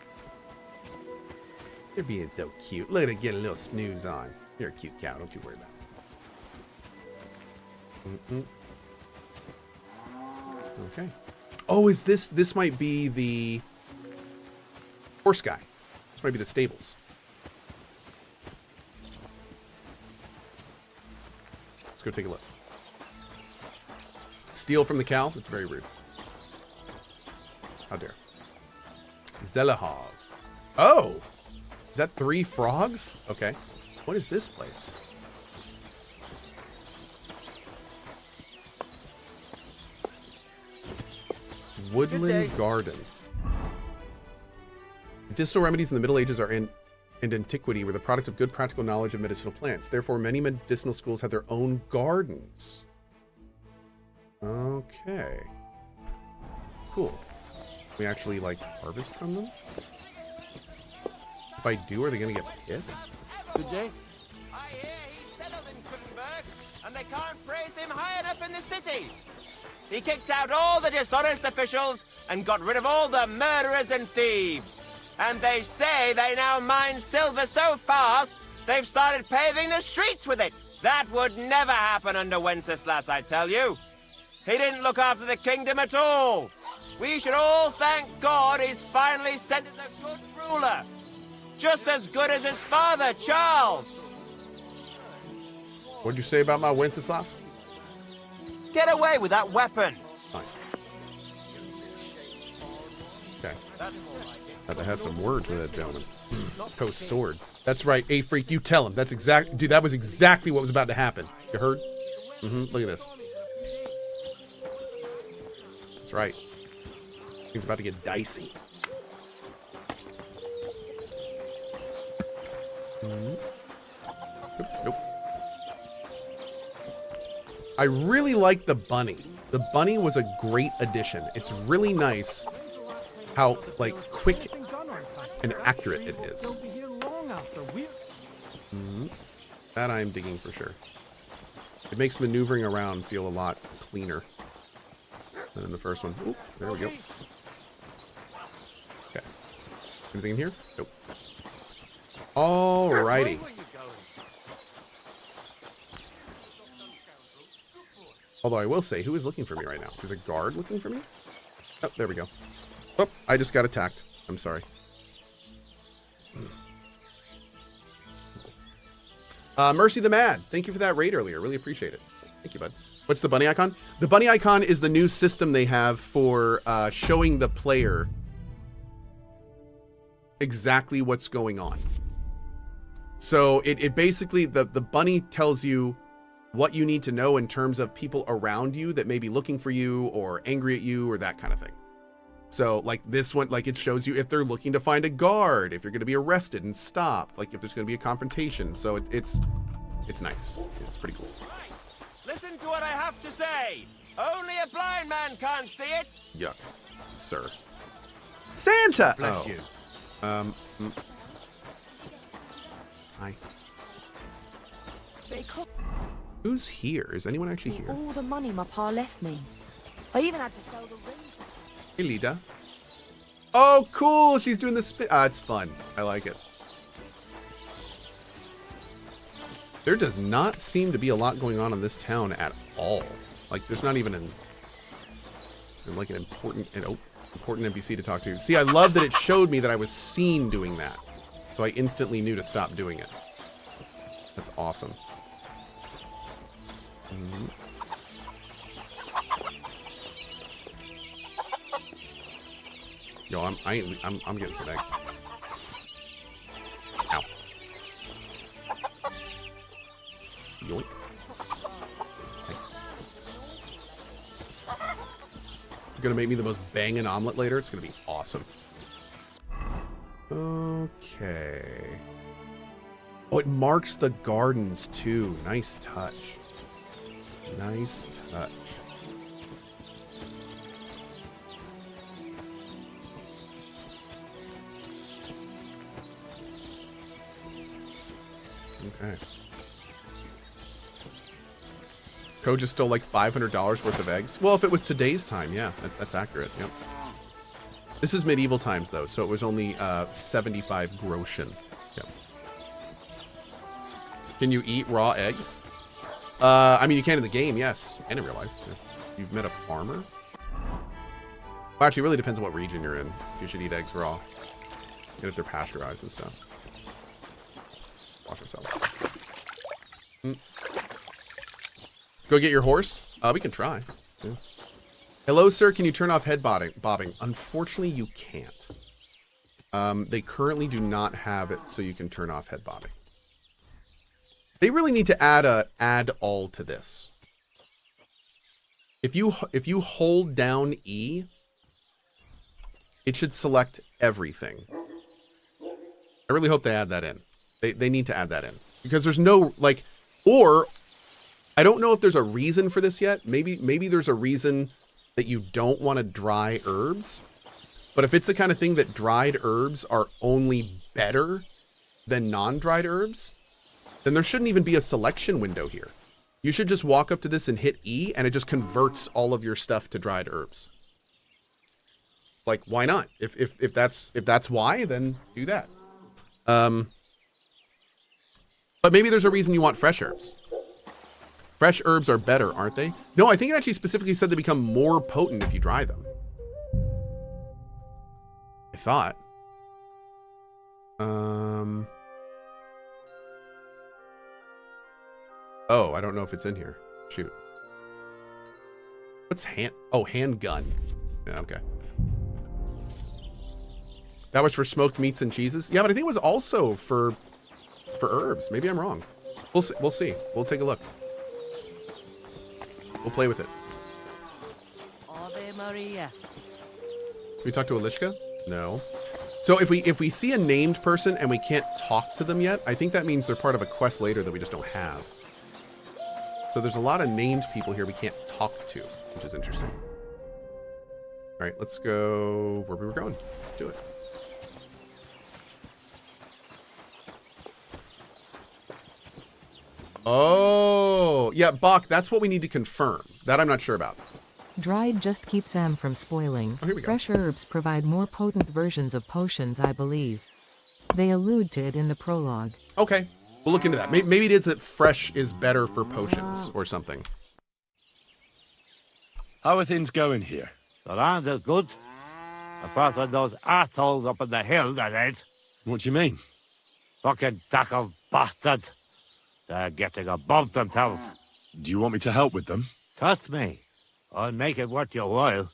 They're being so cute. Look at it getting a little snooze on. You're a cute cow. Don't you worry about it. Okay. Oh, is this might be the horse guy. This might be the stables. Let's go take a look. Steal from the cow? That's very rude. How dare. Zelahov. Oh! Is that 3 frogs? Okay. What is this place? Woodland Garden. Medicinal remedies in the Middle Ages are in antiquity were the product of good practical knowledge of medicinal plants. Therefore, many medicinal schools have their own gardens. Okay. Cool. We actually, like, harvest from them? If I do, are they going to get pissed? Good day. I hear he's settled in Kuttenberg, and they can't praise him high enough in the city. He kicked out all the dishonest officials and got rid of all the murderers and thieves. And they say they now mine silver so fast, they've started paving the streets with it. That would never happen under Wenceslas, I tell you. He didn't look after the kingdom at all. We should all thank God he's finally sent us a good ruler. Just as good as his father, Charles. What'd you say about my Wenceslas? Get away with that weapon. Fine. Okay. Had to have some words with that gentleman. Cohh's sword. That's right, A-Freak, you tell him. That's exact. Dude, that was exactly what was about to happen. You heard? Look at this. That's right. Things about to get dicey. Nope. I really like the bunny. The bunny was a great addition. It's really nice how, like, quick and accurate it is. That I'm digging for sure. It makes maneuvering around feel a lot cleaner than in the first one. Ooh, there we go. Okay. Anything in here? Nope. Alrighty. Although I will say, who is looking for me right now? Is a guard looking for me? Oh, there we go. Oh, I just got attacked. I'm sorry. Mercy the Mad. Thank you for that raid earlier. Really appreciate it. Thank you, bud. What's the bunny icon? The bunny icon is the new system they have for showing the player exactly what's going on. So it basically, the bunny tells you what you need to know in terms of people around you that may be looking for you or angry at you or that kind of thing. So like this one, like it shows you if they're looking to find a guard, if you're going to be arrested and stopped, like if there's going to be a confrontation. So it's nice. It's pretty cool. Listen to what I have to say. Only a blind man can't see it. Yuck, sir. Santa. Bless you. Hi. Who's here? Is anyone actually here? All the money my pa left me. I even had to sell the ring. Hey, Lida. Oh, cool. She's doing the spin. It's fun. I like it. There does not seem to be a lot going on in this town at all. Like, there's not even an important NPC to talk to. See, I love that it showed me that I was seen doing that. So I instantly knew to stop doing it. That's awesome. Yo, I'm getting some eggs. Ow. Yoink. Hey. You're gonna make me the most banging omelet later. It's gonna be awesome. Okay. Oh, it marks the gardens too. Nice touch. Nice touch. Okay. Cohh just stole like $500 worth of eggs. Well, if it was today's time, yeah, that's accurate. Yep. This is medieval times though, so it was only 75 groschen. Yep. Can you eat raw eggs? I mean, you can in the game, yes, and in real life. You've met a farmer? Well, actually, it really depends on what region you're in. If you should eat eggs raw, and if they're pasteurized and stuff. Wash yourself. Go get your horse? We can try. Yeah. Hello, sir. Can you turn off head bobbing? Unfortunately, you can't. They currently do not have it so you can turn off head bobbing. They really need to add all to this. If you hold down E, it should select everything. I really hope they add that in. They need to add that in. Because there's no, like, or I don't know if there's a reason for this yet. Maybe there's a reason that you don't want to dry herbs. But if it's the kind of thing that dried herbs are only better than non-dried herbs, then there shouldn't even be a selection window here. You should just walk up to this and hit E, and it just converts all of your stuff to dried herbs. Like, why not? If that's why, then do that. But maybe there's a reason you want fresh herbs. Fresh herbs are better, aren't they? No, I think it actually specifically said they become more potent if you dry them. I thought. Oh, I don't know if it's in here. Shoot. What's handgun. Yeah, okay. That was for smoked meats and cheeses? Yeah, but I think it was also for herbs. Maybe I'm wrong. We'll see. We'll see. We'll take a look. We'll play with it. Ave Maria. Can we talk to Alishka? No. So if we see a named person and we can't talk to them yet, I think that means they're part of a quest later that we just don't have. So there's a lot of named people here we can't talk to, which is interesting. All right, let's go where we were going. Let's do it. Oh, yeah, Bach, that's what we need to confirm. That I'm not sure about. Dried just keeps Sam from spoiling. Oh, here we go. Fresh herbs provide more potent versions of potions, I believe. They allude to it in the prologue. Okay, we'll look into that. Maybe it is that fresh is better for potions or something. How are things going here? The land is good. Apart from those assholes up in the hill, that is. What do you mean? Fucking tackle bastard. They're getting above themselves. Do you want me to help with them? Trust me. I'll make it worth your while.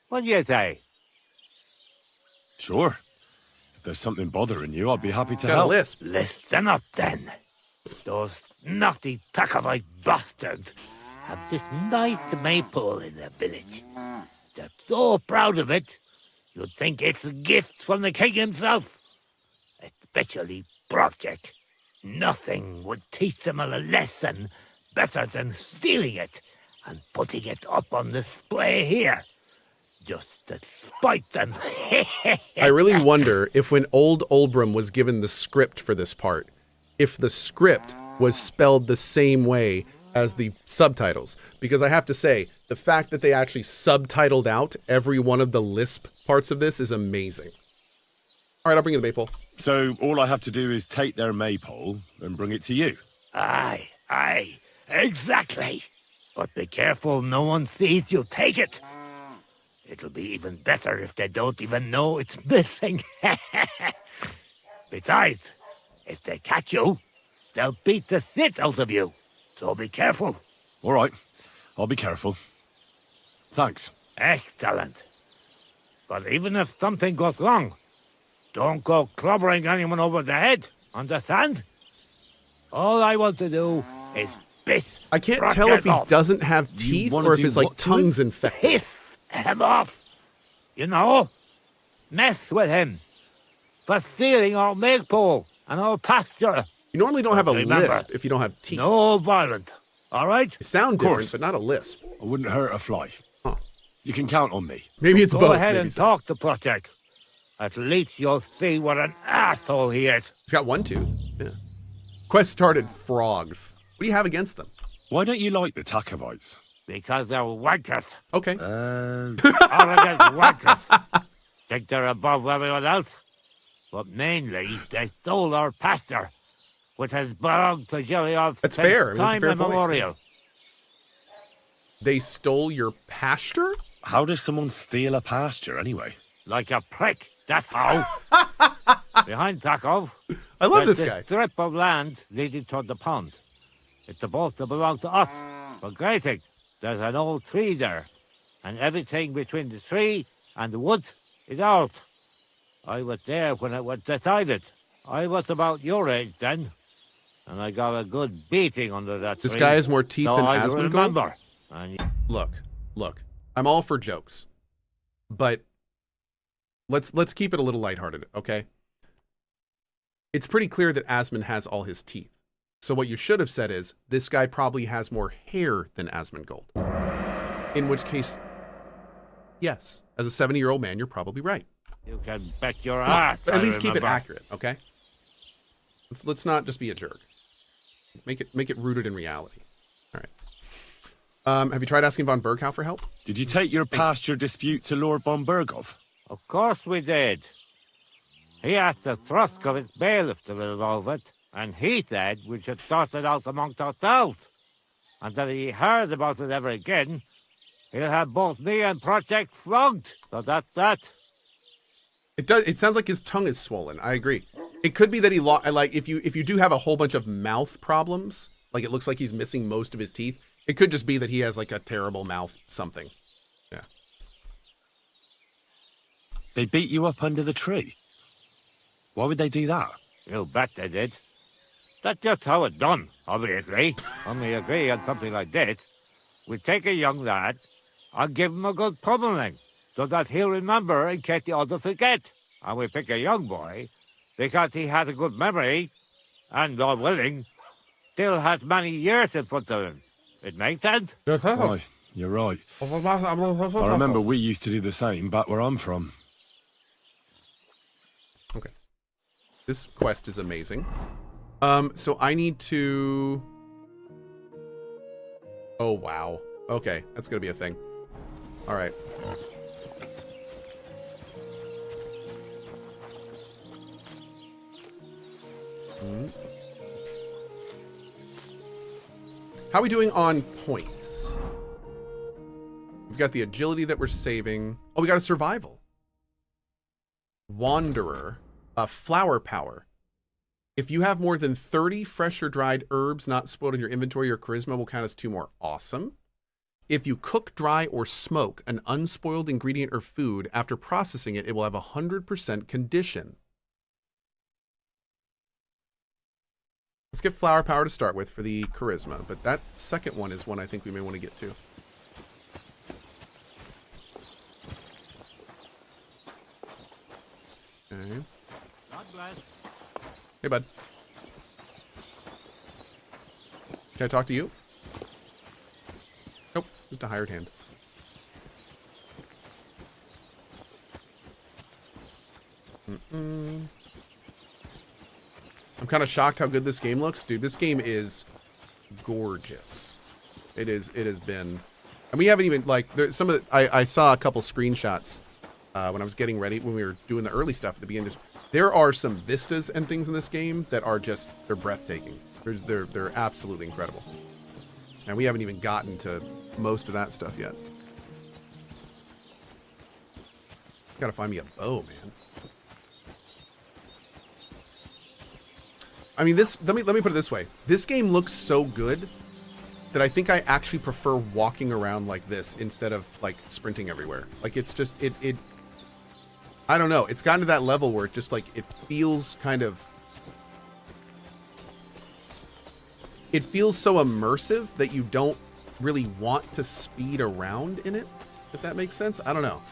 What do you say? Sure. If there's something bothering you, I'll be happy to Got help. a lisp. Listen up, then. Those naughty Takavite bastards have this nice maypole in their village. They're so proud of it, you'd think it's a gift from the king himself. Especially Project. Nothing would teach them a lesson better than stealing it and putting it up on display here. Just to spite them. I really wonder if when old Olbram was given the script for this part, if the script was spelled the same way as the subtitles. Because I have to say, the fact that they actually subtitled out every one of the lisp parts of this is amazing. All right, I'll bring you the maypole. So all I have to do is take their maypole and bring it to you? Aye, exactly. But be careful no one sees you take it. It'll be even better if they don't even know it's missing. Besides, if they catch you, they'll beat the shit out of you. So be careful. All right, I'll be careful. Thanks. Excellent. But even if something goes wrong, don't go clobbering anyone over the head, understand? All I want to do is piss. I can't tell if he off. doesn't have teeth or if his like tongue's infected. Piss him off. You know, mess with him for stealing our maypole and our pasture. You normally don't have a Remember, lisp if you don't have teeth. No violent, all right? You sound different, but not a lisp. I wouldn't hurt a fly. Huh. You can count on me. Maybe it's Go both. ahead Maybe and so. talk to Project. At least you'll see what an asshole he is. He's got one tooth. Yeah. Quest started frogs. What do you have against them? Why don't you like the Takavites? Because they're wankers. Okay. Arrogant wankers. Think they're above everyone else. But mainly, they stole our pasture, which has belonged to Gilliard That's since fair. I mean, that's a time fair point. immemorial. They stole your pasture? How does someone steal a pasture, anyway? Like a prick, that's how. Behind Takov, I love there's this guy. strip of land leading toward the pond. It's supposed to belong to us, For grating, there's an old tree there, and everything between the tree and the wood is old. I was there when it was decided. I was about your age then, and I got a good beating under that tree. This guy has more teeth so than I Asmongold? remember. And Look. I'm all for jokes, but let's keep it a little lighthearted, okay? It's pretty clear that Asmund has all his teeth. So what you should have said is, this guy probably has more hair than Asmongold. In which case, yes, as a 70-year-old man, you're probably right. You can bet your Well, ass. at I least keep it remember. accurate, okay? Let's not just be a jerk. Make it rooted in reality. All right. Have you tried asking von Berghow for help? Did you take your pasture dispute to Lord von Berghoff? Of course we did. He asked the Thrusk of its bailiff to resolve it, and he said we should sort it out amongst ourselves. And that if he heard about it ever again, he'll have both me and Project flogged. So that's that. It sounds like his tongue is swollen. I agree. It could be that he like if you do have a whole bunch of mouth problems, like it looks like he's missing most of his teeth. It could just be that he has like a terrible mouth something. Yeah. They beat you up under the tree. Why would they do that? You bet they did. That's just how it's done, obviously. When we agree on something like this, we take a young lad and give him a good pummeling, so that he'll remember in case the others forget. And we pick a young boy because he has a good memory, and, God willing, still has many years in front of him. It makes sense? Aye, you're right. I remember we used to do the same back where I'm from. Okay. This quest is amazing. So I need to... Oh, wow. Okay, that's gonna be a thing. All right. How are we doing on points? We've got the agility that we're saving. Oh, we got a survival. Wanderer. Flower power. If you have more than 30 fresh or dried herbs not spoiled in your inventory, your charisma will count as 2 more. Awesome. If you cook, dry, or smoke an unspoiled ingredient or food, after processing it, it will have 100% condition. Let's get flower power to start with for the charisma, but that second one is one I think we may want to get to. Okay. God bless. Hey, bud. Can I talk to you? Nope, just a hired hand. I'm kind of shocked how good this game looks. Dude, this game is gorgeous. It has been... And we haven't even, like, some of the... I saw a couple screenshots when I was getting ready, when we were doing the early stuff at the beginning. There are some vistas and things in this game that are just... They're breathtaking. They're absolutely incredible. And we haven't even gotten to most of that stuff yet. Gotta find me a bow, man. I mean, this. Let me put it this way. This game looks so good that I think I actually prefer walking around like this instead of like sprinting everywhere. Like it's just it. I don't know. It's gotten to that level where it just like it feels kind of. It feels so immersive that you don't really want to speed around in it. If that makes sense. I don't know.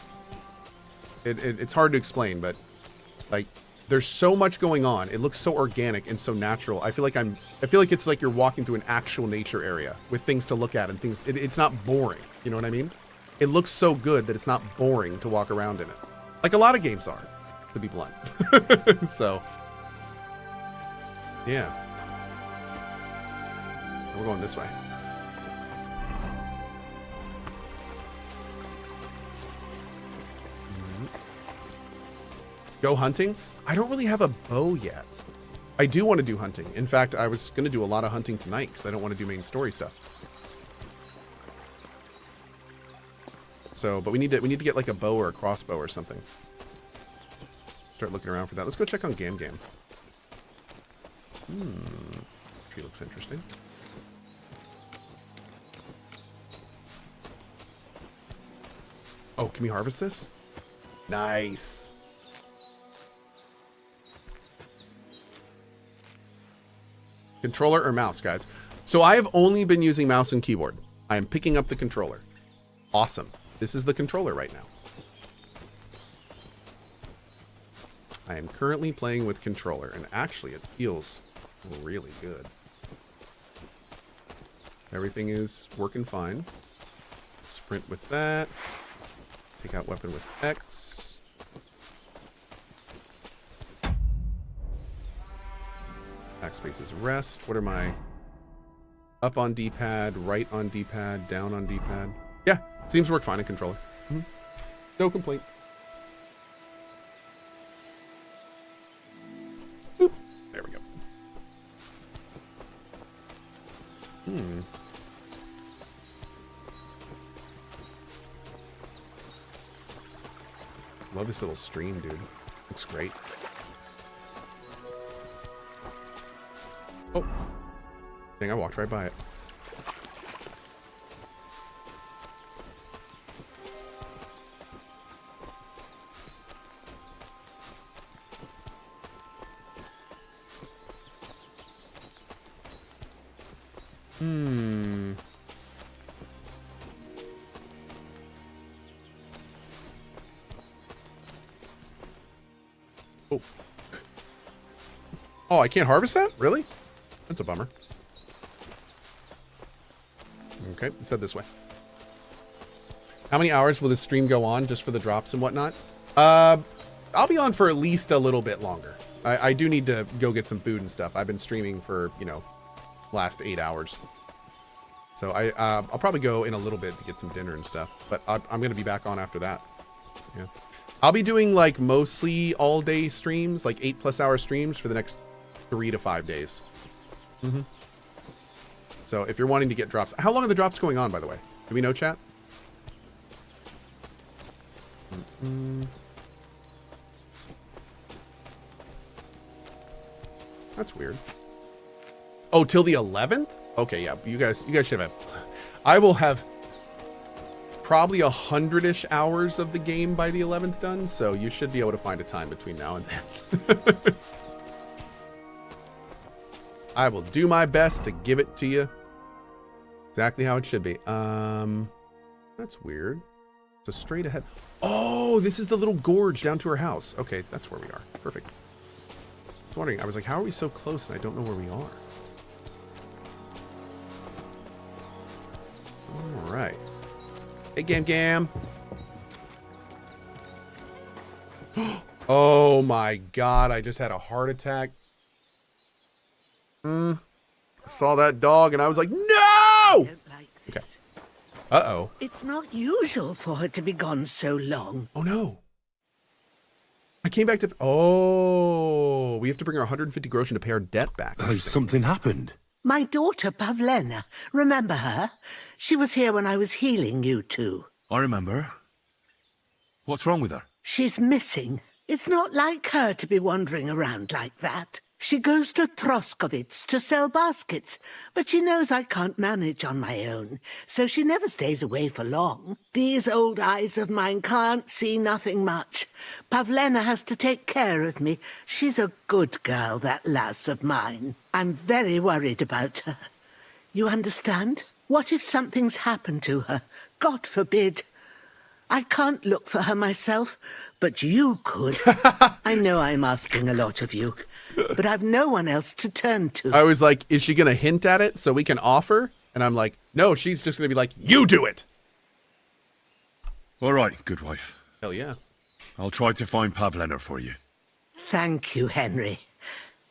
It's hard to explain, but like. There's so much going on. It looks so organic and so natural. I feel like it's like you're walking through an actual nature area with things to look at and things. It's not boring. You know what I mean? It looks so good that it's not boring to walk around in it. Like a lot of games are, to be blunt. So, yeah. We're going this way. Go hunting? I don't really have a bow yet. I do want to do hunting. In fact, I was going to do a lot of hunting tonight because I don't want to do main story stuff. So, but we need to get like a bow or a crossbow or something. Start looking around for that. Let's go check on Gam Gam. Tree looks interesting. Oh, can we harvest this? Nice. Controller or mouse, guys? So I have only been using mouse and keyboard. I am picking up the controller. Awesome. This is the controller right now. I am currently playing with controller, and actually it feels really good. Everything is working fine. Sprint with that. Take out weapon with X. Backspace is rest. What are my... Up on D-pad, right on D-pad, down on D-pad. Yeah, seems to work fine in controller. No complaint. Boop. There we go. Love this little stream, dude. Looks great. Oh. Dang, I walked right by it. Oh. Oh, I can't harvest that? Really? That's a bummer. Okay, let's head this way. How many hours will this stream go on just for the drops and whatnot? I'll be on for at least a little bit longer. I do need to go get some food and stuff. I've been streaming for, you know, last 8 hours. So I'll probably go in a little bit to get some dinner and stuff. But I'm going to be back on after that. Yeah. I'll be doing like mostly all day streams, like 8+ hour streams for the next 3 to 5 days. So if you're wanting to get drops, how long are the drops going on, by the way? Do we know, chat? That's weird. Oh, till the 11th? Okay, yeah, you guys should have. I will have probably 100-ish hours of the game by the 11th done, so you should be able to find a time between now and then. I will do my best to give it to you exactly how it should be. That's weird. So straight ahead. Oh, this is the little gorge down to her house. Okay, that's where we are. Perfect. I was wondering, I was like, how are we so close and I don't know where we are? All right. Hey, Gam. Oh my God, I just had a heart attack. I saw that dog and I was like, no! Okay. Uh-oh. It's not usual for her to be gone so long. Oh no. I came back to... Oh, we have to bring our 150 groschen to pay our debt back. Has something happened? My daughter, Pavlena. Remember her? She was here when I was healing you two. I remember. What's wrong with her? She's missing. It's not like her to be wandering around like that. She goes to Troskovitz to sell baskets, but she knows I can't manage on my own, so she never stays away for long. These old eyes of mine can't see nothing much. Pavlena has to take care of me. She's a good girl, that lass of mine. I'm very worried about her. You understand? What if something's happened to her? God forbid. I can't look for her myself, but you could. I know I'm asking a lot of you, but I've no one else to turn to. I was like, is she going to hint at it so we can offer? And I'm like, no, she's just going to be like, you do it. All right, good wife. Hell yeah. I'll try to find Pavlena for you. Thank you, Henry.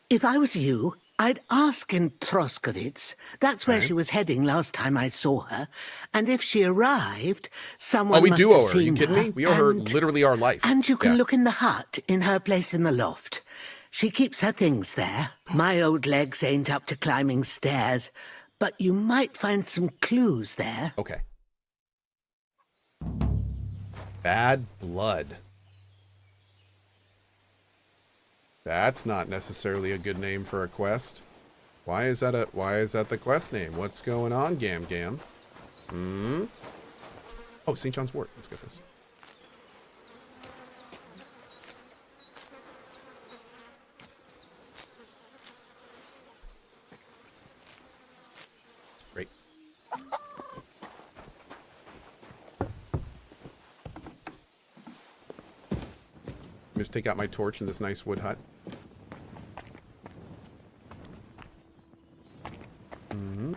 If I was you, I'd ask in Troskovitz. That's where she was heading last time I saw her. And if she arrived, someone Oh, we must do have owe her. Are you seen kidding her, me? We owe her literally our life. And you can look in the hut in her place in the loft. She keeps her things there. My old legs ain't up to climbing stairs, but you might find some clues there. Okay. Bad blood. That's not necessarily a good name for a quest. Why is that the quest name? What's going on, Gam? Oh, St. John's Wort. Let's get this. Just take out my torch in this nice wood hut. Mm-hmm.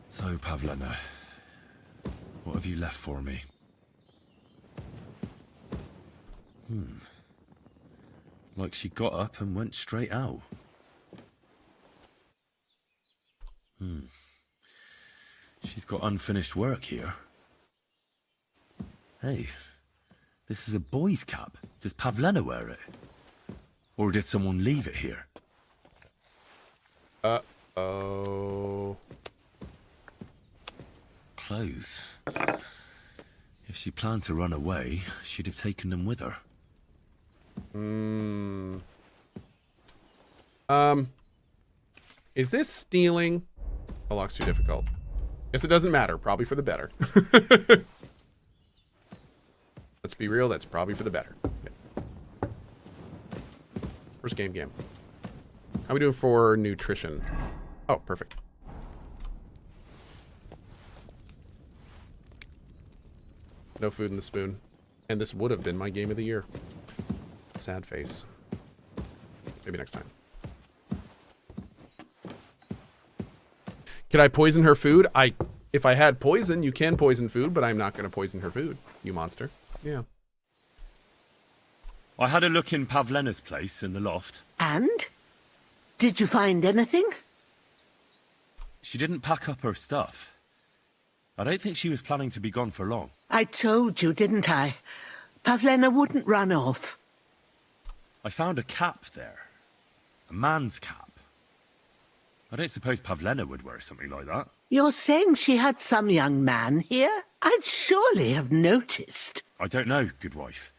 So, Pavlena, what have you left for me? Like she got up and went straight out. She's got unfinished work here. Hey, this is a boy's cap. Does Pavlena wear it? Or did someone leave it here? Uh-oh. Clothes. If she planned to run away, she'd have taken them with her. Is this stealing? Oh, lock's too difficult. Guess it doesn't matter. Probably for the better. Let's be real. That's probably for the better. Okay. First game. How are we doing for nutrition? Oh, perfect. No food in the spoon. And this would have been my game of the year. Sad face. Maybe next time. Can I poison her food? If I had poison, you can poison food, but I'm not going to poison her food, you monster. Yeah. I had a look in Pavlena's place in the loft. And? Did you find anything? She didn't pack up her stuff. I don't think she was planning to be gone for long. I told you, didn't I? Pavlena wouldn't run off. I found a cap there. A man's cap. I don't suppose Pavlena would wear something like that. You're saying she had some young man here? I'd surely have noticed. I don't know, good wife.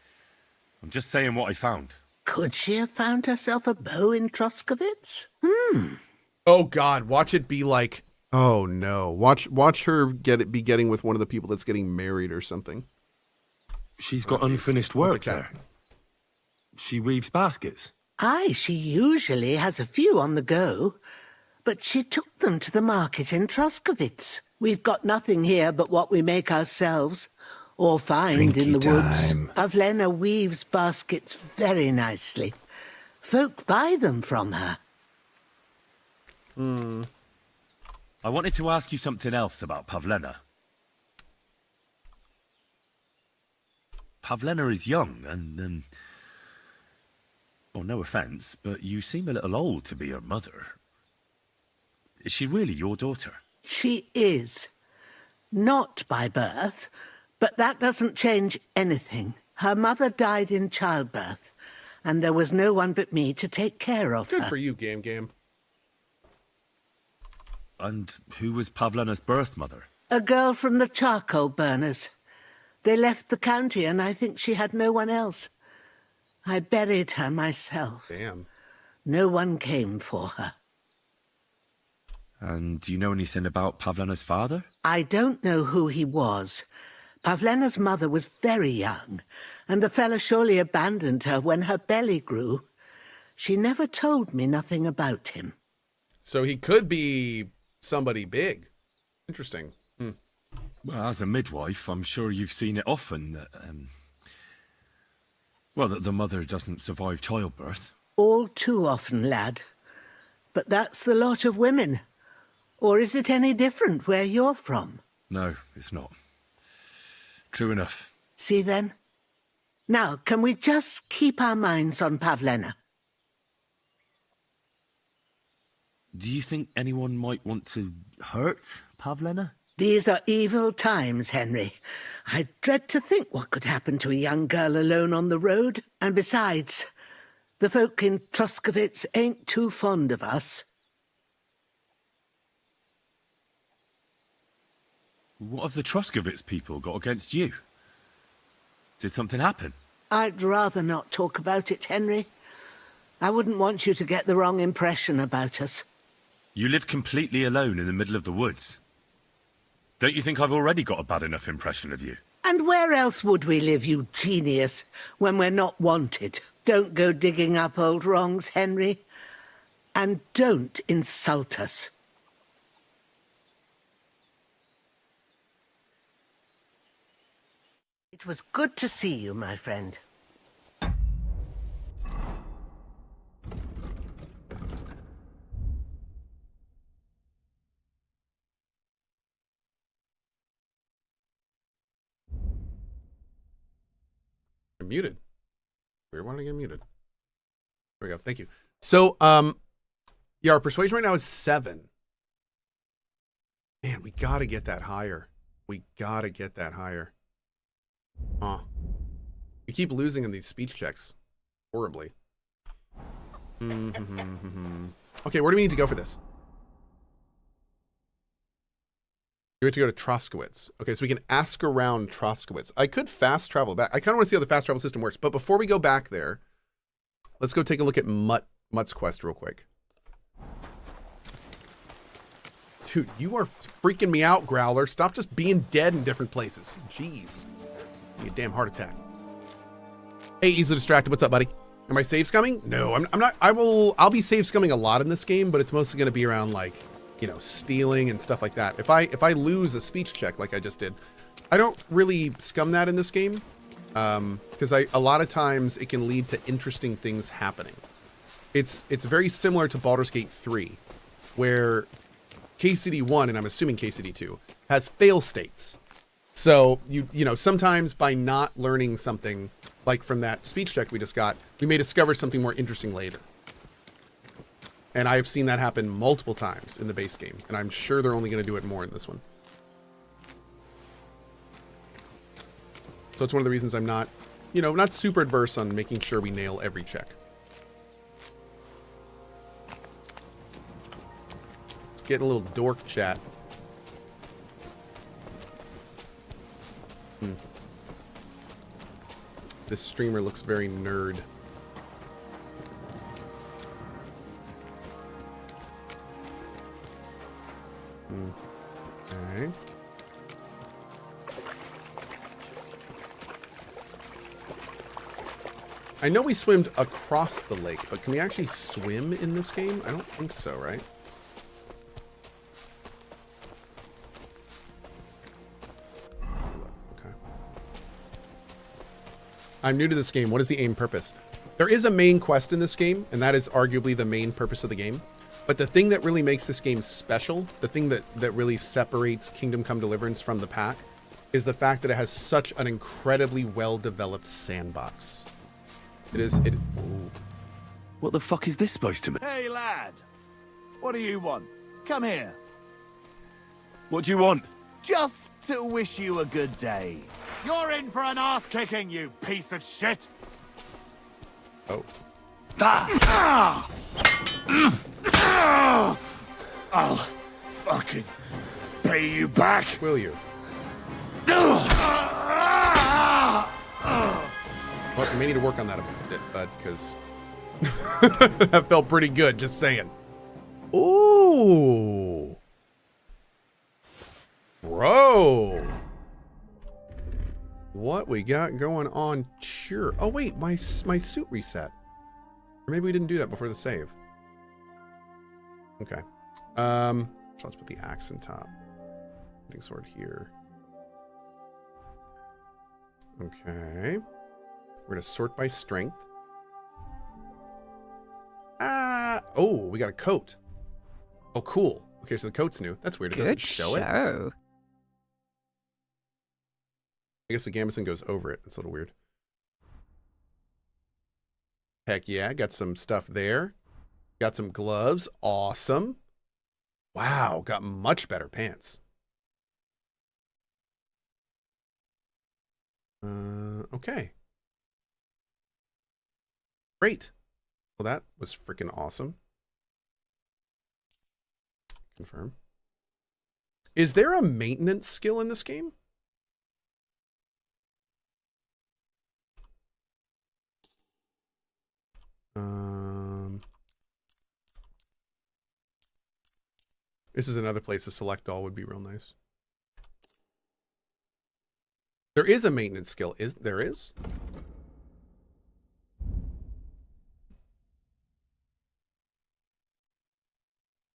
I'm just saying what I found. Could she have found herself a beau in Troskovitz? Oh God, watch it be like, oh no. Watch her be getting with one of the people that's getting married or something. She's got unfinished work there. She weaves baskets. Aye, she usually has a few on the go. But she took them to the market in Troskovitz. We've got nothing here but what we make ourselves, or find in the woods. Pavlena weaves baskets very nicely. Folk buy them from her. I wanted to ask you something else about Pavlena. Pavlena is young and, well, no offence, but you seem a little old to be her mother. Is she really your daughter? She is. Not by birth, but that doesn't change anything. Her mother died in childbirth, and there was no one but me to take care of her. Good for you, Game. And who was Pavlena's birth mother? A girl from the charcoal burners. They left the county, and I think she had no one else. I buried her myself. Damn. No one came for her. And do you know anything about Pavlena's father? I don't know who he was. Pavlena's mother was very young, and the fella surely abandoned her when her belly grew. She never told me nothing about him. So he could be somebody big. Interesting. Well, as a midwife, I'm sure you've seen it often that, that the mother doesn't survive childbirth. All too often, lad. But that's the lot of women. Or is it any different where you're from? No, it's not. True enough. See then? Now, can we just keep our minds on Pavlena? Do you think anyone might want to hurt Pavlena? These are evil times, Henry. I dread to think what could happen to a young girl alone on the road. And besides, the folk in Troskovitz ain't too fond of us. What have the Troskovitz people got against you? Did something happen? I'd rather not talk about it, Henry. I wouldn't want you to get the wrong impression about us. You live completely alone in the middle of the woods. Don't you think I've already got a bad enough impression of you? And where else would we live, you genius, when we're not wanted? Don't go digging up old wrongs, Henry. And don't insult us. It was good to see you, my friend. I'm muted. Weird, why did I get muted? There we go. Thank you. So, yeah, our persuasion right now is 7. Man, we gotta get that higher. We gotta get that higher. Huh. We keep losing in these speech checks. Horribly. Okay, where do we need to go for this? We have to go to Troskowitz. Okay, so we can ask around Troskowitz. I could fast travel back. I kind of want to see how the fast travel system works. But before we go back there, let's go take a look at Mutt's quest real quick. Dude, you are freaking me out, Growler. Stop just being dead in different places. Jeez. Give me a damn heart attack. Hey, easily distracted. What's up, buddy? Am I save scumming? No, I'm not. I'll be save scumming a lot in this game, but it's mostly going to be around, like, you know, stealing and stuff like that. If I lose a speech check like I just did, I don't really scum that in this game, because a lot of times it can lead to interesting things happening. It's very similar to Baldur's Gate 3, where KCD 1, and I'm assuming KCD 2, has fail states. So you know, sometimes by not learning something like from that speech check we just got, we may discover something more interesting later. And I've seen that happen multiple times in the base game, and I'm sure they're only going to do it more in this one. So it's one of the reasons I'm not, you know, not super adverse on making sure we nail every check. Let's get a little dork chat. This streamer looks very nerd. Okay. I know we swam across the lake, but can we actually swim in this game? I don't think so, right? Okay. I'm new to this game. What is the aim purpose? There is a main quest in this game, and that is arguably the main purpose of the game. But the thing that really makes this game special, the thing that really separates Kingdom Come Deliverance from the pack, is the fact that it has such an incredibly well-developed sandbox. Ooh. What the fuck is this supposed to mean? Hey, lad. What do you want? Come here. What do you want? Just to wish you a good day. You're in for an ass-kicking, you piece of shit. Oh. I'll fucking pay you back. Will you? Well, you may need to work on that a bit, bud, because that felt pretty good, just saying. Ooh. Bro. What we got going on? Sure. Oh, wait, my suit reset. Or maybe we didn't do that before the save. Okay. So let's put the axe in top. Big sword here. Okay. We're gonna sort by strength. Oh, we got a coat. Oh, cool. Okay, so the coat's new. That's weird. It doesn't show it. I guess the gambeson goes over it. That's a little weird. Heck yeah, got some stuff there. Got some gloves. Awesome. Wow, got much better pants. Okay. Great. Well, that was freaking awesome. Confirm. Is there a maintenance skill in this game? This is another place to select all would be real nice. There is a maintenance skill. There is?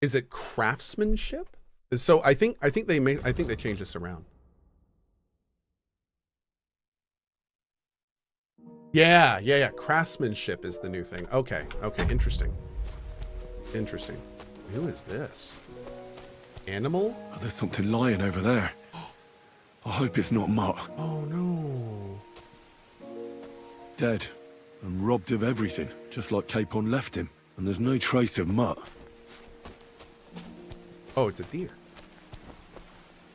Is it craftsmanship? So I think they changed this around. Yeah. Craftsmanship is the new thing. Okay. Interesting. Who is this? Animal? Oh, there's something lying over there. I hope it's not Mutt. Oh no. Dead and robbed of everything, just like Capon left him. And there's no trace of Mutt. Oh, it's a deer.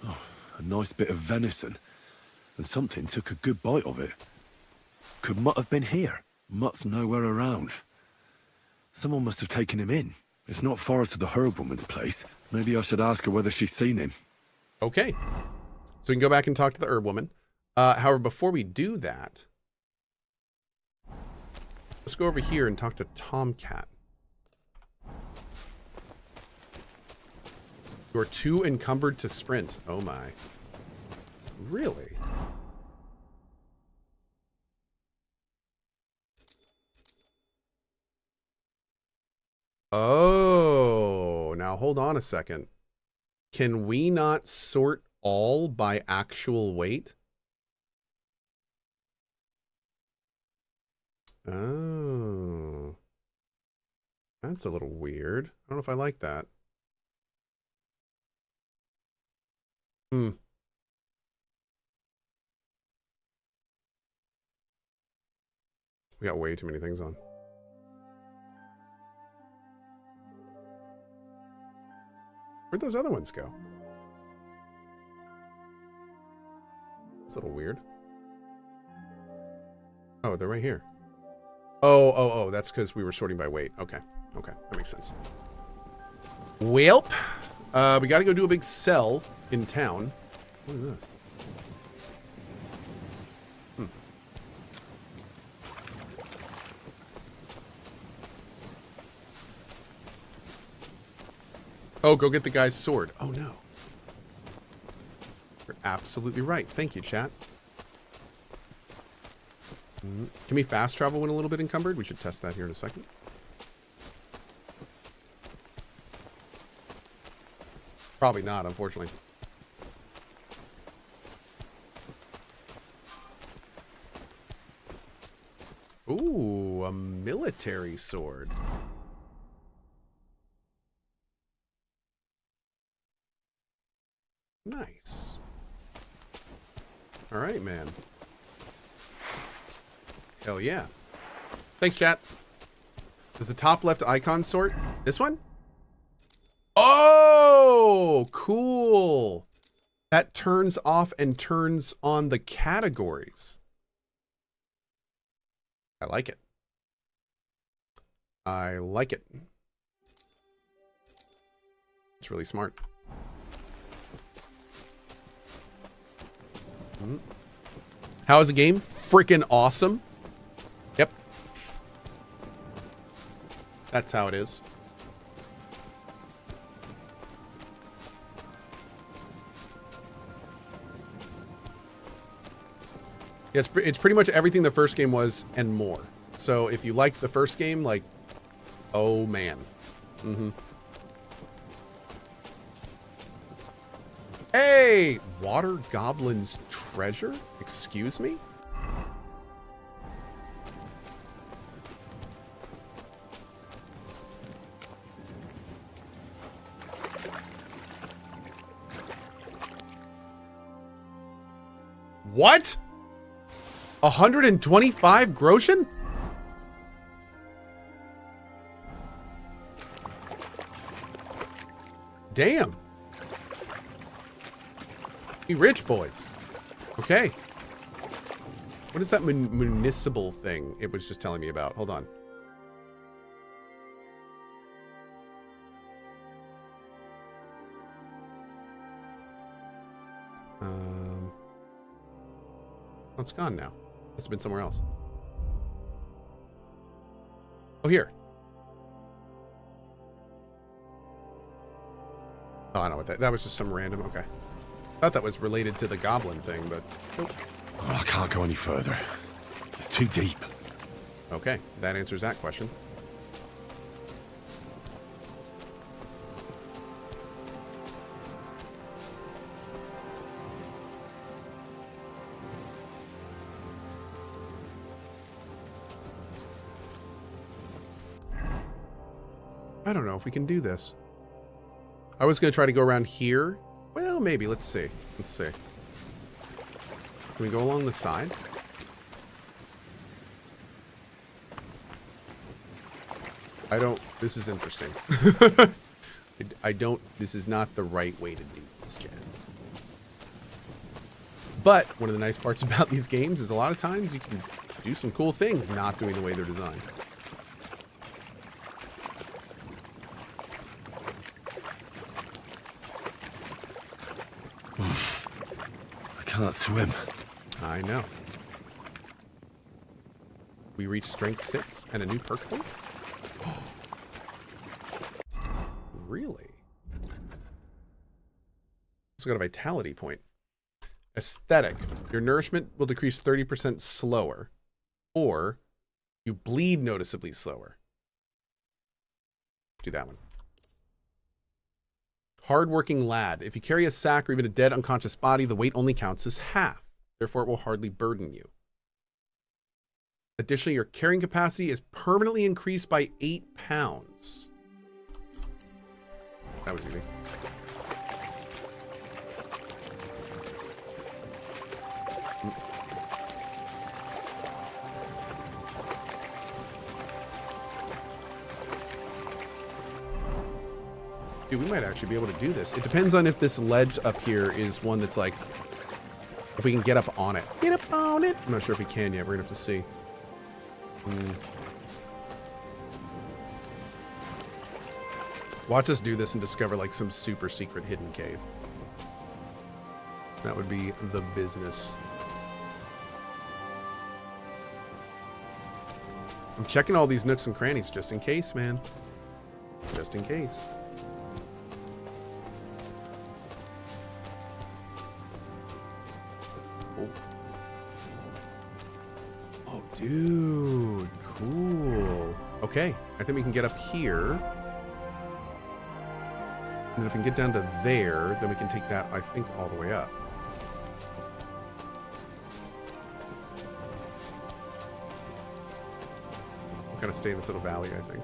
Oh, a nice bit of venison. And something took a good bite of it. Could Mutt have been here? Mutt's nowhere around. Someone must have taken him in. It's not far to the herb woman's place. Maybe I should ask her whether she's seen him. Okay. So we can go back and talk to the herb woman. However, before we do that, let's go over here and talk to Tomcat. You're too encumbered to sprint. Oh my. Really? Oh, now hold on a second. Can we not sort all by actual weight? Oh. That's a little weird. I don't know if I like that. We got way too many things on. Where'd those other ones go? It's a little weird. Oh, they're right here. Oh, that's because we were sorting by weight. Okay, that makes sense. Welp, we got to go do a big sell in town. What is this? Oh, go get the guy's sword. Oh, no. You're absolutely right. Thank you, chat. Can we fast travel when a little bit encumbered? We should test that here in a second. Probably not, unfortunately. Ooh, a military sword. Nice. All right, man. Hell yeah. Thanks, chat. Does the top left icon sort? This one? Oh, cool. That turns off and turns on the categories. I like it. I like it. It's really smart. How is the game? Freaking awesome. Yep. That's how it is. Yeah, it's pretty much everything the first game was and more. So if you liked the first game, like, oh man. Hey! Water Goblin's treasure? Excuse me? What? 125 groschen? Damn. We rich boys. Okay. What is that municipal thing it was just telling me about? Hold on. Oh, it's gone now. Must have been somewhere else. Oh, here. Oh, I know what that was just some random. Okay. Thought that was related to the goblin thing, but nope. Oh, I can't go any further. It's too deep. Okay, that answers that question. I don't know if we can do this. I was going to try to go around here. Well, maybe. Let's see. Let's see. Can we go along the side? I don't... This is interesting. I don't... This is not the right way to do this, Jen. But one of the nice parts about these games is a lot of times you can do some cool things not doing the way they're designed. I can't swim. I know. We reached strength 6 and a new perk point? Really? Also got a vitality point. Aesthetic. Your nourishment will decrease 30% slower. Or you bleed noticeably slower. Do that one. Hardworking lad. If you carry a sack or even a dead unconscious body, the weight only counts as half. Therefore, it will hardly burden you. Additionally, your carrying capacity is permanently increased by 8 pounds. That was easy. Dude, we might actually be able to do this. It depends on if this ledge up here is one that's like, if we can get up on it. Get up on it! I'm not sure if we can yet. We're gonna have to see. Watch us do this and discover like some super secret hidden cave. That would be the business. I'm checking all these nooks and crannies just in case, man. Just in case. Oh, dude. Cool. Okay. I think we can get up here. And then if we can get down to there, then we can take that, I think, all the way up. We'll kind of stay in this little valley, I think.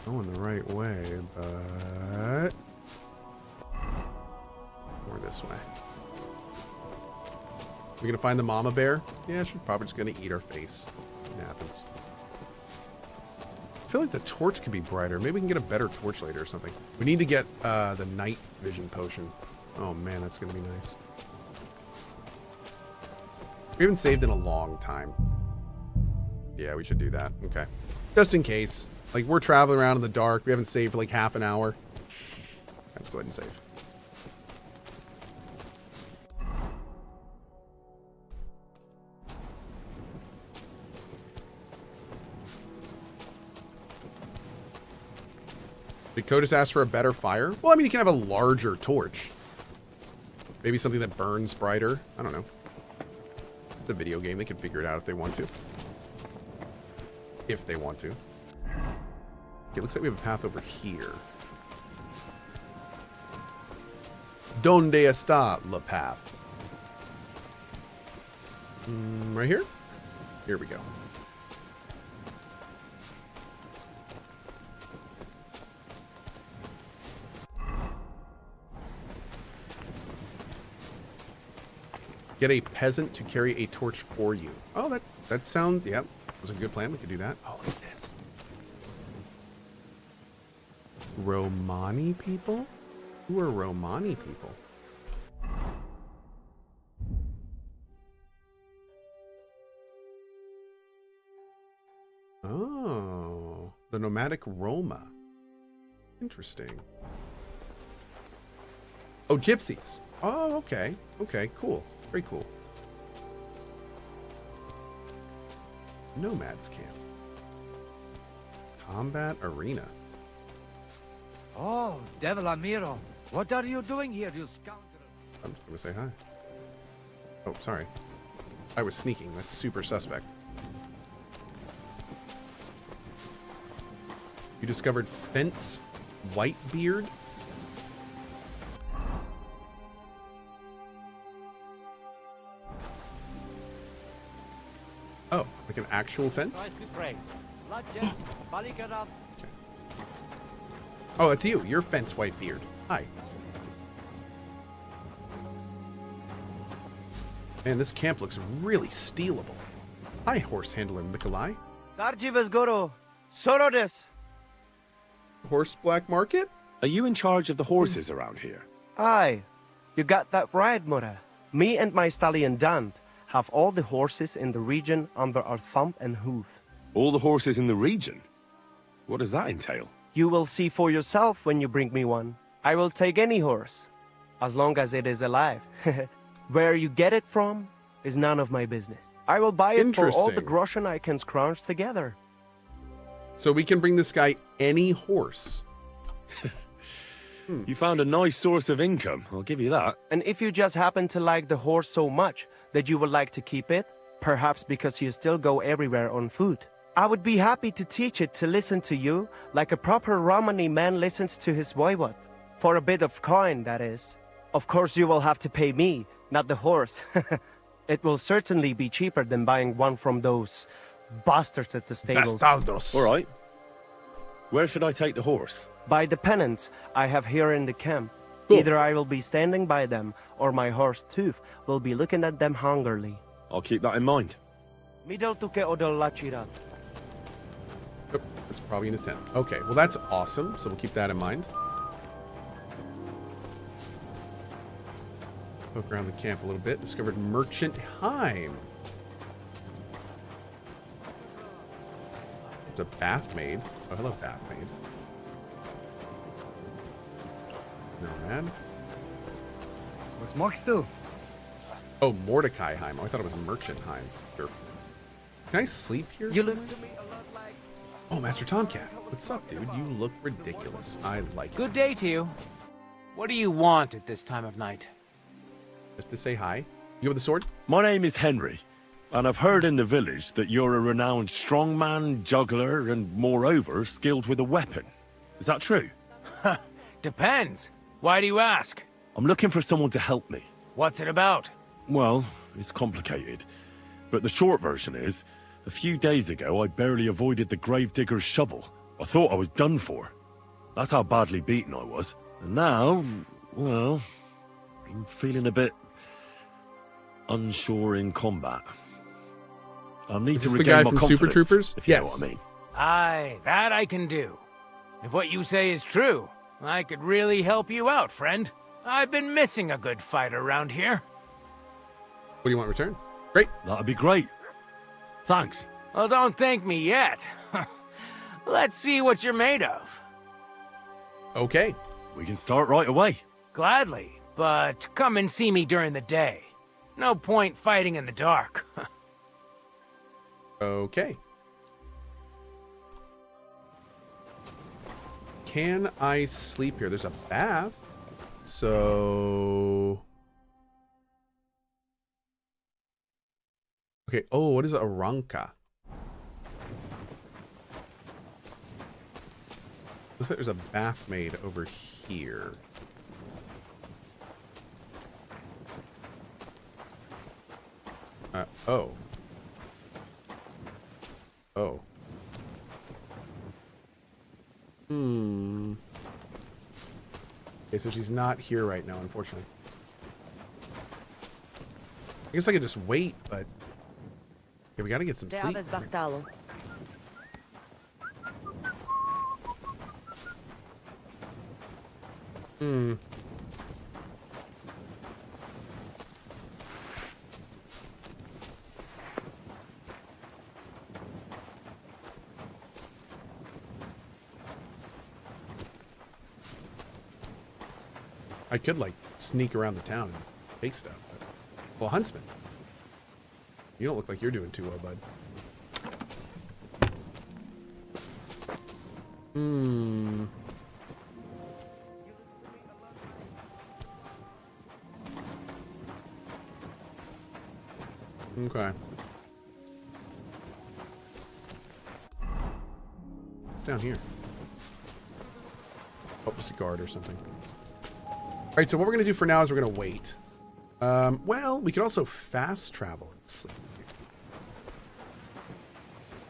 Going the right way, but... Or this way. We gonna find the mama bear? Yeah, she's probably just gonna eat our face. It happens. I feel like the torch could be brighter. Maybe we can get a better torch later or something. We need to get the night vision potion. Oh man, that's gonna be nice. We haven't saved in a long time. Yeah, we should do that. Okay. Just in case. Like, we're traveling around in the dark. We haven't saved for like half an hour. Let's go ahead and save. Did Codus ask for a better fire? Well, I mean, you can have a larger torch. Maybe something that burns brighter. I don't know. It's a video game. They can figure it out if they want to. If they want to. Okay, looks like we have a path over here. Donde está la path? Right here? Here we go. Get a peasant to carry a torch for you. Oh, that sounds, yep. Was a good plan. We could do that. Oh, look at this. Romani people? Who are Romani people? Oh, the nomadic Roma. Interesting. Oh, gypsies. Oh, okay. Okay, cool. Very cool. Nomads camp. Combat arena. Oh, Devil Amiro, what are you doing here, you scoundrel? I'm just gonna say hi. Oh, sorry. I was sneaking. That's super suspect. You discovered Fence Whitebeard? Like an actual fence? Oh, it's you. You're Fence Whitebeard. Hi. Man, this camp looks really stealable. Hi, horse handler Mikolai. Horse black market? Are you in charge of the horses around here? Aye. You got that right, Mura. Me and my stallion Dan have all the horses in the region under our thumb and hoof. All the horses in the region? What does that entail? You will see for yourself when you bring me one. I will take any horse, as long as it is alive. Where you get it from is none of my business. I will buy it for all the groschen I can scrounge together. So we can bring this guy any horse. You found a nice source of income, I'll give you that. And if you just happen to like the horse so much that you would like to keep it, perhaps because you still go everywhere on foot, I would be happy to teach it to listen to you like a proper Romani man listens to his voivod. For a bit of coin, that is. Of course you will have to pay me, not the horse. It will certainly be cheaper than buying one from those bastards at the stables. Bastardos. All right. Where should I take the horse? By the pennants I have here in the camp. Cool. Either I will be standing by them, or my horse Tooth will be looking at them hungrily. I'll keep that in mind. Oh, it's probably in his tent. Okay, well that's awesome, so we'll keep that in mind. Poke around the camp a little bit. Discovered Merchant Heim. It's a bath maid. Oh, hello, bath maid. No, man. Was machst du? Oh, Mordecai Heim. Oh, I thought it was Merchant Heim. Sure. Can I sleep here? You look to me a lot like... Oh, Master Tomcat. What's up, dude? You look ridiculous. I like it. Good day to you. What do you want at this time of night? Just to say hi. You have the sword? My name is Henry, and I've heard in the village that you're a renowned strongman, juggler, and moreover, skilled with a weapon. Is that true? Depends. Why do you ask? I'm looking for someone to help me. What's it about? Well, it's complicated. But the short version is, a few days ago, I barely avoided the gravedigger's shovel. I thought I was done for. That's how badly beaten I was. And now, well, I'm feeling a bit unsure in combat. I need to regain my confidence, Super Troopers? if you know what I mean. Aye, that I can do. If what you say is true, I could really help you out, friend. I've been missing a good fight around here. What do you want in return? Great. That'd be great. Thanks. Well, don't thank me yet. Let's see what you're made of. Okay. We can start right away. Gladly, but come and see me during the day. No point fighting in the dark. Okay. Can I sleep here? There's a bath. So... Okay. Oh, what is a ranka? Looks like there's a bath maid over here. Oh. Oh. Okay, so she's not here right now, unfortunately. I guess I could just wait, but... Okay, we gotta get some sleep. I could, like, sneak around the town and take stuff. But... Well, Huntsman. You don't look like you're doing too well, bud. Okay. It's down here. Oh, just a guard or something. Alright, so what we're going to do for now is we're going to wait. Well, we could also fast travel and sleep.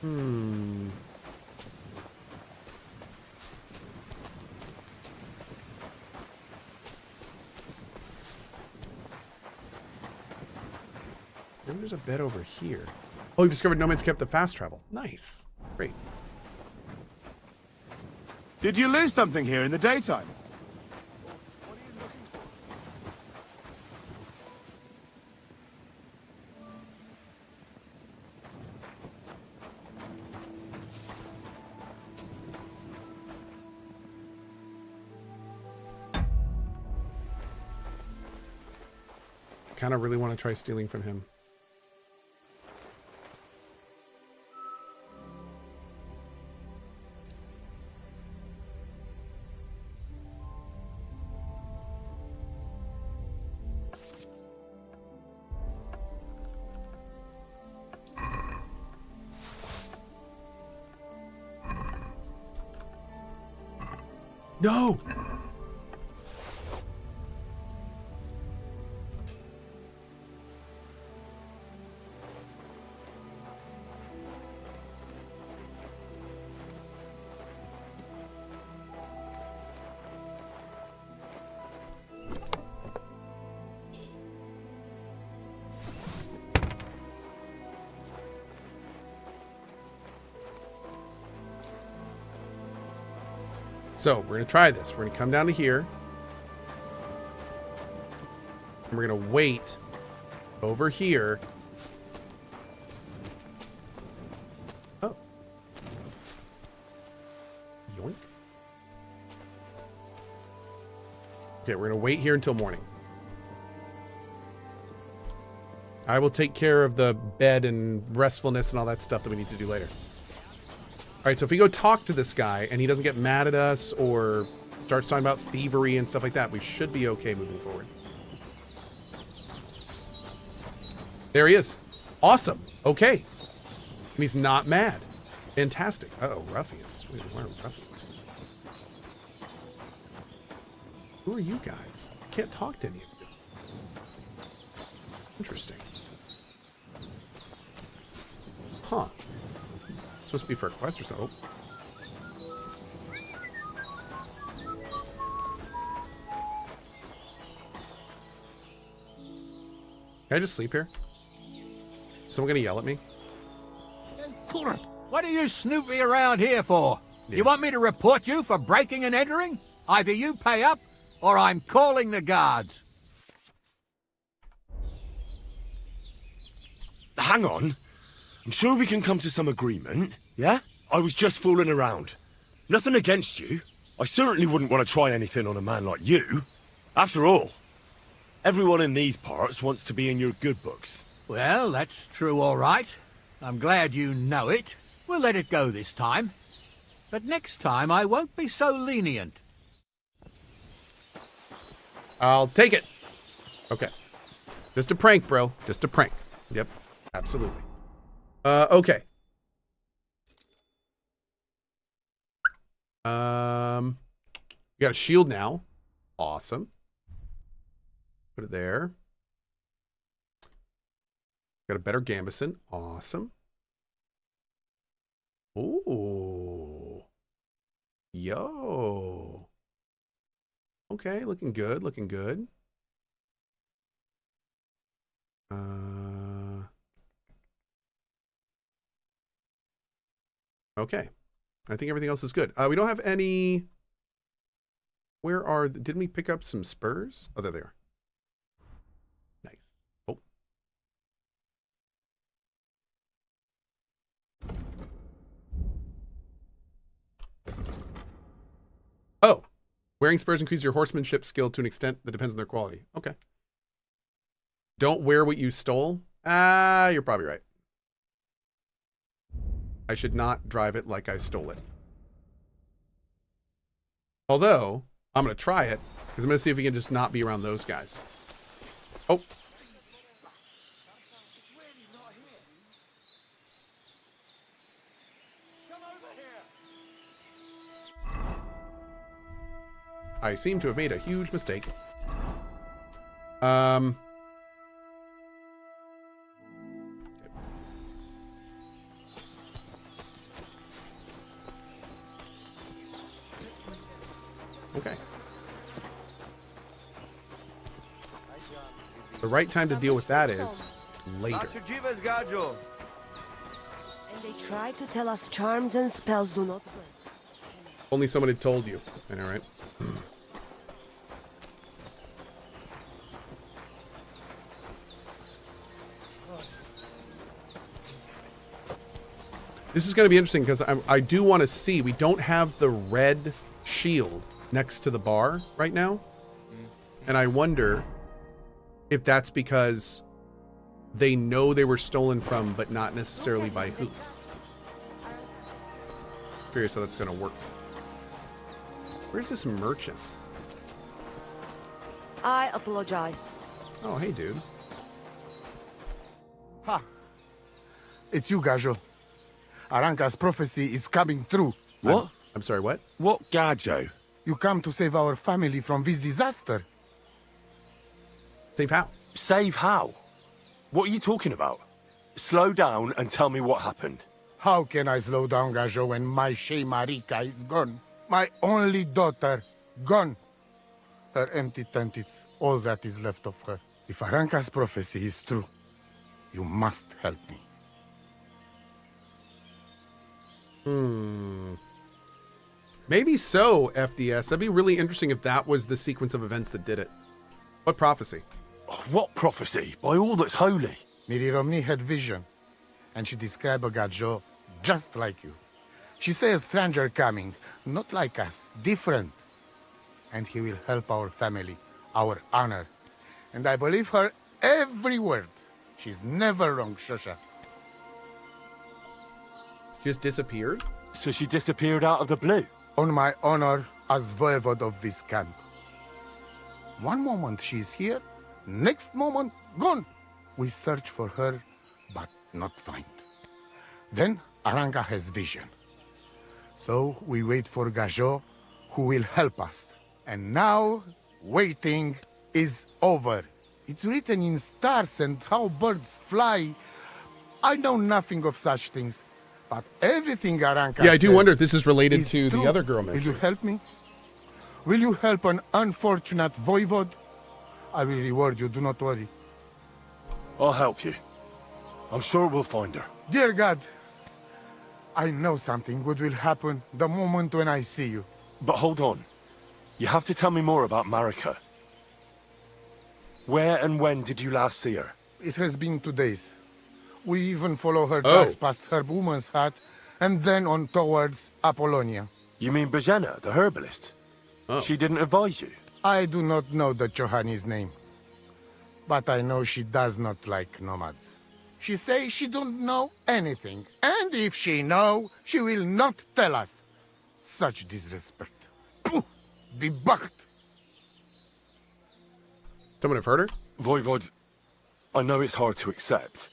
Maybe there's a bed over here. Oh, you discovered nomads kept the fast travel. Nice. Great. Did you lose something here in the daytime? Kind of really want to try stealing from him. No! So, we're going to try this. We're going to come down to here. And we're going to wait over here. Oh. Yoink. Okay, we're going to wait here until morning. I will take care of the bed and restfulness and all that stuff that we need to do later. All right, so if we go talk to this guy and he doesn't get mad at us or starts talking about thievery and stuff like that, we should be okay moving forward. There he is. Awesome. Okay. And he's not mad. Fantastic. Uh-oh, ruffians. Wait, where are ruffians? Who are you guys? I can't talk to any of you. Interesting. Huh. Supposed to be for a quest or something. Can I just sleep here? Is someone gonna yell at me? What are you snooping around here for? You want me to report you for breaking and entering? Either you pay up, or I'm calling the guards. Hang on. I'm sure we can come to some agreement, yeah? I was just fooling around. Nothing against you. I certainly wouldn't want to try anything on a man like you. After all, everyone in these parts wants to be in your good books. Well, that's true, all right. I'm glad you know it. We'll let it go this time. But next time, I won't be so lenient. I'll take it. Okay. Just a prank, bro. Just a prank. Yep. Absolutely. Okay. We got a shield now. Awesome. Put it there. Got a better gambeson. Awesome. Ooh. Yo. Okay, looking good, looking good. Okay. I think everything else is good. We don't have any... Where are... Didn't we pick up some spurs? Oh, there they are. Nice. Oh. Oh. Wearing spurs increases your horsemanship skill to an extent that depends on their quality. Okay. Don't wear what you stole? You're probably right. I should not drive it like I stole it. Although, I'm going to try it, because I'm going to see if we can just not be around those guys. Oh. I seem to have made a huge mistake. Okay. The right time to deal with that is later. And they try to tell us charms and spells do not work. Only someone had told you. I know, right? This is going to be interesting because I do want to see. We don't have the red shield next to the bar right now. And I wonder if that's because they know they were stolen from, but not necessarily by who. Curious how that's going to work. Where's this merchant? I apologize. Oh, hey, dude. Ha! It's you, Gajo. Aranka's prophecy is coming true. What? I'm sorry, what? What Gajo? You come to save our family from this disaster. Save how? Save how? What are you talking about? Slow down and tell me what happened. How can I slow down, Gajo, when my Shea Marika is gone? My only daughter, gone. Her empty tent is all that is left of her. If Aranka's prophecy is true, you must help me. Maybe so, FDS. That'd be really interesting if that was the sequence of events that did it. What prophecy? What prophecy? By all that's holy. Miri Romney had vision, and she described a Gajo just like you. She said a stranger coming, not like us, different. And he will help our family, our honor. And I believe her every word. She's never wrong, Shosha. Just disappeared? So she disappeared out of the blue? On my honor as voivode of this camp. One moment she's here, next moment gone. We search for her, but not find. Then Aranka has vision. So we wait for Gajo, who will help us. And now, waiting is over. It's written in stars and how birds fly. I know nothing of such things. But everything Aranka Yeah, I do says wonder if this is related is to true. the other girl Will mixer. you help me? Will you help an unfortunate voivode? I will reward you, do not worry. I'll help you. I'm sure we'll find her. Dear God, I know something good will happen the moment when I see you. But hold on. You have to tell me more about Marika. Where and when did you last see her? It has been 2 days. We even follow her tracks past her woman's hut and then on towards Apollonia. You mean Bajena, the herbalist? She didn't advise you? I do not know the Chohani's name. But I know she does not like nomads. She says she don't know anything. And if she know, she will not tell us. Such disrespect. Pooh! Be bucked! Someone have heard her? Voivod, I know it's hard to accept,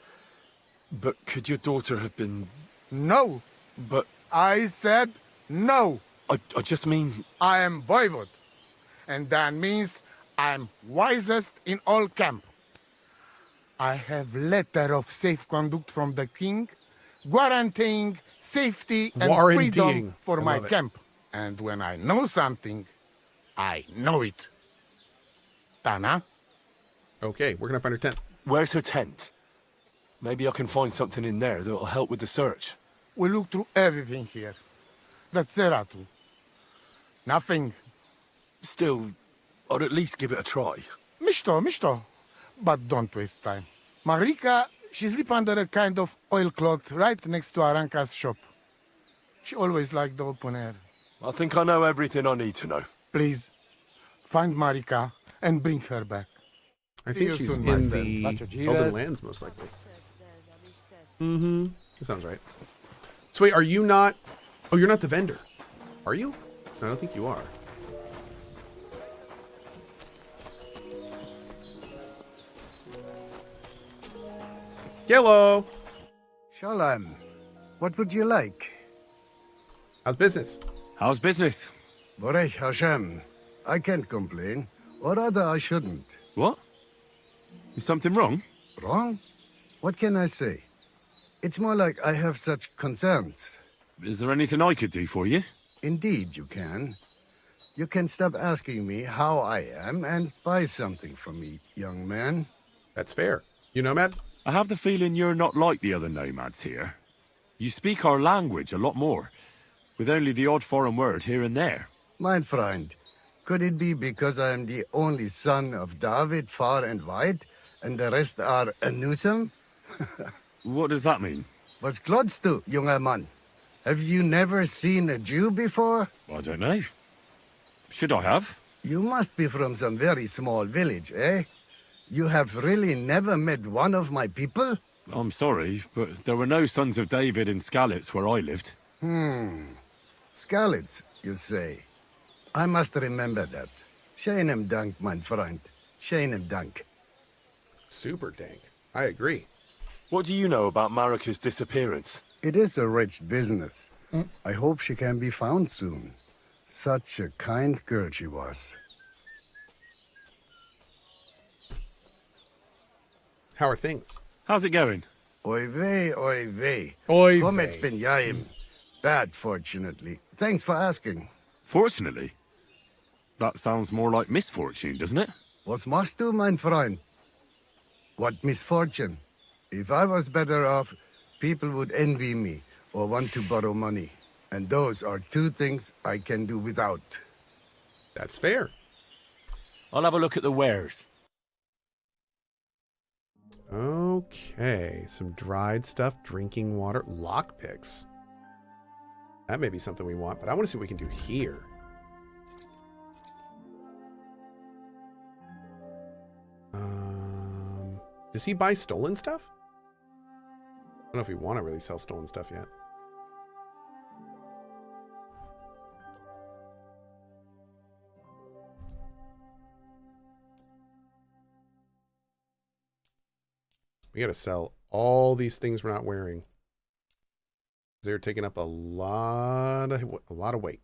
but could your daughter have been... No! But... I said no! I just mean... I am Voivod. And that means I'm wisest in all camp. I have letter of safe conduct from the king, guaranteeing safety and freedom for my camp. And when I know something, I know it. Tana? Okay, we're gonna find her tent. Where's her tent? Maybe I can find something in there that'll help with the search. We look through everything here. That's Zeratu. Nothing. Still, I'd at least give it a try. Mishto. But don't waste time. Marika, she sleep under a kind of oilcloth right next to Aranka's shop. She always liked the open air. I think I know everything I need to know. Please, find Marika and bring her back. I think she's soon, in my the friend. open lands, most likely. Mm-hmm. That sounds right. So wait, are you not... Oh, you're not the vendor. Are you? I don't think you are. Hello. Shalom. What would you like? How's business? How's business? Borech Hashem. I can't complain. Or rather, I shouldn't. What? Is something wrong? Wrong? What can I say? It's more like I have such concerns. Is there anything I could do for you? Indeed, you can. You can stop asking me how I am and buy something from me, young man. That's fair. You nomad? I have the feeling you're not like the other nomads here. You speak our language a lot more, with only the odd foreign word here and there. My friend, could it be because I am the only son of David far and wide, and the rest are Anusam? What does that mean? Was klotst du, junger Mann? Have you never seen a Jew before? I don't know. Should I have? You must be from some very small village, eh? You have really never met one of my people? I'm sorry, but there were no sons of David in Skalitz where I lived. Skalitz, you say? I must remember that. Scheinem Dank, mein Freund. Scheinem Dank. Super dank. I agree. What do you know about Marika's disappearance? It is a rich business. I hope she can be found soon. Such a kind girl she was. How are things? How's it going? Oy vey, oy vey. Oy Komet's vey. been yaim. Bad, fortunately. Thanks for asking. Fortunately? That sounds more like misfortune, doesn't it? Was machst du, mein Freund? What misfortune? If I was better off, people would envy me or want to borrow money. And those are two things I can do without. That's fair. I'll have a look at the wares. Okay, some dried stuff, drinking water, lockpicks. That may be something we want, but I want to see what we can do here. Does he buy stolen stuff? I don't know if we want to really sell stolen stuff yet. We got to sell all these things we're not wearing. They're taking up a lot of weight.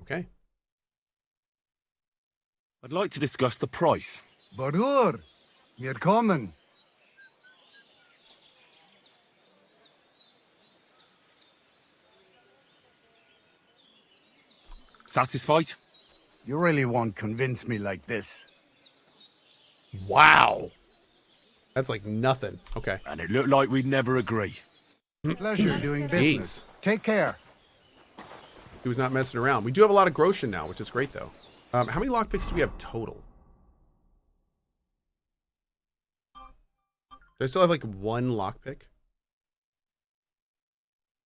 Okay. I'd like to discuss the price. Barur, wir kommen. Satisfied? You really won't convince me like this. Wow. That's like nothing. Okay. And it looked like we'd never agree. Pleasure doing business. Take care. He was not messing around. We do have a lot of Groshen now, which is great, though. How many lockpicks do we have total? Do I still have, like, one lockpick?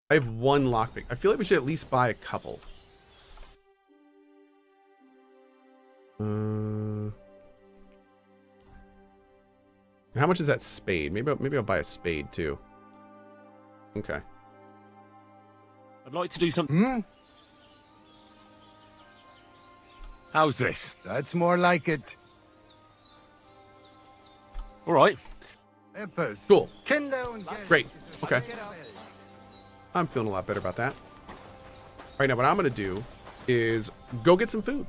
I have one lockpick. I feel like we should at least buy a couple. How much is that spade? Maybe I'll buy a spade, too. Okay. I'd like to do something. How's this? That's more like it. All right. Cool. Kinder und Geld. Great. Okay. I'm feeling a lot better about that. Right now, what I'm going to do is go get some food.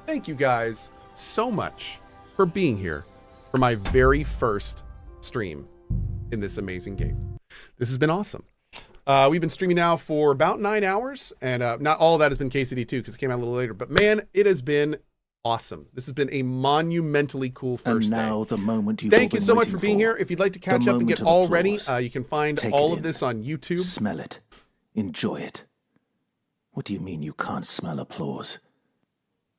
Thank you guys so much for being here for my very first stream in this amazing game. This has been awesome. We've been streaming now for about 9 hours, and not all of that has been KCD2 because it came out a little later, but man, it has been awesome. This has been a monumentally cool first day. And now the moment you've Thank you so much for being here. If you'd like to catch up and get all ready, you can find all of this on YouTube. Smell it. Enjoy it. What do you mean you can't smell applause?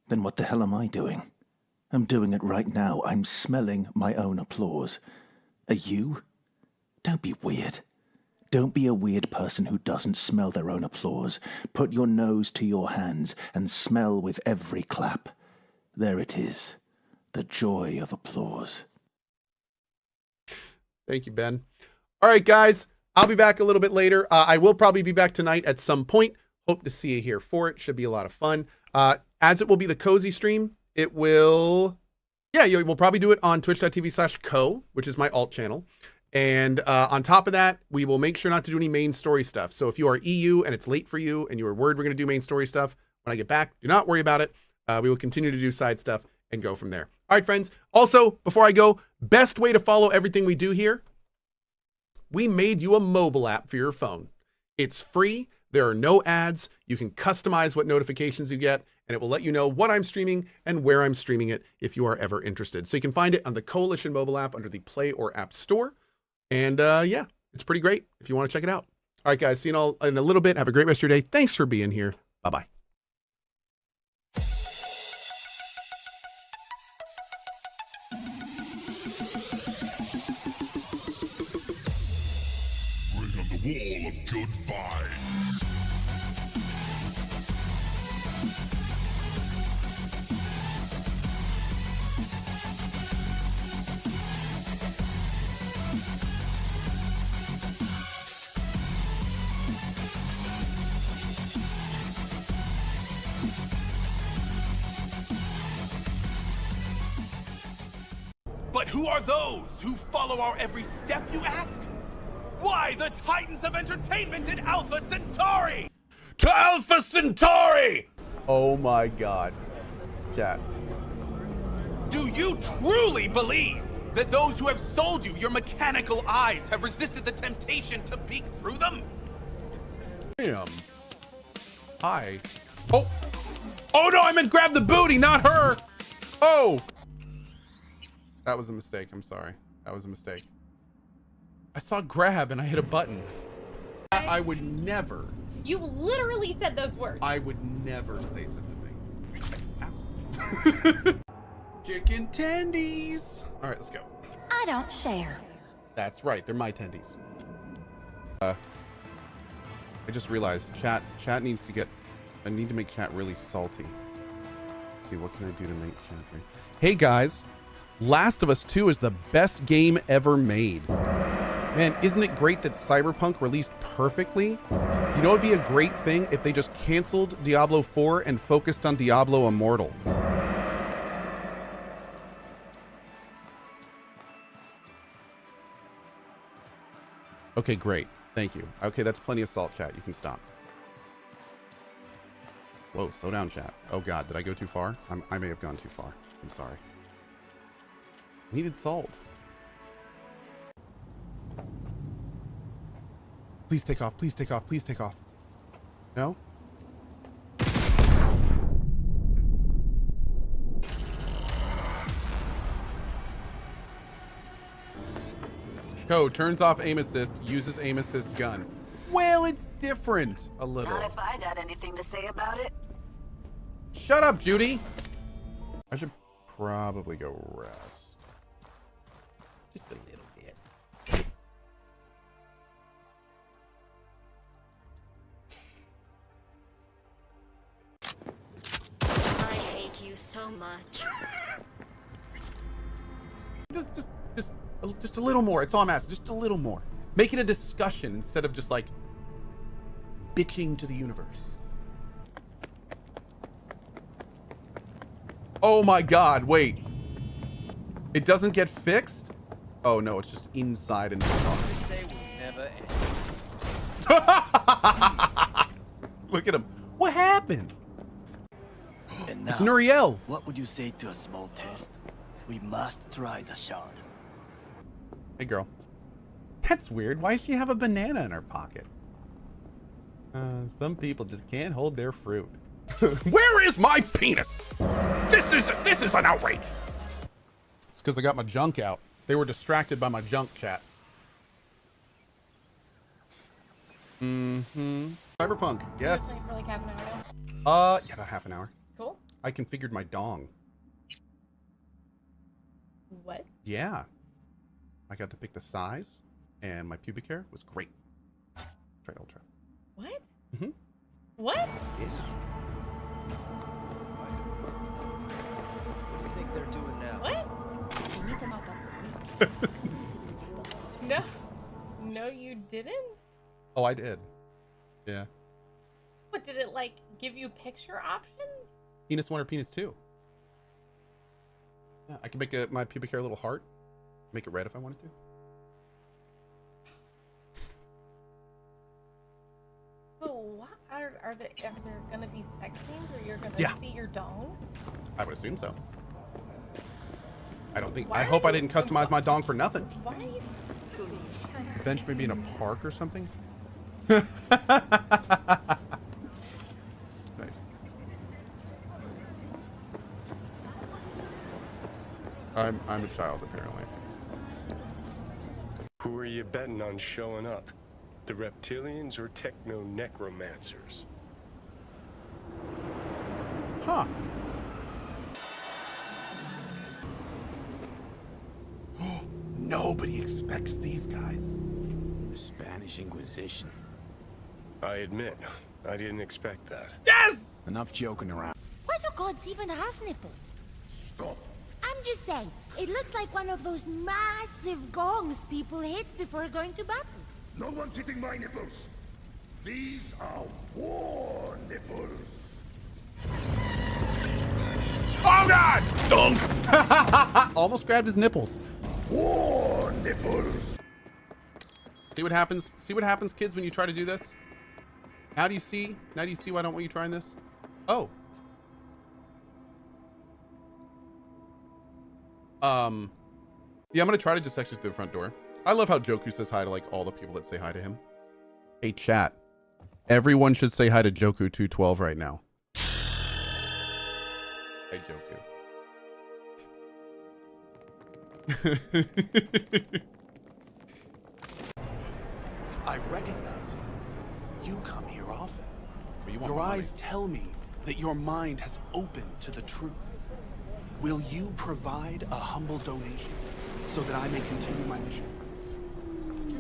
Then what the hell am I doing? I'm doing it right now. I'm smelling my own applause. Are you? Don't be weird. Don't be a weird person who doesn't smell their own applause. Put your nose to your hands and smell with every clap. There it is. The joy of applause. Thank you, Ben. All right, guys. I'll be back a little bit later. I will probably be back tonight at some point. Hope to see you here for it. Should be a lot of fun. As it will be the Cozy stream, it will... Yeah, we'll probably do it on twitch.tv/Cohh, which is my alt channel. And on top of that, we will make sure not to do any main story stuff. So if you are EU and it's late for you and you are worried we're going to do main story stuff, when I get back, do not worry about it. We will continue to do side stuff and go from there. All right, friends. Also, before I go, best way to follow everything we do here, we made you a mobile app for your phone. It's free. There are no ads. You can customize what notifications you get, and it will let you know what I'm streaming and where I'm streaming it if you are ever interested. So you can find it on the Coalition mobile app under the Play or App Store. And yeah, it's pretty great if you want to check it out. All right, guys, see you all in a little bit. Have a great rest of your day. Thanks for being here. Bye-bye. Wall of good vibes. But who are those who follow our every step, you ask? Why, the Titans of Entertainment in Alpha Centauri! To Alpha Centauri! Oh my God. Chat. Do you truly believe that those who have sold you your mechanical eyes have resisted the temptation to peek through them? Damn. Hi. Oh. Oh no, I meant grab the booty, not her. Oh. That was a mistake. I'm sorry. That was a mistake. I saw grab and I hit a button. I would never. You literally said those words. I would never say such a thing. Chicken tendies. All right, let's go. I don't share. That's right. They're my tendies. I just realized chat needs to get, I need to make chat really salty. Let's see, what can I do to make chat free? Hey guys, Last of Us 2 is the best game ever made. Man, isn't it great that Cyberpunk released perfectly? You know, it'd be a great thing if they just canceled Diablo 4 and focused on Diablo Immortal. Okay, great. Thank you. Okay, that's plenty of salt, chat. You can stop. Whoa, slow down, chat. Oh God, did I go too far? I may have gone too far. I'm sorry. I needed salt. Please take off. Please take off. Please take off. No? Cohh turns off aim assist, uses aim assist gun. Well, it's different a little. Not if I got anything to say about it. Shut up, Judy. I should probably go rest. Just a little bit. I hate you so much. Just a little more. It's all I'm asking. Just a little more. Make it a discussion instead of just like bitching to the universe. Oh my God, wait. It doesn't get fixed? Oh no, it's just inside and This day will never end. Look at him. What happened? And It's now, Nuriel. what would you say to a small test? We must try the shard. Hey girl. That's weird. Why does she have a banana in her pocket? Some people just can't hold their fruit. Where is my penis? This is an outrage. It's because I got my junk out. They were distracted by my junk, chat. Cyberpunk, yes. For like half an hour now. Yeah, about half an hour. Cool. I configured my dong. What? Yeah. I got to pick the size, and my pubic hair was great. Try Ultra. What? Mm-hmm. What? Yeah. What do you think they're doing now? What? You need to mop up. No. No, you didn't? Oh, I did. Yeah. What, did it, like, give you picture options? Penis 1 or penis 2. Yeah, I can make my pubic hair a little heart. Make it red if I wanted to. what are there gonna be sex scenes where you're gonna Yeah. see your dong? I would assume so. I don't think. I hope I didn't customize my dong for nothing. Why are you? Bench maybe in a park or something. Nice. I'm a child apparently. Who are you betting on showing up? The reptilians or techno-necromancers? Huh. Nobody expects these guys. The Spanish Inquisition. I admit, I didn't expect that. Yes! Enough joking around. Why do gods even have nipples? Stop. I'm just saying, it looks like one of those massive gongs people hit before going to battle. No one's hitting my nipples. These are war nipples. Oh God! Dunk! Almost grabbed his nipples. War nipples. See what happens? See what happens, kids, when you try to do this? Now do you see? Now do you see why I don't want you trying this? Oh. Yeah, I'm gonna try to just exit through the front door. I love how Joku says hi to like all the people that say hi to him. Hey chat. Everyone should say hi to Joku 212 right now. Hey Joku. I recognize you. You come here often. Your Your eyes tell me that your mind has opened to the truth. Will you provide a humble donation so that I may continue my mission?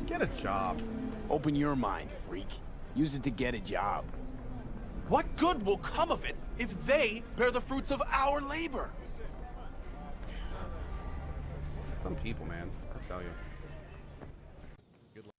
Get a job. Open your mind, freak. Use it to get a job. What good will come of it if they bear the fruits of our labor? Some people, man. I'll tell you. Good luck.